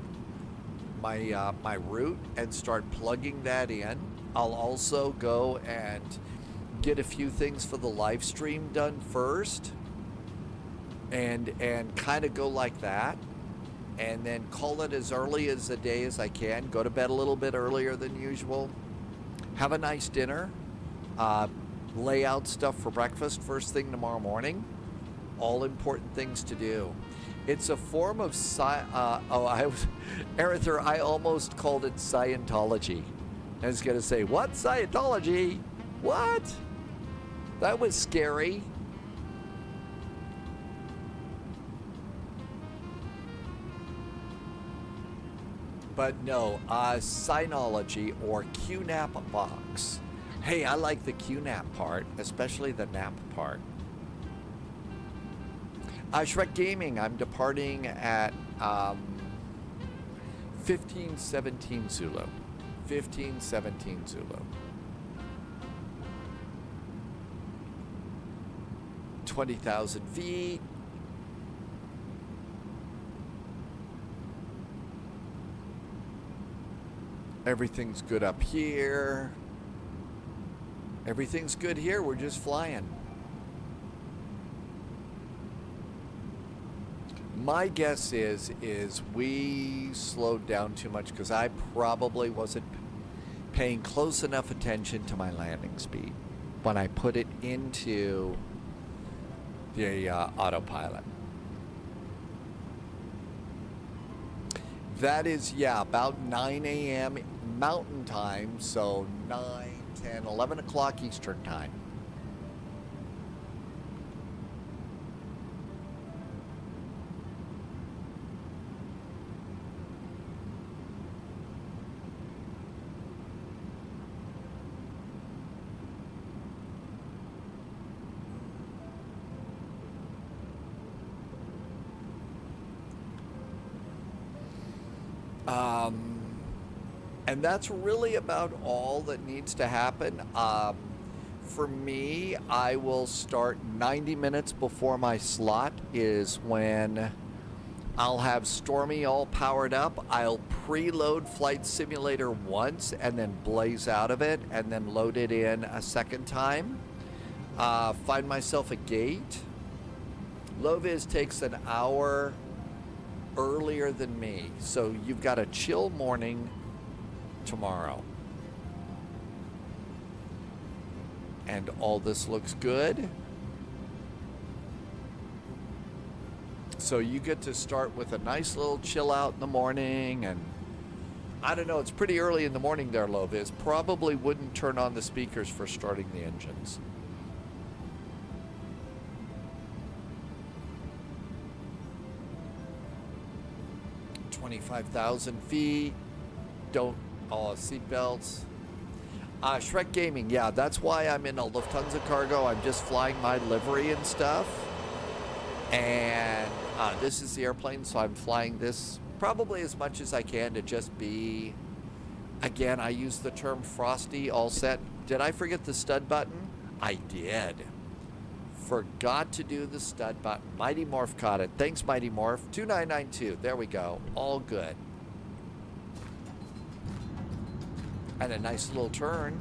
my route, and start plugging that in. I'll also go and get a few things for the live stream done first and kind of go like that. And then call it as early as the day as I can. Go to bed a little bit earlier than usual. Have a nice dinner. Lay out stuff for breakfast first thing tomorrow morning. All important things to do. It's a form of Erither, I almost called it Scientology. I was going to say, what? Scientology? What? That was scary. But no, Synology or QNAP box. Hey, I like the QNAP part, especially the NAP part. Shrek Gaming, I'm departing at 1517 Zulu. 1517 Zulu. 20,000 feet. Everything's good up here. Everything's good here. We're just flying. My guess is we slowed down too much because I probably wasn't paying close enough attention to my landing speed when I put it into the autopilot. That is, yeah, about 9 a.m. Mountain Time, so 9, 10, 11 o'clock Eastern Time. And that's really about all that needs to happen. For me, I will start 90 minutes before my slot is when I'll have Stormy all powered up. I'll preload Flight Simulator once and then blaze out of it and then load it in a second time. Find myself a gate. Low-vis takes an hour earlier than me, so you've got a chill morning tomorrow. And all this looks good. So you get to start with a nice little chill out in the morning, and I don't know, it's pretty early in the morning there, Lovis. Probably wouldn't turn on the speakers for starting the engines. $25,000 feet. Don't seatbelts. Shrek Gaming, yeah, that's why I'm in a Lufthansa cargo. I'm just flying my livery and stuff. And this is the airplane, so I'm flying this probably as much as I can to just be, again, I use the term frosty, all set. Did I forget the stud button? I did. Forgot to do the stud button. Mighty Morph caught it. Thanks, Mighty Morph. 2992. There we go. All good. And a nice little turn.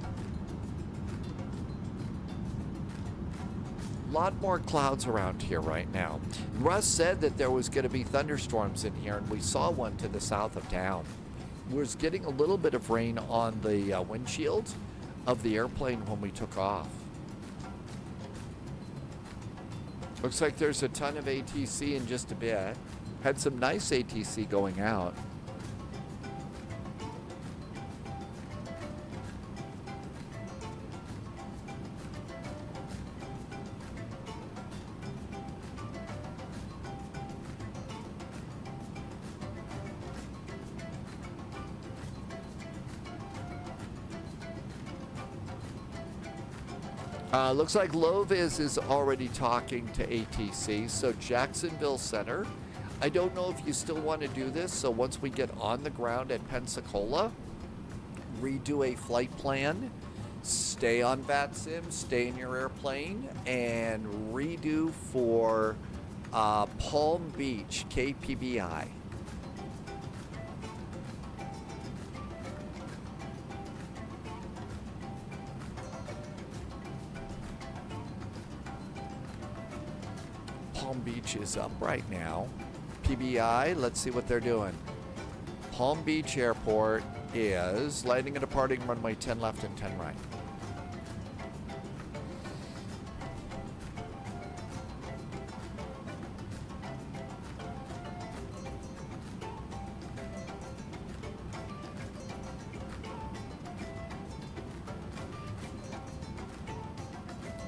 A lot more clouds around here right now. Russ said that there was going to be thunderstorms in here, and we saw one to the south of town. We was getting a little bit of rain on the windshield of the airplane when we took off. Looks like there's a ton of ATC in just a bit. Had some nice ATC going out. Looks like Lovis is already talking to ATC, so Jacksonville Center. I don't know if you still want to do this, so once we get on the ground at Pensacola, redo a flight plan, stay on VATSIM, stay in your airplane, and redo for Palm Beach, KPBI. Palm Beach is up right now. PBI, let's see what they're doing. Palm Beach Airport is landing and departing runway 10 left and 10 right.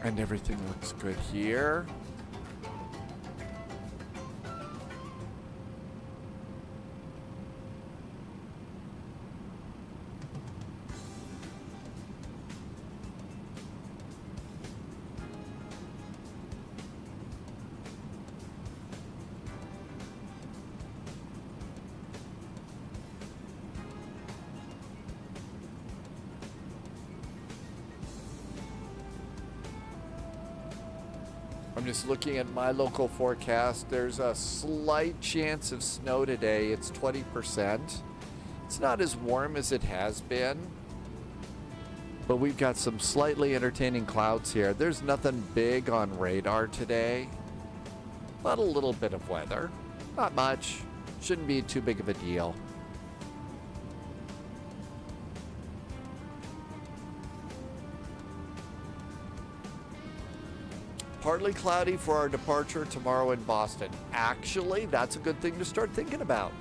And everything looks good here. I'm just looking at my local forecast. There's a slight chance of snow today. It's 20%. It's not as warm as it has been, but we've got some slightly entertaining clouds here. There's nothing big on radar today, but a little bit of weather. Not much. Shouldn't be too big of a deal. Partly cloudy for our departure tomorrow in Boston. Actually, that's a good thing to start thinking about.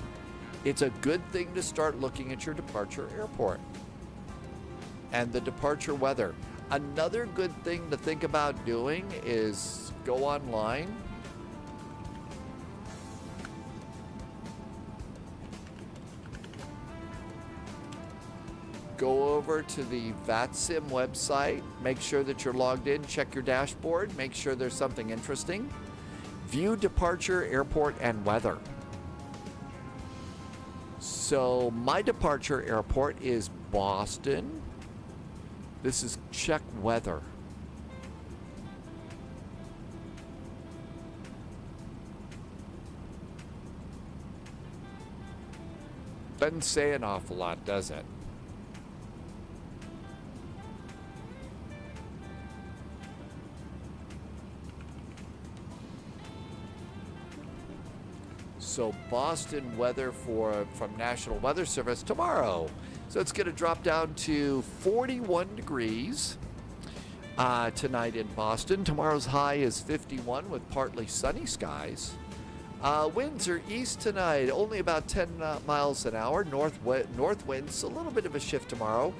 It's a good thing to start looking at your departure airport and the departure weather. Another good thing to think about doing is go online. Go over to the VATSIM website, make sure that you're logged in, check your dashboard, make sure there's something interesting. View departure, airport, and weather. So my departure airport is Boston. This is check weather. Doesn't say an awful lot, does it? So Boston weather from National Weather Service tomorrow. So it's going to drop down to 41 degrees tonight in Boston. Tomorrow's high is 51 with partly sunny skies. Winds are east tonight, only about 10 miles an hour. North winds, a little bit of a shift tomorrow,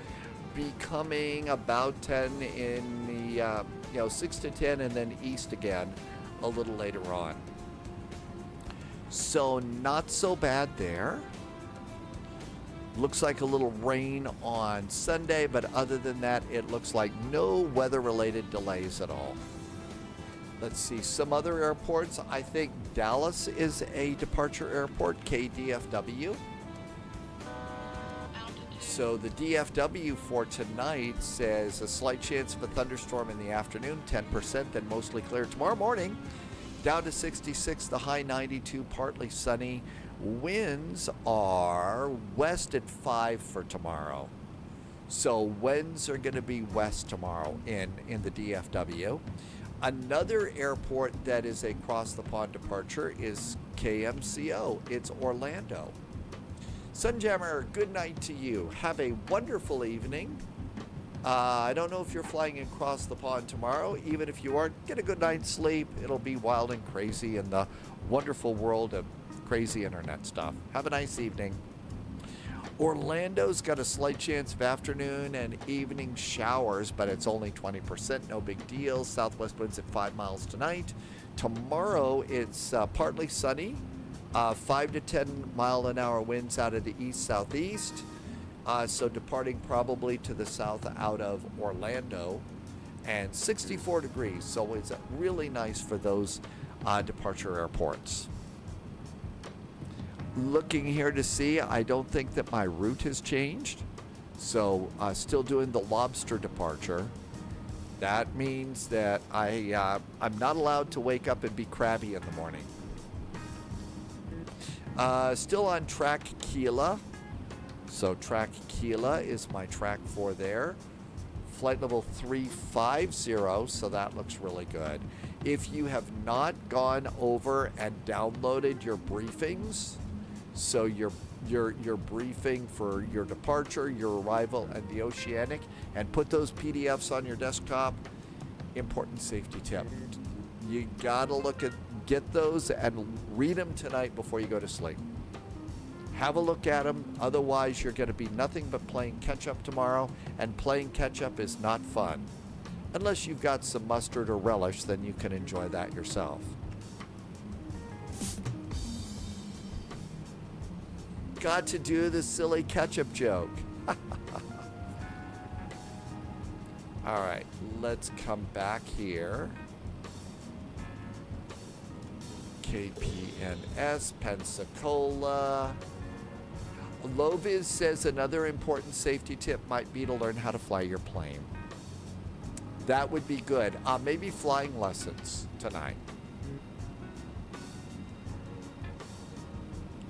becoming about 10 in the 6 to 10, and then east again a little later on. So not so bad there. Looks like a little rain on Sunday, but other than that, it looks like no weather-related delays at all. Let's see, some other airports. I think Dallas is a departure airport, KDFW. So the DFW for tonight says a slight chance of a thunderstorm in the afternoon, 10%, then mostly clear tomorrow morning. Down to 66, the high 92, partly sunny. Winds are west at 5 for tomorrow. So winds are going to be west tomorrow in the DFW. Another airport that is a cross-the-pond departure is KMCO. It's Orlando. Sunjammer, good night to you. Have a wonderful evening. I don't know if you're flying across the pond tomorrow. Even if you aren't, get a good night's sleep. It'll be wild and crazy in the wonderful world of crazy internet stuff. Have a nice evening. Orlando's got a slight chance of afternoon and evening showers, but it's only 20%. No big deal. Southwest winds at 5 miles tonight. Tomorrow, it's partly sunny. 5 to 10 mile an hour winds out of the east-southeast. So departing probably to the south out of Orlando, and 64 degrees. So it's really nice for those departure airports. Looking here to see, I don't think that my route has changed. So still doing the lobster departure. That means that I'm not allowed to wake up and be crabby in the morning. Still on track Kila. So track Kila is my track 4 there. Flight level 350, so that looks really good. If you have not gone over and downloaded your briefings, so your briefing for your departure, your arrival, and the Oceanic, and put those PDFs on your desktop, important safety tip. You gotta get those and read them tonight before you go to sleep. Have a look at them, otherwise you're going to be nothing but playing catch-up tomorrow, and playing catch-up is not fun. Unless you've got some mustard or relish, then you can enjoy that yourself. Got to do the silly catch-up joke. All right, let's come back here. KPNS, Pensacola. Loviz says another important safety tip might be to learn how to fly your plane. That would be good. Maybe flying lessons tonight.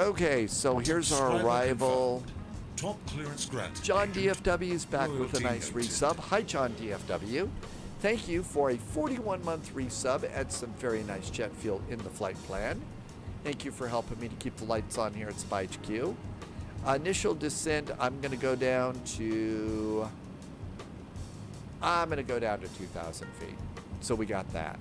Okay, so here's our arrival. Top clearance granted. John DFW is back with a Loyalty nice noted. resub. Hi, John DFW. Thank you for a 41-month resub and some very nice jet fuel in the flight plan. Thank you for helping me to keep the lights on here at Spy HQ. Initial descent, I'm going to go down to 2,000 feet. So we got that.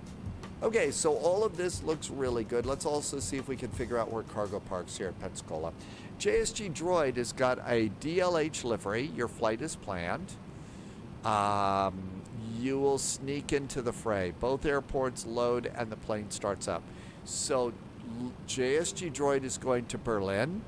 Okay, so all of this looks really good. Let's also see if we can figure out where cargo parks here at Pensacola. JSG Droid has got a DLH livery. Your flight is planned. You will sneak into the fray. Both airports load and the plane starts up. So JSG Droid is going to Berlin.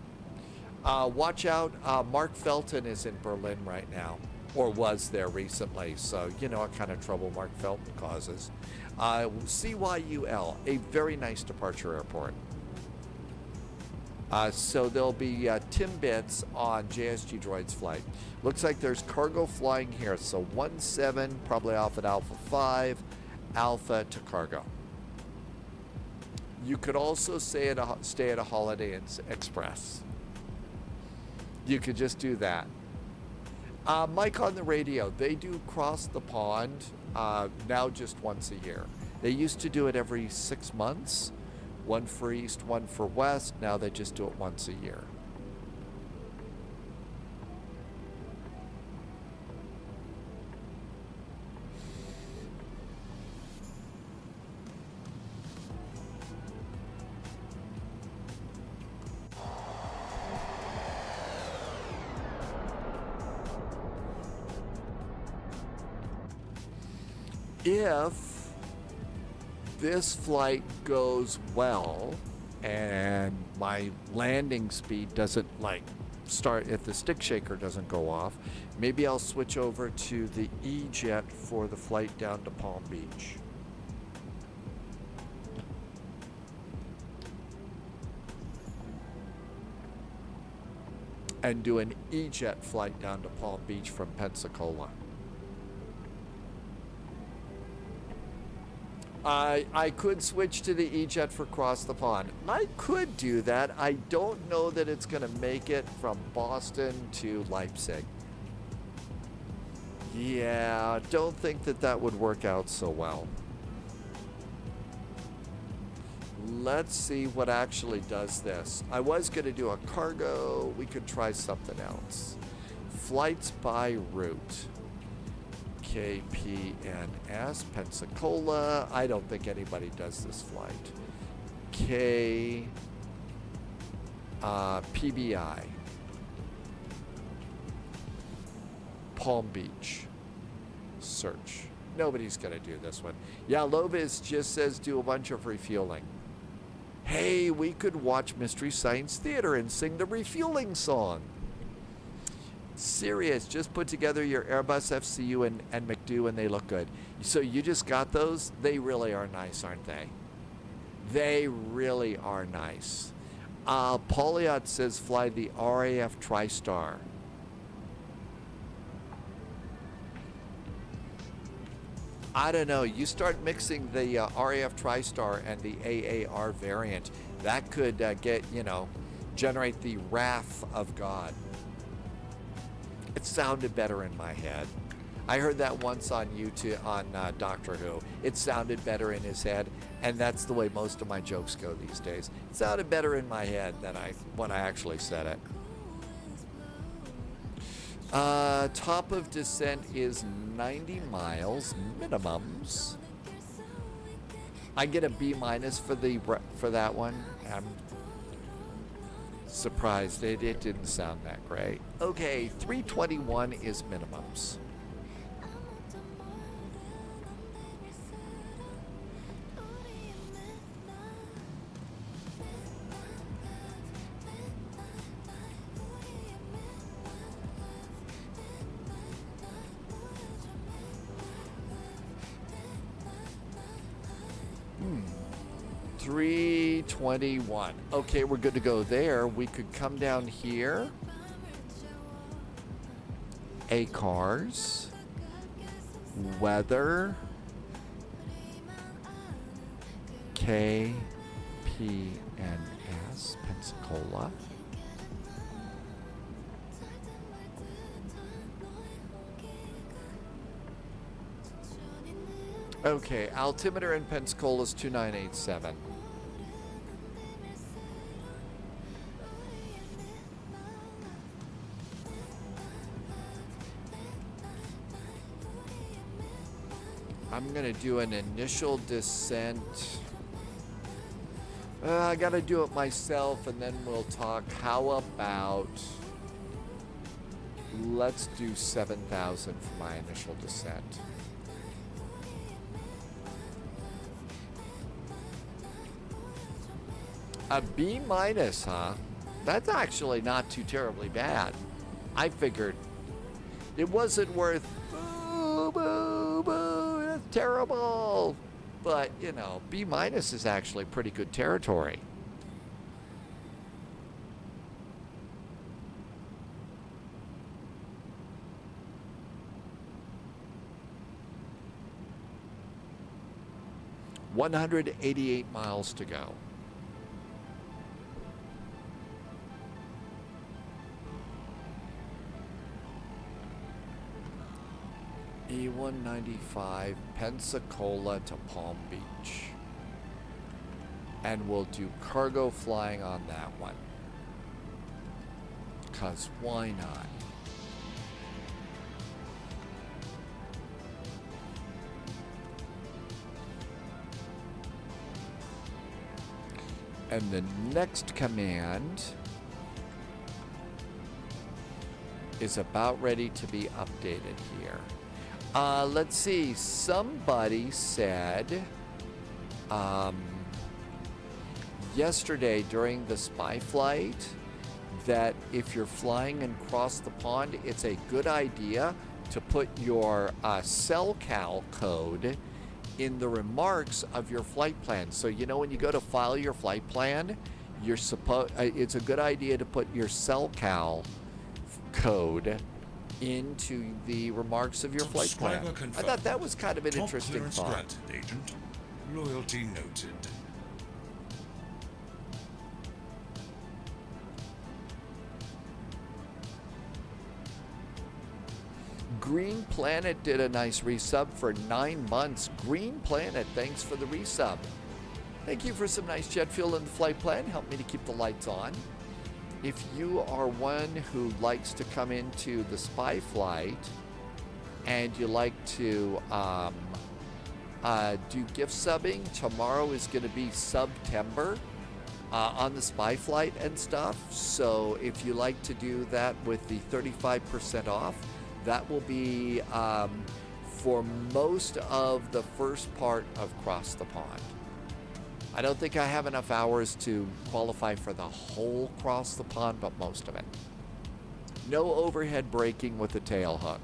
Watch out, Mark Felton is in Berlin right now, or was there recently, so you know what kind of trouble Mark Felton causes. CYUL, a very nice departure airport. So there'll be Timbits on JSG Droid's flight. Looks like there's cargo flying here, so 17, probably off at Alpha 5, Alpha to cargo. You could also stay at a Holiday Inn Express. You could just do that. Mike on the radio, they do cross the pond now just once a year. They used to do it every 6 months, one for east, one for west. Now they just do it once a year. If this flight goes well and my landing speed doesn't start, if the stick shaker doesn't go off, maybe I'll switch over to the E-Jet for the flight down to Palm Beach. And do an E-Jet flight down to Palm Beach from Pensacola. I could switch to the E-Jet for cross the pond. I could do that. I don't know that it's going to make it from Boston to Leipzig. Yeah, don't think that would work out so well. Let's see what actually does this. I was going to do a cargo. We could try something else. Flights by route. KPNS, Pensacola. I don't think anybody does this flight. PBI. Palm Beach. Search. Nobody's going to do this one. Yeah, Lovis just says do a bunch of refueling. Hey, we could watch Mystery Science Theater and sing the refueling song. Serious, just put together your Airbus FCU and McDo and they look good. So you just got those? They really are nice, aren't they? They really are nice. Pauliot says fly the RAF TriStar. I don't know. You start mixing the RAF TriStar and the AAR variant. That could generate the wrath of God. It sounded better in my head. I heard that once on YouTube, on Doctor Who. It sounded better in his head, and that's the way most of my jokes go these days. It sounded better in my head than when I actually said it. Top of descent is 90 miles minimums. I get a B- for that one. I'm surprised it didn't sound that great. Okay, 321 is minimums. Hmm. 321. Okay, we're good to go there. We could come down here. ACARS. Weather. KPNS. Okay, altimeter in Pensacola is 2987. I'm gonna do an initial descent. I gotta do it myself and then we'll talk. How about, let's do 7,000 for my initial descent. A B minus, huh? That's actually not too terribly bad. I figured it wasn't worth, boo, boo, boo, that's terrible. But, you know, B minus is actually pretty good territory. $188 miles to go. E195 Pensacola to Palm Beach. And we'll do cargo flying on that one. 'Cause why not? And the next command is about ready to be updated here. Let's see. Somebody said yesterday during the spy flight that if you're flying across the pond, it's a good idea to put your cell-cal code in the remarks of your flight plan. So you know when you go to file your flight plan, you're it's a good idea to put your cell-cal code into the remarks of your flight plan. Confirmed. I thought that was kind of an Top interesting clearance thought. granted, Agent. Loyalty noted. Green Planet did a nice resub for 9 months. Green Planet, thanks for the resub. Thank you for some nice jet fuel in the flight plan. Help me to keep the lights on. If you are one who likes to come into the spy flight and you like to do gift subbing, tomorrow is going to be September on the spy flight and stuff. So if you like to do that with the 35% off, that will be for most of the first part of Cross the Pond. I don't think I have enough hours to qualify for the whole Cross the Pond, but most of it. No overhead braking with the tail hook.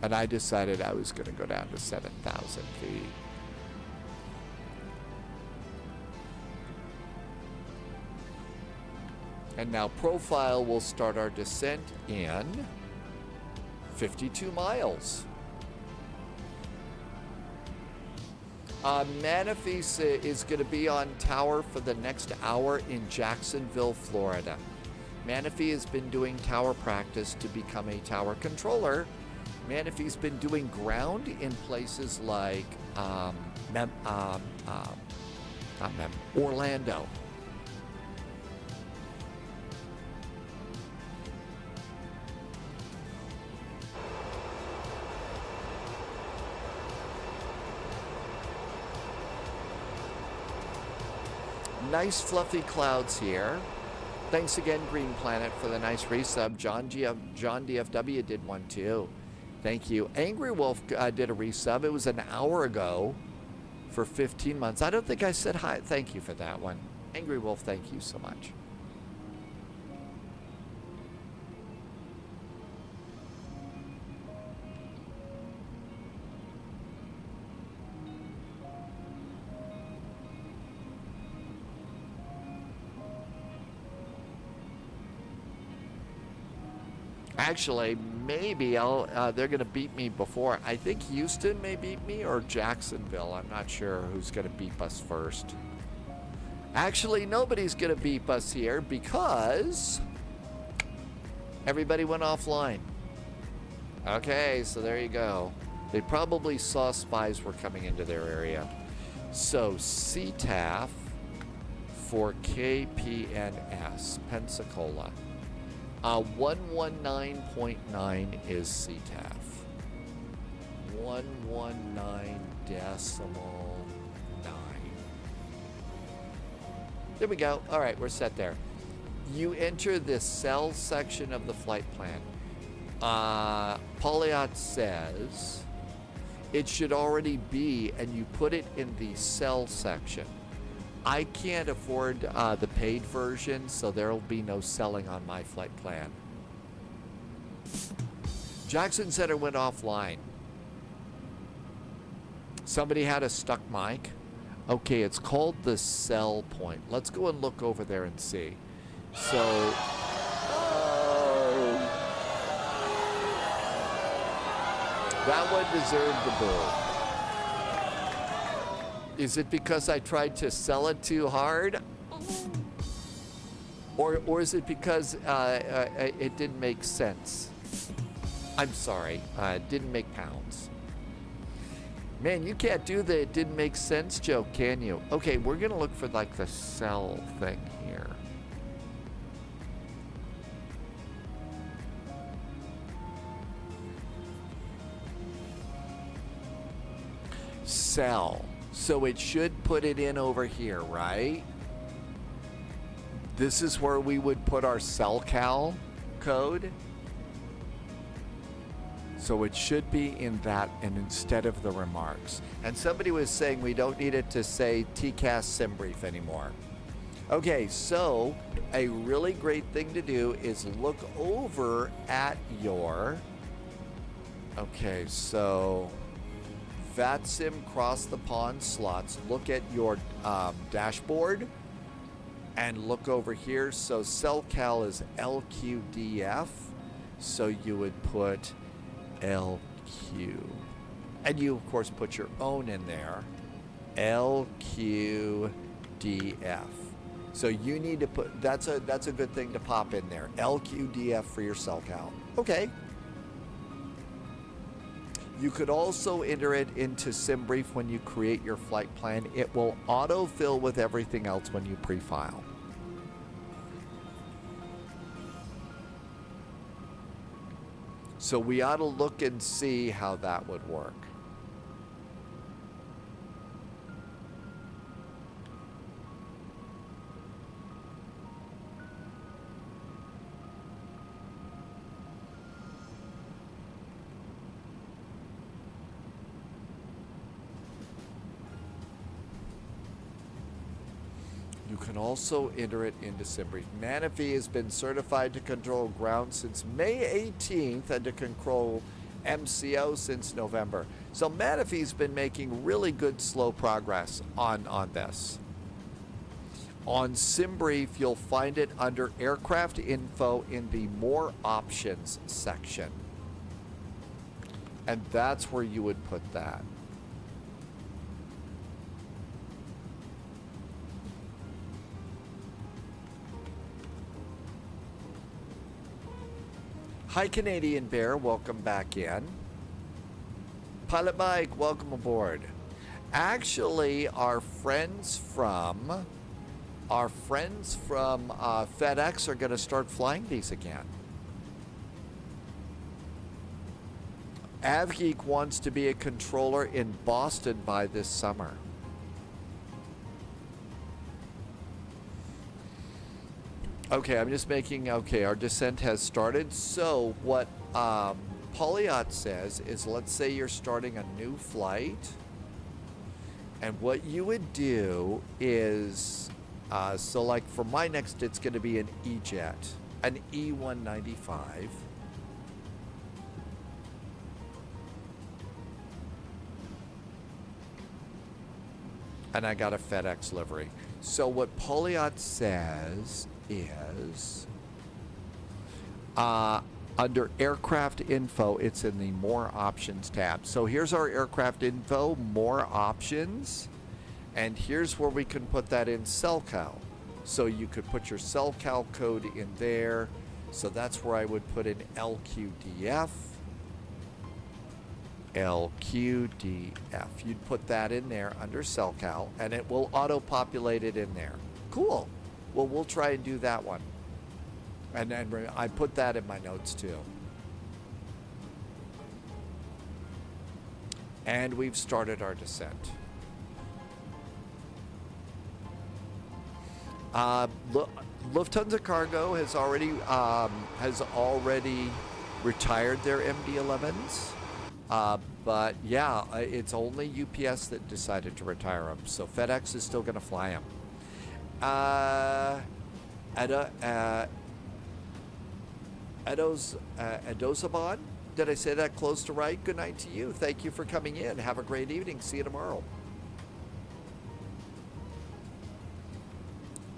And I decided I was going to go down to 7,000 feet. And now profile will start our descent in 52 miles. Manifee is going to be on tower for the next hour in Jacksonville, Florida. Manifee has been doing tower practice to become a tower controller. Manifee's been doing ground in places like Orlando. Nice fluffy clouds here. Thanks again, Green Planet, for the nice resub. John DFW did one too. Thank you. Angry Wolf did a resub. It was an hour ago for 15 months. I don't think I said hi. Thank you for that one. Angry Wolf, thank you so much. Actually, maybe they're going to beat me before. I think Houston may beat me or Jacksonville. I'm not sure who's going to beat us first. Actually, nobody's going to beat us here because Everybody went offline. Okay, so there you go. They probably saw spies were coming into their area. So CTAF for KPNS, Pensacola. 119.9 is CTAF. 119.9. There we go. All right, we're set there. You enter the cell section of the flight plan. Polyot says it should already be, and you put it in the cell section. I can't afford the paid version, so there will be no selling on my flight plan. Jackson Center went offline. Somebody had a stuck mic. Okay, it's called the cell point. Let's go and look over there and see. So, that one deserved the boo. Is it because I tried to sell it too hard? Or is it because it didn't make sense? I'm sorry, it didn't make pounds. Man, you can't do the it didn't make sense joke, can you? Okay, we're gonna look for like the cell thing here. Cell. So it should put it in over here, right? This is where we would put our cell cal code. So it should be in that and instead of the remarks. And somebody was saying we don't need it to say TCAS SimBrief anymore. Okay, so a really great thing to do is look over at your, okay, so VATSIM cross the pond slots. Look at your dashboard and look over here. So cell cal is LQDF. So you would put LQ. And you, of course, put your own in there. LQDF. So you need to put, that's a good thing to pop in there. LQDF for your cell cal. Okay. You could also enter it into SimBrief when you create your flight plan. It will autofill with everything else when you pre-file. So we ought to look and see how that would work. You can also enter it into SimBrief. Manaphy has been certified to control ground since May 18th and to control MCO since November. So Manaphy's been making really good slow progress on this. On SimBrief, you'll find it under Aircraft Info in the More Options section. And that's where you would put that. Hi, Canadian Bear. Welcome back in. Pilot Mike, welcome aboard. Actually, our friends from FedEx are going to start flying these again. AvGeek wants to be a controller in Boston by this summer. Okay, I'm just making, okay, our descent has started. So what Polyot says is, let's say you're starting a new flight. And what you would do is, so like for my next, it's going to be an E-Jet, an E195. And I got a FedEx livery. So what Polyot says is under Aircraft Info, it's in the More Options tab. So here's our Aircraft Info, More Options, and here's where we can put that in cell cal. So you could put your cell cal code in there. So that's where I would put in LQDF. LQDF. You'd put that in there under CellCal, and it will auto-populate it in there. Cool. Well, we'll try and do that one. And then I put that in my notes too. And we've started our descent. Lufthansa Cargo has already retired their MD-11s. But yeah, it's only UPS that decided to retire them. So FedEx is still going to fly them. Edosabon, did I say that close to right? Good night to you. Thank you for coming in. Have a great evening. See you tomorrow.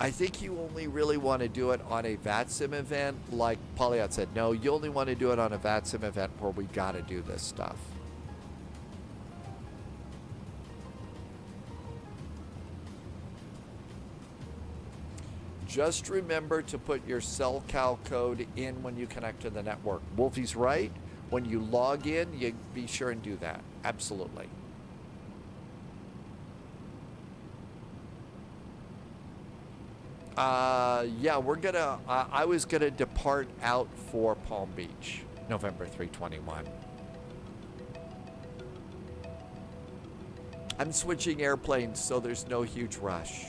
I think you only really want to do it on a VATSIM event, like Polyot said. No, you only want to do it on a VATSIM event where we got to do this stuff. Just remember to put your CellCal code in when you connect to the network. Wolfie's right. When you log in, you be sure and do that. Absolutely. Yeah, we're gonna, I was gonna depart out for Palm Beach, November 3/21. I'm switching airplanes, so there's no huge rush.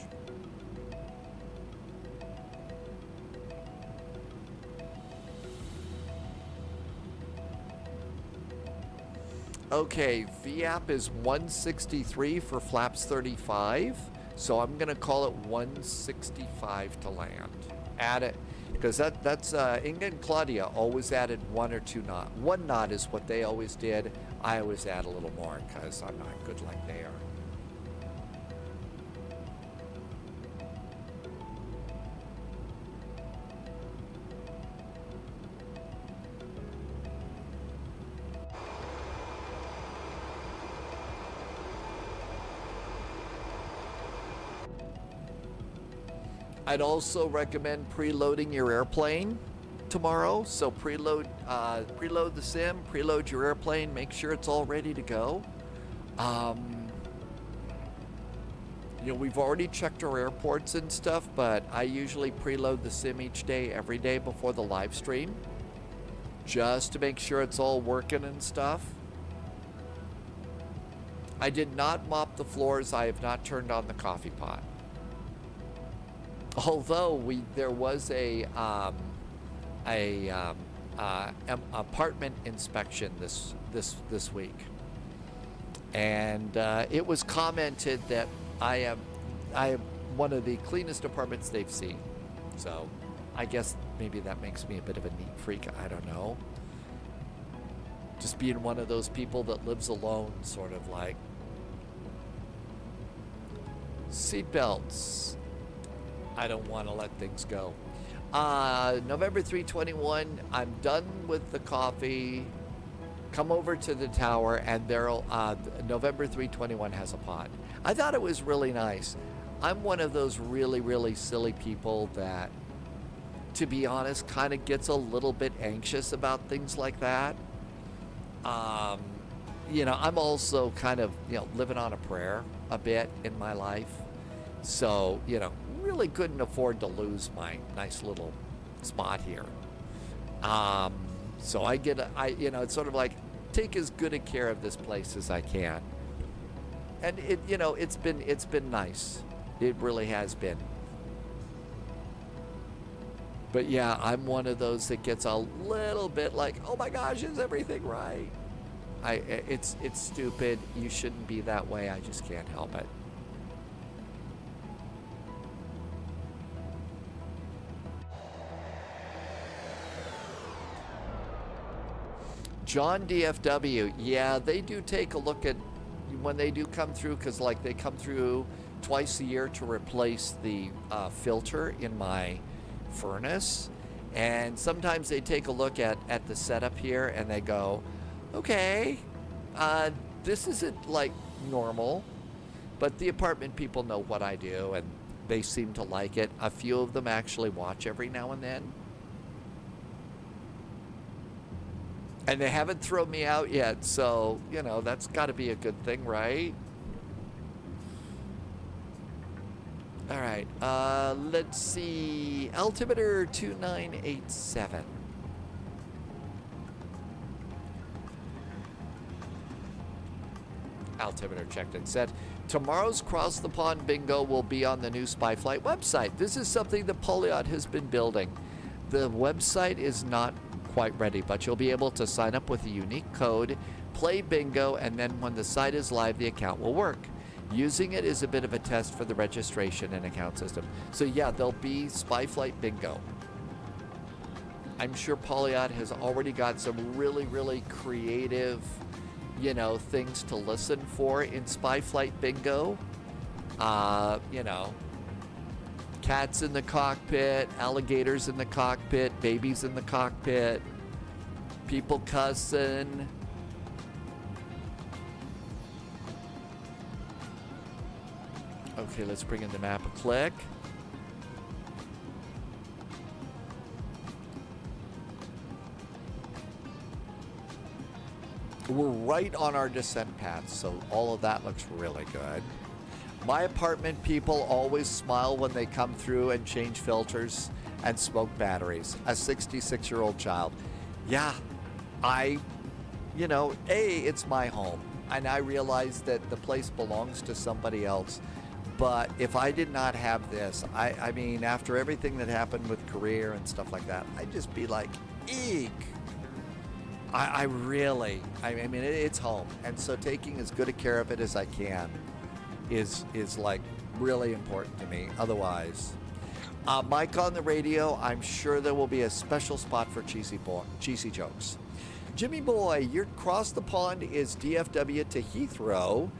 Okay, VAP is 163 for flaps 35. So I'm gonna call it 165 to land. Add it, because that's Inga and Claudia always added 1 or 2 knots. 1 knot is what they always did. I always add a little more because I'm not good like they are. I'd also recommend preloading your airplane tomorrow. So preload the sim, preload your airplane, make sure it's all ready to go. You know, we've already checked our airports and stuff, but I usually preload the sim each day, every day before the live stream, just to make sure it's all working and stuff. I did not mop the floors. I have not turned on the coffee pot. Although there was a apartment inspection this week, and it was commented that I am one of the cleanest apartments they've seen. So I guess maybe that makes me a bit of a neat freak. I don't know. Just being one of those people that lives alone, sort of like. Seatbelts. I don't want to let things go. November 3/21, I'm done with the coffee. Come over to the tower, and there'll November 3/21 has a pod. I thought it was really nice. I'm one of those really, really silly people that, to be honest, kind of gets a little bit anxious about things like that. You know, I'm also kind of, you know, living on a prayer a bit in my life. So, you know, really couldn't afford to lose my nice little spot here. So you know, it's sort of like take as good a care of this place as I can. And it, you know, it's been nice. It really has been. But yeah, I'm one of those that gets a little bit like, oh my gosh, is everything right? It's stupid. You shouldn't be that way. I just can't help it. John DFW, yeah, they do take a look at when they do come through, because like they come through twice a year to replace the filter in my furnace, and sometimes they take a look at the setup here and they go, okay, this isn't like normal, but the apartment people know what I do and they seem to like it. A few of them actually watch every now and then. And they haven't thrown me out yet, so, you know, that's got to be a good thing, right? All right, let's see. Altimeter 2987. Altimeter checked and set. Tomorrow's Cross the Pond bingo will be on the new Spyflight website. This is something that Poliot has been building. The website is not quite ready, but you'll be able to sign up with a unique code, play bingo, and then when the site is live, the account will work. Using it is a bit of a test for the registration and account system. So yeah, there'll be Spyflight bingo. I'm sure Poliot has already got some really, really creative, you know, things to listen for in Spyflight bingo. You know, cats in the cockpit, alligators in the cockpit, babies in the cockpit, people cussing. Okay, let's bring in the map a click. We're right on our descent path, so all of that looks really good. My apartment people always smile when they come through and change filters and smoke batteries. A 66-year-old child. Yeah, you know, it's my home, and I realize that the place belongs to somebody else. But if I did not have this, I mean, after everything that happened with career and stuff like that, I'd just be like, eek. I mean, it's home. And so taking as good a care of it as I can is like really important to me. Otherwise, Mike on the radio, I'm sure there will be a special spot for cheesy jokes. Jimmy boy, your cross the pond is DFW to Heathrow.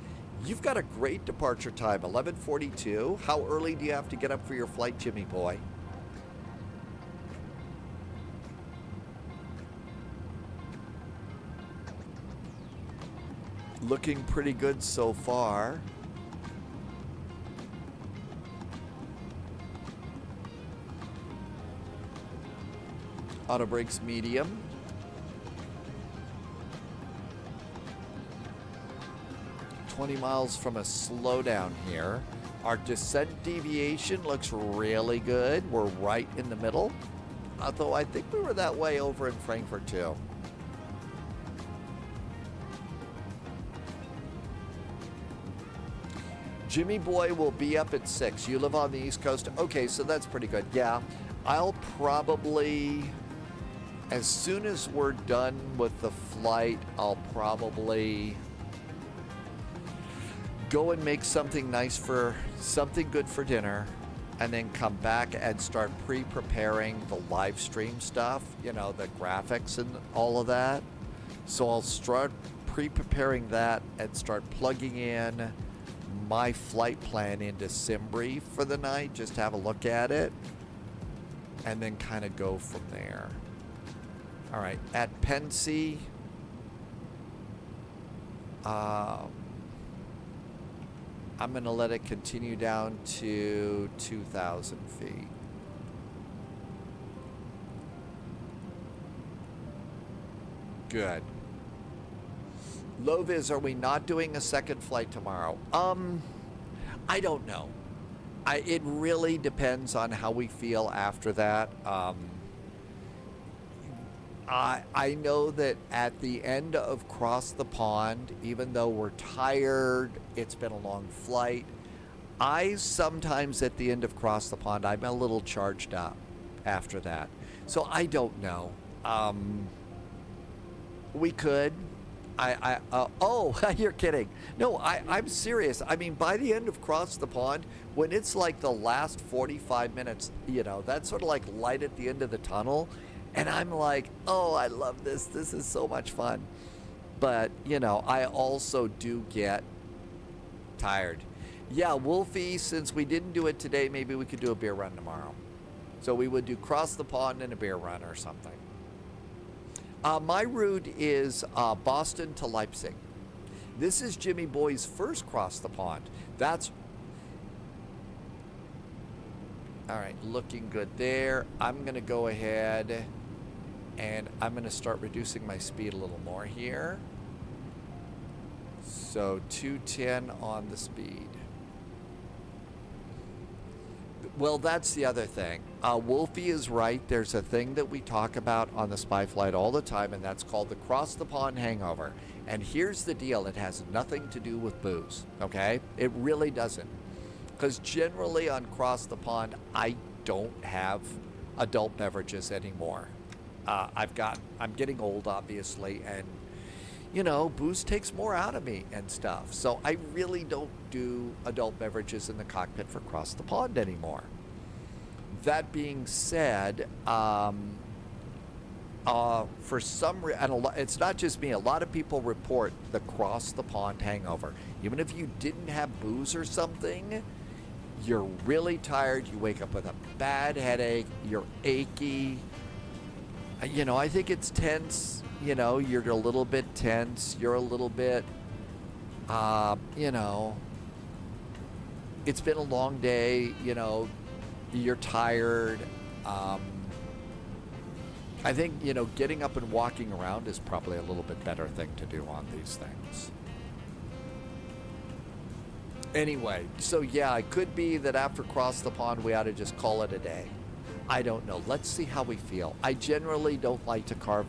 You've got a great departure time, 11:42. How early do you have to get up for your flight, Jimmy boy? Looking pretty good so far. Auto brakes medium. Miles from a slowdown here. Our descent deviation looks really good. We're right in the middle. Although I think we were that way over in Frankfurt too. Jimmy boy will be up at 6. You live on the East Coast? Okay, so that's pretty good. Yeah, I'll probably, as soon as we're done with the flight, I'll probably go and make something good for dinner, and then come back and start pre-preparing the live stream stuff, you know, the graphics and all of that. So I'll start pre-preparing that and start plugging in my flight plan into Simbrief for the night, just have a look at it, and then kind of go from there. All right, at Pensy, I'm going to let it continue down to 2,000 feet. Good. Loviz, are we not doing a second flight tomorrow? I don't know. It really depends on how we feel after that. I know that at the end of Cross the Pond, even though we're tired, it's been a long flight, I sometimes at the end of Cross the Pond, I'm a little charged up after that. So I don't know. We could. Oh, you're kidding. No, I'm serious. I mean, by the end of Cross the Pond, when it's like the last 45 minutes, you know, that's sort of like light at the end of the tunnel. And I'm like, oh, I love this. This is so much fun. But, you know, I also do get tired. Yeah, Wolfie, since we didn't do it today, maybe we could do a beer run tomorrow. So we would do Cross the Pond and a beer run or something. My route is Boston to Leipzig. This is Jimmy Boy's first Cross the Pond. That's... All right, looking good there. I'm going to go ahead And I'm going to start reducing my speed a little more here. So 210 on the speed. Well, that's the other thing. Wolfie is right. There's a thing that we talk about on the spy flight all the time, and that's called the cross the pond hangover. And here's the deal. It has nothing to do with booze, okay? It really doesn't. Because generally on cross the pond, I don't have adult beverages anymore. I'm getting old, obviously, and, you know, booze takes more out of me and stuff. So I really don't do adult beverages in the cockpit for cross the pond anymore. That being said, for some reason, it's not just me, a lot of people report the cross the pond hangover. Even if you didn't have booze or something, you're really tired, you wake up with a bad headache, you're achy. You know, I think it's tense. You know, you're a little bit tense. You're a little bit, you know, it's been a long day. You know, you're tired. I think, you know, getting up and walking around is probably a little bit better thing to do on these things. Anyway, so yeah, it could be that after cross the pond, we ought to just call it a day. I don't know. Let's see how we feel. I generally don't like to carve,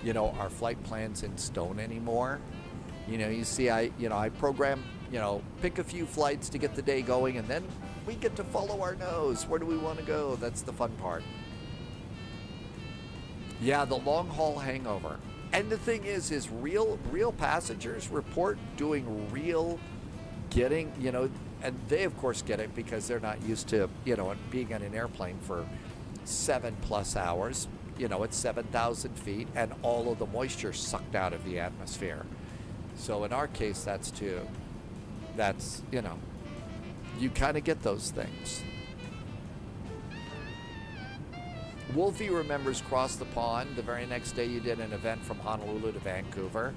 you know, our flight plans in stone anymore. You know, you see, I program, you know, pick a few flights to get the day going, and then we get to follow our nose. Where do we want to go? That's the fun part. Yeah, the long haul hangover. And the thing is real passengers report doing real getting, you know, and they of course get it because they're not used to, you know, being in an airplane for 7+ hours. You know, it's 7,000 feet and all of the moisture sucked out of the atmosphere. So in our case, that's, you know, you kind of get those things. Wolfie remembers cross the pond. The very next day you did an event from Honolulu to Vancouver.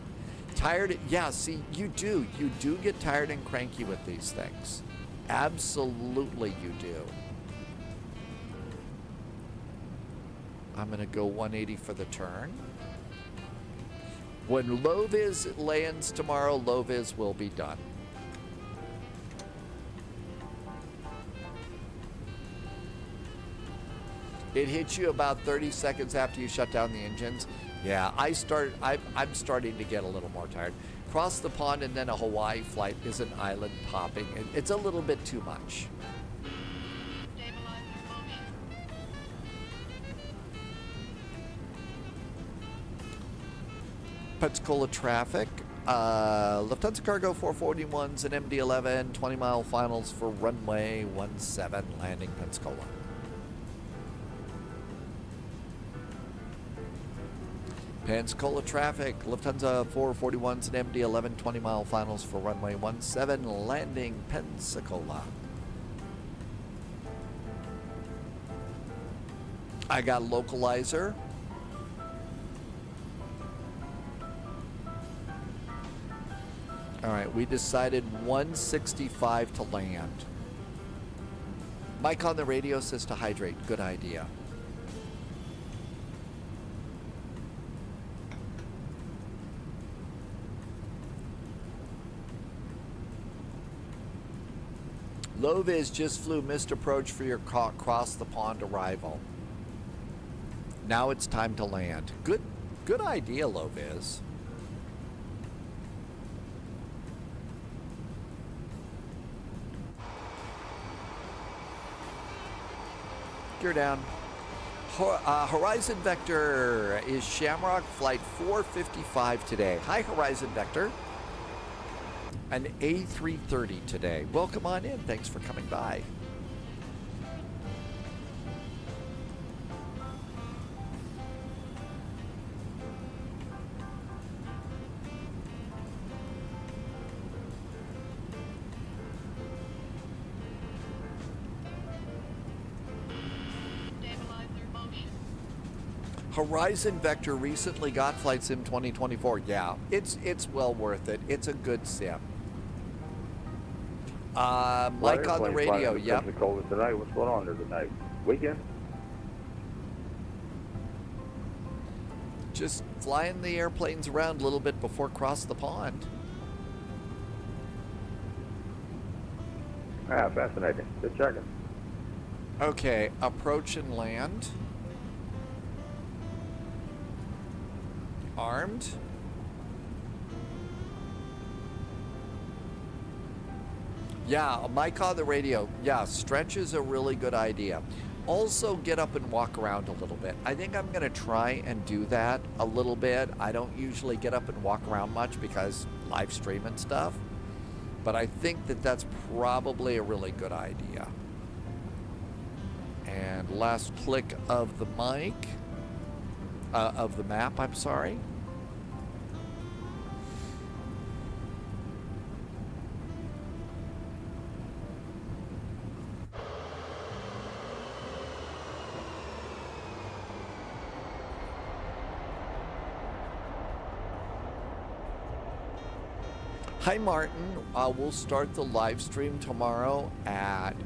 Tired? Yeah, see, you do get tired and cranky with these things. Absolutely you do. I'm going to go 180 for the turn. When low-vis lands tomorrow, low-vis will be done. It hits you about 30 seconds after you shut down the engines. Yeah, I'm starting to get a little more tired. Cross the pond and then a Hawaii flight is an island hopping. It's a little bit too much. Pensacola traffic. Lufthansa Cargo 441s and MD-11, 20-mile finals for runway 17, landing Pensacola. Pensacola traffic. Lufthansa 441s and MD-11, 20-mile finals for runway 17, landing Pensacola. I got localizer. All right, we decided 165 to land. Mike on the radio says to hydrate. Good idea. Low-vis just flew missed approach for your cross the pond arrival. Now it's time to land. Good idea, Low-vis. Gear down. Horizon Vector is Shamrock Flight 455 today. Hi, Horizon Vector. An A330 today. Welcome on in. Thanks for coming by. Horizon Vector recently got Flight Sim 2024. Yeah, it's well worth it. It's a good sim. Mike on the radio. Yep. Tonight. What's going on there tonight? Weekend? just flying the airplanes around a little bit before cross the pond. Ah, fascinating. Good checking. Okay, approach and land. Armed. Yeah, mic on the radio. Yeah, stretch is a really good idea. Also, get up and walk around a little bit. I think I'm going to try and do that a little bit. I don't usually get up and walk around much because live stream and stuff. But I think that that's probably a really good idea. And last click of the mic, of the map, I'm sorry. Hi, Martin. We'll start the live stream tomorrow at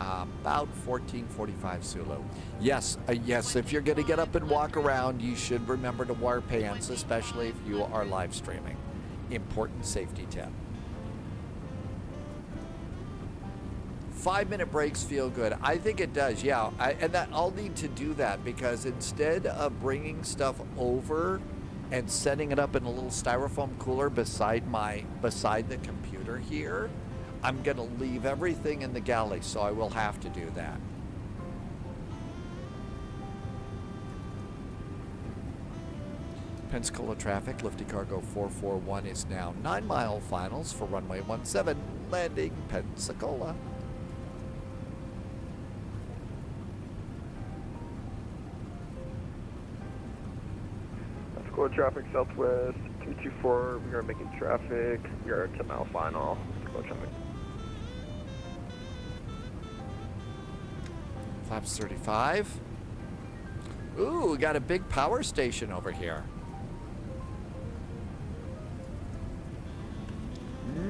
about 14:45 Zulu. Yes, yes. If you're going to get up and walk around, you should remember to wear pants, especially if you are live streaming. Important safety tip. 5-minute breaks feel good. I think it does, yeah. I'll need to do that because instead of bringing stuff over and setting it up in a little styrofoam cooler beside the computer here, I'm gonna leave everything in the galley, so I will have to do that. Pensacola traffic, lifted cargo 441 is now 9-mile finals for runway 17, landing Pensacola. Pensacola traffic southwest 224. We are making traffic. We are at 10-mile final. Pensacola traffic. Flaps 35. Ooh, we got a big power station over here.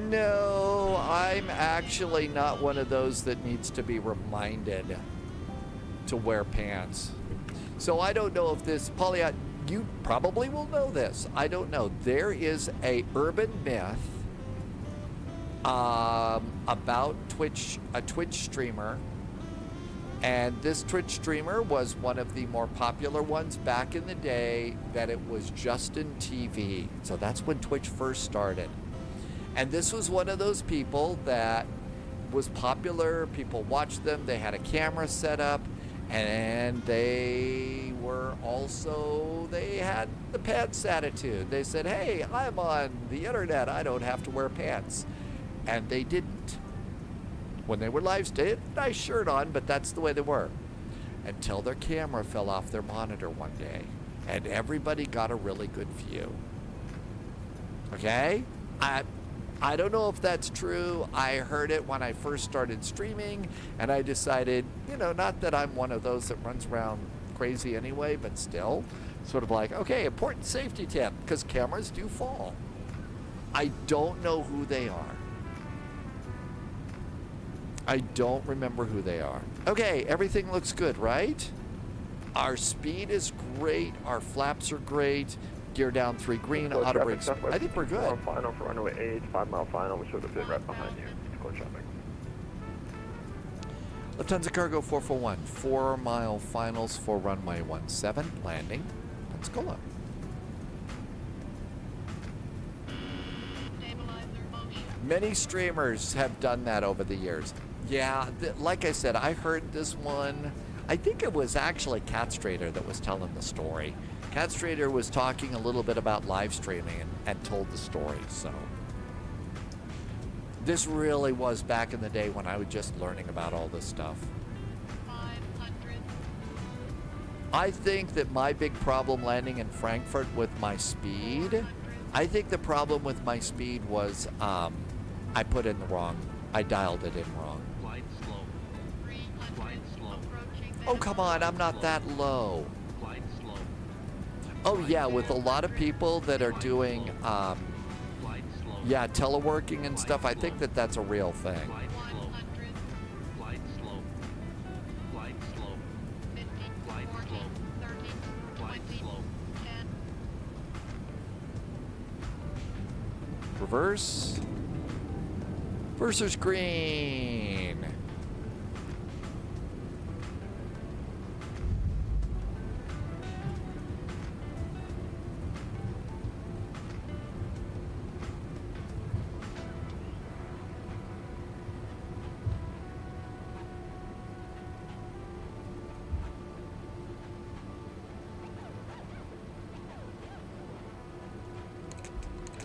No, I'm actually not one of those that needs to be reminded to wear pants. So I don't know if this, Polly, you probably will know this. I don't know. There is a urban myth about a Twitch streamer. And this Twitch streamer was one of the more popular ones back in the day, that it was Justin TV. So that's when Twitch first started. And this was one of those people that was popular. People watched them. They had a camera set up. And they were also, they had the pants attitude. They said, hey, I'm on the internet. I don't have to wear pants. And they didn't. When they were live streaming, nice shirt on, but that's the way they were. Until their camera fell off their monitor one day. And everybody got a really good view. Okay? I don't know if that's true. I heard it when I first started streaming, and I decided, you know, not that I'm one of those that runs around crazy anyway, but still, sort of like, okay, important safety tip, because cameras do fall. I don't know who they are. I don't remember who they are. Okay, everything looks good, right? Our speed is great. Our flaps are great. Gear down 3 green, auto brakes. I think we're good. Final for runway 8, 5-mile final. We should have been right behind you. Pensacola traffic. Lufthansa Cargo 441, 4-mile finals for runway 17, landing Pensacola. Many streamers have done that over the years. Yeah, like I said, I heard this one. I think it was actually Catstrader that was telling the story. Catstrader was talking a little bit about live streaming and told the story, so. This really was back in the day when I was just learning about all this stuff. 500. I think that my big problem landing in Frankfurt with my speed, I think the problem with my speed was I put in the wrong, I dialed it in wrong. Flight slow. Flight slow. Oh, come on, I'm not that low. Flight slow. Oh yeah, with a lot of people that are doing, yeah, teleworking and stuff, I think that that's a real thing. Flight slow. Flight slow. Flight slow. reverse. Reverser's green.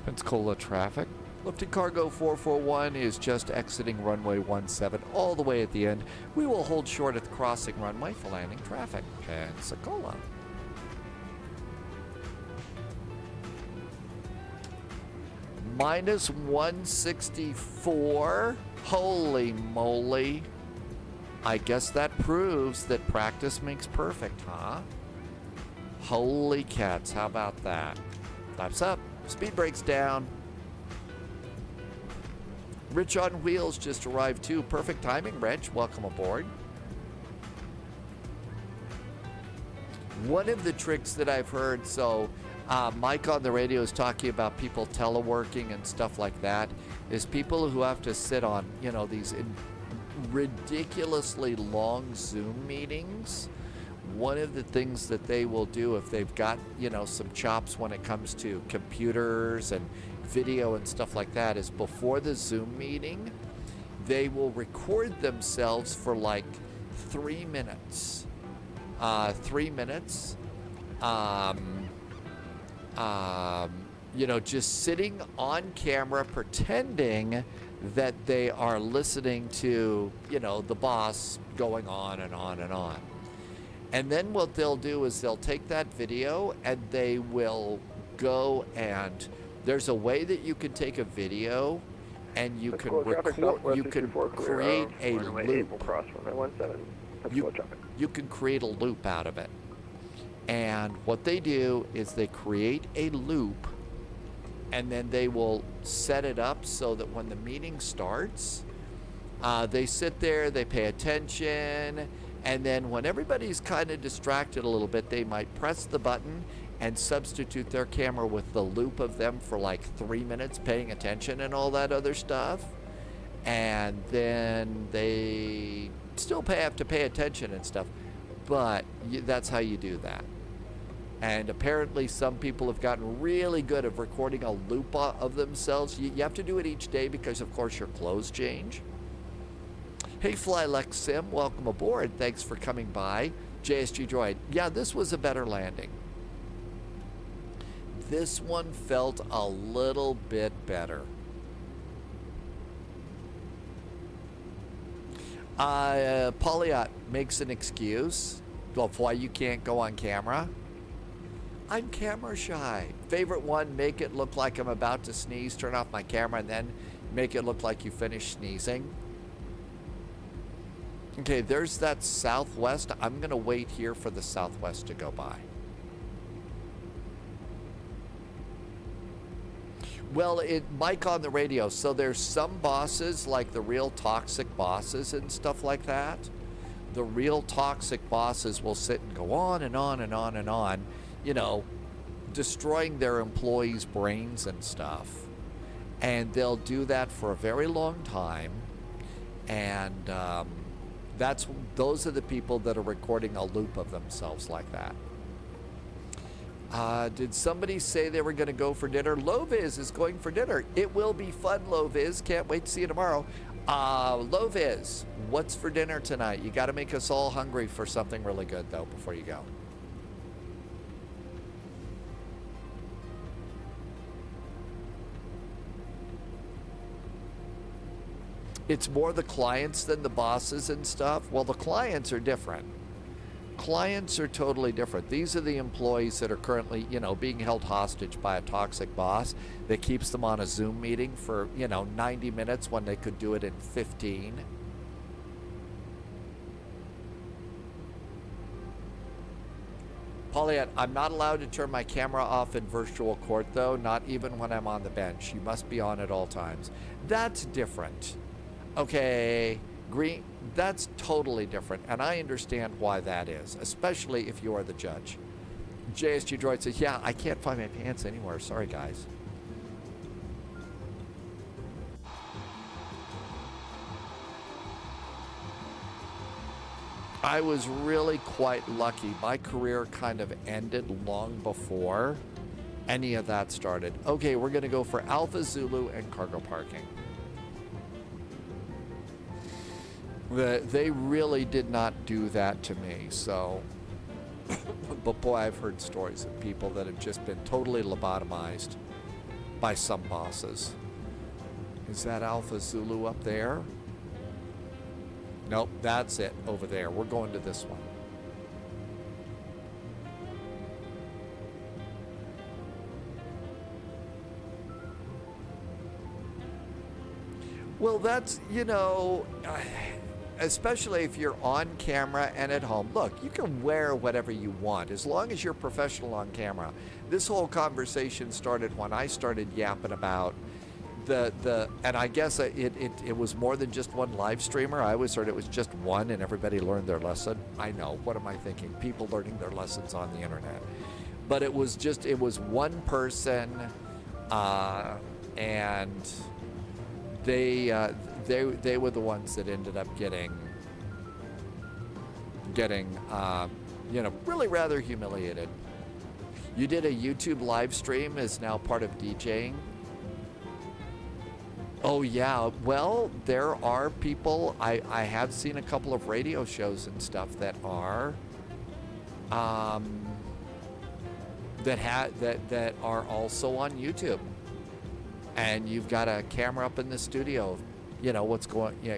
Pensacola traffic. Lifted cargo 441 is just exiting runway 17 all the way at the end. We will hold short at the crossing runway for landing traffic. Pensacola. Minus 164. Holy moly. I guess that proves that practice makes perfect, huh? Holy cats, how about that? Flaps up. Speed brakes down. Rich on wheels just arrived too. Perfect timing, Rich. Welcome aboard. One of the tricks that I've heard, so Mike on the radio is talking about people teleworking and stuff like that, is people who have to sit on, you know, these ridiculously long Zoom meetings. One of the things that they will do if they've got, you know, some chops when it comes to computers and video and stuff like that is before the Zoom meeting, they will record themselves for like 3 minutes. 3 minutes. You know, just sitting on camera pretending that they are listening to, you know, the boss going on and on and on. And then what they'll do is they'll take that video and they will go and there's a way that you can take a video and you can record, you can create a loop. You can create a loop out of it. And what they do is they create a loop and then they will set it up so that when the meeting starts, they sit there, they pay attention, and then when everybody's kind of distracted a little bit, they might press the button and substitute their camera with the loop of them for like 3 minutes paying attention and all that other stuff. And then they still have to pay attention and stuff. But that's how you do that. And apparently some people have gotten really good at recording a loop of themselves. You have to do it each day because, of course, your clothes change. Hey, FlyLex Sim, welcome aboard. Thanks for coming by. JSG Droid. Yeah, this was a better landing. This one felt a little bit better. Polyot makes an excuse of why you can't go on camera. I'm camera shy. Favorite one, make it look like I'm about to sneeze, turn off my camera, and then make it look like you finished sneezing. Okay, there's that southwest. I'm going to wait here for the southwest to go by. Well, Mike on the radio, so there's some bosses, like the real toxic bosses and stuff like that. The real toxic bosses will sit and go on and on and on and on, you know, destroying their employees' brains and stuff. And they'll do that for a very long time. And those are the people that are recording a loop of themselves like that. Did somebody say they were going to go for dinner? Loviz is going for dinner. It will be fun, Loviz. Can't wait to see you tomorrow. Loviz, what's for dinner tonight? You got to make us all hungry for something really good, though, before you go. It's more the clients than the bosses and stuff. Well, the clients are different. Clients are totally different. These are the employees that are currently, you know, being held hostage by a toxic boss that keeps them on a Zoom meeting for, you know, 90 minutes when they could do it in 15. Pauliette, I'm not allowed to turn my camera off in virtual court, though, not even when I'm on the bench. You must be on at all times. That's different. Okay, Green, that's totally different, and I understand why that is, especially if you are the judge. JSG Droid says, yeah, I can't find my pants anywhere. Sorry, guys. I was really quite lucky. My career kind of ended long before any of that started. Okay, we're going to go for Alpha Zulu and cargo parking. They really did not do that to me, so... But boy, I've heard stories of people that have just been totally lobotomized by some bosses. Is that Alpha Zulu up there? Nope, that's it over there. We're going to this one. Well, that's, you know, especially if you're on camera and at home. Look, you can wear whatever you want as long as you're professional on camera. This whole conversation started when I started yapping about and I guess it was more than just one live streamer. I always heard it was just one and everybody learned their lesson. I know, what am I thinking? People learning their lessons on the internet. But it was one person, and they were the ones that ended up getting you know, really rather humiliated. You did a YouTube live stream is now part of DJing. Oh yeah, well, there are people, I have seen a couple of radio shows and stuff that are that are also on YouTube. And you've got a camera up in the studio, you know,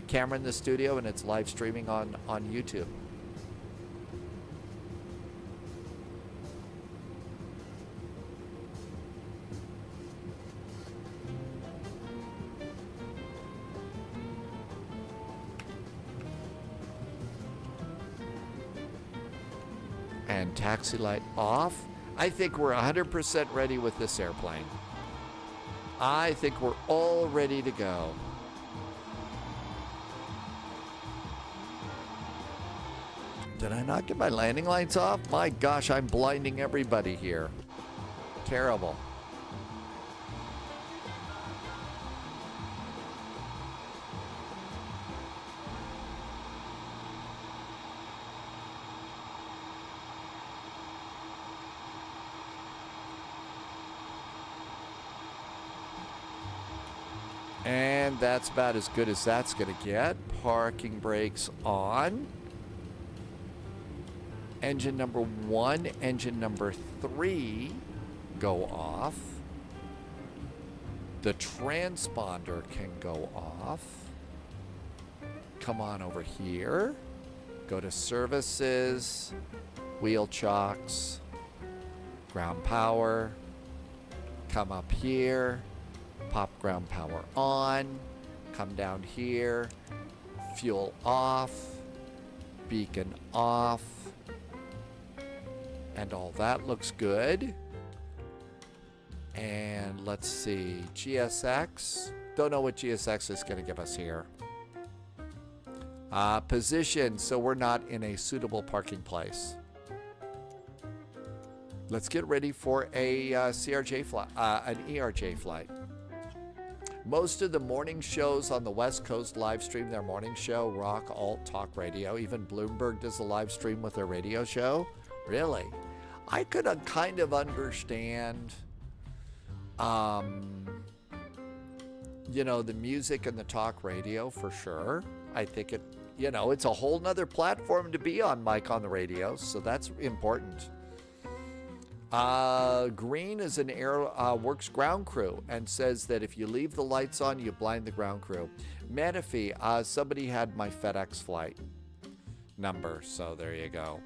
camera in the studio and it's live streaming on YouTube. And taxi light off. I think we're 100% ready with this airplane. I think we're all ready to go. Did I not get my landing lights off? My gosh, I'm blinding everybody here. Terrible. And that's about as good as that's going to get. Parking brakes on. Engine number 1, engine number 3 go off. The transponder can go off. Come on over here. Go to services, wheel chocks, ground power. Come up here. Pop ground power on, come down here, fuel off, beacon off, and all that looks good. And let's see, GSX, don't know what GSX is going to give us here. Position, so we're not in a suitable parking place. Let's get ready for a CRJ flight, an ERJ flight. Most of the morning shows on the West Coast live stream their morning show, rock, alt, talk radio. Even Bloomberg does a live stream with their radio show. Really? I could kind of understand, you know, the music and the talk radio for sure. I think it, you know, it's a whole nother platform to be on, Mike, on the radio, so that's important. Green is an works ground crew and says that if you leave the lights on, you blind the ground crew. Menifee, somebody had my FedEx flight number, so there you go.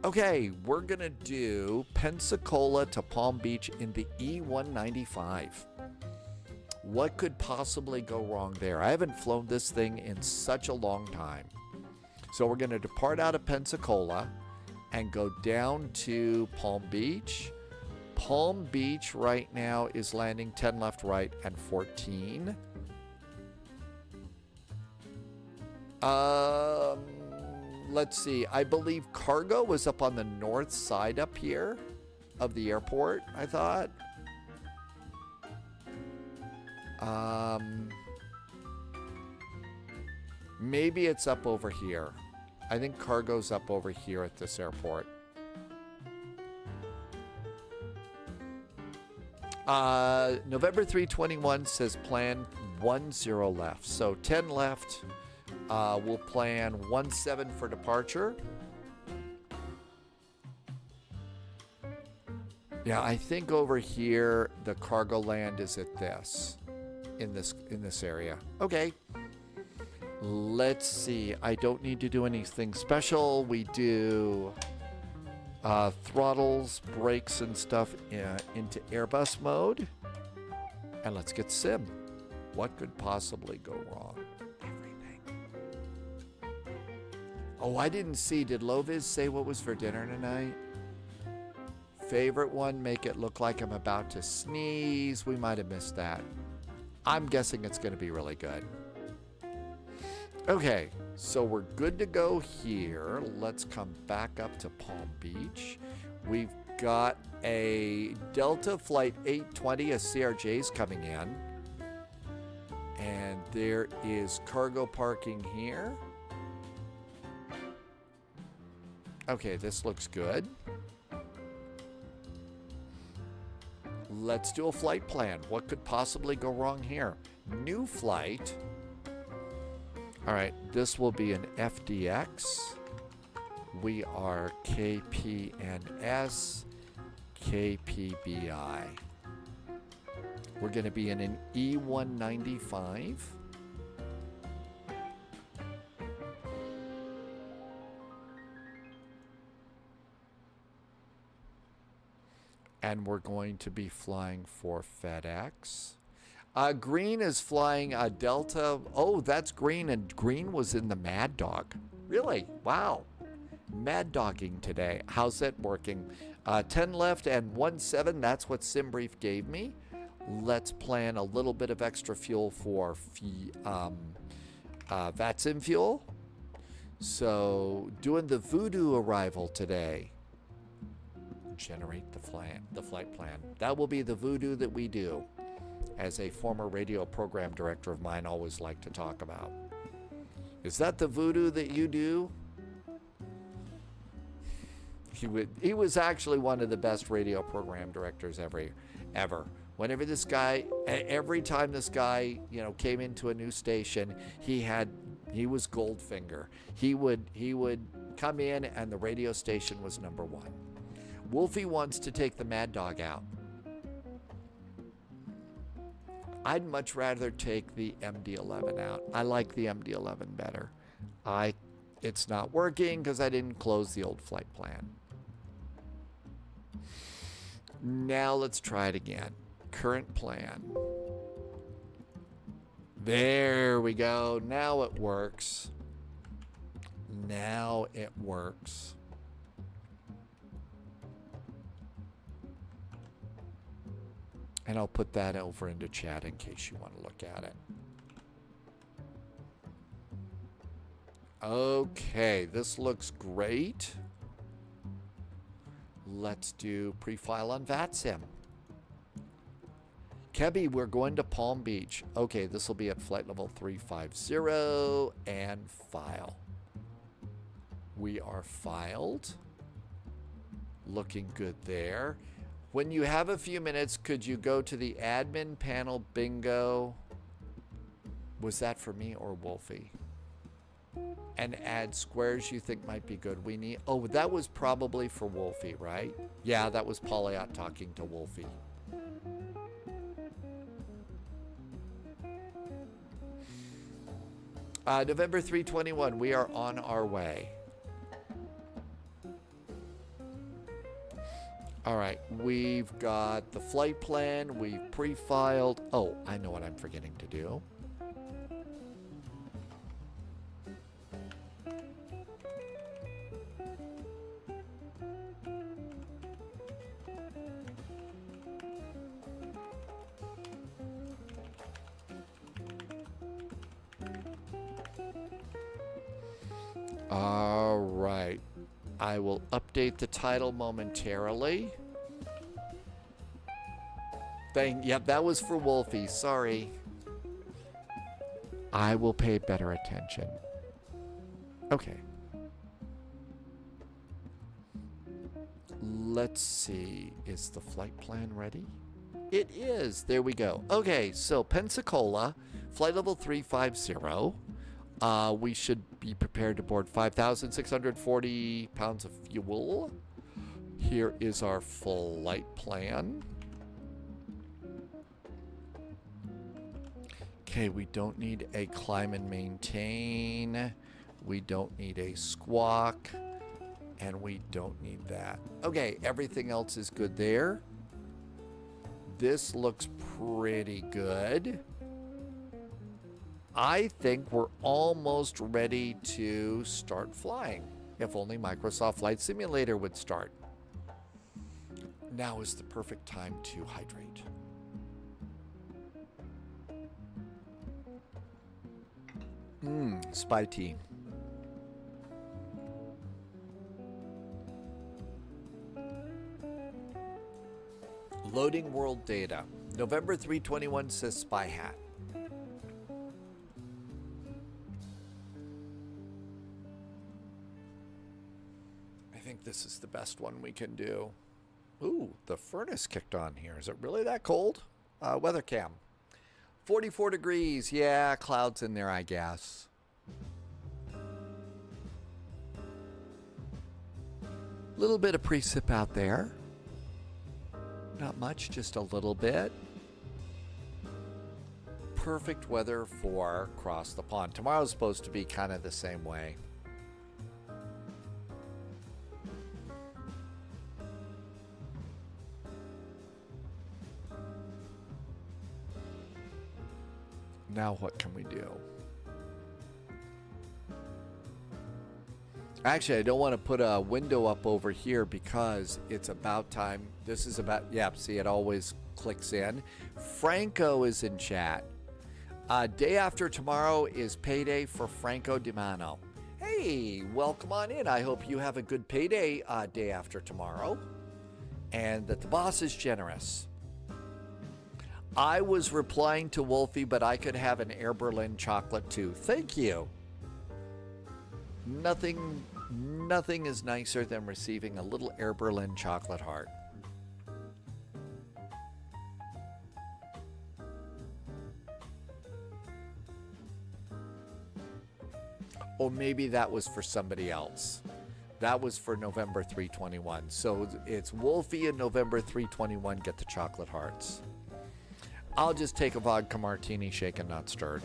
Okay, we're gonna do Pensacola to Palm Beach in the E195. What could possibly go wrong there? I haven't flown this thing in such a long time. So we're gonna depart out of Pensacola and go down to Palm Beach. Palm Beach right now is landing 10 left, right, and 14. Let's see. I believe cargo was up on the north side up here of the airport, I thought. Maybe it's up over here. I think cargo's up over here at this airport. November 321 says plan 10 left. So 10 left. We'll plan 17 for departure. Yeah, I think over here the cargo land is at this. In this area. Okay. Let's see. I don't need to do anything special. We do throttles, brakes, and stuff into Airbus mode. And let's get sim. What could possibly go wrong? Everything. Oh, I didn't see. Did Loviz say what was for dinner tonight? Favorite one, make it look like I'm about to sneeze. We might have missed that. I'm guessing it's going to be really good. Okay, so we're good to go here. Let's come back up to Palm Beach. We've got a Delta Flight 820, a CRJ's coming in. And there is cargo parking here. Okay, this looks good. Let's do a flight plan. What could possibly go wrong here? New flight. All right, this will be an FDX. We are KPNS, KPBI. We're going to be in an E195. And we're going to be flying for FedEx. Green is flying a Delta. Oh, that's Green, and Green was in the Mad Dog. Really? Wow. Mad Dogging today. How's that working? 10 left and 17. That's what SimBrief gave me. Let's plan a little bit of extra fuel for VATSIM fuel. So, doing the Voodoo arrival today. Generate the flight plan. That will be the Voodoo that we do. As a former radio program director of mine always liked to talk about. Is that the Voodoo that you do? He was actually one of the best radio program directors ever. Whenever this guy, every time this guy, came into a new station, he was Goldfinger. He would come in and the radio station was number one. Wolfie wants to take the Mad Dog out. I'd much rather take the MD-11 out. I like the MD-11 better. It's not working because I didn't close the old flight plan. Now let's try it again. Current plan. There we go. Now it works. Now it works. And I'll put that over into chat in case you want to look at it. Okay, this looks great. Let's do pre-file on VATSIM. Kebby, we're going to Palm Beach. Okay, this will be at flight level 350 and file. We are filed. Looking good there. When you have a few minutes, could you go to the admin panel bingo? Was that for me or Wolfie? And add squares you think might be good. We need, oh, that was probably for Wolfie, right? Yeah, that was Polyot talking to Wolfie. November 321, we are on our way. All right, we've got the flight plan, we've pre-filed. Oh, I know what I'm forgetting to do. All right. I will update the title momentarily. Yep, that was for Wolfie. Sorry. I will pay better attention. Okay. Let's see. Is the flight plan ready? It is. There we go. Okay, so Pensacola, flight level 350. We should be prepared to board 5,640 pounds of fuel. Here is our flight plan. Okay, we don't need a climb and maintain. We don't need a squawk. And we don't need that. Okay, everything else is good there. This looks pretty good. I think we're almost ready to start flying. If only Microsoft Flight Simulator would start. Now is the perfect time to hydrate. Spy tea. Loading world data. November 321 says spy hat. I think this is the best one we can do. Ooh, the furnace kicked on here. Is it really that cold? Weather cam. 44 degrees. Yeah, clouds in there, I guess. Little bit of precip out there. Not much, just a little bit. Perfect weather for across the pond. Tomorrow's supposed to be kind of the same way. Now what can we do? Actually, I don't want to put a window up over here because it's about time. This is about, yep, see, it always clicks in. Franco is in chat. Day after tomorrow is payday for Franco Di Mano. Hey, welcome on in. I hope you have a good payday day after tomorrow and that the boss is generous. I was replying to Wolfie, but I could have an Air Berlin chocolate too. Thank you. Nothing is nicer than receiving a little Air Berlin chocolate heart. Or maybe that was for somebody else. That was for November 321. So it's Wolfie and November 321 get the chocolate hearts. I'll just take a vodka martini, shaken, not stirred.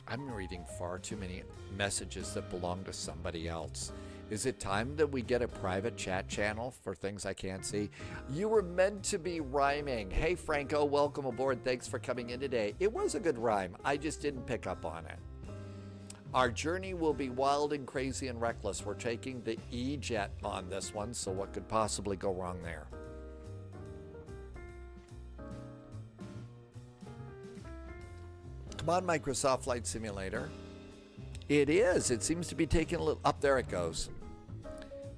I'm reading far too many messages that belong to somebody else. Is it time that we get a private chat channel for things I can't see? You were meant to be rhyming. Hey, Franco, welcome aboard. Thanks for coming in today. It was a good rhyme. I just didn't pick up on it. Our journey will be wild and crazy and reckless. We're taking the E-Jet on this one, so what could possibly go wrong there? Come on, Microsoft Flight Simulator. It is. It seems to be taking a little... Up there it goes.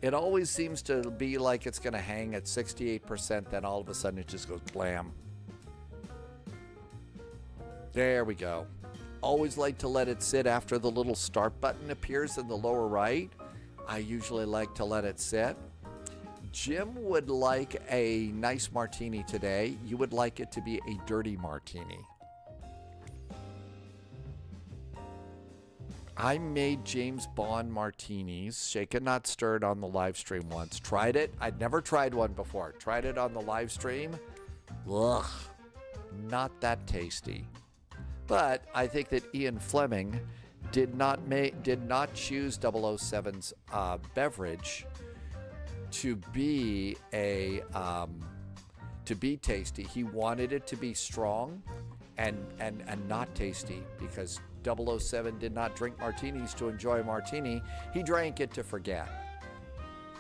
It always seems to be like it's going to hang at 68%, then all of a sudden it just goes blam. There we go. Always like to let it sit after the little start button appears in the lower right. I usually like to let it sit. Jim would like a nice martini today. You would like it to be a dirty martini. I made James Bond martinis, shaken not stirred, on the live stream once. Tried it. I'd never tried one before. Tried it on the live stream. Ugh, not that tasty. But I think that Ian Fleming did not choose 007's beverage to be tasty. He wanted it to be strong and not tasty, because 007 did not drink martinis to enjoy a martini. He drank it to forget.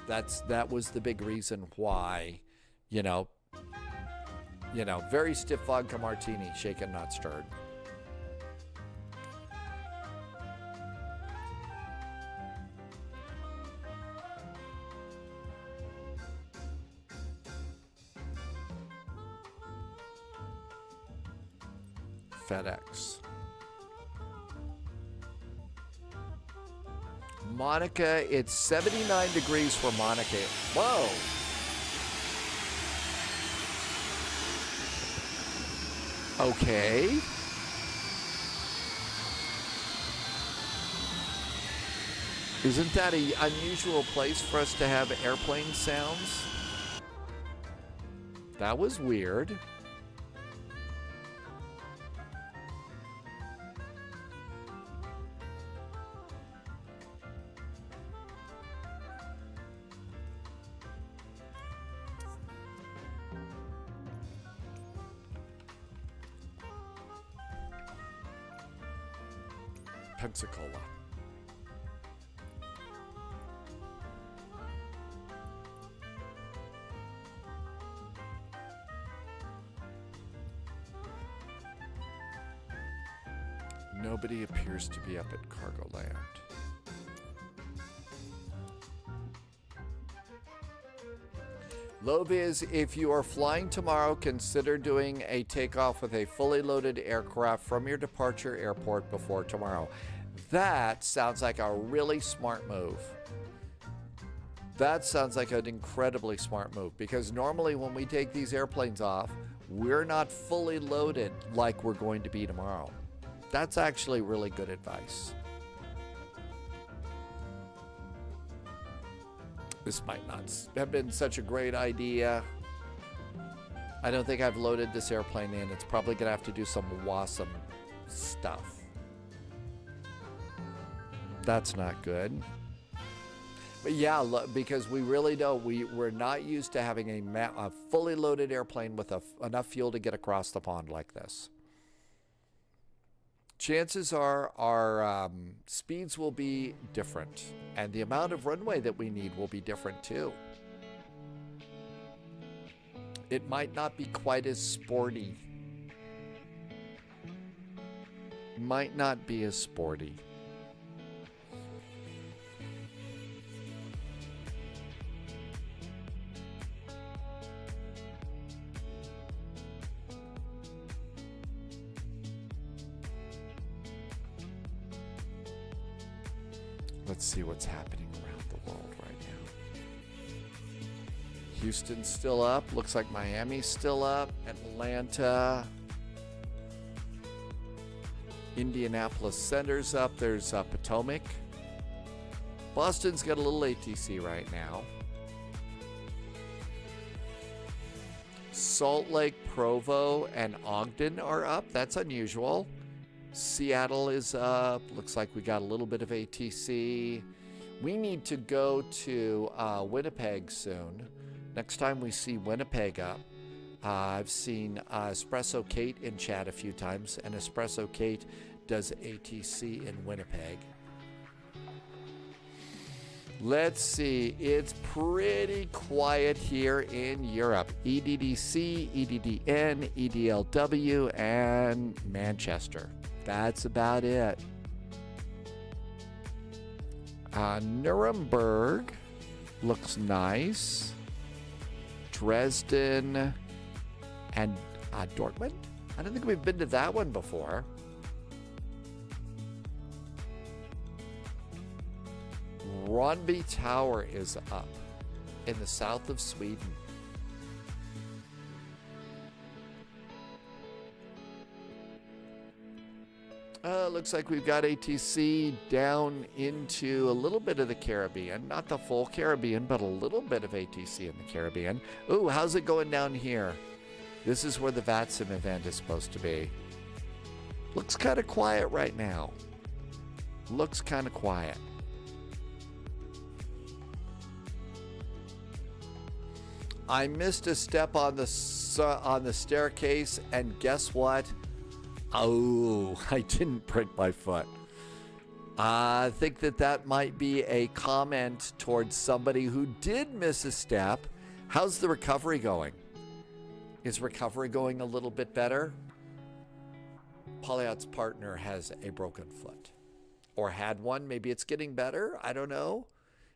That was the big reason why, very stiff vodka martini, shaken not stirred. FedEx. Monica, it's 79 degrees for Monica. Whoa. Okay. Isn't that an unusual place for us to have airplane sounds? That was weird. Pensacola. Nobody appears to be up at cargo land. Loviz, if you are flying tomorrow, consider doing a takeoff with a fully loaded aircraft from your departure airport before tomorrow. That sounds like a really smart move. That sounds like an incredibly smart move, because normally when we take these airplanes off, we're not fully loaded like we're going to be tomorrow. That's actually really good advice. This might not have been such a great idea. I don't think I've loaded this airplane in. It's probably going to have to do some WASM stuff. That's not good. But yeah, because we really don't. We're not used to having a fully loaded airplane with enough fuel to get across the pond like this. Chances are our speeds will be different, and the amount of runway that we need will be different too. It might not be quite as sporty. Might not be as sporty. Let's see what's happening around the world right now. Houston's still up. Looks like Miami's still up. Atlanta. Indianapolis Center's up. There's Potomac. Boston's got a little ATC right now. Salt Lake, Provo, and Ogden are up. That's unusual. Seattle is up. Looks like we got a little bit of ATC. We need to go to Winnipeg soon. Next time we see Winnipeg up. I've seen Espresso Kate in chat a few times, and Espresso Kate does ATC in Winnipeg. Let's see. It's pretty quiet here in Europe. EDDC, EDDN, EDLW, and Manchester. That's about it. Nuremberg looks nice. Dresden and Dortmund? I don't think we've been to that one before. Ronneby Tower is up in the south of Sweden. Looks like we've got ATC down into a little bit of the Caribbean. Not the full Caribbean, but a little bit of ATC in the Caribbean. Ooh, how's it going down here? This is where the VATSIM event is supposed to be. Looks kind of quiet right now. Looks kind of quiet. I missed a step on the staircase, and guess what? Oh, I didn't break my foot. I think that might be a comment towards somebody who did miss a step. How's the recovery going? Is recovery going a little bit better? Polyot's partner has a broken foot. Or had one. Maybe it's getting better. I don't know.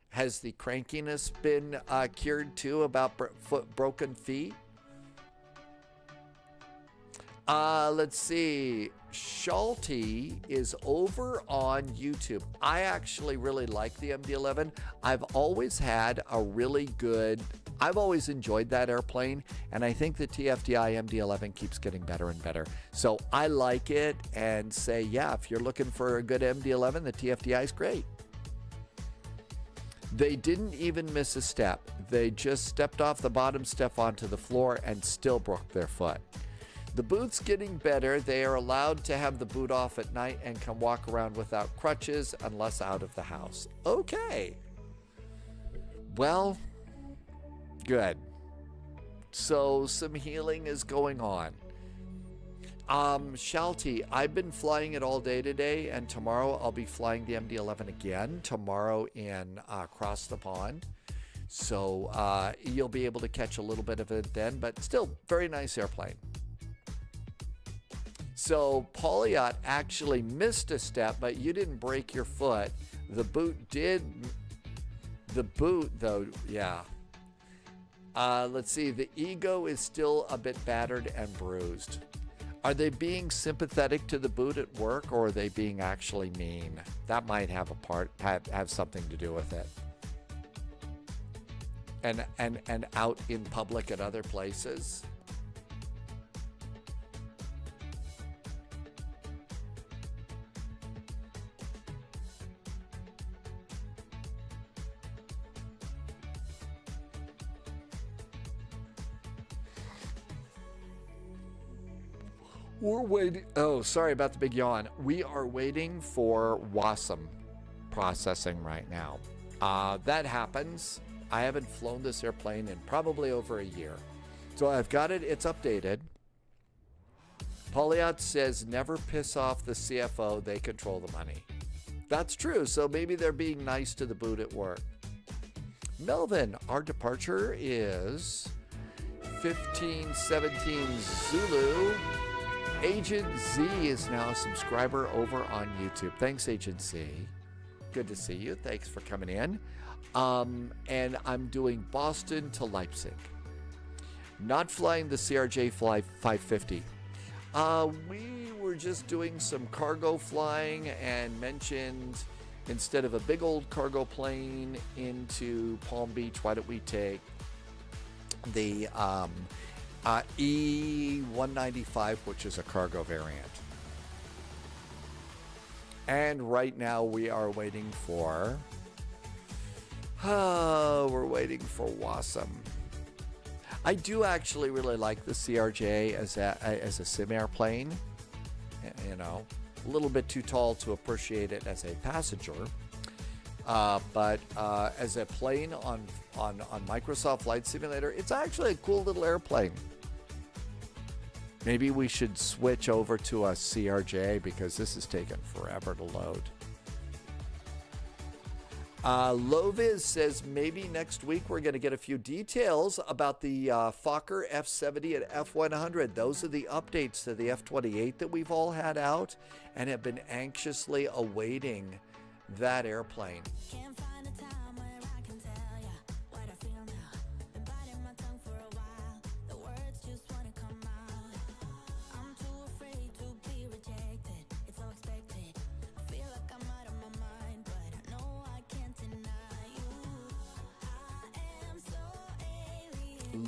Has the crankiness been cured too about broken feet? Let's see. Schulte is over on YouTube. I actually really like the MD-11. I've always had a really good, I've always enjoyed that airplane, and I think the TFDI MD-11 keeps getting better and better. So I like it and say, yeah, if you're looking for a good MD-11, the TFDI is great. They didn't even miss a step. They just stepped off the bottom step onto the floor and still broke their foot. The boot's getting better. They are allowed to have the boot off at night and can walk around without crutches unless out of the house. Okay. Well, good. So some healing is going on. Schulte, I've been flying it all day today, and tomorrow I'll be flying the MD-11 again, tomorrow in across the pond. So you'll be able to catch a little bit of it then, but still, very nice airplane. So Pauliot actually missed a step, but you didn't break your foot. The boot did. The boot, though, yeah. Let's see. The ego is still a bit battered and bruised. Are they being sympathetic to the boot at work, or are they being actually mean? That might have a part, have something to do with it. And out in public at other places. We're waiting. Oh, sorry about the big yawn. We are waiting for VATSIM processing right now. That happens. I haven't flown this airplane in probably over a year. So I've got it. It's updated. Pauliot says, never piss off the CFO. They control the money. That's true. So maybe they're being nice to the boot at work. Melvin, our departure is 1517 Zulu. Agent Z is now a subscriber over on YouTube. Thanks, Agent Z. Good to see you. Thanks for coming in. And I'm doing Boston to Leipzig. Not flying the CRJ Fly 550. We were just doing some cargo flying and mentioned instead of a big old cargo plane into Palm Beach, why don't we take the E195, which is a cargo variant. And right now we are waiting for, we're waiting for VATSIM. I do actually really like the CRJ as a sim airplane. You know, a little bit too tall to appreciate it as a passenger. But as a plane on Microsoft Flight Simulator, it's actually a cool little airplane. Maybe we should switch over to a CRJ because this is taking forever to load. Loviz says maybe next week we're going to get a few details about the Fokker F-70 and F-100. Those are the updates to the F-28 that we've all had out and have been anxiously awaiting that airplane.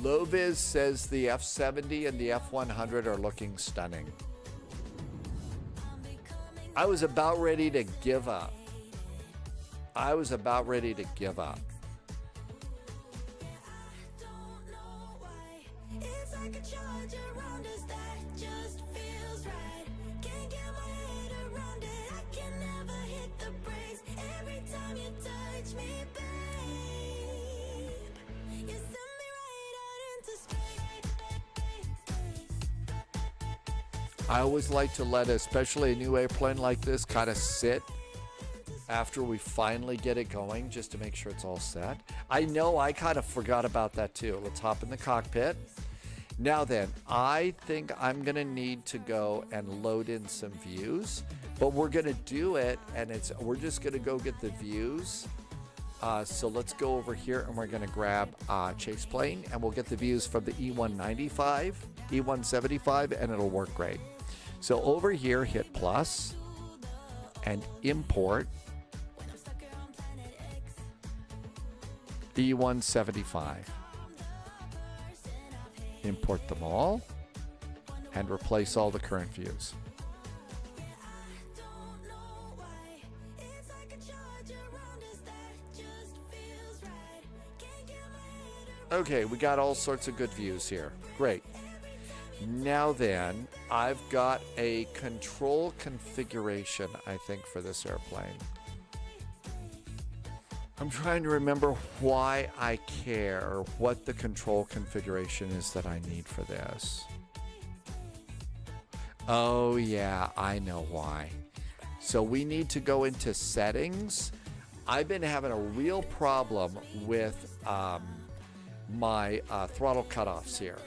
Loviz says the F-70 and the F-100 are looking stunning. I was about ready to give up. I always like to let, especially a new airplane like this, kind of sit after we finally get it going, just to make sure it's all set. I know I kind of forgot about that too. Let's hop in the cockpit. Now then, I think I'm gonna need to go and load in some views, but we're gonna do it, and we're just gonna go get the views. So let's go over here and we're gonna grab Chase Plane, and we'll get the views from the E195. E175, and it'll work great. So over here, hit plus and import E175. Import them all and replace all the current views. Okay, we got all sorts of good views here. Great. Now then, I've got a control configuration, I think, for this airplane. I'm trying to remember why I care, or what the control configuration is that I need for this. Oh yeah, I know why. So we need to go into settings. I've been having a real problem with my throttle cutoffs here.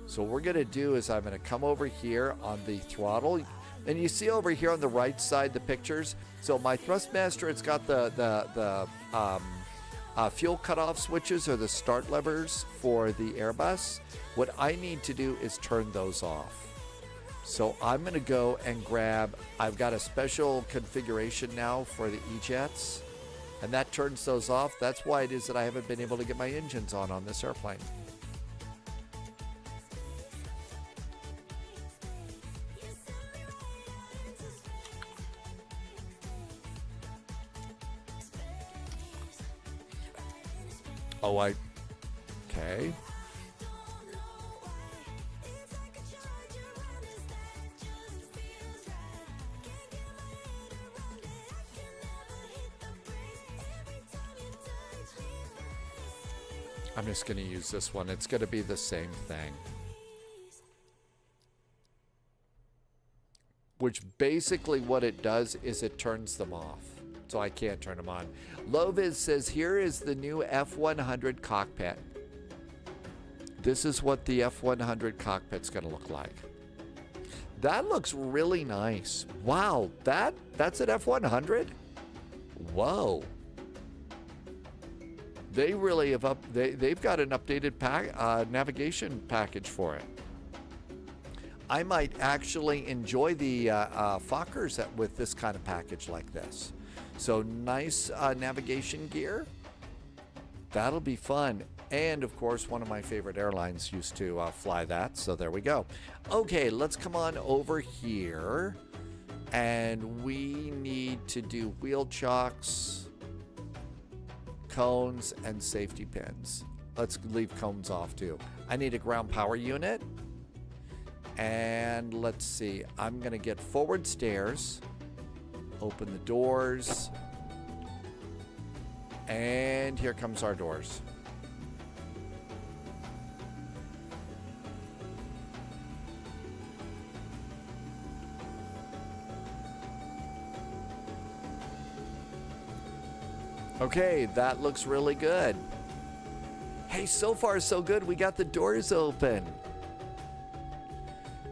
So what we're going to do is I'm going to come over here on the throttle, and you see over here on the right side the pictures. So my Thrustmaster, it's got the fuel cutoff switches, or the start levers for the Airbus. What I need to do is turn those off. So I'm going to go and grab, I've got a special configuration now for the E-Jets, and that turns those off. That's why it is that I haven't been able to get my engines on this airplane. Oh, okay. I'm just going to use this one. It's going to be the same thing. Which basically what it does is it turns them off. So I can't turn them on. Loviz says, here is the new F100 cockpit. This is what the F100 cockpit's going to look like. That looks really nice. Wow, that's an F100? Whoa. They really have they've got an updated navigation package for it. I might actually enjoy the Fokkers with this kind of package like this. So nice navigation gear. That'll be fun. And of course, one of my favorite airlines used to fly that. So there we go. Okay, let's come on over here. And we need to do wheel chocks, cones, and safety pins. Let's leave cones off too. I need a ground power unit. And let's see. I'm going to get forward stairs. Open the doors. And here comes our doors. Okay, that looks really good. Hey, so far so good. We got the doors open.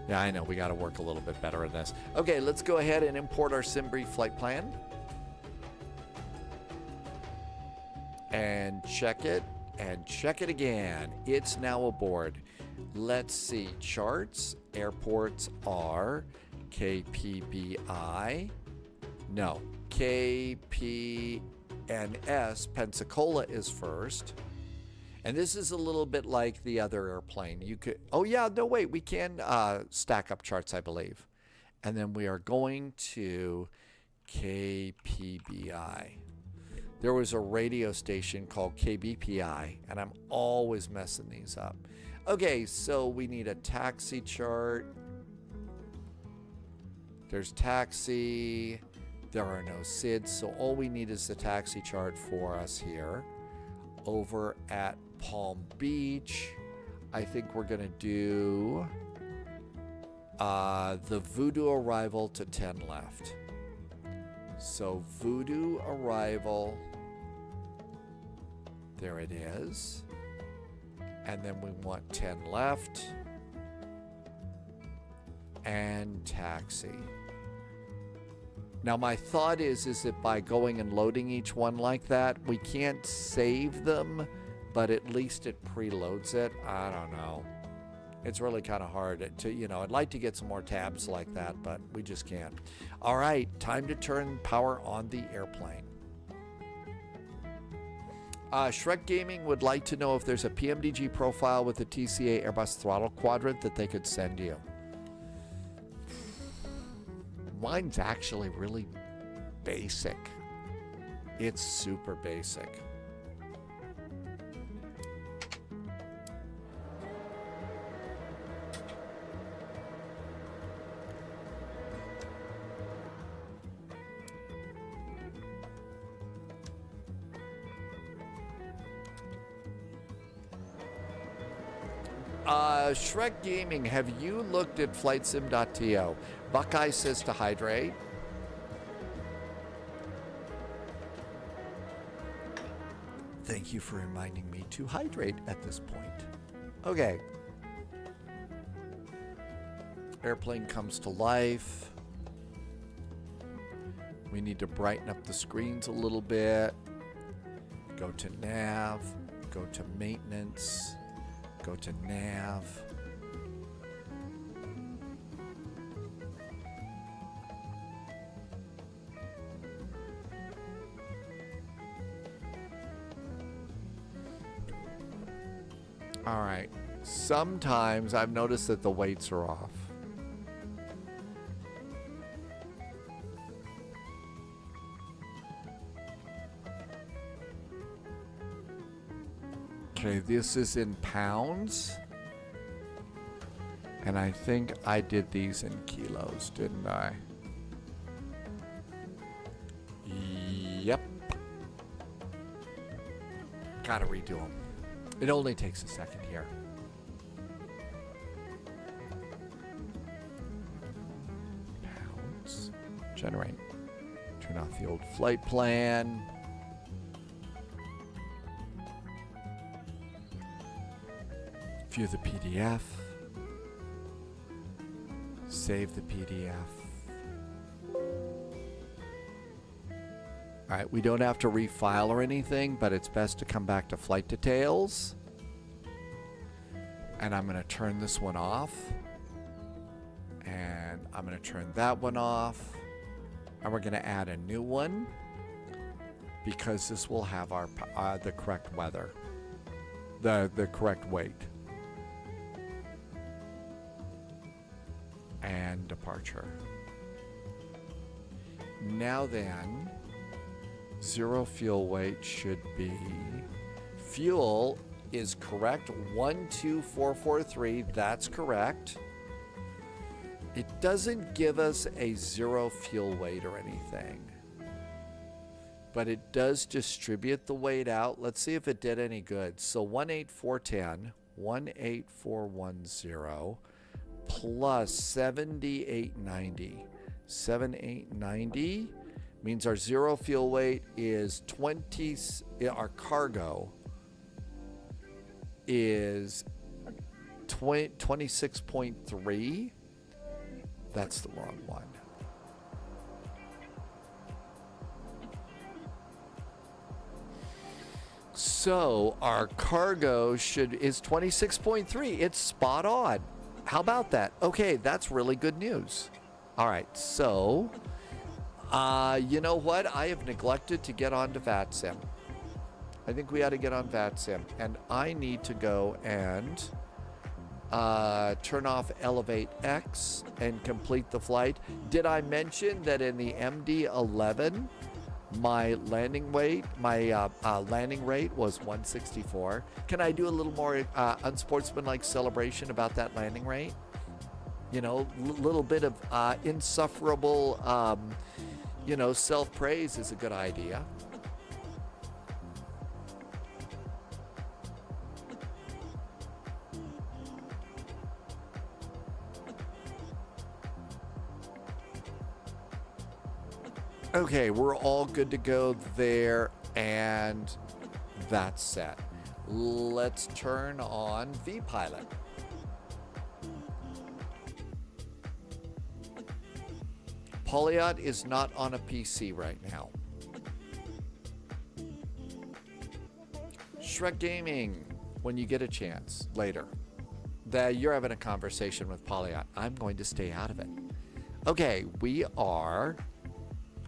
Yeah, I know. We got to work a little bit better in this. Okay, let's go ahead and import our SimBrief flight plan. And check it. And check it again. It's now aboard. Let's see. Charts. Airports are KPBI. No. KPNS. Pensacola is first. And this is a little bit like the other airplane. You could, oh yeah, no wait, we can stack up charts, I believe. And then we are going to KPBI. There was a radio station called KBPI, and I'm always messing these up. Okay, so we need a taxi chart. There's taxi. There are no SIDs, so all we need is the taxi chart for us here. Over at Palm Beach, I think we're going to do the Voodoo arrival to 10 left. So Voodoo arrival, there it is. And then we want 10 left. And taxi. Now my thought is that by going and loading each one like that, we can't save them, but at least it preloads it. I don't know. It's really kind of hard to, you know, I'd like to get some more tabs like that, but we just can't. All right, time to turn power on the airplane. Shrek Gaming would like to know if there's a PMDG profile with the TCA Airbus throttle quadrant that they could send you. Mine's actually really basic. It's super basic. Shrek Gaming, have you looked at FlightSim.to? Buckeye says to hydrate. Thank you for reminding me to hydrate at this point. Okay. Airplane comes to life. We need to brighten up the screens a little bit. Go to nav. Go to maintenance. Go to nav. All right. Sometimes I've noticed that the weights are off. Okay, this is in pounds. And I think I did these in kilos, didn't I? Yep. Gotta redo them. It only takes a second here. Pounds. Generate. Turn off the old flight plan. View the PDF. Save the PDF. All right, we don't have to refile or anything, but it's best to come back to flight details. And I'm going to turn this one off. And I'm going to turn that one off. And we're going to add a new one because this will have our the correct weather, the correct weight. And departure. Now then, zero fuel weight should be, fuel is correct, 12443, that's correct. It doesn't give us a zero fuel weight or anything, but it does distribute the weight out. Let's see if it did any good. So 18410, 18410, plus 7890. 7890 means our zero fuel weight is 20, our cargo is 26.3. That's the wrong one. So our cargo is 26.3. It's spot on. How about that? Okay, that's really good news. All right, so, you know what? I have neglected to get onto VATSIM. I think we ought to get on VATSIM. And I need to go and turn off Elevate X and complete the flight. Did I mention that in the MD-11, my landing rate was 164. Can I do a little more unsportsmanlike celebration about that landing rate? You know, little bit of insufferable, you know, self-praise is a good idea. Okay, we're all good to go there, and that's set. Let's turn on vPilot. Polyot is not on a PC right now. Shrek Gaming, when you get a chance, later. You're having a conversation with Polyot. I'm going to stay out of it. Okay, we are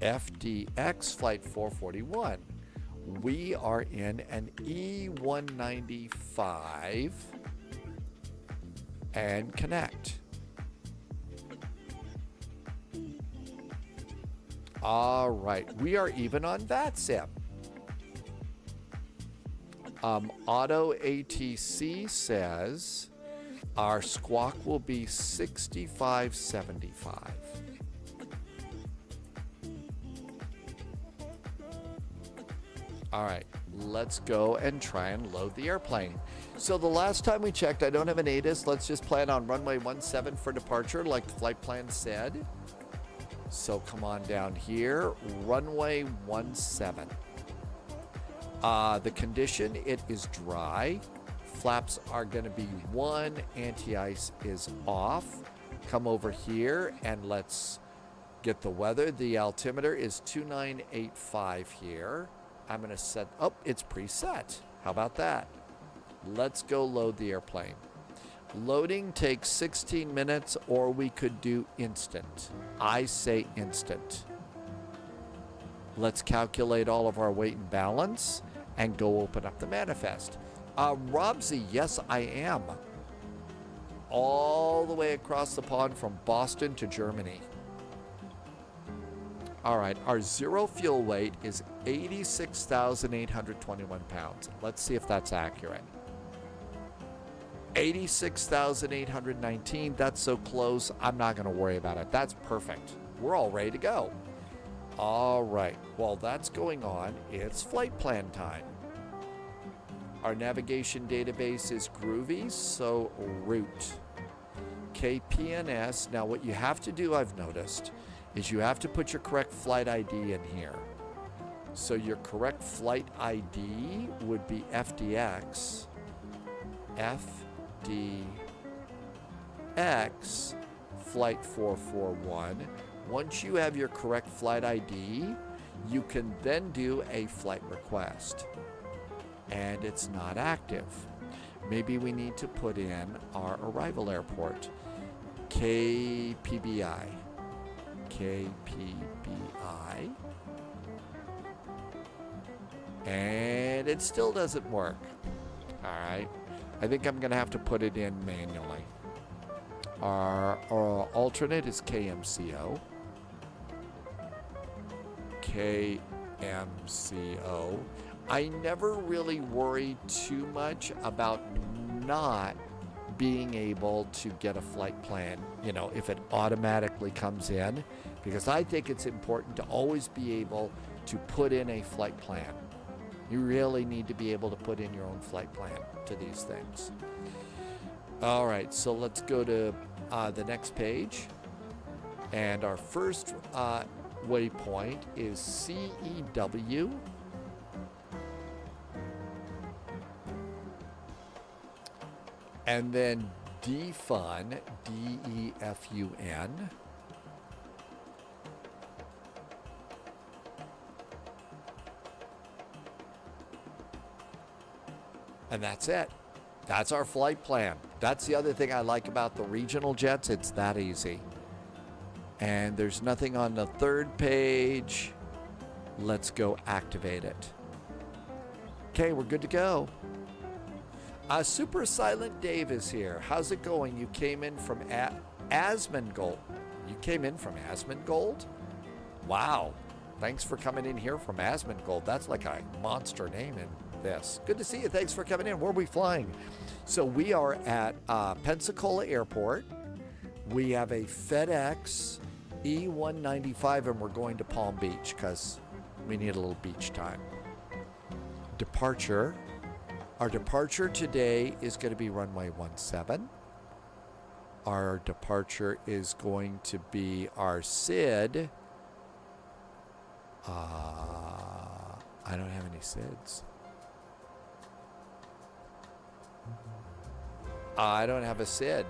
FDX Flight 441. We are in an E195 and connect. All right, we are even on VATSIM. Auto ATC says our squawk will be 6575. All right, let's go and try and load the airplane. So the last time we checked, I don't have an ATIS. Let's just plan on runway 17 for departure like the flight plan said. So come on down here, runway 17. The condition, it is dry. Flaps are going to be 1, anti-ice is off. Come over here and let's get the weather. The altimeter is 2985 here. I'm going to set, oh, it's preset. How about that? Let's go load the airplane. Loading takes 16 minutes, or we could do instant. I say instant. Let's calculate all of our weight and balance and go open up the manifest. Robsy, yes, I am. All the way across the pond from Boston to Germany. All right, our zero fuel weight is 86,821 pounds. Let's see if that's accurate. 86,819, that's so close, I'm not going to worry about it. That's perfect. We're all ready to go. All right, while that's going on, it's flight plan time. Our navigation database is groovy, so route. KPNS, now what you have to do, I've noticed, is you have to put your correct flight ID in here. So your correct flight ID would be FDX, FDX, Flight 441. Once you have your correct flight ID, you can then do a flight request. And it's not active. Maybe we need to put in our arrival airport. KPBI. KPBI. And it still doesn't work. All right. I think I'm going to have to put it in manually. Our alternate is KMCO. KMCO. I never really worry too much about not being able to get a flight plan, you know, if it automatically comes in, because I think it's important to always be able to put in a flight plan. You really need to be able to put in your own flight plan to these things. All right, so let's go to the next page. And our first waypoint is CEW. And then DEFUN, DEFUN. And that's it. That's our flight plan. That's the other thing I like about the regional jets. It's that easy. And there's nothing on the third page. Let's go activate it. Okay, we're good to go. Super Silent Dave is here. How's it going? You came in from Asmongold. You came in from Asmongold? Wow. Thanks for coming in here from Asmongold. That's like a monster name in this. Good to see you. Thanks for coming in. Where are we flying? So we are at Pensacola Airport. We have a FedEx E195 and we're going to Palm Beach because we need a little beach time. Departure. Our departure today is going to be runway 17. Our departure is going to be our SID. I don't have any SIDs. I don't have a SID.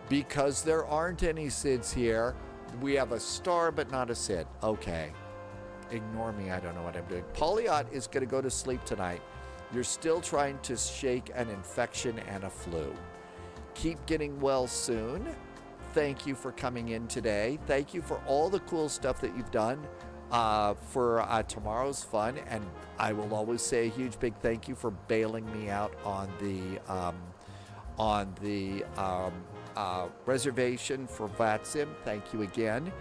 Because there aren't any SIDs here, we have a star but not a SID. Okay. Ignore me, I don't know what I'm doing. Polyot is going to go to sleep tonight. You're still trying to shake an infection and a flu. Keep getting well soon. Thank you for coming in today. Thank you for all the cool stuff that you've done for tomorrow's fun. And I will always say a huge big thank you for bailing me out on the reservation for VATSIM. Thank you again.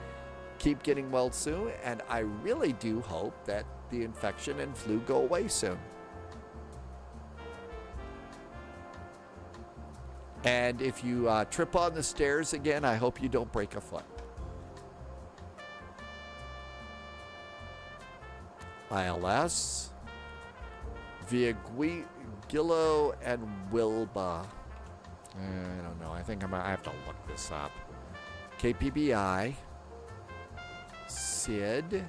Keep getting well soon. And I really do hope that the infection and flu go away soon. And if you trip on the stairs again, I hope you don't break a foot. ILS via Gillo and Wilba. I don't know. I think I have to look this up. KPBI. Sid.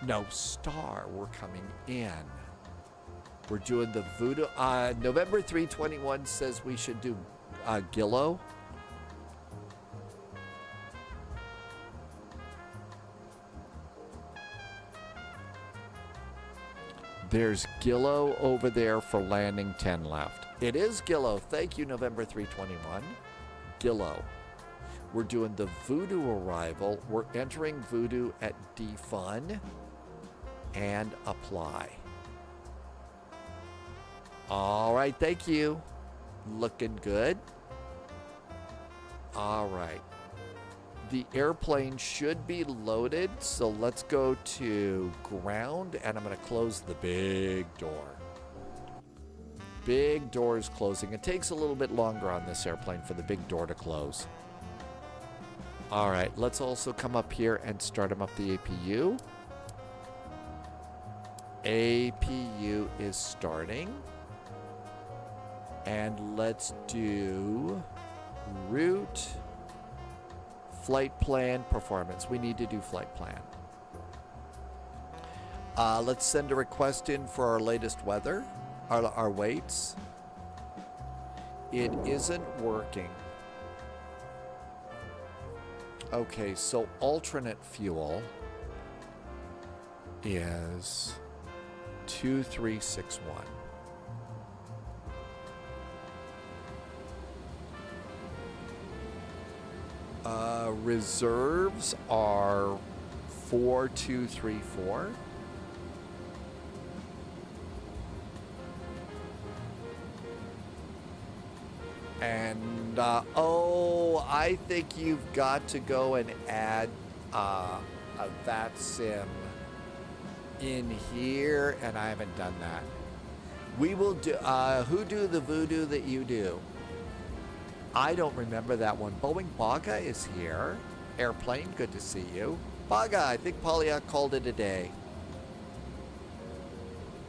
No, Star. We're coming in. We're doing the Voodoo. November 321 says we should do Gillo. There's Gillo over there for landing 10 left. It is Gillo. Thank you, November 321. Gillo. We're doing the Voodoo arrival. We're entering Voodoo at defund and apply. All right, thank you. Looking good. All right. The airplane should be loaded, so let's go to ground, and I'm going to close the big door. Big door is closing. It takes a little bit longer on this airplane for the big door to close. All right, let's also come up here and start them up the APU. APU is starting. And let's do route, flight plan, performance. We need to do flight plan. Let's send a request in for our latest weather, our weights. It isn't working. Okay, so alternate fuel is 2361. Reserves are 4234. And, I think you've got to go and add a VATSIM in here, and I haven't done that. We will do, who do the voodoo that you do? I don't remember that one. Boeing Baga is here. Airplane, good to see you. Baga, I think Polyak called it a day.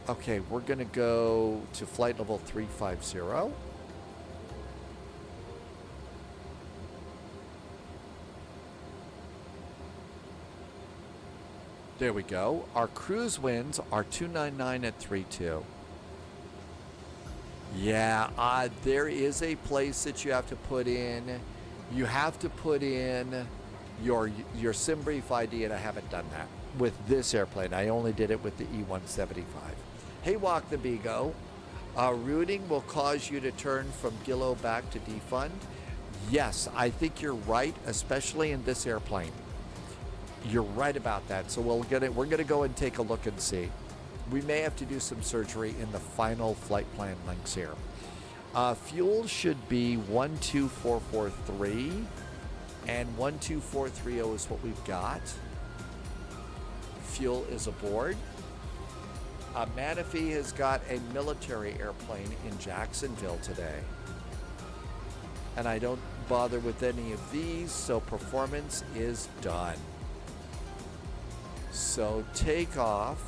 Okay, we're going to go to flight level 350. There we go. Our cruise winds are 299 at 32. Yeah, there is a place that you have to put in. You have to put in your SimBrief ID, and I haven't done that with this airplane. I only did it with the E175. Hey, Walk the Bigo. Routing will cause you to turn from Gillo back to defund. Yes, I think you're right, especially in this airplane. You're right about that. So we're gonna go and take a look and see. We may have to do some surgery in the final flight plan links here. Fuel should be 12443, and 12430 is what we've got. Fuel is aboard. Manafee has got a military airplane in Jacksonville today. And I don't bother with any of these, so performance is done. So takeoff.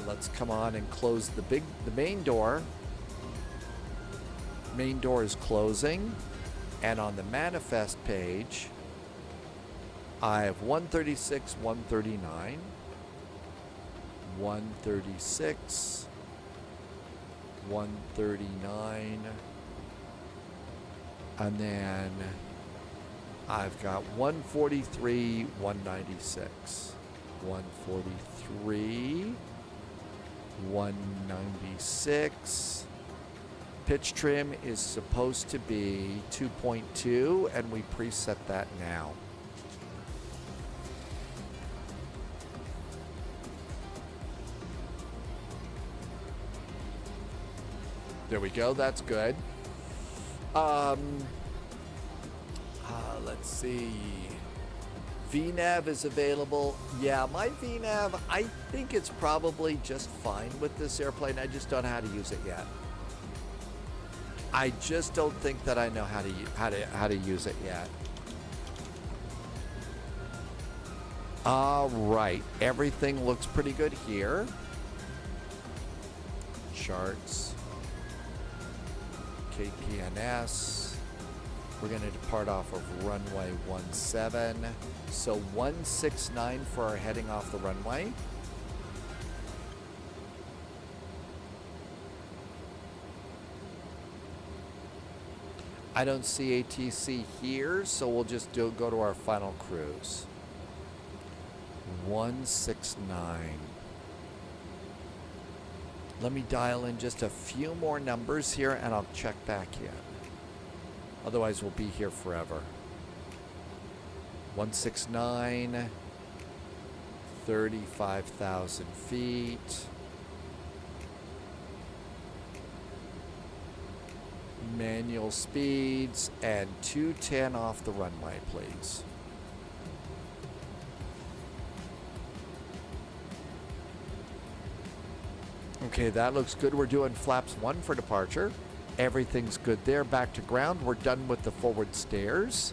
Let's come on and close the main door. Main door is closing. And on the manifest page, I have 136, 139, 136, 139, and then I've got 143, 196. 143, 196. Pitch trim is supposed to be 2.2, and we preset that now. There we go, that's good. Let's see. VNAV is available. Yeah, my VNAV, I think it's probably just fine with this airplane. I just don't know how to use it yet. I just don't think that I know how to use it yet. All right, everything looks pretty good here. Charts, KPNS. We're going to depart off of runway 17. So 169 for our heading off the runway. I don't see ATC here, so we'll just go to our final cruise. 169. Let me dial in just a few more numbers here and I'll check back in. Otherwise, we'll be here forever. 169, 35,000 feet. Manual speeds and 210 off the runway, please. Okay, that looks good. We're doing flaps 1 for departure. Everything's good there. Back to ground. We're done with the forward stairs.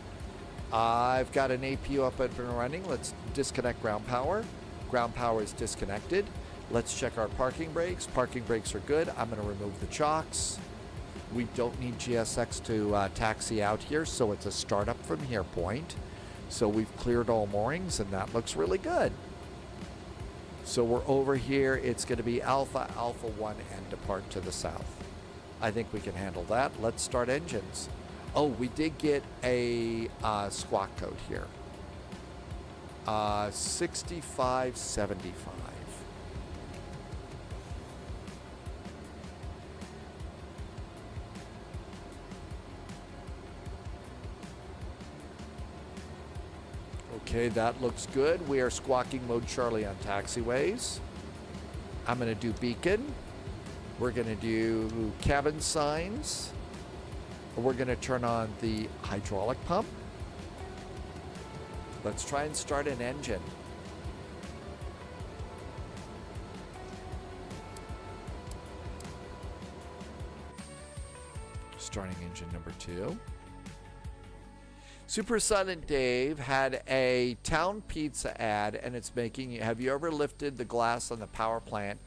I've got an APU up and running. Let's disconnect ground power. Ground power is disconnected. Let's check our parking brakes. Parking brakes are good. I'm going to remove the chocks. We don't need GSX to taxi out here, so it's a startup from here point. So we've cleared all moorings, and that looks really good. So we're over here. It's going to be Alpha, Alpha 1, and depart to the south. I think we can handle that. Let's start engines. Oh, we did get a squawk code here. 6575. Okay, that looks good. We are squawking mode Charlie on taxiways. I'm going to do beacon. We're going to do cabin signs. We're going to turn on the hydraulic pump. Let's try and start an engine. Starting engine number 2. Super Silent Dave had a Town Pizza ad, and it's making you. Have you ever lifted the glass on the power plant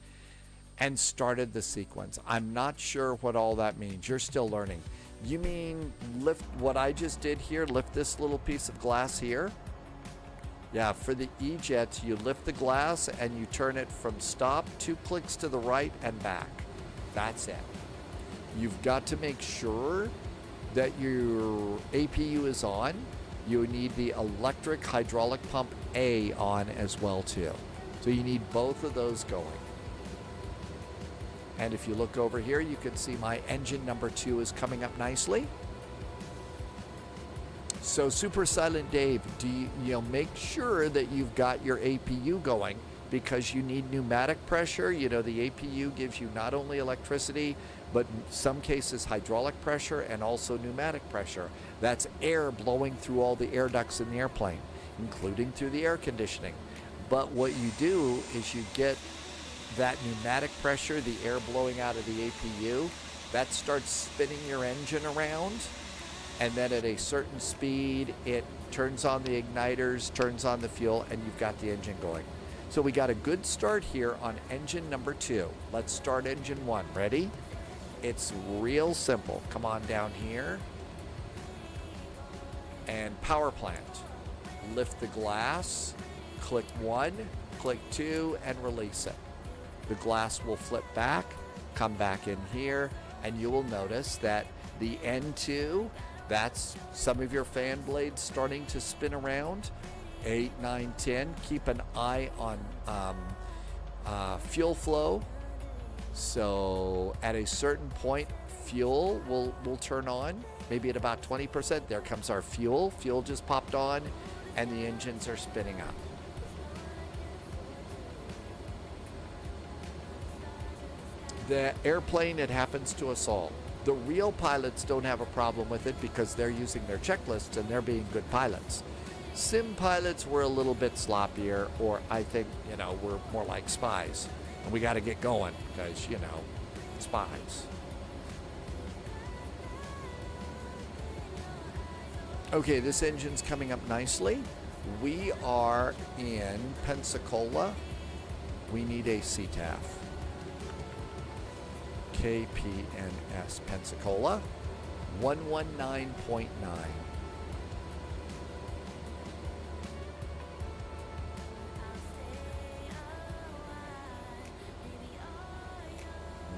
and started the sequence? I'm not sure what all that means. You're still learning. You mean lift what I just did here? Lift this little piece of glass here? Yeah, for the E-Jets, you lift the glass and you turn it from stop, 2 clicks to the right and back. That's it. You've got to make sure that your APU is on. You need the electric hydraulic pump A on as well too. So you need both of those going. And if you look over here, you can see my engine number 2 is coming up nicely. So Super Silent Dave, make sure that you've got your APU going, because you need pneumatic pressure. You know, the APU gives you not only electricity, but in some cases hydraulic pressure and also pneumatic pressure. That's air blowing through all the air ducts in the airplane, including through the air conditioning. But what you do is you get that pneumatic pressure, the air blowing out of the APU, that starts spinning your engine around, and then at a certain speed, it turns on the igniters, turns on the fuel, and you've got the engine going. So we got a good start here on engine number 2. Let's start engine 1. Ready? It's real simple. Come on down here. And power plant. Lift the glass, click 1, click 2, and release it. The glass will flip back, come back in here, and you will notice that the N2, that's some of your fan blades starting to spin around. 8, 9, 10. Keep an eye on fuel flow. So at a certain point, fuel will turn on. Maybe at about 20%. There comes our fuel. Fuel just popped on, and the engines are spinning up. The airplane, it happens to us all. The real pilots don't have a problem with it because they're using their checklists and they're being good pilots. Sim pilots were a little bit sloppier, or I think, you know, we're more like spies. And we got to get going because, you know, spies. Okay, this engine's coming up nicely. We are in Pensacola. We need a CTAF. KPNS Pensacola, 119.9.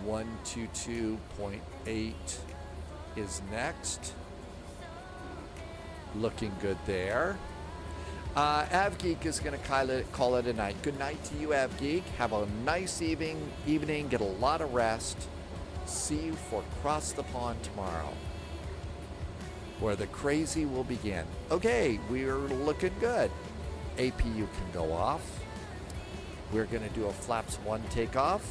One 122.8 is next. Looking good there. AvGeek is going to call it a night. Good night to you, AvGeek. Have a nice evening. Get a lot of rest. See you for Cross the Pond tomorrow, where the crazy will begin. Okay, we're looking good. APU can go off. We're going to do a flaps 1 takeoff.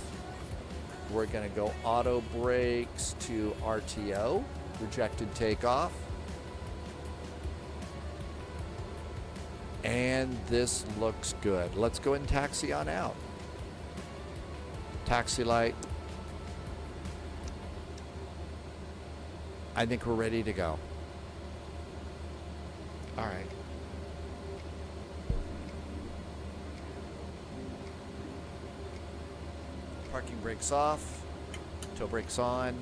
We're going to go auto brakes to RTO, rejected takeoff. And this looks good. Let's go and taxi on out. Taxi light. I think we're ready to go. All right. Parking brakes off. Toe brakes on.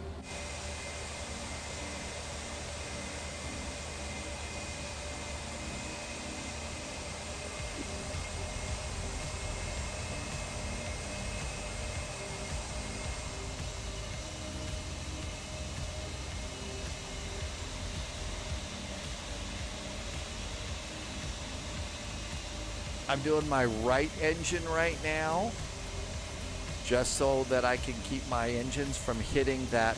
I'm doing my right engine right now, just so that I can keep my engines from hitting that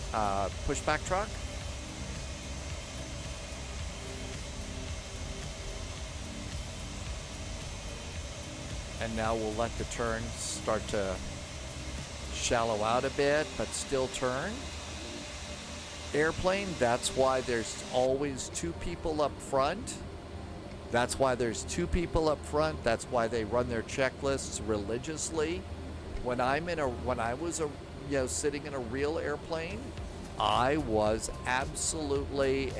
pushback truck. And now we'll let the turn start to shallow out a bit, but still turn. Airplane, that's why there's always 2 people up front. That's why there's 2 people up front. That's why they run their checklists religiously. When I was sitting in a real airplane, I was absolutely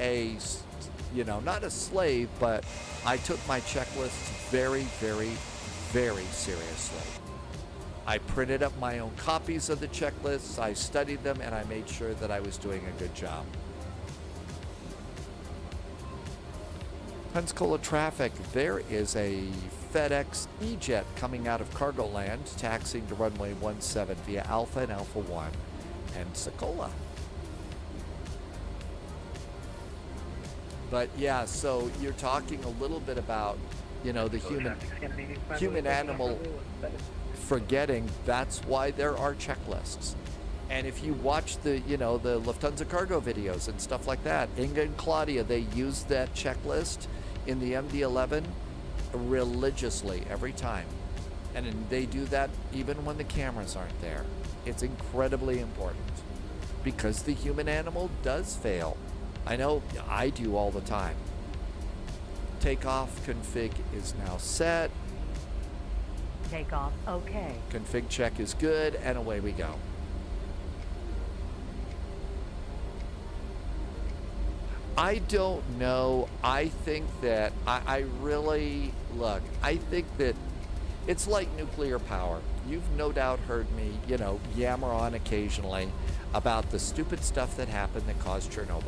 not a slave, but I took my checklists very, very, very seriously. I printed up my own copies of the checklists, I studied them, and I made sure that I was doing a good job. Pensacola traffic, there is a FedEx E-Jet coming out of cargo land, taxiing to runway 17 via Alpha and Alpha 1, Pensacola. But yeah, so you're talking a little bit about, the human animal forgetting. That's why there are checklists. And if you watch the Lufthansa cargo videos and stuff like that, Inga and Claudia, they use that checklist in the MD-11 religiously every time. And they do that even when the cameras aren't there. It's incredibly important because the human animal does fail. I know I do all the time. Takeoff config is now set. Takeoff, okay. Config check is good, and away we go. I don't know. I think that I think that it's like nuclear power. You've no doubt heard me, yammer on occasionally about the stupid stuff that happened that caused Chernobyl.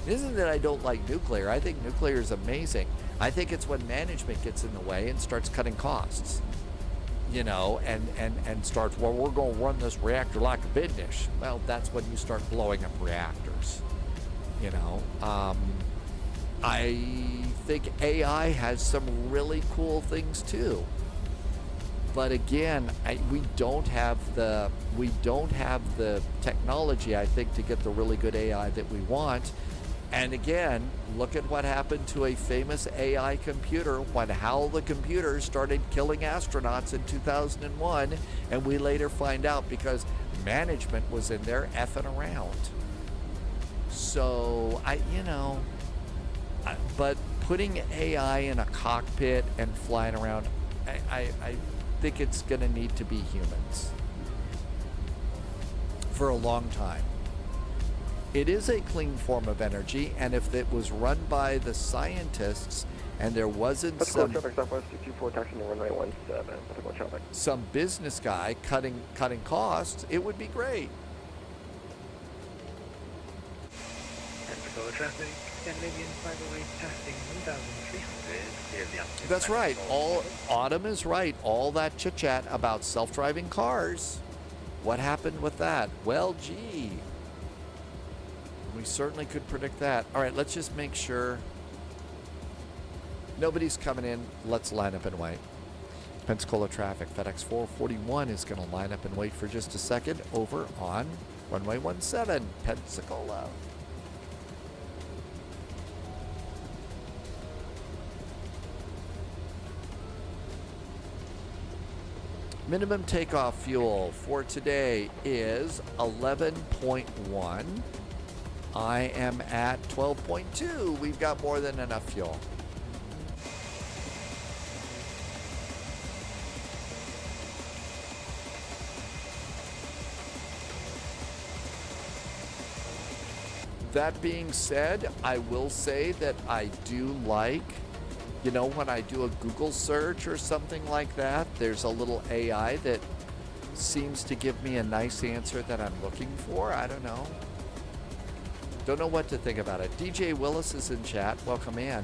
It isn't that I don't like nuclear. I think nuclear is amazing. I think it's when management gets in the way and starts cutting costs, and starts, well, we're going to run this reactor like a business. Well, that's when you start blowing up reactors. I think AI has some really cool things too. But again, we don't have the technology, I think, to get the really good AI that we want. And again, look at what happened to a famous AI computer when HAL the computer started killing astronauts in 2001, and we later find out because management was in there effing around. So but putting AI in a cockpit and flying around, I think it's going to need to be humans for a long time. It is a clean form of energy, and if it was run by the scientists and there wasn't some business guy cutting costs, it would be great. Traffic, Scandinavian 508 passing 1,300. That's right. Autumn is right. All that chit-chat about self-driving cars. What happened with that? Well, gee. We certainly could predict that. All right, let's just make sure nobody's coming in. Let's line up and wait. Pensacola traffic. FedEx 441 is going to line up and wait for just a second over on runway 17, Pensacola. Minimum takeoff fuel for today is 11.1. I am at 12.2. We've got more than enough fuel. That being said, I will say that I do like, when I do a Google search or something like that, there's a little AI that seems to give me a nice answer that I'm looking for. I don't know. Don't know what to think about it. DJ Willis is in chat. Welcome in.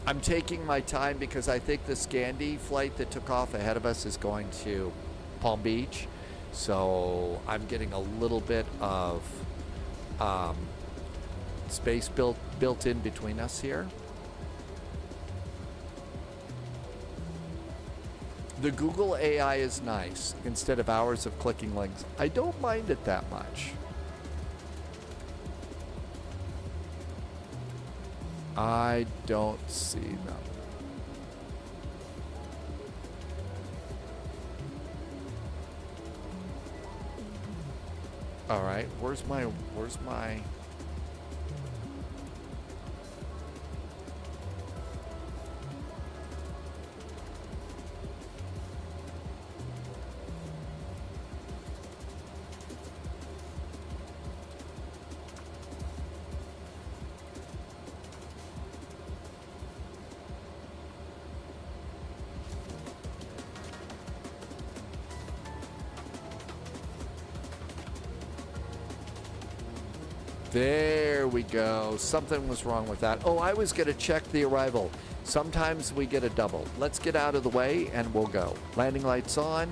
I'm taking my time because I think the Scandi flight that took off ahead of us is going to Palm Beach. So I'm getting a little bit of space built in between us here. The Google AI is nice. Instead of hours of clicking links, I don't mind it that much. I don't see them. All right, where's my There we go. Something was wrong with that. Oh, I was going to check the arrival. Sometimes we get a double. Let's get out of the way and we'll go. Landing lights on.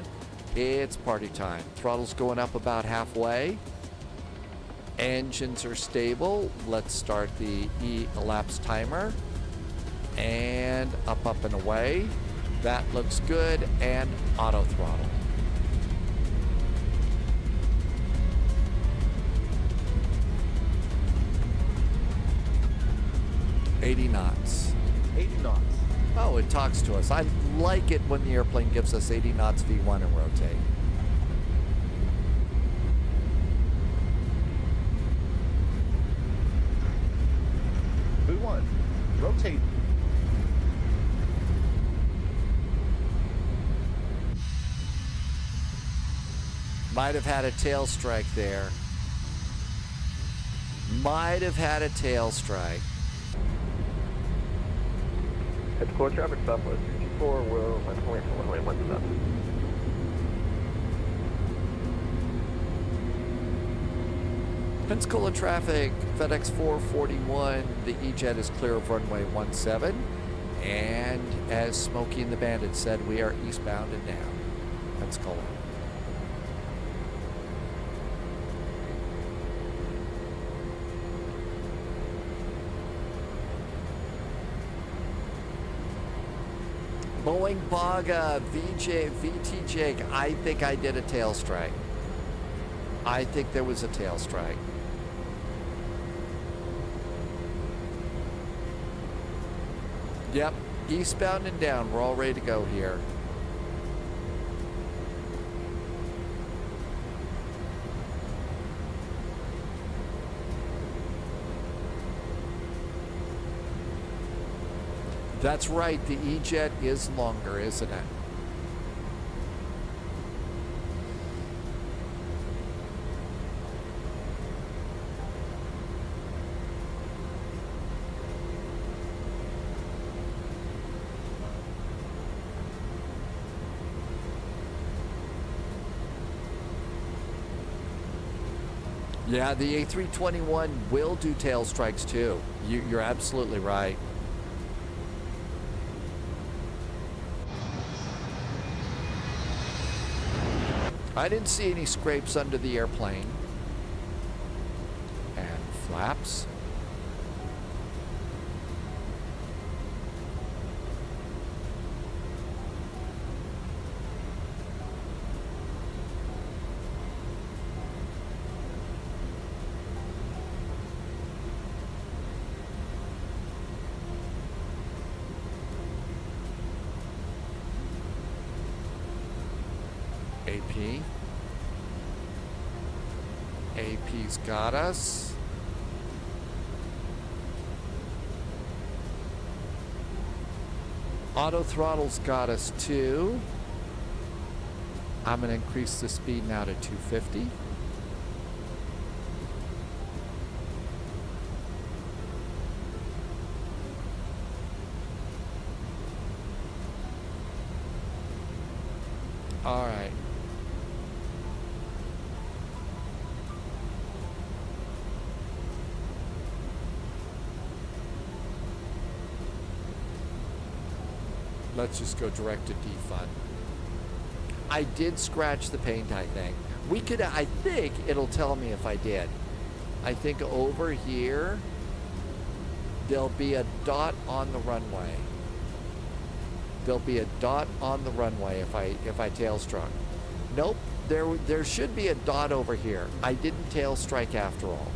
It's party time. Throttle's going up about halfway. Engines are stable. Let's start the elapsed timer. And up and away. That looks good. And auto throttle. 80 knots. 80 knots. Oh, it talks to us. I like it when the airplane gives us 80 knots V1 and rotate. V1, rotate. Might have had a tail strike there. Might have had a tail strike. Pensacola traffic southwest 64, will land away from runway 17. Pensacola traffic, FedEx 441, the E-Jet is clear of runway 17. And as Smokey and the Bandit said, we are eastbound and down. Pensacola. Boeing Baga, VT Jake, I think I did a tail strike. I think there was a tail strike. Yep, eastbound and down, we're all ready to go here. That's right, the E-Jet is longer, isn't it? Yeah, the A321 will do tail strikes too. You're absolutely right. I didn't see any scrapes under the airplane. And flaps. AP. AP's got us. Auto throttle's got us too. I'm going to increase the speed now to 250. All right. Let's just go direct to defund. I did scratch the paint, I think. I think it'll tell me if I did. I think over here, there'll be a dot on the runway. There'll be a dot on the runway if I tail struck. Nope, there should be a dot over here. I didn't tail strike after all.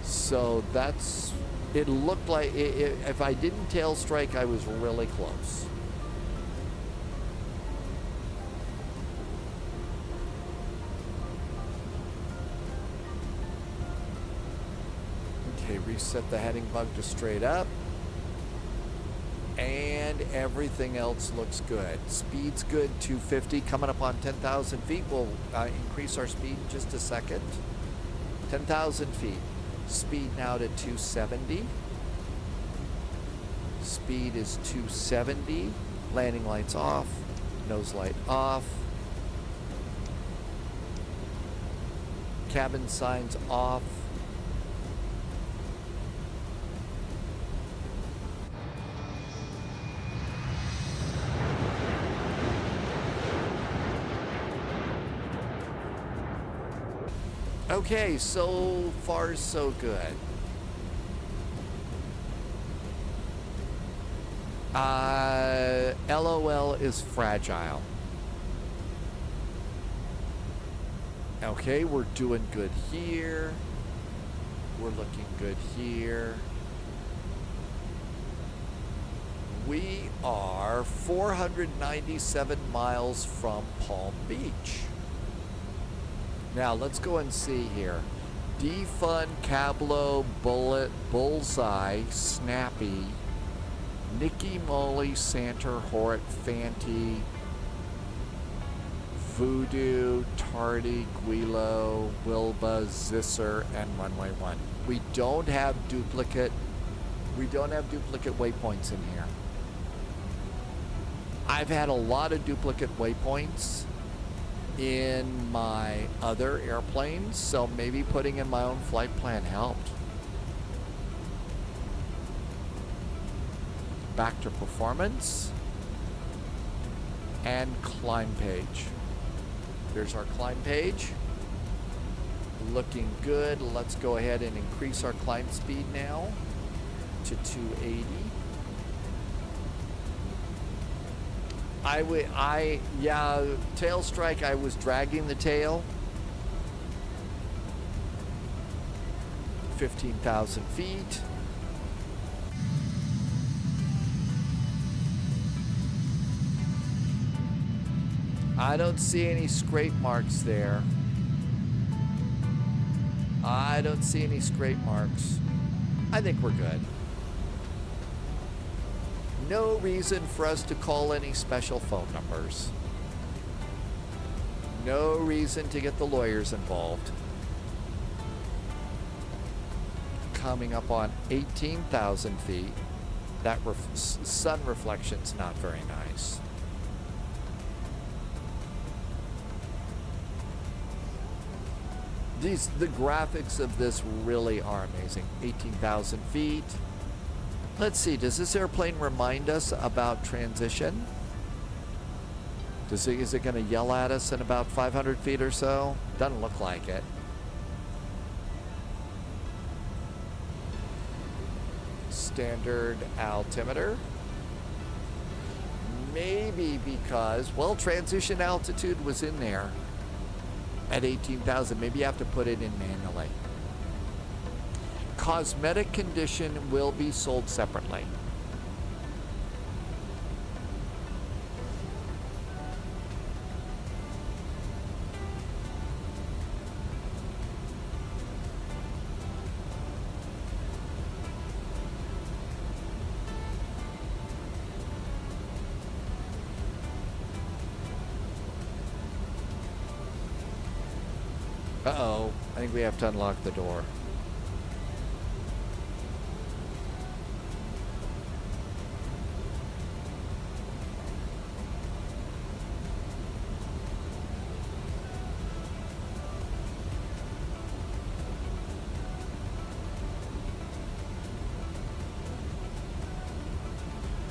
So that's, it looked like, if I didn't tail strike, I was really close. Okay, reset the heading bug to straight up. And everything else looks good. Speed's good, 250. Coming up on 10,000 feet. We'll increase our speed in just a second. 10,000 feet. Speed now to 270. Speed is 270. Landing lights off. Nose light off. Cabin signs off. Okay, so far so good. LOL is fragile. Okay, we're doing good here. We're looking good here. We are 497 miles from Palm Beach. Now let's go and see here. Defund, Cablo, Bullet, Bullseye, Snappy, Nicky Molly, Santer, Horit, Fanty, Voodoo, Tardy, Guilo, Wilba, Zisser, and Runway 1. We don't have duplicate waypoints in here. I've had a lot of duplicate waypoints in my other airplanes, so maybe putting in my own flight plan helped. Back to performance. and climb page. There's our climb page. Looking good. Let's go ahead and increase our climb speed now to 280. Tail strike, I was dragging the tail. 15,000 feet. I don't see any scrape marks there. I don't see any scrape marks. I think we're good. No reason for us to call any special phone numbers. No reason to get the lawyers involved. Coming up on 18,000 feet. That sun reflection's not very nice. The graphics of this really are amazing. 18,000 feet. Let's see, does this airplane remind us about transition? Is it going to yell at us in about 500 feet or so? Doesn't look like it. Standard altimeter. Maybe because, well, transition altitude was in there at 18,000. Maybe you have to put it in manually. Cosmetic condition will be sold separately. Uh-oh, I think we have to unlock the door.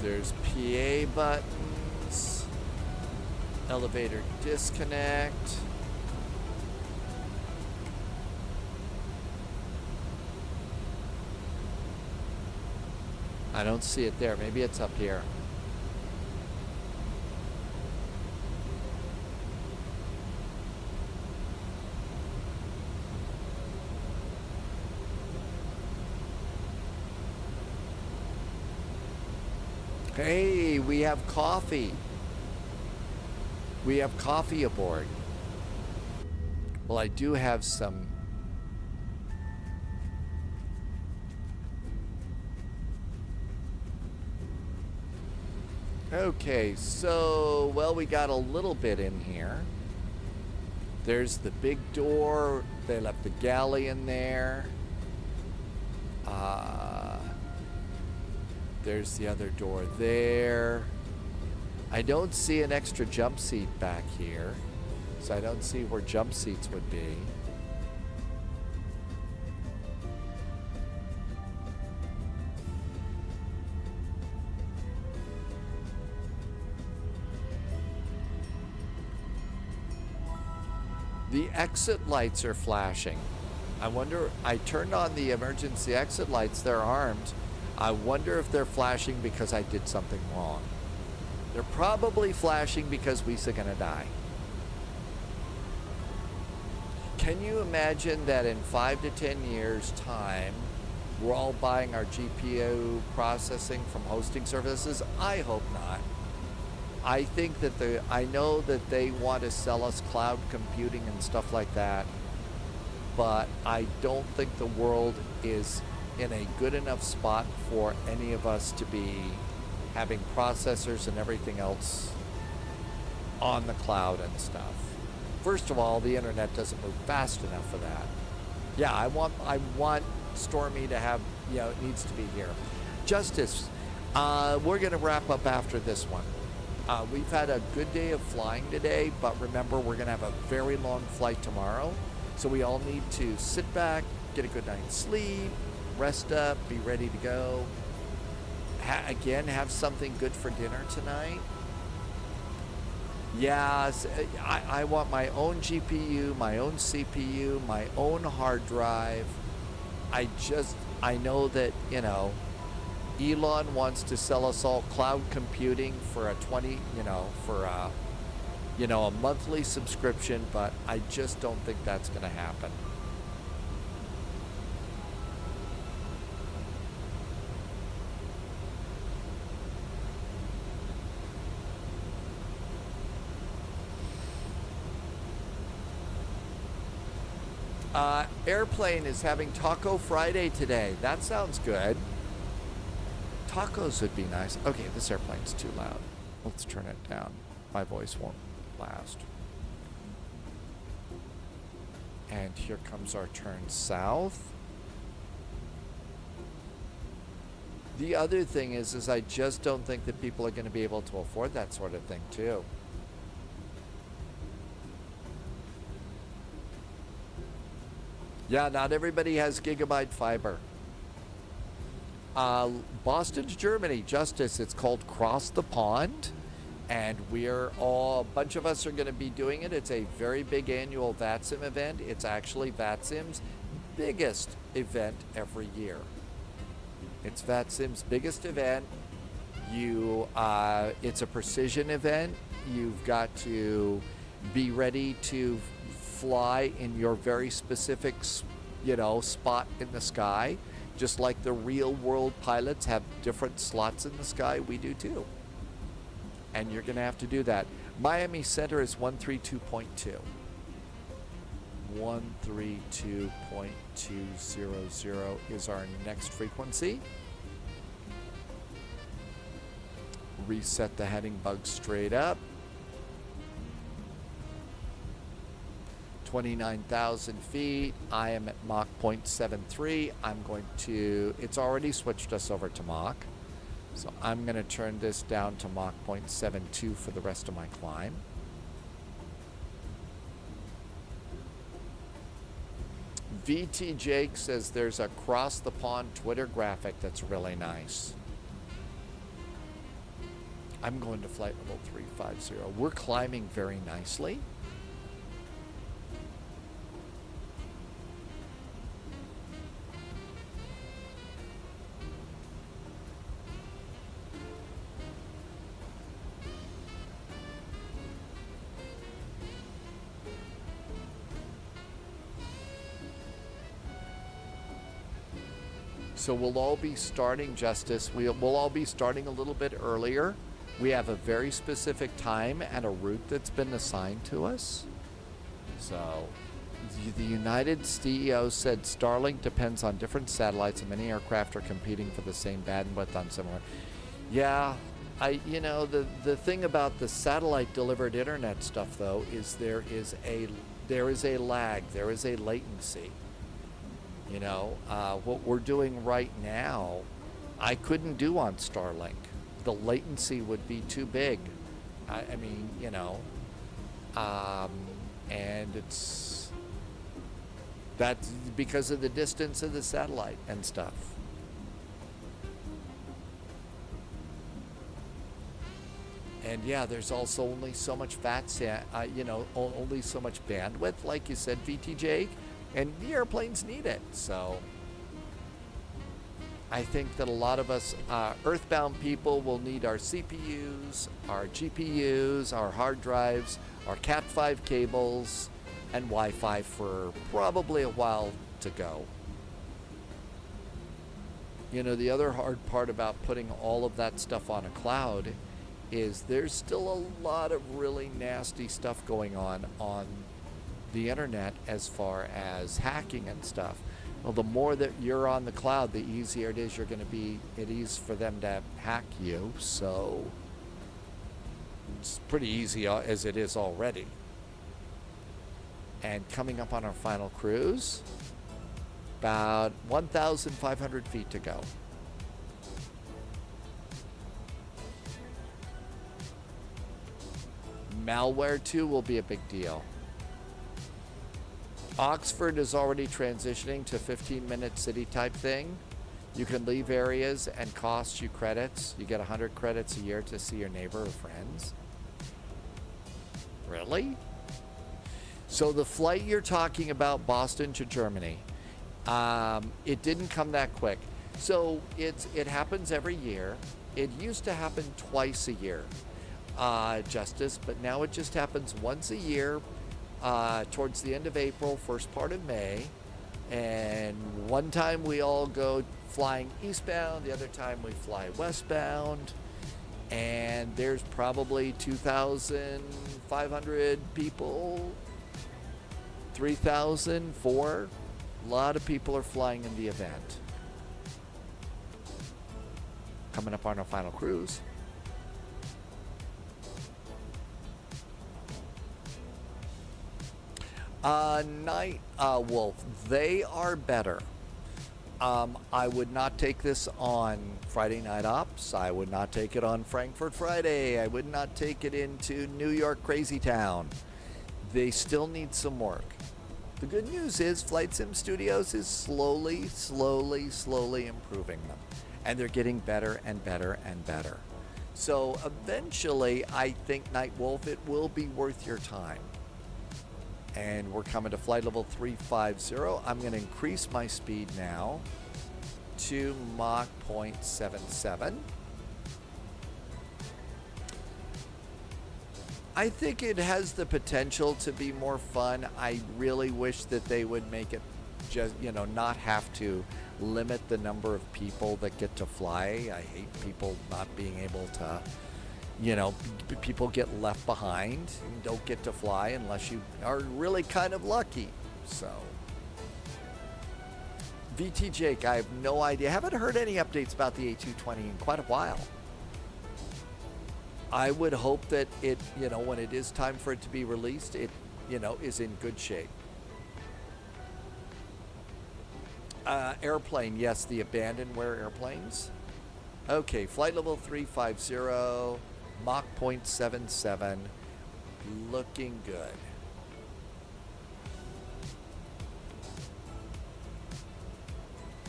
There's PA buttons, elevator disconnect. I don't see it there. Maybe it's up here. Hey, we have coffee. We have coffee aboard. Well, I do have some. Okay, so, well, we got a little bit in here. There's the big door. They left the galley in there. There's the other door there. I don't see an extra jump seat back here, so I don't see where jump seats would be. The exit lights are flashing. I wonder, I turned on the emergency exit lights, they're armed. I wonder if they're flashing because I did something wrong. They're probably flashing because we're gonna die. Can you imagine that in 5 to 10 years time, we're all buying our GPU processing from hosting services? I hope not. I think that I know that they want to sell us cloud computing and stuff like that, but I don't think the world is in a good enough spot for any of us to be having processors and everything else on the cloud and stuff. First of all, the internet doesn't move fast enough for that. Yeah, I want Stormy to have, you know, it needs to be here. Justice, we're gonna wrap up after this one. We've had a good day of flying today, but remember, we're gonna have a very long flight tomorrow. So we all need to sit back, get a good night's sleep, rest up, be ready to go. Again, have something good for dinner tonight. Yeah, I want my own GPU, my own CPU, my own hard drive. I know that, you know, Elon wants to sell us all cloud computing for a a monthly subscription, but I just don't think that's going to happen. Airplane is having Taco Friday today. That sounds good. Tacos would be nice. Okay, this airplane's too loud. Let's turn it down. My voice won't last. And here comes our turn south. The other thing is I just don't think that people are going to be able to afford that sort of thing too. Yeah, not everybody has gigabyte fiber. Boston, Germany, Justice, it's called Cross the Pond. And a bunch of us are going to be doing it. It's a very big annual VATSIM event. It's actually VATSIM's biggest event every year. It's VATSIM's biggest event. It's a precision event. You've got to be ready to fly in your very specific, spot in the sky. Just like the real world pilots have different slots in the sky, we do too. And you're going to have to do that. Miami Center is 132.2. 132.200 is our next frequency. Reset the heading bug straight up. 29,000 feet. I am at Mach 0.73. It's already switched us over to Mach. So I'm going to turn this down to Mach 0.72 for the rest of my climb. VT Jake says there's a cross the pond Twitter graphic that's really nice. I'm going to flight level 350. We're climbing very nicely. So we'll all be starting, Justice. We'll all be starting a little bit earlier. We have a very specific time and a route that's been assigned to us. So the United CEO said Starlink depends on different satellites and many aircraft are competing for the same bandwidth on similar. Yeah, the thing about the satellite delivered internet stuff though is there is a lag, there is a latency. What we're doing right now, I couldn't do on Starlink. The latency would be too big. And that's because of the distance of the satellite and stuff. And yeah, there's also only so much only so much bandwidth, like you said, VTJ. And the airplanes need it, so I think that a lot of us earthbound people will need our CPUs, our GPUs, our hard drives, our Cat5 cables, and Wi-Fi for probably a while to go. The other hard part about putting all of that stuff on a cloud is there's still a lot of really nasty stuff going on the internet as far as hacking and stuff. Well, the more that you're on the cloud, the easier it is for them to hack you. So it's pretty easy as it is already. And coming up on our final cruise, about 1,500 feet to go. Malware 2 will be a big deal. Oxford is already transitioning to 15-minute city type thing. You can leave areas and cost you credits. You get 100 credits a year to see your neighbor or friends. really? So the flight you're talking about, Boston to Germany, it didn't come that quick. So it happens every year. It used to happen twice a year, Justice, but now it just happens once a year, towards the end of April, first part of May. And one time we all go flying eastbound, the other time we fly westbound. And there's probably 2,500 people, 3,000, 4. A lot of people are flying in the event. Coming up on our final cruise. Night Wolf, they are better. I would not take this on Friday Night Ops. I would not take it on Frankfurt Friday. I would not take it into New York Crazy Town. They still need some work. The good news is Flight Sim Studios is slowly improving them. And they're getting better and better and better. So eventually, I think Night Wolf, it will be worth your time. And we're coming to flight level 350. I'm going to increase my speed now to Mach 0.77. I think it has the potential to be more fun. I really wish that they would make it just, not have to limit the number of people that get to fly. I hate people not being able to, people get left behind and don't get to fly unless you are really kind of lucky. So, VT Jake, I have no idea. I haven't heard any updates about the A220 in quite a while. I would hope that it, when it is time for it to be released, it, is in good shape. Airplane, yes, the abandonware airplanes. Okay, flight level 350, Mach 0.77, looking good.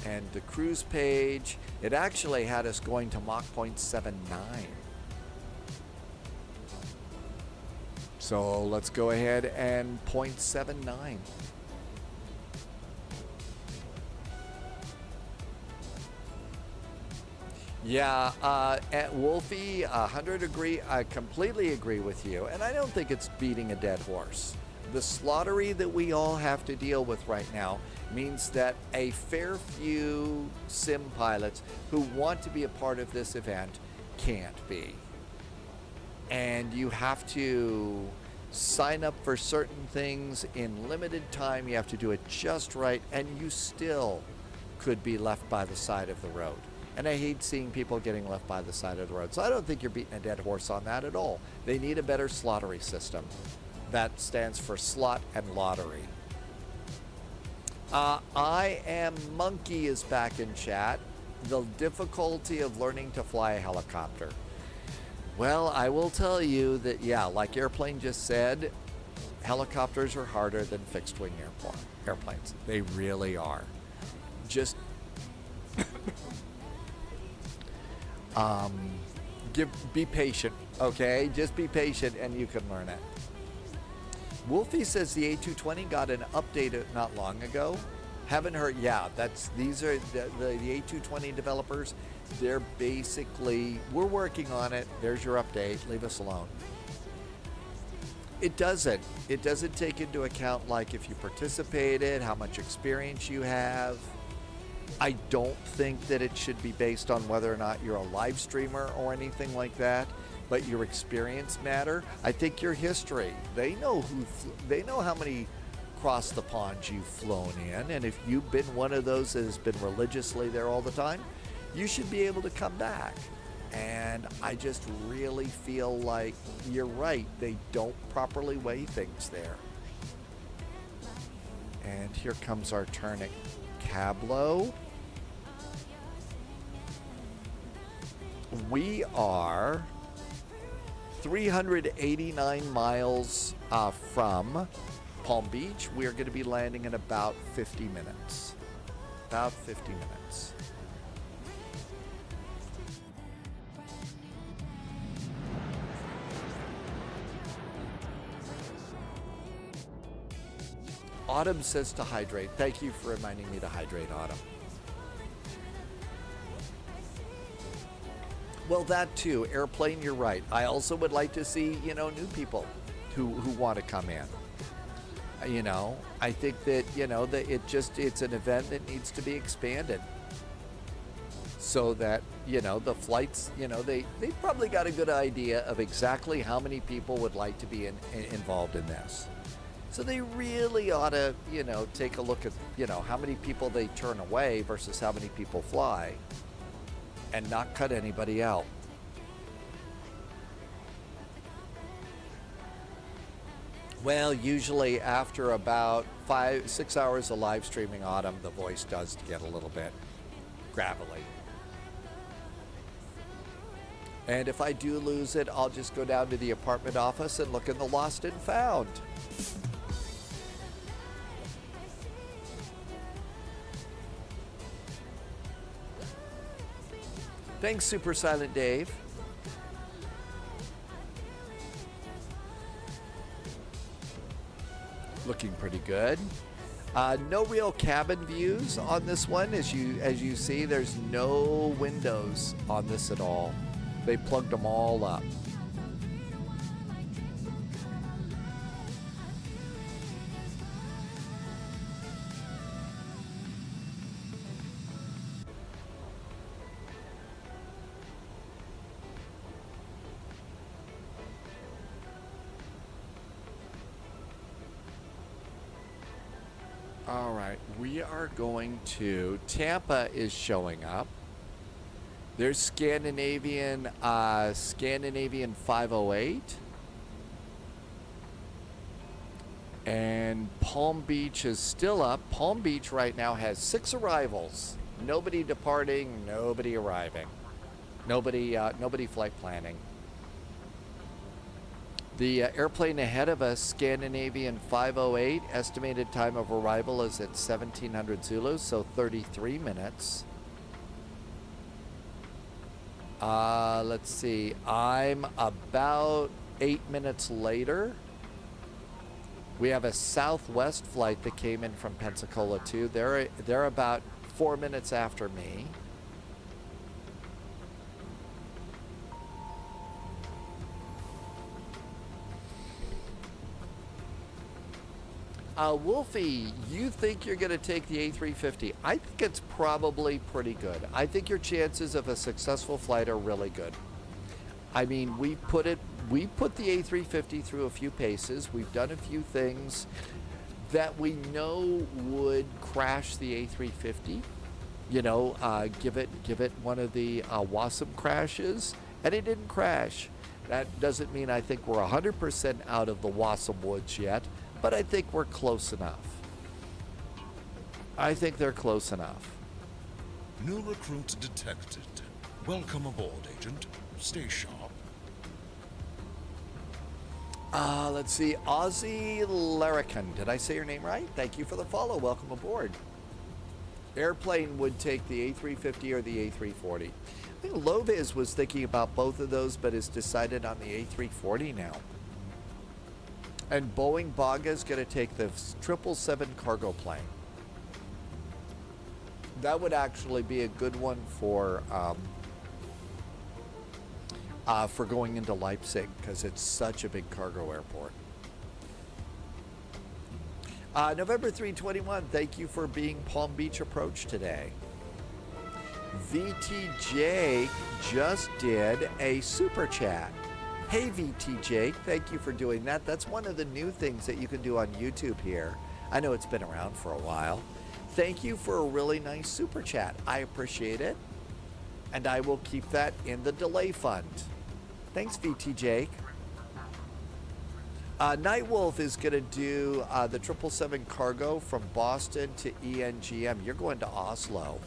And the cruise page, it actually had us going to Mach 0.79. So let's go ahead and 0.79. Yeah, at Wolfie, 100 agree. I completely agree with you, and I don't think it's beating a dead horse. The slaughtery that we all have to deal with right now means that a fair few sim pilots who want to be a part of this event can't be. And you have to sign up for certain things in limited time. You have to do it just right, and you still could be left by the side of the road. And I hate seeing people getting left by the side of the road. So I don't think you're beating a dead horse on that at all. They need a better slaughtery system. That stands for slot and lottery. I Am Monkey is back in chat. The difficulty of learning to fly a helicopter. Well, I will tell you that, yeah, like Airplane just said, helicopters are harder than fixed-wing airplanes. They really are. Just be patient, okay? Just be patient and you can learn it. Wolfie says the A220 got an update not long ago. Haven't heard. Yeah, these are the A220 developers. They're basically, we're working on it. There's your update. Leave us alone. It doesn't take into account like if you participated, how much experience you have. I don't think that it should be based on whether or not you're a live streamer or anything like that, but your experience matter. I think your history. They know how many across the pond you've flown in, and if you've been one of those that has been religiously there all the time, you should be able to come back. And I just really feel like you're right. They don't properly weigh things there. And here comes our turn at Cablo. We are 389 miles from Palm Beach. We are going to be landing in about 50 minutes. About 50 minutes. Autumn says to hydrate. Thank you for reminding me to hydrate, Autumn. Well, that too, airplane, you're right. I also would like to see, you know, new people who want to come in. You know, I think that, you know, that it's an event that needs to be expanded so that, you know, the flights, you know, they've probably got a good idea of exactly how many people would like to be involved in this. So they really ought to, you know, take a look at, you know, how many people they turn away versus how many people fly and not cut anybody out. Well, usually after about 5-6 hours of live streaming, Autumn, the voice does get a little bit gravelly. And if I do lose it, I'll just go down to the apartment office and look in the lost and found. Thanks, Super Silent Dave. Looking pretty good. No real cabin views on this one. As you see, there's no windows on this at all. They plugged them all up. All right, we are going to, Tampa is showing up. There's Scandinavian 508. And Palm Beach is still up. Palm Beach right now has 6 arrivals. Nobody departing, nobody arriving. Nobody flight planning. The airplane ahead of us, Scandinavian 508, estimated time of arrival is at 1700 Zulu, so 33 minutes. Let's see, I'm about 8 minutes later. We have a Southwest flight that came in from Pensacola too. They're about 4 minutes after me. Wolfie, you think you're going to take the A350? I think it's probably pretty good. I think your chances of a successful flight are really good. I mean, we put the A350 through a few paces. We've done a few things that we know would crash the A350. You know, give it one of the WASM crashes, and it didn't crash. That doesn't mean I think we're 100% out of the WASM woods yet. But I think we're close enough. I think they're close enough. New recruits detected. Welcome aboard, Agent. Stay sharp. Let's see. Aussie Larrican. Did I say your name right? Thank you for the follow. Welcome aboard. Airplane would take the A350 or the A340. I think Loviz was thinking about both of those, but has decided on the A340 now. And Boeing Baga is going to take the 777 cargo plane. That would actually be a good one for going into Leipzig because it's such a big cargo airport. November 321, thank you for being Palm Beach Approach today. VTJ just did a super chat. Hey VTJ, thank you for doing that. That's one of the new things that you can do on YouTube here. I know it's been around for a while. Thank you for a really nice super chat. I appreciate it. And I will keep that in the delay fund. Thanks VTJ. Nightwolf is going to do the 777 cargo from Boston to ENGM. You're going to Oslo.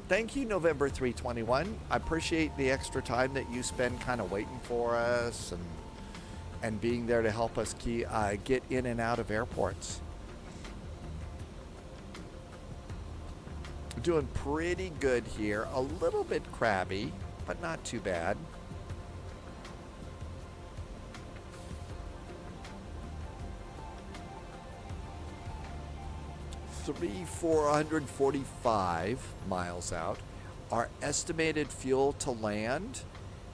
Thank you, November 321. I appreciate the extra time that you spend kind of waiting for us and being there to help us get in and out of airports. Doing pretty good here. A little bit crabby, but not too bad. 3,445 miles out. Our estimated fuel to land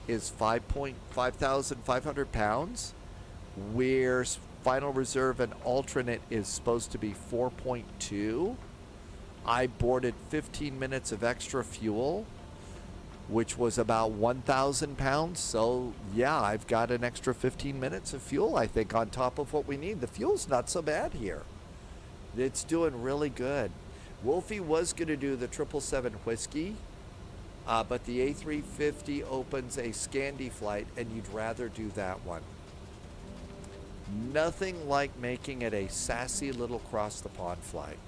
is 5,500 pounds. Where final reserve and alternate is supposed to be 4.2. I boarded 15 minutes of extra fuel, which was about 1,000 pounds. So yeah, I've got an extra 15 minutes of fuel, I think, on top of what we need. The fuel's not so bad here. It's doing really good. Wolfie was going to do the 777 Whiskey, but the A350 opens a Scandi flight, and you'd rather do that one. Nothing like making it a sassy little cross the pond flight.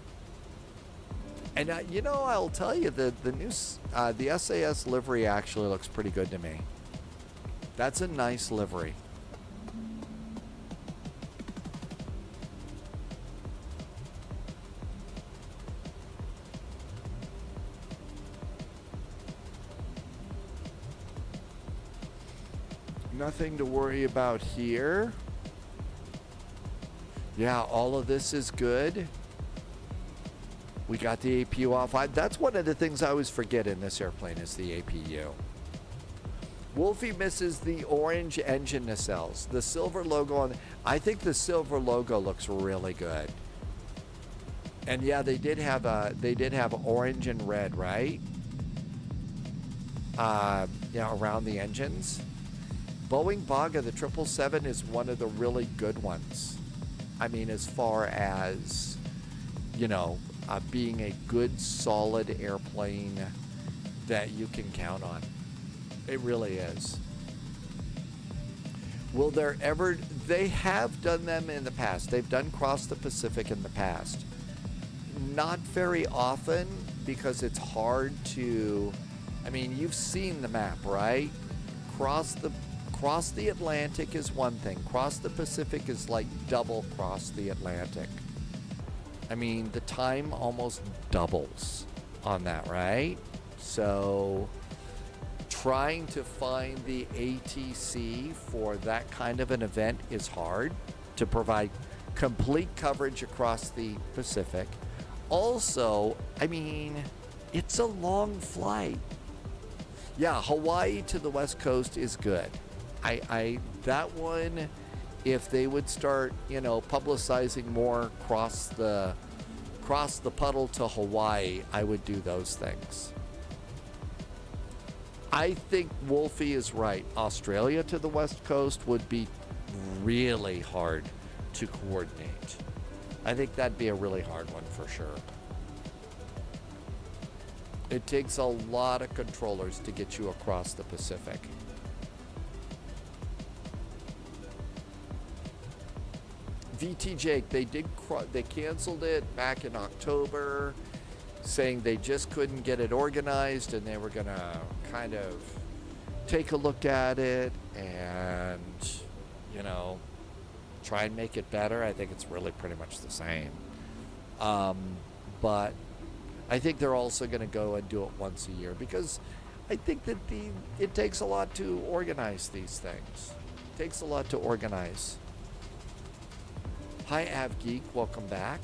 And you know, I'll tell you, the new the SAS livery actually looks pretty good to me. That's a nice livery. Nothing to worry about here. Yeah, all of this is good. We got the APU off. That's one of the things I always forget in this airplane is the APU. Wolfie misses the orange engine nacelles. The silver logo on. I think the silver logo looks really good. And yeah, they did have orange and red, right? Yeah, around the engines. Boeing Baga, the 777 is one of the really good ones. I mean, as far as, you know, being a good, solid airplane that you can count on. It really is. Will there ever... They have done them in the past. They've done Cross the Pacific in the past. Not very often, because it's hard to... I mean, you've seen the map, right? Cross the Atlantic is one thing. Cross the Pacific is like double cross the Atlantic. I mean, the time almost doubles on that, right? So trying to find the ATC for that kind of an event is hard to provide complete coverage across the Pacific. Also, I mean, it's a long flight. Yeah, Hawaii to the West Coast is good. That one, if they would start, you know, publicizing more cross the puddle to Hawaii, I would do those things. I think Wolfie is right. Australia to the West Coast would be really hard to coordinate. I think that'd be a really hard one for sure. It takes a lot of controllers to get you across the Pacific. VT Jake, they canceled it back in October, saying they just couldn't get it organized and they were gonna kind of take a look at it and, you know, try and make it better. I think it's really pretty much the same. But I think they're also gonna go and do it once a year because I think that it takes a lot to organize these things. It takes a lot to organize. Hi, AvGeek. Welcome back.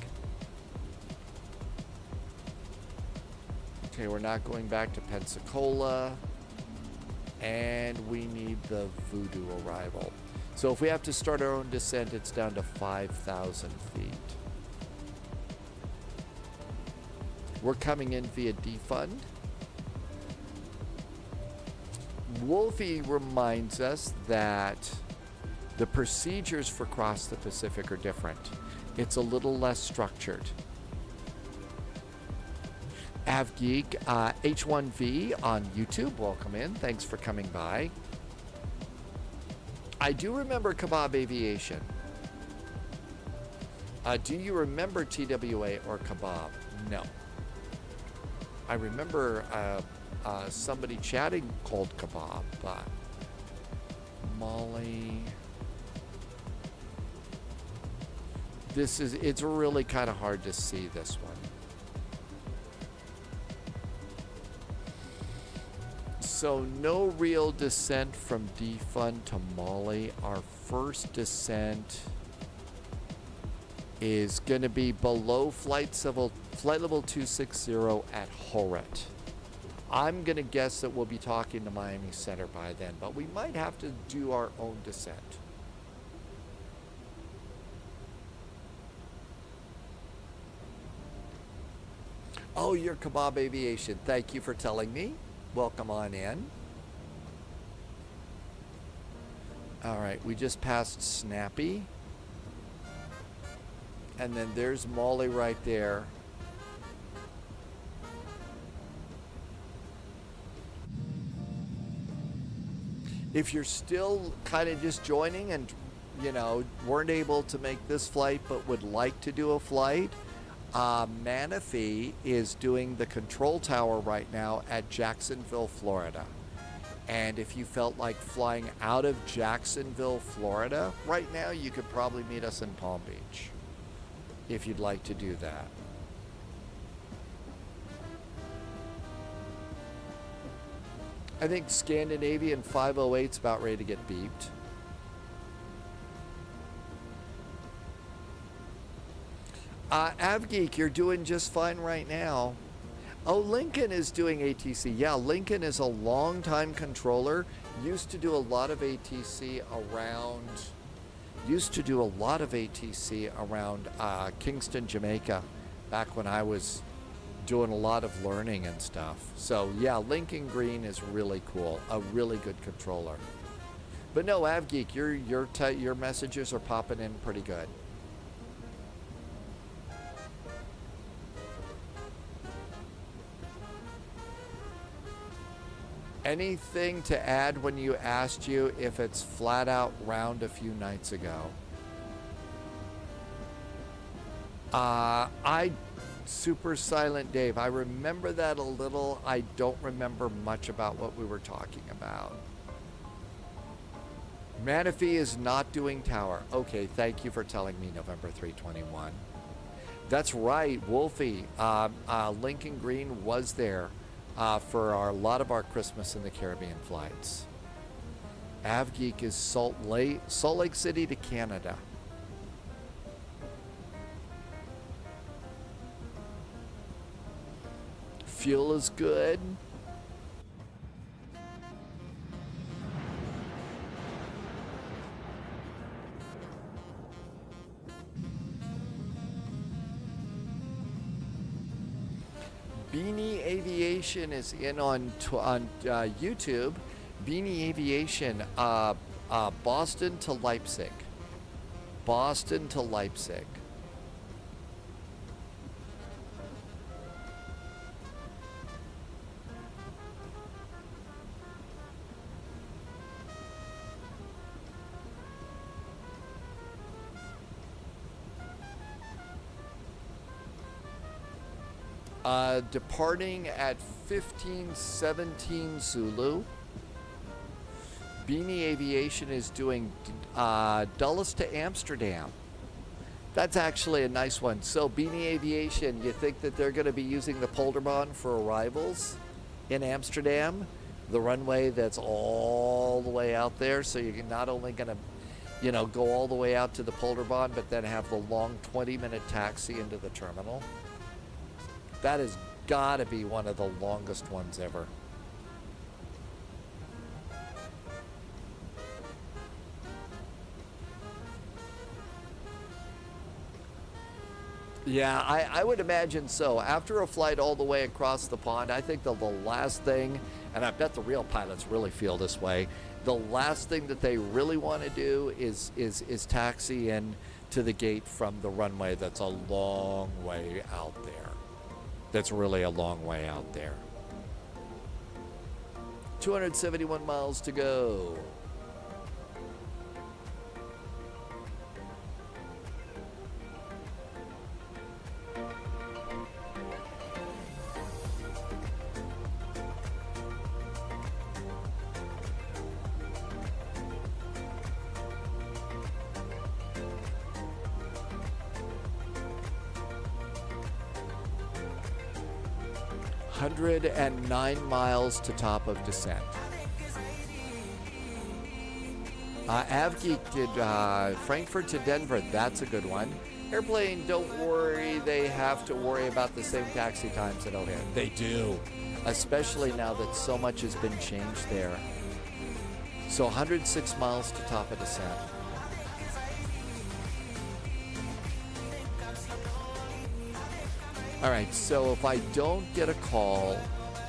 Okay, we're not going back to Pensacola. And we need the Voodoo arrival. So if we have to start our own descent, it's down to 5,000 feet. We're coming in via defund. Wolfie reminds us that the procedures for Cross the Pacific are different. It's a little less structured. AvGeek, H1V on YouTube, welcome in. Thanks for coming by. I do remember Kebab Aviation. Do you remember TWA or Kebab? No. I remember somebody chatting called Kebab, but Molly... it's really kind of hard to see this one. So no real descent from defund to Molly. Our first descent is going to be below flight Flight level 260 at Horet. I'm going to guess that we'll be talking to Miami Center by then, but we might have to do our own descent. Oh, you're Kebab Aviation. Thank you for telling me. Welcome on in. All right, we just passed Snappy. And then there's Molly right there. If you're still kind of just joining and, you know, weren't able to make this flight but would like to do a flight, Manafee is doing the control tower right now at Jacksonville, Florida. And if you felt like flying out of Jacksonville, Florida, right now you could probably meet us in Palm Beach if you'd like to do that. I think Scandinavian 508's about ready to get beeped. AvGeek, you're doing just fine right now. Oh, Lincoln is doing ATC. Yeah, Lincoln is a long-time controller. Used to do a lot of ATC around Kingston, Jamaica, back when I was doing a lot of learning and stuff. So yeah, Lincoln Green is really cool. A really good controller. But no, AvGeek, your messages are popping in pretty good. Anything to add when you asked you if it's flat out round a few nights ago? Super Silent Dave, I remember that a little. I don't remember much about what we were talking about. Manafee is not doing tower. Okay, thank you for telling me, November 321. That's right, Wolfie. Lincoln Green was there for a lot of our Christmas in the Caribbean flights. AvGeek is Salt Lake City to Canada. Fuel is good. Beanie Aviation is in on YouTube. Beanie Aviation, Boston to Leipzig. Boston to Leipzig. Departing at 1517 Zulu. Beanie Aviation is doing Dulles to Amsterdam. That's actually a nice one. So Beanie Aviation, you think that they're going to be using the Polderbaan for arrivals in Amsterdam? The runway that's all the way out there. So you're not only going to, you know, go all the way out to the Polderbaan, but then have the long 20-minute taxi into the terminal. That has got to be one of the longest ones ever. Yeah, I would imagine so. After a flight all the way across the pond, I think the last thing, and I bet the real pilots really feel this way, the last thing that they really want to do is taxi in to the gate from the runway that's a long way out there. That's really a long way out there. 271 miles to go. And 9 miles to top of descent. AvGeek did Frankfurt to Denver. That's a good one. Airplane, don't worry, they have to worry about the same taxi times at O'Hare. They do, especially now that so much has been changed there. So 106 miles to top of descent. All right, so if I don't get a call,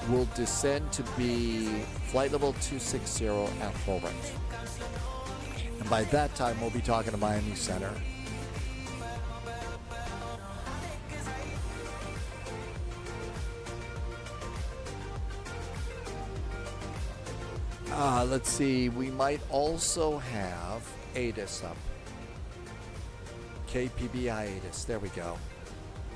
we'll descend to be flight level 260 at full range. And by that time, we'll be talking to Miami Center. Let's see, we might also have ASUS up. KPBI ASUS, there we go.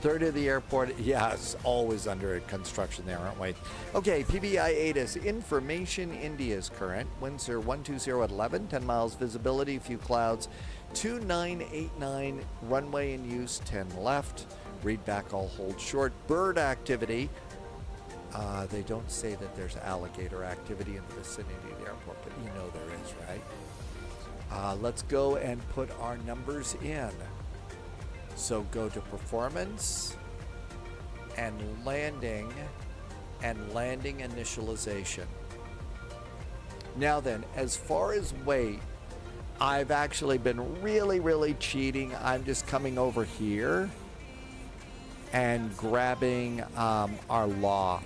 Third of the airport, yeah, it's always under construction there, aren't we? Okay, PBI ASUS, information, India is current. Winds are 120 at 11, 10 miles visibility, a few clouds. 2989, runway in use, 10 left. Read back, all hold short. Bird activity. They don't say that there's alligator activity in the vicinity of the airport, but you know there is, right? Let's go and put our numbers in. So go to performance and landing initialization. Now then, as far as weight, I've actually been really cheating. I'm just coming over here and grabbing our law.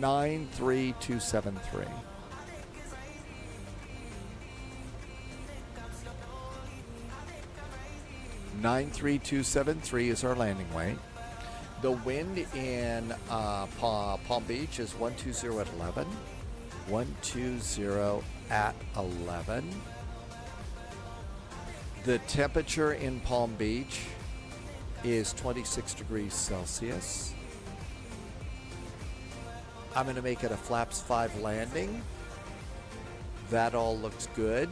93273. is our landing weight. The wind in Palm Beach is 120 at 11. 120 at 11. The temperature in Palm Beach is 26 degrees Celsius. I'm going to make it a flaps 5 landing. That all looks good.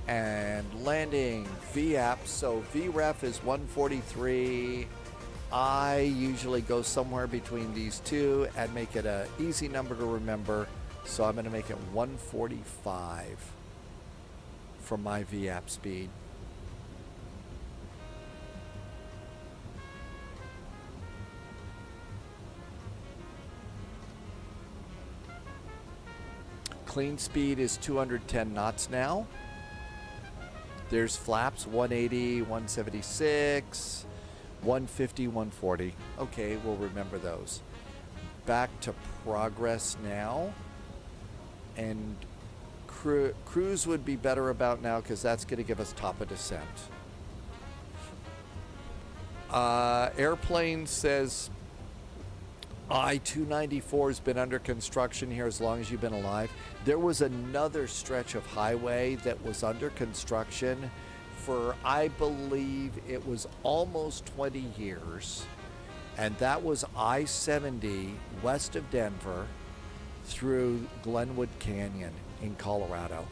And landing VAP, so VREF is 143. I usually go somewhere between these two and make it an easy number to remember. So I'm going to make it 145 for my VAP speed. Clean speed is 210 knots now. There's flaps 180, 176, 150, 140. Okay, we'll remember those. Back to progress now. And cruise would be better about now because that's going to give us top of descent. Airplane says I-294 has been under construction here as long as you've been alive. There was another stretch of highway that was under construction for, I believe, it was almost 20 years. And that was I-70 west of Denver through Glenwood Canyon in Colorado.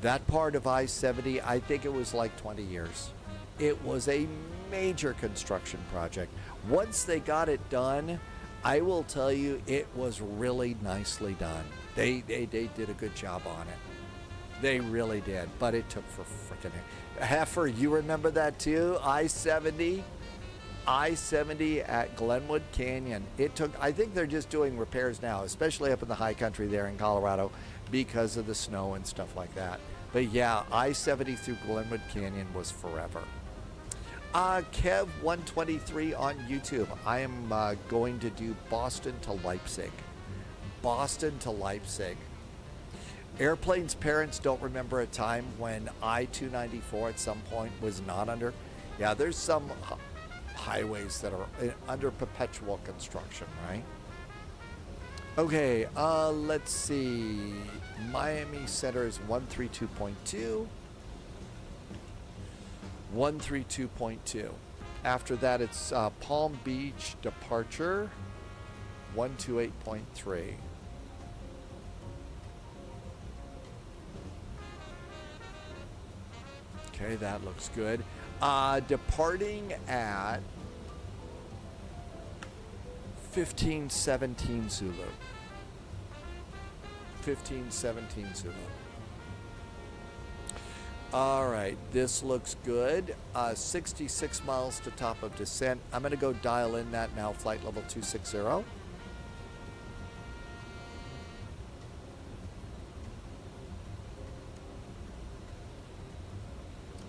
That part of I-70, I think it was like 20 years. It was a major construction project. Once they got it done, I will tell you, it was really nicely done. They did a good job on it. They really did, but it took for frickin' Heifer, you remember that too? I-70 at Glenwood Canyon. It took, I think they're just doing repairs now, especially up in the high country there in Colorado because of the snow and stuff like that. But yeah, I-70 through Glenwood Canyon was forever. Kev123 on YouTube. I am going to do Boston to Leipzig. Boston to Leipzig. Airplane's parents don't remember a time when I-294 at some point was not under. Yeah, there's some highways that are under perpetual construction, right? Okay, let's see. Miami Center is 132.2. 132.2. After that, it's Palm Beach departure, 128.3. Okay, that looks good. Departing at 1517 Zulu. 1517 Zulu. All right, this looks good. 66 miles to top of descent. I'm going to go dial in that now, flight level 260.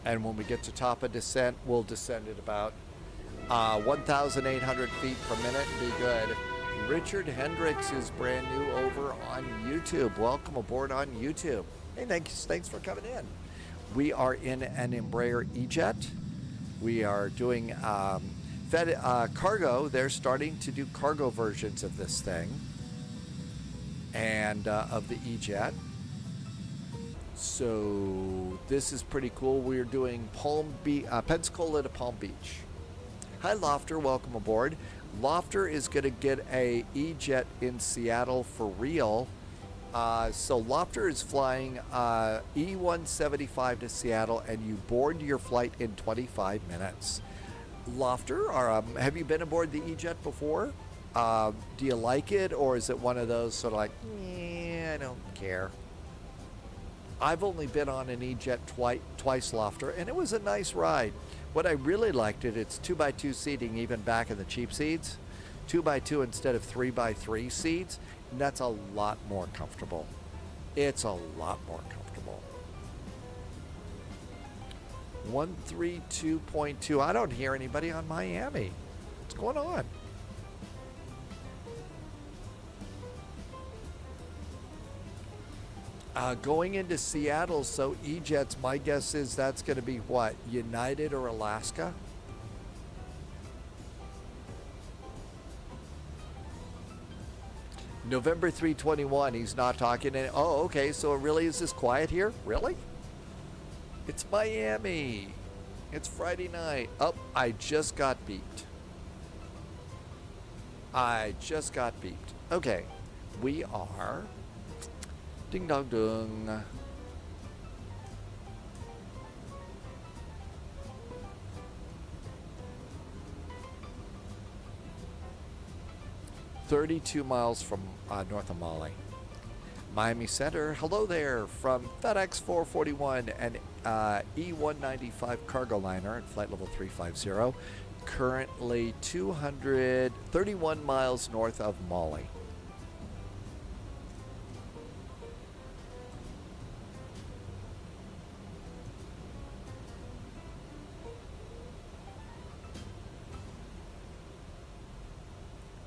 And when we get to top of descent, we'll descend at about 1,800 feet per minute and be good. Richard Hendricks is brand new over on YouTube. Welcome aboard on YouTube. Hey, thanks for coming in. We are in an Embraer E-Jet. We are doing cargo. They're starting to do cargo versions of this thing and of the E-Jet. So this is pretty cool. We're doing Pensacola to Palm Beach. Hi, Lofter. Welcome aboard. Lofter is going to get a E-Jet in Seattle for real. So Lofter is flying E-175 to Seattle, and you board your flight in 25 minutes. Lofter, have you been aboard the E-Jet before? Do you like it, or is it one of those sort of like, I don't care? I've only been on an E-Jet twice, Lofter, and it was a nice ride. What I really liked it's 2x2 seating, even back in the cheap seats. 2x2 instead of 3x3 seats, and that's a lot more comfortable. It's a lot more comfortable. 132.2. I don't hear anybody on Miami. What's going on? Going into Seattle, so E-Jets, my guess is that's going to be what? United or Alaska? November 3/21, he's not talking. Oh, okay, so it really is this quiet here? Really? It's Miami. It's Friday night. Oh, I just got beeped. Okay, we are... Ding dong dung. $32 miles from north of Mali. Miami Center, hello there from FedEx 441 and E-195 cargo liner at flight level 350. Currently 231 miles north of Mali.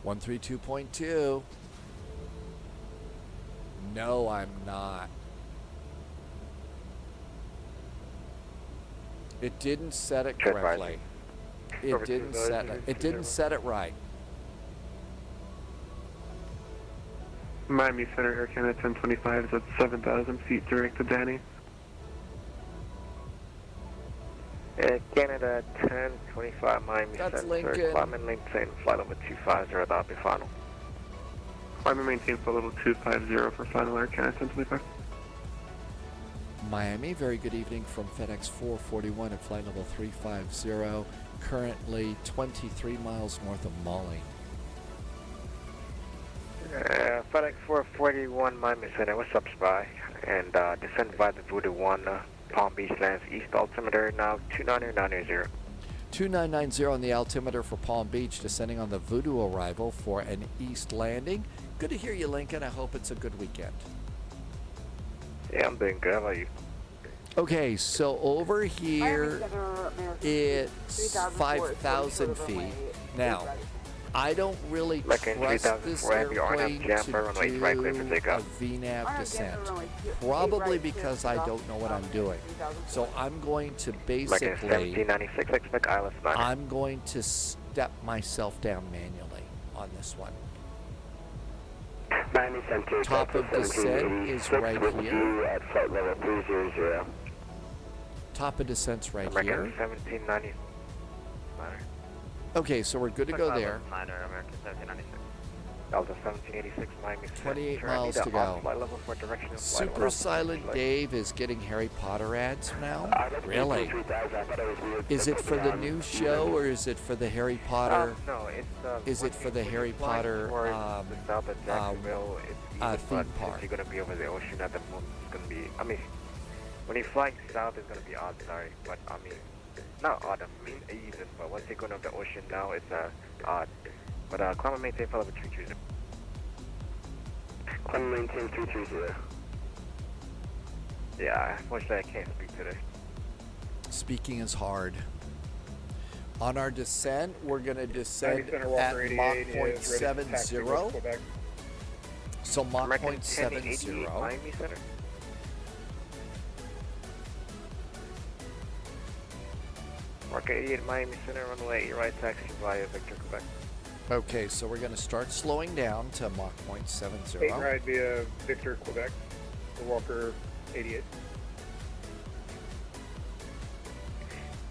One 132.2. No, I'm not. It didn't set it correctly. It didn't set it right. Miami Center, Air Canada 1025 is at 7,000 feet direct to Danny. Canada 1025 Miami That's Center. Lincoln. Climb and maintain flight level 250, that'll be final. Climb and maintain flight level 250 for final Air Canada 1025. Miami, very good evening from FedEx 441 at flight level 350. Currently 23 miles north of Mali. FedEx 441 Miami Center, what's up, Spy? And descend by the Voodoo 1, Palm Beach lands east altimeter, now 29990. 2990 on the altimeter for Palm Beach, descending on the Voodoo arrival for an east landing. Good to hear you, Lincoln. I hope it's a good weekend. Yeah, I'm doing good. How about you? Okay, so over here it's 5,000 feet. Now, I don't really trust this airplane to do a VNAV descent, probably because I don't know what I'm doing. So I'm going to basically, I'm going to step myself down manually on this one. Top of descent is right here. At flight level 300. Top of descent's right American here. 1790. Okay, so we're good to go there. American 1796. Delta 1786 Miami. 28 miles to go. Super Silent Dave is getting Harry Potter ads now? Really? Is it for the new show or is it for the Harry Potter? No, it's is it for the Harry Potter theme park? You're going to be over the ocean at the moment. It's going to be, I mean, When he flies south, it's going to be odd, sorry. But, I mean, not odd, I mean even. But once you go into the ocean now, it's odd. But climb and maintain follow with 330. Climb and maintain 330. Yeah, unfortunately I can't speak today. Speaking is hard. On our descent, we're going to descend Center at Walker 88 Mach is ready to taxi 0.70. towards Quebec. So Mach American 0.70. 1088 Miami Center. Mark 88 Miami Center, runway 8 right, taxi via Victor, Quebec. Okay, so we're going to start slowing down to Mach 0.70. 8 right via Victor, Quebec. The Walker 88.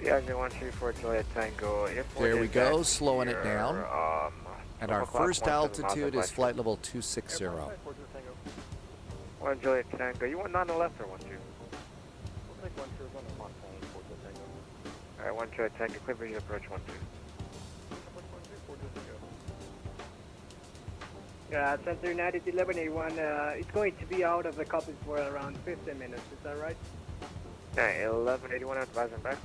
Yeah, 134 Juliet Tango. There we go, slowing it down. And our 12 first o'clock, altitude 17 is flight level 260. 1 Juliet Tango. You want 9 on the left or 1 2? We'll take 1 2 on the Mach 9, Tango. Alright, 1 Juliet Tango. Clear for you to approach 1 2. Yeah, Center United 1181, it's going to be out of the copy for around 15 minutes, is that right? Yeah, 1181 advising back.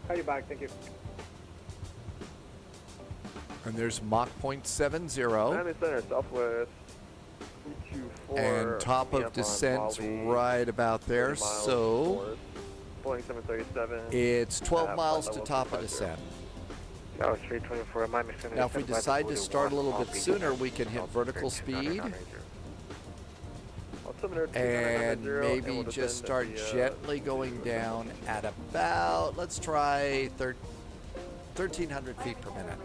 Call you back, thank you. And there's Mach 0.70. Miami Center, Southwest 324. And top of descent's right about there, so Boeing 737. it's 12 miles to top of descent. That was 324 Miami Center. Now if we decide to start a little bit sooner, we can hit vertical speed and maybe just start gently going down at about, let's try 1,300 feet per minute.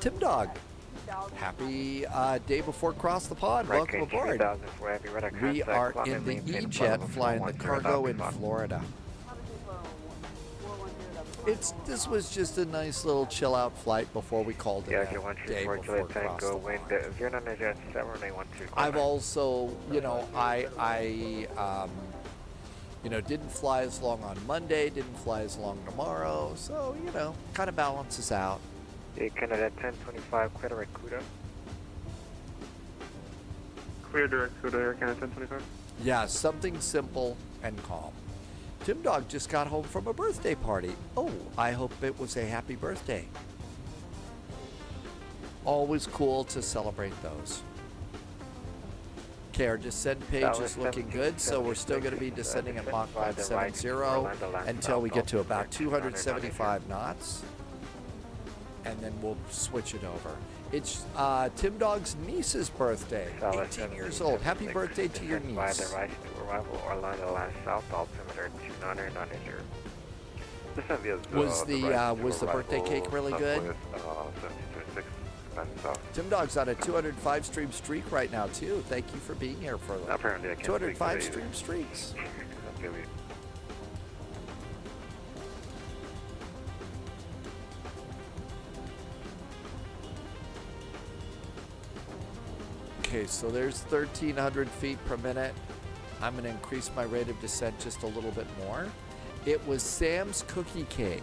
Tim Dog, happy day before cross the pond. Welcome aboard. We are in the E-Jet flying the cargo in Florida. This was just a nice little chill out flight before we called it a day before cross the line. I've also, didn't fly as long on Monday, didn't fly as long tomorrow, so, kind of balances out. Canada 1025, clear direct CUDA. Clear direct CUDA, Air Canada 1025. Yeah, something simple and calm. Tim Dog just got home from a birthday party. Oh, I hope it was a happy birthday. Always cool to celebrate those. Okay, our descent page is looking good, so we're still going to be descending at Mach 0.70 until we get to about 275 knots. And then we'll switch it over. It's Tim Dog's niece's birthday, 18 years old. Happy birthday to your niece. Arrival Orlando line south altimeter 2990. Was the birthday cake really good? Tim Dog's on a 205 stream streak right now too. Thank you for being here for them. Apparently I can't 205 stream streaks. Okay, so there's 1,300 feet per minute. I'm going to increase my rate of descent just a little bit more. It was Sam's cookie cake.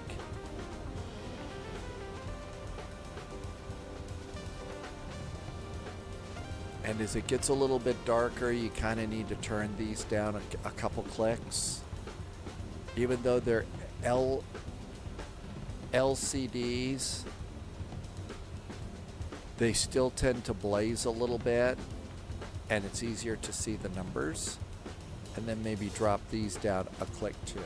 And as it gets a little bit darker, you kind of need to turn these down a couple clicks. Even though they're LCDs, they still tend to blaze a little bit, and it's easier to see the numbers. And then maybe drop these down a click too.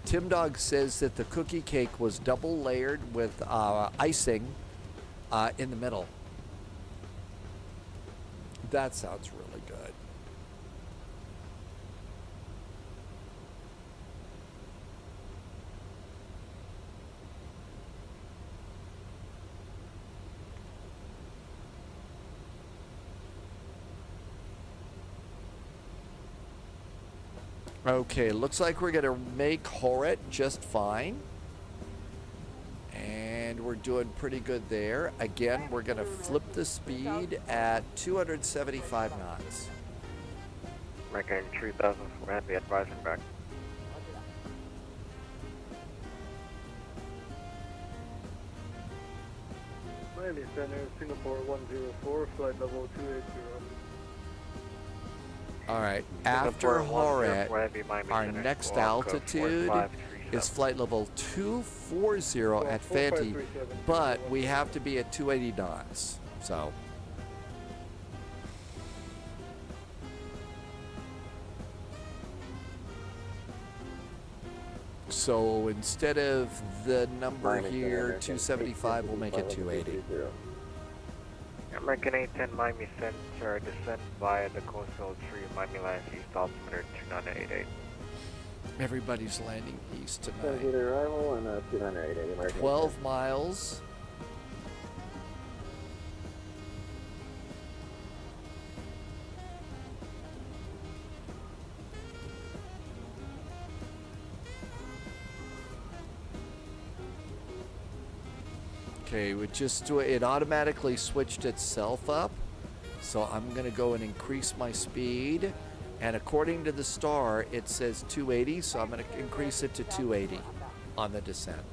Tim Dog says that the cookie cake was double layered with icing in the middle. That sounds really good. Okay, looks like we're gonna make Horit just fine. And we're doing pretty good there. Again, we're gonna flip the speed at 275 knots. American 3000 for Randy advising back. Miami Center, Singapore 104, flight level 280. All right, after Horet, our next altitude is flight level 240 at Fanti, but we have to be at 280 knots. So instead of the number here, 275, we'll make it 280. American 810 Miami Center, descent via the coastal tree, Miami lands east altimeter 2988. Everybody's landing east tonight. Arrival and 2988 American. 12 miles. Okay, it automatically switched itself up. So I'm gonna go and increase my speed. And according to the star, it says 280, so I'm gonna increase it to 280 on the descent.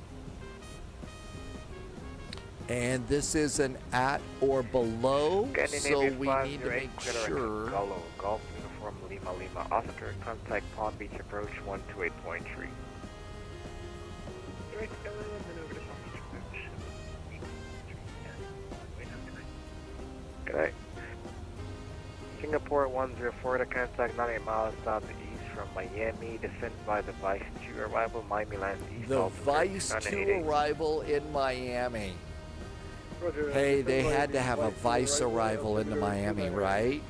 And this is an at or below, so we need to make sure. Golf Uniform Lima Lima, officer, contact Palm Beach approach 128.3. Okay. Singapore 104 to contact 98 miles southeast from Miami. Descend by the Vice 2 arrival, Miami lands east. The Vice 2 arrival in Miami. Hey, they had to have a Vice arrival into Miami, right?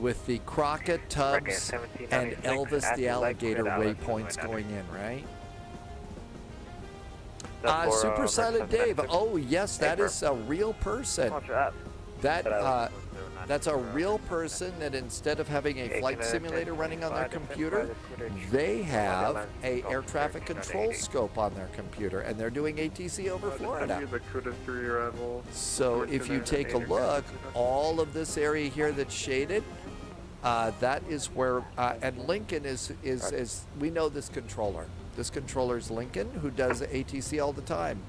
With the Crockett, Tubbs, and Elvis the Alligator waypoints going in, right? Super Silent Dave. Oh, yes, that is a real person. That's a real person that instead of having a flight simulator running on their computer, they have a air traffic control scope on their computer, and they're doing ATC over Florida. So if you take a look, all of this area here that's shaded, that is where, and Lincoln is we know this controller. This controller is Lincoln, who does ATC all the time,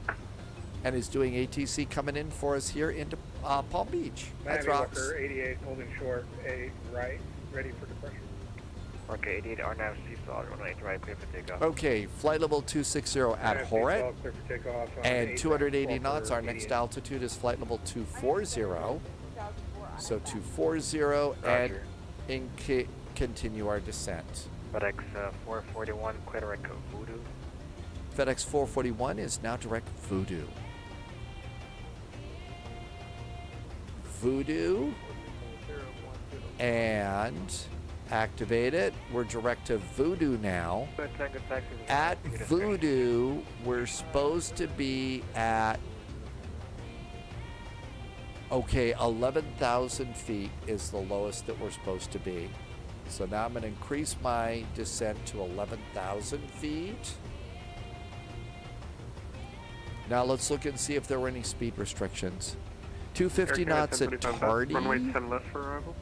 and is doing ATC coming in for us here into Palm Beach. That's rocks. Walker 88 holding short, A right, ready for depression. Okay, 88 are now seesaw, runway right, clear for takeoff. Okay, flight level 260 at Horet, and 280 knots. Our next altitude is flight level 240. So 240 and continue our descent. FedEx 441, clear direct Voodoo. FedEx 441 is now direct Voodoo. Voodoo, and activate it. We're direct to Voodoo now. At Voodoo, we're supposed to be at, okay, 11,000 feet is the lowest that we're supposed to be. So now I'm going to increase my descent to 11,000 feet. Now let's look and see if there were any speed restrictions. 250 knots at Tardy. Runway 10 left for arrival.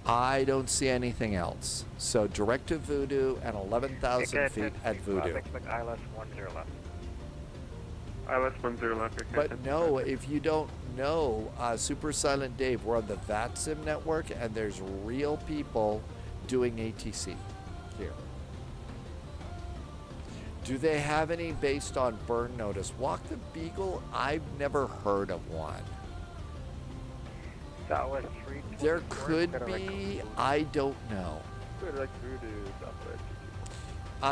I don't see anything else. So direct to Voodoo and 11,000 feet at Voodoo. Expect ILS 10 left. ILS 10 left. But no, if you don't know, Super Silent Dave, we're on the VATSIM network, and there's real people doing ATC here. Do they have any based on burn notice? Walk the Beagle, I've never heard of one. There could be, I don't know.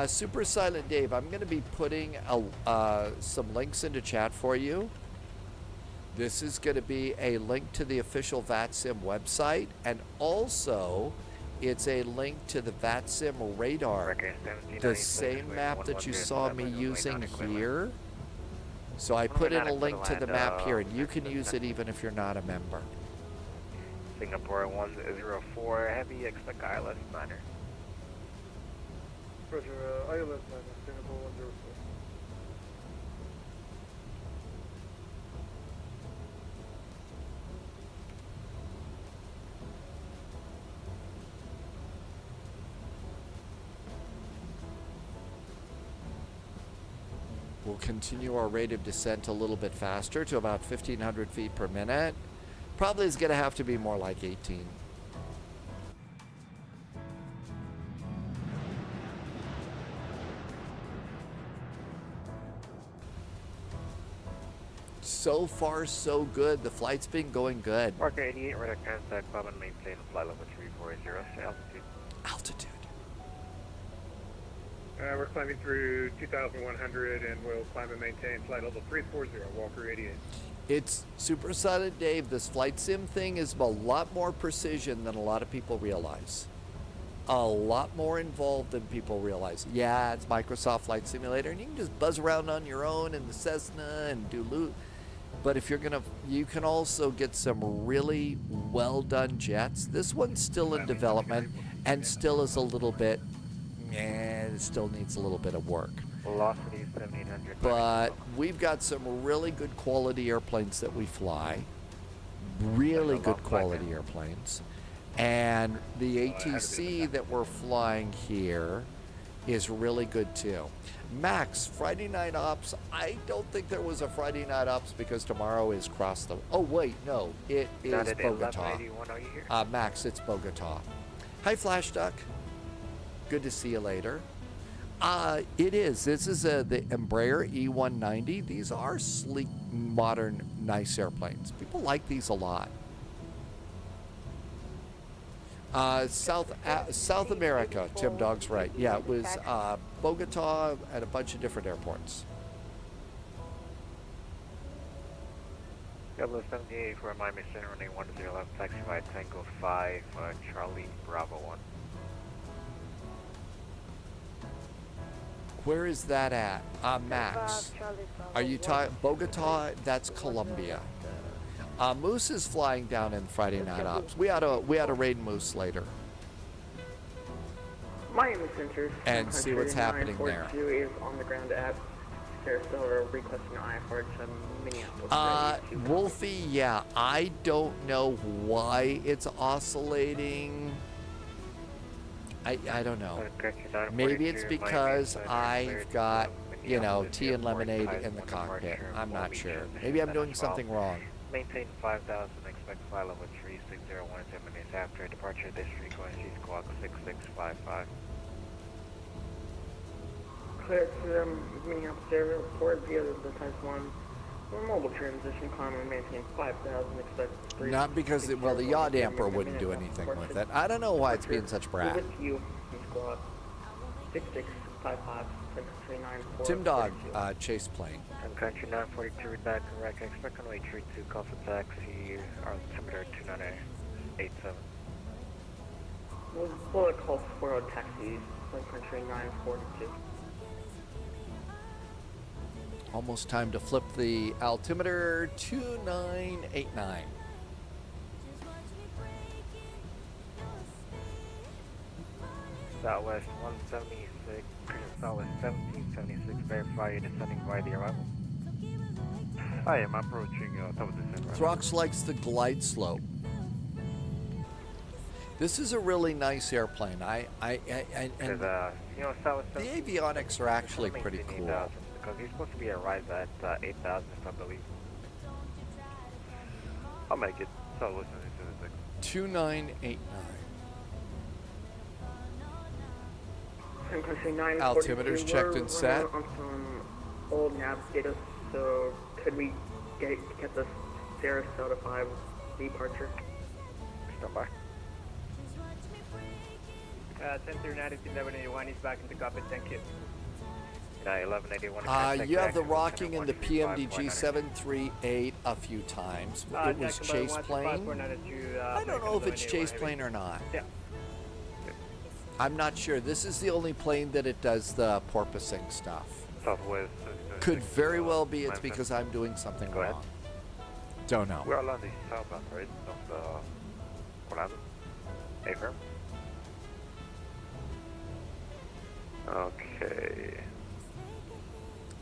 Super Silent Dave, I'm going to be putting some links into chat for you. This is going to be a link to the official VATSIM website, and also it's a link to the VATSIM radar, the same map that you saw me using here. So I put in a link to the map here, and you can use it even if you're not a member. Singapore 104 heavy, expect ILS 9er. Roger, ILS 9er, Singapore 104. We'll continue our rate of descent a little bit faster to about 1,500 feet per minute. Probably is going to have to be more like 18. so far so good. The flight's been going good. Parker 88, radar contact, climb and maintain flight level 340, altitude. Altitude. We're climbing through 2,100 and we'll climb and maintain flight level 340, Walker 88. It's supersonic, Dave. This flight sim thing is a lot more precision than a lot of people realize. A lot more involved than people realize. Yeah, it's Microsoft Flight Simulator, and you can just buzz around on your own in the Cessna and do loot. But if you're gonna, you can also get some really well done jets. This one's still in development and still is a little bit, it still needs a little bit of work. Velocity 7,800. But we've got some really good quality airplanes that we fly. Really good quality airplanes. And the ATC that we're flying here is really good too. Max, Friday night ops. I don't think there was a Friday night ops because tomorrow is cross the. Oh wait, no, it is Bogota. Max, it's Bogota. Hi, Flash Duck. Good to see you later. It is. This is the Embraer E190. These are sleek, modern, nice airplanes. People like these a lot. South America, Tim Dog's right. Yeah, it was Bogota at a bunch of different airports. Double 78 for Miami Center, running 10 left, taxi by Tango 5, Charlie Bravo 1. Where is that at? Max. Are you talking Bogota? That's Colombia. Moose is flying down in Friday night ops. We ought to raid Moose later. Miami Center. And see what's happening there. Is on the ground at Sarasota requesting IFR to Minneapolis. Wolfie, yeah, I don't know why it's oscillating. I don't know. Maybe it's because I've got, you know, tea and lemonade in the cockpit. I'm not sure. Maybe I'm doing something wrong. Maintain 5,000, expect flight level 3601 10 minutes after departure this frequency squawk 6655. Clear to Minneapolis Airport via the Type 1. Mobile transition, climb and maintain 5,000, expect 3. Not because, well, the yaw damper wouldn't do anything with it. I don't know why it's being such brat. With you, squawk 6655. Tim Dog, chase plane. Country 942, back correct. Expect runway 32, call for taxi, altimeter 2987. We'll call for taxi, country 942. Almost time to flip the altimeter 2989. Southwest 176. Southwest 1776, verify you're descending by the arrival. I am approaching top of the center. Throx likes the glide slope. This is a really nice airplane. And you know, Southwest the avionics are actually pretty cool. Because he's supposed to be arrived at 8,000, if I believe. I'll make it. Southwest 2989. Altimeter's checked and set. On some old nav data, so could we get the Sarasota 5 departure? Stand by. 10 through 92, 1181, he's back into cockpit, thank you. 1181. You have the rocking in the PMDG 738 a few times. It was chase plane. I don't know if it's chase plane or not. Yeah. I'm not sure. This is the only plane that it does the porpoising stuff. Southwest. Could very well be it's because I'm doing something wrong. Don't know. We're along the southbound, right? Of the Orlando. Affirm. Okay.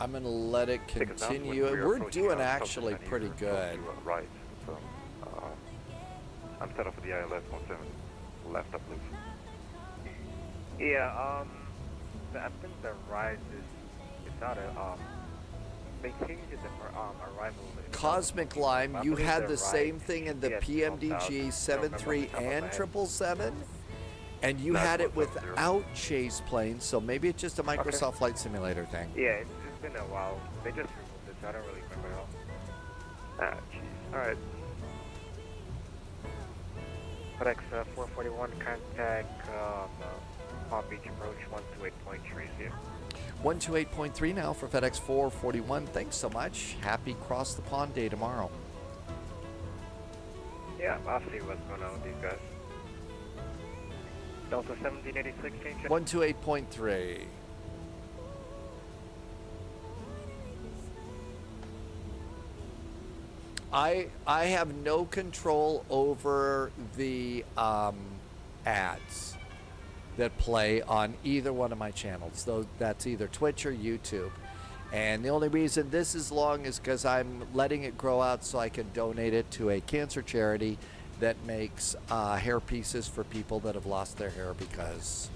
I'm going to let it continue. We're doing actually pretty good. Right. So, I'm set up for the ILS 17. Left up, please. Yeah, I think the rise is not a, they changed the arrival. Cosmic Lime, you had the same thing in the PMDG 73 and 777, and you had it without chase planes, so maybe it's just a Microsoft Flight Simulator thing. Yeah, it's been a while. They just removed it, so I don't really remember Ah, jeez. Alright. FedEx 441, contact Palm Beach approach 128.3. 128.3 now for FedEx 441. Thanks so much. Happy Cross the Pond Day tomorrow. Yeah, I'll see what's going on with these guys. Delta 1786, change it. 128.3. I have no control over the ads that play on either one of my channels. That's either Twitch or YouTube. And the only reason this is long is because I'm letting it grow out so I can donate it to a cancer charity that makes hair pieces for people that have lost their hair because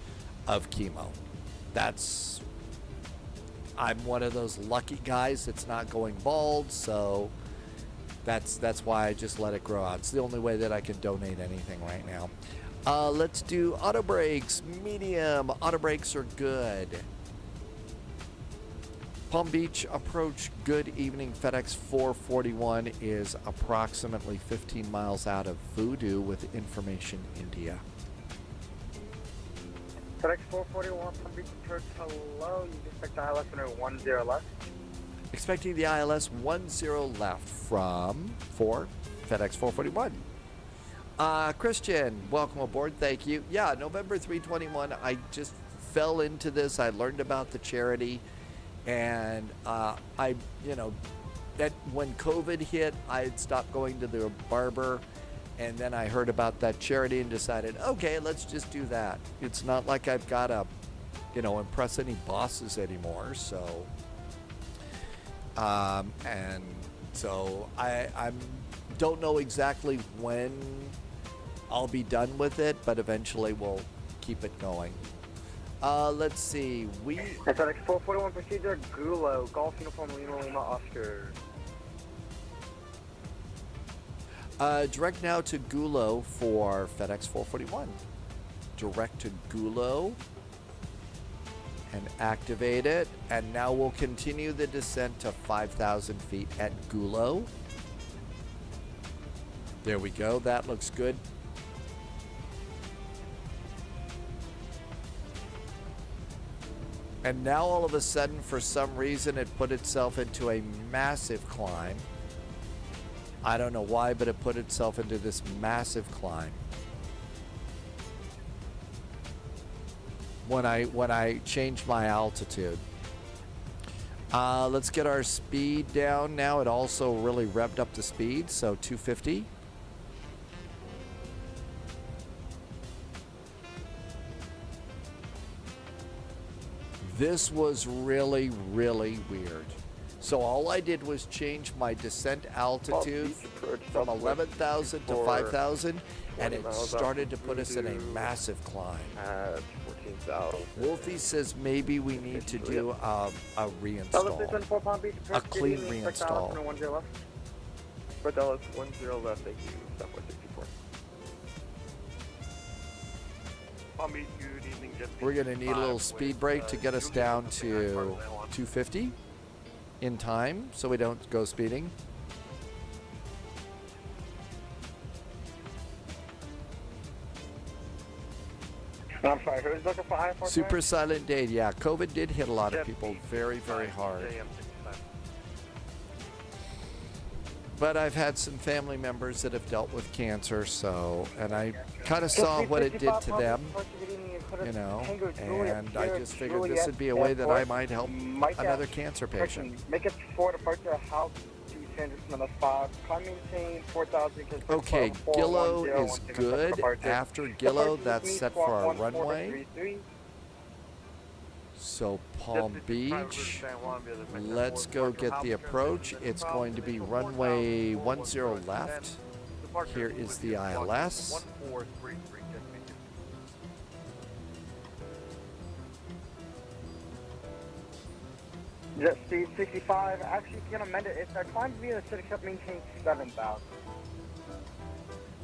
of chemo. I'm one of those lucky guys that's not going bald, so that's why I just let it grow out. It's the only way that I can donate anything right now. Let's do auto brakes, medium. Auto brakes are good. Palm Beach approach, good evening. FedEx 441 is approximately 15 miles out of Voodoo with information India. FedEx 441, Palm Beach approach, hello. You expect the ILS under 10 left? Expecting the ILS 10 left for FedEx 441. Christian, welcome aboard. Thank you. Yeah, November 321. I just fell into this. I learned about the charity, and when COVID hit, I had stopped going to the barber, and then I heard about that charity and decided, okay, let's just do that. It's not like I've got to, impress any bosses anymore. So. And so I don't know exactly when I'll be done with it, but eventually we'll keep it going. Let's see. FedEx 441 procedure, Gulo, Golf Uniform Lima Oscar. Direct now to Gulo for FedEx 441. Direct to Gulo. And activate it, and now we'll continue the descent to 5,000 feet at Gulo. There we go, that looks good. And now all of a sudden, for some reason, it put itself into a massive climb. I don't know why, but it put itself into this massive climb. When I change my altitude. Let's get our speed down now. It also really revved up the speed, so 250. This was really, really weird. So all I did was change my descent altitude from 11,000 to 5,000, and it started to put us in a massive climb. Wolfie says maybe we need to do a reinstall, a clean reinstall. For Dallas 10 left, thank you. Southwest 64. Palm Beach, good evening. We're going to need a little speed break to get us down to 250 in time, so we don't go speeding. I'm sorry, who's looking for I-4? Super silent day. Yeah, COVID did hit a lot of people very, very hard. But I've had some family members that have dealt with cancer, and I kind of saw what it did to them, and I just figured this would be a way that I might help another cancer patient. Make it for departure, how to transition on the 5, climb maintain 4,000. Okay, Gillo is good. After Gillo, that's set for our runway. So Palm Beach, let's go get the approach. It's going to be runway 10 left. Here is the ILS. Jet speed 65. Actually, if you can amend it, if our climb via the city cup maintains 7,000.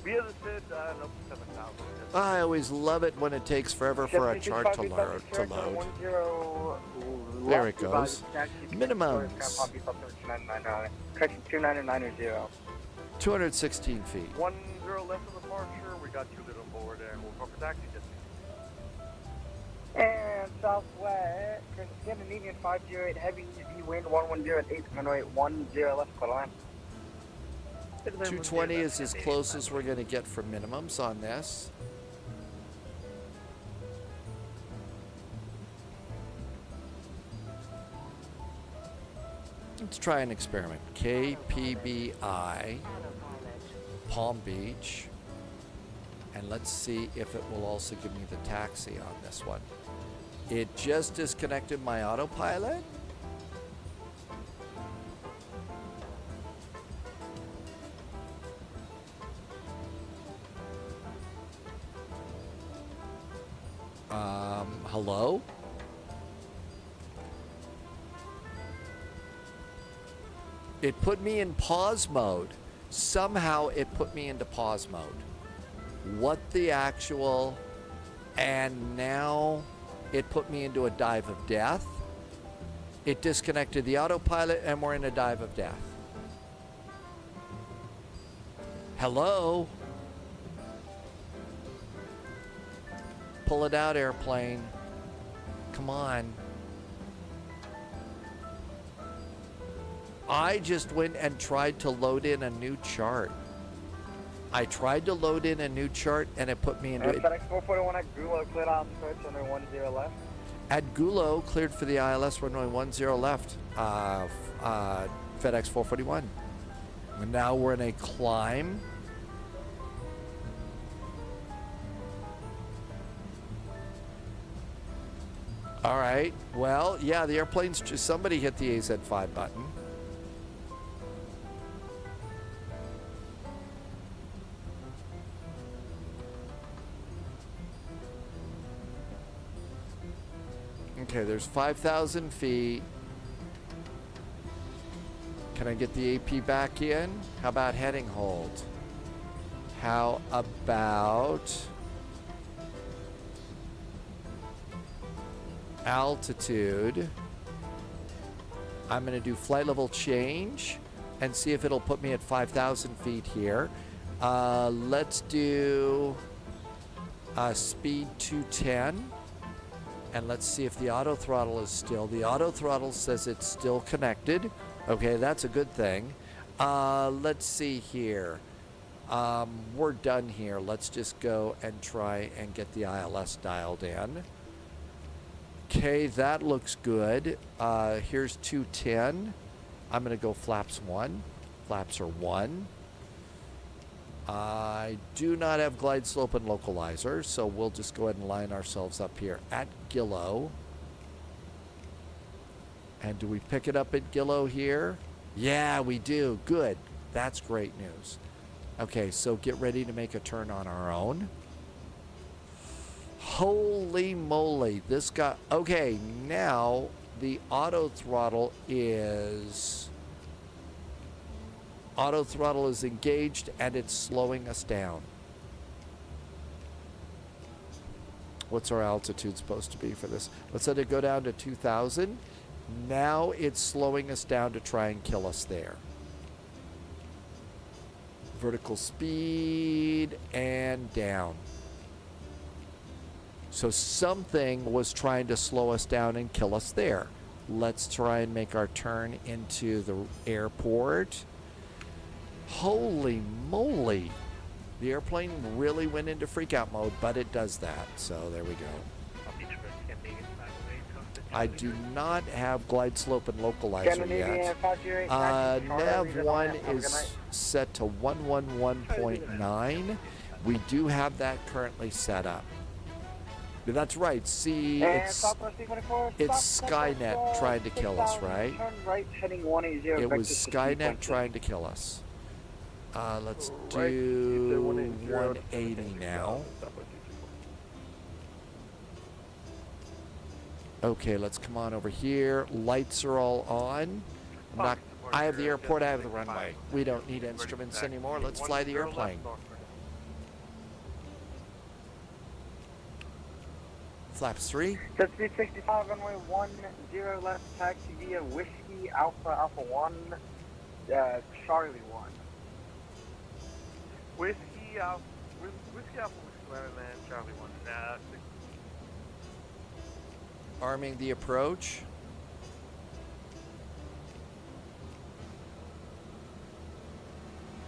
We have said no 7,000. I always love it when it takes forever for a chart to load. There it goes. Minimums. Correction 29990. 216 feet. 10 left of departure. We got you lit on board and we'll go for taxi distance. And southwest, Scandinavian 508, heavy easy wind 110 at 8, runway 10 left, quarter line. 220 is as close as we're going to get for minimums on this. Let's try an experiment. KPBI, Palm Beach. And let's see if it will also give me the taxi on this one. It just disconnected my autopilot. Hello? It put me in pause mode. Somehow it put me into pause mode. What the actual... And now it put me into a dive of death. It disconnected the autopilot and we're in a dive of death. Hello? Pull it out, airplane. Come on. I just went and tried to load in a new chart. I tried to load in a new chart and it put me into it. FedEx 441 at Gulo, cleared out approach, runway 10 left. At Gulo, cleared for the ILS, runway 10 left. FedEx 441. And now we're in a climb. All right. Well, yeah, the airplane's just, somebody hit the AZ5 button. Okay, there's 5,000 feet. Can I get the AP back in? How about heading hold? How about altitude? I'm going to do flight level change and see if it'll put me at 5,000 feet here. Let's do speed 210. And let's see if the auto throttle is still. The auto throttle says it's still connected. Okay, that's a good thing. Let's see here. We're done here. Let's just go and try and get the ILS dialed in. Okay, that looks good. Here's 210. I'm going to go flaps 1. Flaps are 1. I do not have glide slope and localizer, so we'll just go ahead and line ourselves up here at Gillow. And do we pick it up at Gillow here? Yeah, we do. Good. That's great news. Okay, so get ready to make a turn on our own. Holy moly, this got... Okay, now the auto throttle is... Auto throttle is engaged and it's slowing us down. What's our altitude supposed to be for this? Let's let it go down to 2,000. Now it's slowing us down to try and kill us there. Vertical speed and down. So something was trying to slow us down and kill us there. Let's try and make our turn into the airport. Holy moly. The airplane really went into freakout mode, but it does that. So there we go. I do not have glide slope and localizer yet. Nav 1 is set to 111.9. We do have that currently set up. That's right. See, it's Skynet trying to kill us, right? It was Skynet trying to kill us. Let's do 180 now. Okay, let's come on over here. Lights are all on. I have the airport, I have the runway. We don't need instruments anymore. Let's fly the airplane. Flaps 3. Jet speed 65, runway 10 left, taxi via Whiskey Alpha Alpha 1, Charlie 1. Whiskey Alpha, Charlie 1. Arming the approach.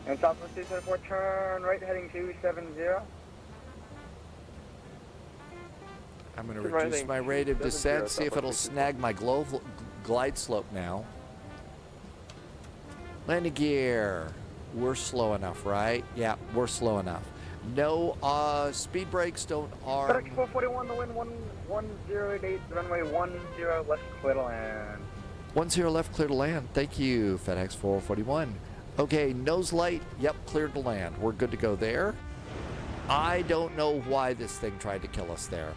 And Southwest 274, turn right heading 270. I'm going to reduce my rate of descent, see if it'll snag my glide slope now. Landing gear. We're slow enough, right? Yeah, we're slow enough. No speed brakes, don't arm. FedEx 441, the wind 1188, runway 10 left, clear to land. 10 left, clear to land. Thank you, FedEx 441. Okay, nose light. Yep, cleared to land. We're good to go there. I don't know why this thing tried to kill us there.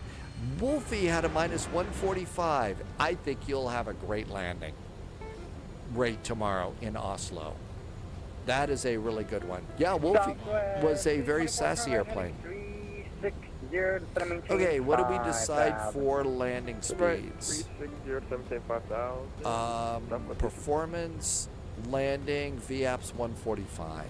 Wolfie had a minus 145. I think you'll have a great landing rate tomorrow in Oslo. That is a really good one. Yeah, Wolfie was a very sassy airplane. Okay, what do we decide for landing speeds? 360, 17,500. Performance, landing, VAPS 145.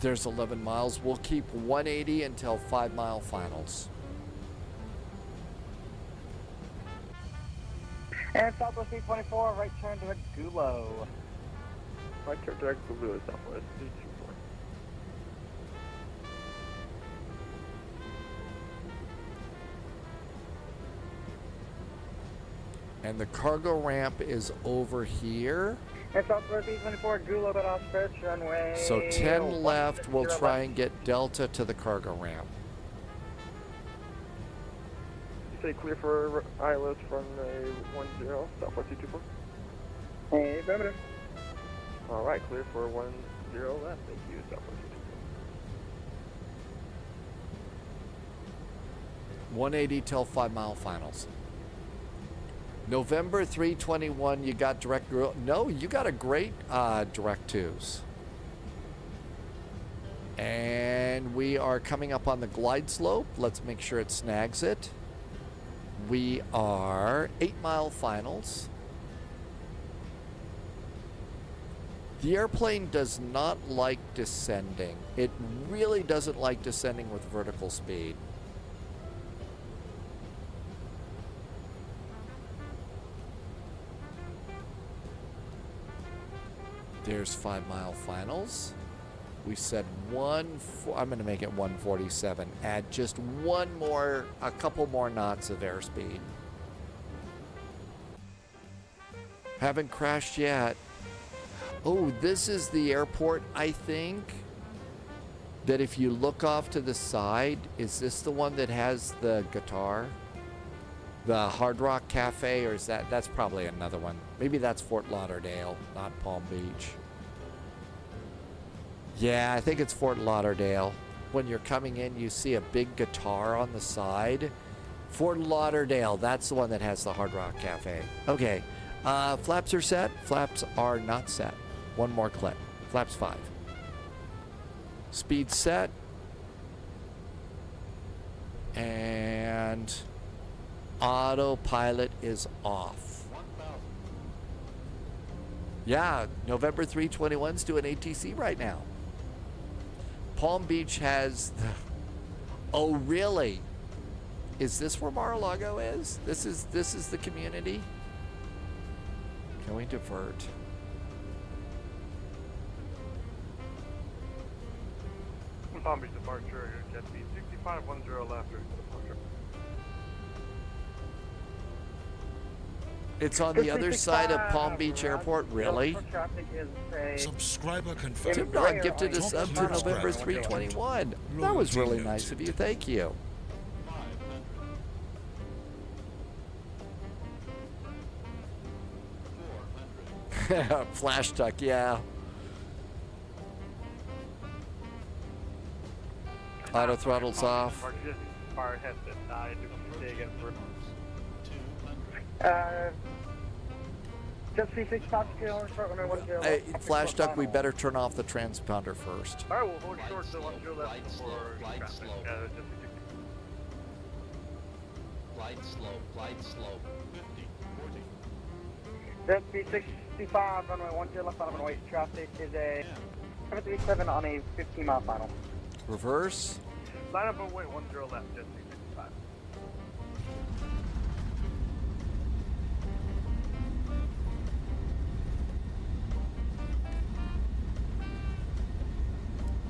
There's 11 miles. We'll keep 180 until 5-mile finals. And Southwest 824, right turn to Gulo. Right turn direct Gulo, Southwest 324. And the cargo ramp is over here. And Southwest 824, Gulo, got off approach runway. So 10 left, we'll try and get Delta to the cargo ramp. You say clear for ILS runway 10, Southwest 224? Hey, perimeter. Alright, clear for 10 left, thank you, Southwest 224. 180 till 5-mile finals. November 321, you got direct. No, you got a great direct twos. And we are coming up on the glide slope. Let's make sure it snags it. We are 8-mile finals. The airplane does not like descending. It really doesn't like descending with vertical speed. There's 5-mile finals. We said I'm going to make it 147. Add just a couple more knots of airspeed. Haven't crashed yet. Oh, this is the airport, I think, that if you look off to the side, is this the one that has the guitar? The Hard Rock Cafe, or is that's probably another one. Maybe that's Fort Lauderdale, not Palm Beach. Yeah, I think it's Fort Lauderdale. When you're coming in, you see a big guitar on the side. Fort Lauderdale, that's the one that has the Hard Rock Cafe. Okay, flaps are set. Flaps are not set. One more clip. Flaps 5. Speed set. And autopilot is off. Yeah, November 321's doing ATC right now. Palm Beach has oh really? Is this where Mar-a-Lago is? This is the community? Can we divert? Palm Beach departure, jet speed 6510 left. It's on the other side of Palm Beach Airport, really? Subscriber confirmed. Tim Dog gifted us up to November 321. That was really nice of you. Thank you. Flash tuck, yeah. Auto throttle's off. Just 365 secure on short runway 10 Hey, left. Flash Duck, we better turn off the transponder first. Alright, we'll hold short to 10 left before traffic. Glide slow. 50, 40. Just 365 runway 10 left on await. Traffic is a 737 on a 15-mile final. Reverse. Line up and wait 10 left, just 365.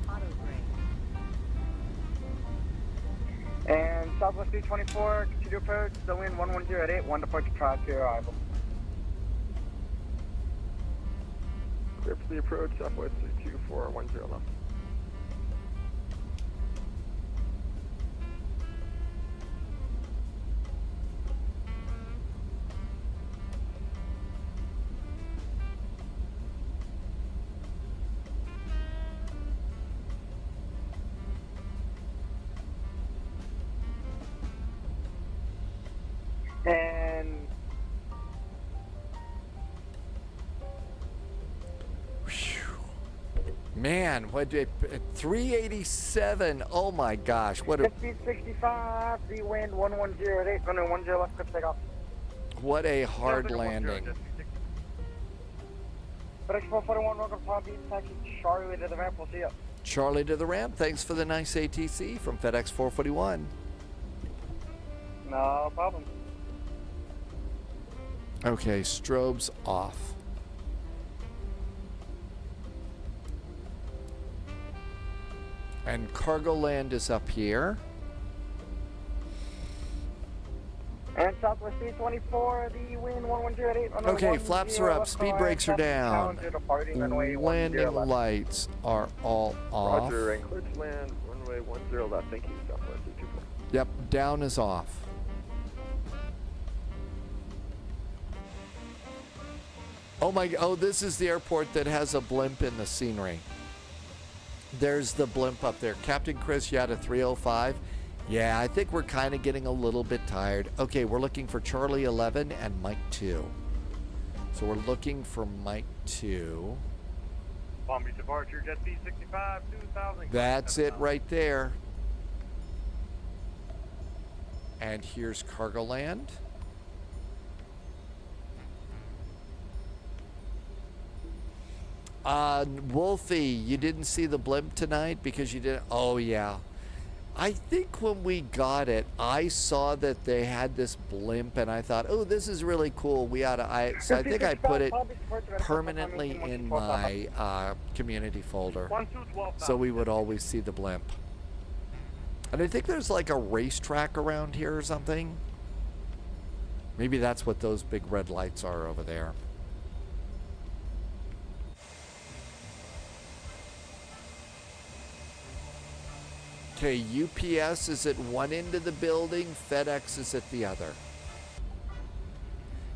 Auto brake. And Southwest 324, continue approach, the wind 110 at 8, 1 departure prior to your arrival. Clear for the approach, Southwest 324, 10 left. And Man, what did 387? Oh my gosh, what a 65, the wind 110 at 8, runway 10 left, clear takeoff. what a hard landing. FedEx 441, welcome to Palm Beach, taxi Charlie to the ramp, we'll see you. Charlie to the ramp. Thanks for the nice ATC from FedEx 441. No problem. Okay, strobes off. And cargo land is up here. And Southwest 324, the wind 110 at 8, runway Okay, 10 flaps are up, left, speed right, brakes are traffic down. challenger departing, runway 10 Landing left. lights are all off. Roger, Anchorage land, runway 10 left. Thank you, Southwest 324. Yep, down is off. Oh my, oh, this is the airport that has a blimp in the scenery. There's the blimp up there. Captain Chris, you had a 305. Yeah, I think we're kind of getting a little bit tired. Okay, we're looking for Charlie 11 and Mike 2. So we're looking for Mike 2. Palm Beach departure, jet B65, 2000. That's it right there. And here's cargo land. Wolfie, you didn't see the blimp tonight because you didn't. Oh, yeah. I think when we got it, I saw that they had this blimp and I thought, oh, this is really cool. We ought to. So I think I put it permanently in my community folder. So we would always see the blimp. And I think there's like a racetrack around here or something. Maybe that's what those big red lights are over there. Okay, UPS is at one end of the building, FedEx is at the other.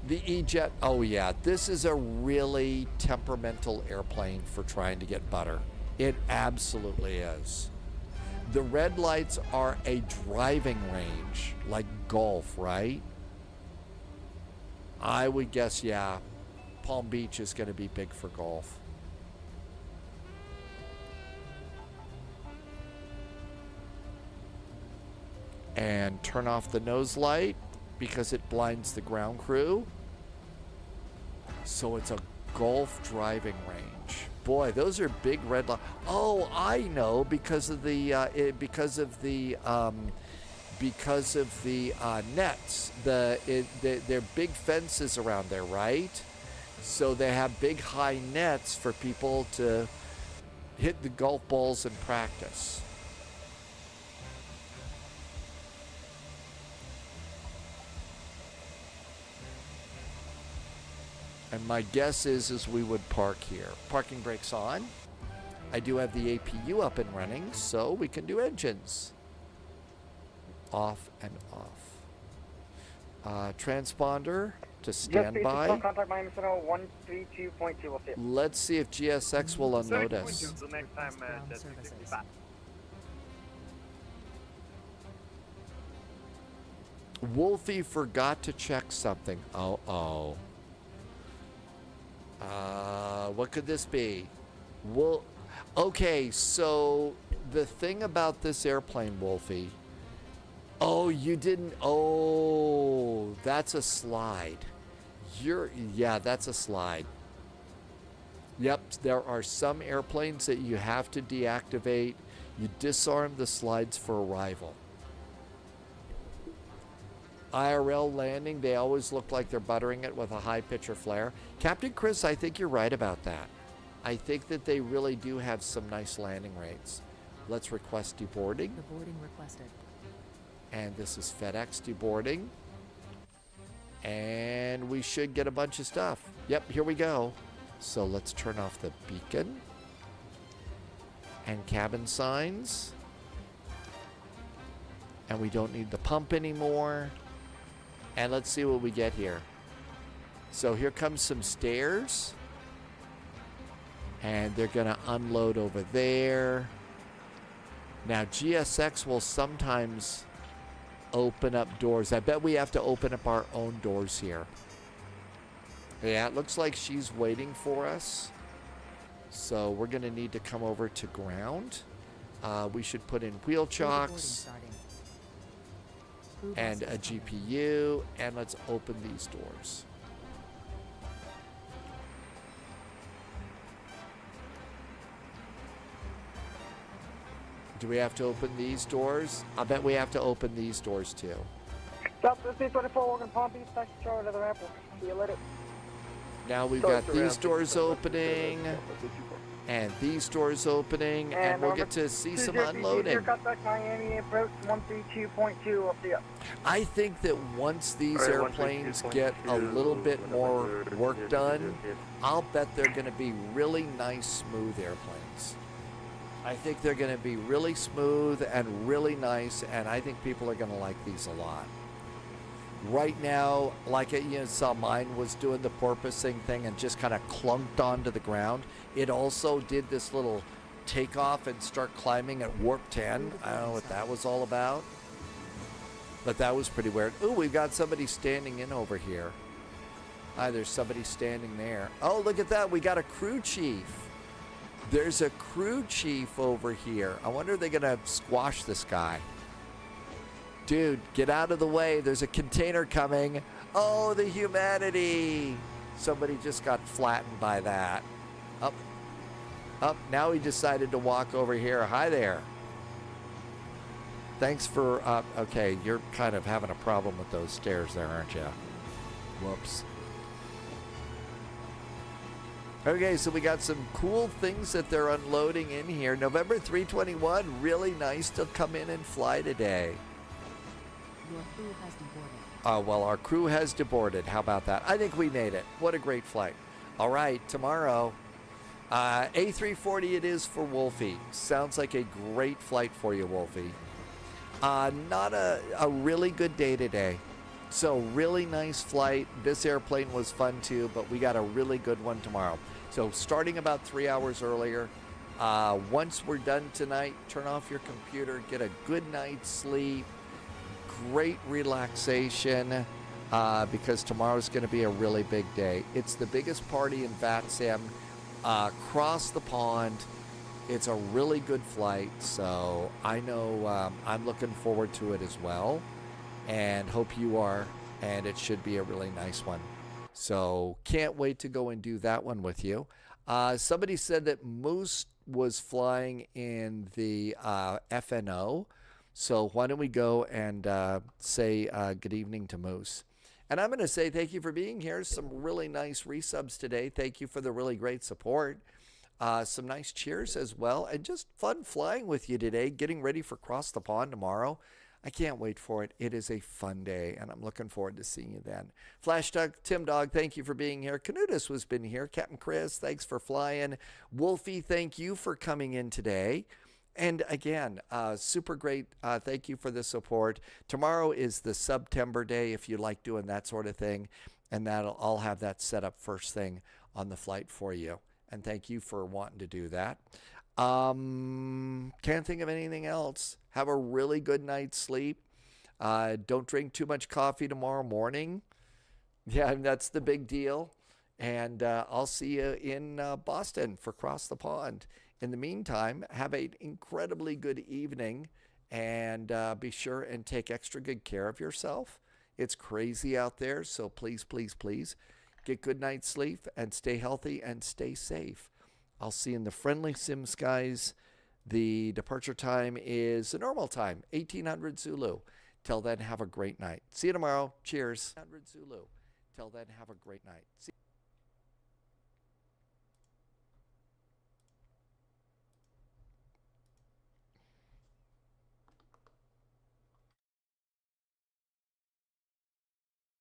The E-Jet, oh yeah, this is a really temperamental airplane for trying to get butter. It absolutely is. The red lights are a driving range, like golf, right? I would guess, yeah, Palm Beach is going to be big for golf. And turn off the nose light because it blinds the ground crew. So it's a golf driving range. Boy, those are big red lights. Oh, I know, because of the nets. They're big fences around there, right? So they have big high nets for people to hit the golf balls in practice. And my guess is we would park here. Parking brakes on. I do have the APU up and running, so we can do engines. Off and off. Transponder to standby. Contact Miami Center 132.2. We'll see you. Let's see if GSX will unload us. The next time, jet 65. Wolfie forgot to check something. Uh-oh. What could this be? Well, okay, so the thing about this airplane, Wolfie. Oh, you didn't. Oh, that's a slide. Yeah, that's a slide. Yep, there are some airplanes that you have to deactivate. You disarm the slides for arrival. IRL landing, they always look like they're buttering it with a high pitch or flare. Captain Chris, I think you're right about that. I think that they really do have some nice landing rates. Let's request deboarding. Deboarding requested. And this is FedEx deboarding. And we should get a bunch of stuff. Yep, here we go. So let's turn off the beacon. And cabin signs. And we don't need the pump anymore. And let's see what we get here. So here comes some stairs. And they're going to unload over there. Now GSX will sometimes open up doors. I bet we have to open up our own doors here. Yeah, it looks like she's waiting for us. So we're going to need to come over to ground. We should put in wheel chocks and a GPU. And let's open these doors. Do we have to open these doors? I bet we have to open these doors too. South 24, we're going to Palm Beach, back to Charlotte at the airport. See you later. Now we've got these doors opening, and these doors opening, and we'll get to see some unloading. Miami approach 132.2 up the up. I think that once these airplanes get a little bit more work done, I'll bet they're going to be really nice, smooth airplanes. I think they're going to be really smooth and really nice, and I think people are going to like these a lot. Right now, like you saw mine was doing the porpoising thing and just kind of clunked onto the ground. It also did this little takeoff and start climbing at warp 10. I don't know what that was all about, but that was pretty weird. Ooh, we've got somebody standing in over here. Hi, there's somebody standing there. Oh, look at that. We got a crew chief. There's a crew chief over here. I wonder if they're going to squash this guy. Dude, get out of the way. There's a container coming. Oh, the humanity. Somebody just got flattened by that. Up. Up. Now he decided to walk over here. Hi there. Thanks for... okay, you're kind of having a problem with those stairs there, aren't you? Whoops. Okay, so we got some cool things that they're unloading in here. November 321, really nice to come in and fly today. Your crew has deboarded. Well, our crew has deboarded. How about that? I think we made it. What a great flight. All right, tomorrow, A340 it is for Wolfie. Sounds like a great flight for you, Wolfie. Not a really good day today. So really nice flight. This airplane was fun too, but we got a really good one tomorrow. So starting about 3 hours earlier. Once we're done tonight, turn off your computer, get a good night's sleep, great relaxation, because tomorrow's going to be a really big day. It's the biggest party in VATSIM across the pond. It's a really good flight, so I know I'm looking forward to it as well. And hope you are, and it should be a really nice one. So can't wait to go and do that one with you. Somebody said that Moose was flying in the FNO, so why don't we go and say good evening to Moose. And I'm going to say thank you for being here. Some really nice resubs today. Thank you for the really great support. Some nice cheers as well, and just fun flying with you today, getting ready for Cross the Pond tomorrow. I can't wait for it. It is a fun day, and I'm looking forward to seeing you then. Flash Duck, Tim Dog, thank you for being here. Canutus has been here. Captain Chris, thanks for flying. Wolfie, thank you for coming in today. And again, super great. Thank you for the support. Tomorrow is the September day if you like doing that sort of thing, and I'll have that set up first thing on the flight for you. And thank you for wanting to do that. Can't think of anything else. Have a really good night's sleep. Don't drink too much coffee tomorrow morning. Yeah, that's the big deal. And I'll see you in Boston for Cross the Pond. In the meantime, have an incredibly good evening, and be sure and take extra good care of yourself. It's crazy out there, so please, please, please get good night's sleep and stay healthy and stay safe. I'll see you in the friendly sim skies. The departure time is the normal time, 1800 Zulu. Till then, have a great night. See you tomorrow. Cheers. 1800 Zulu. Till then, have a great night. See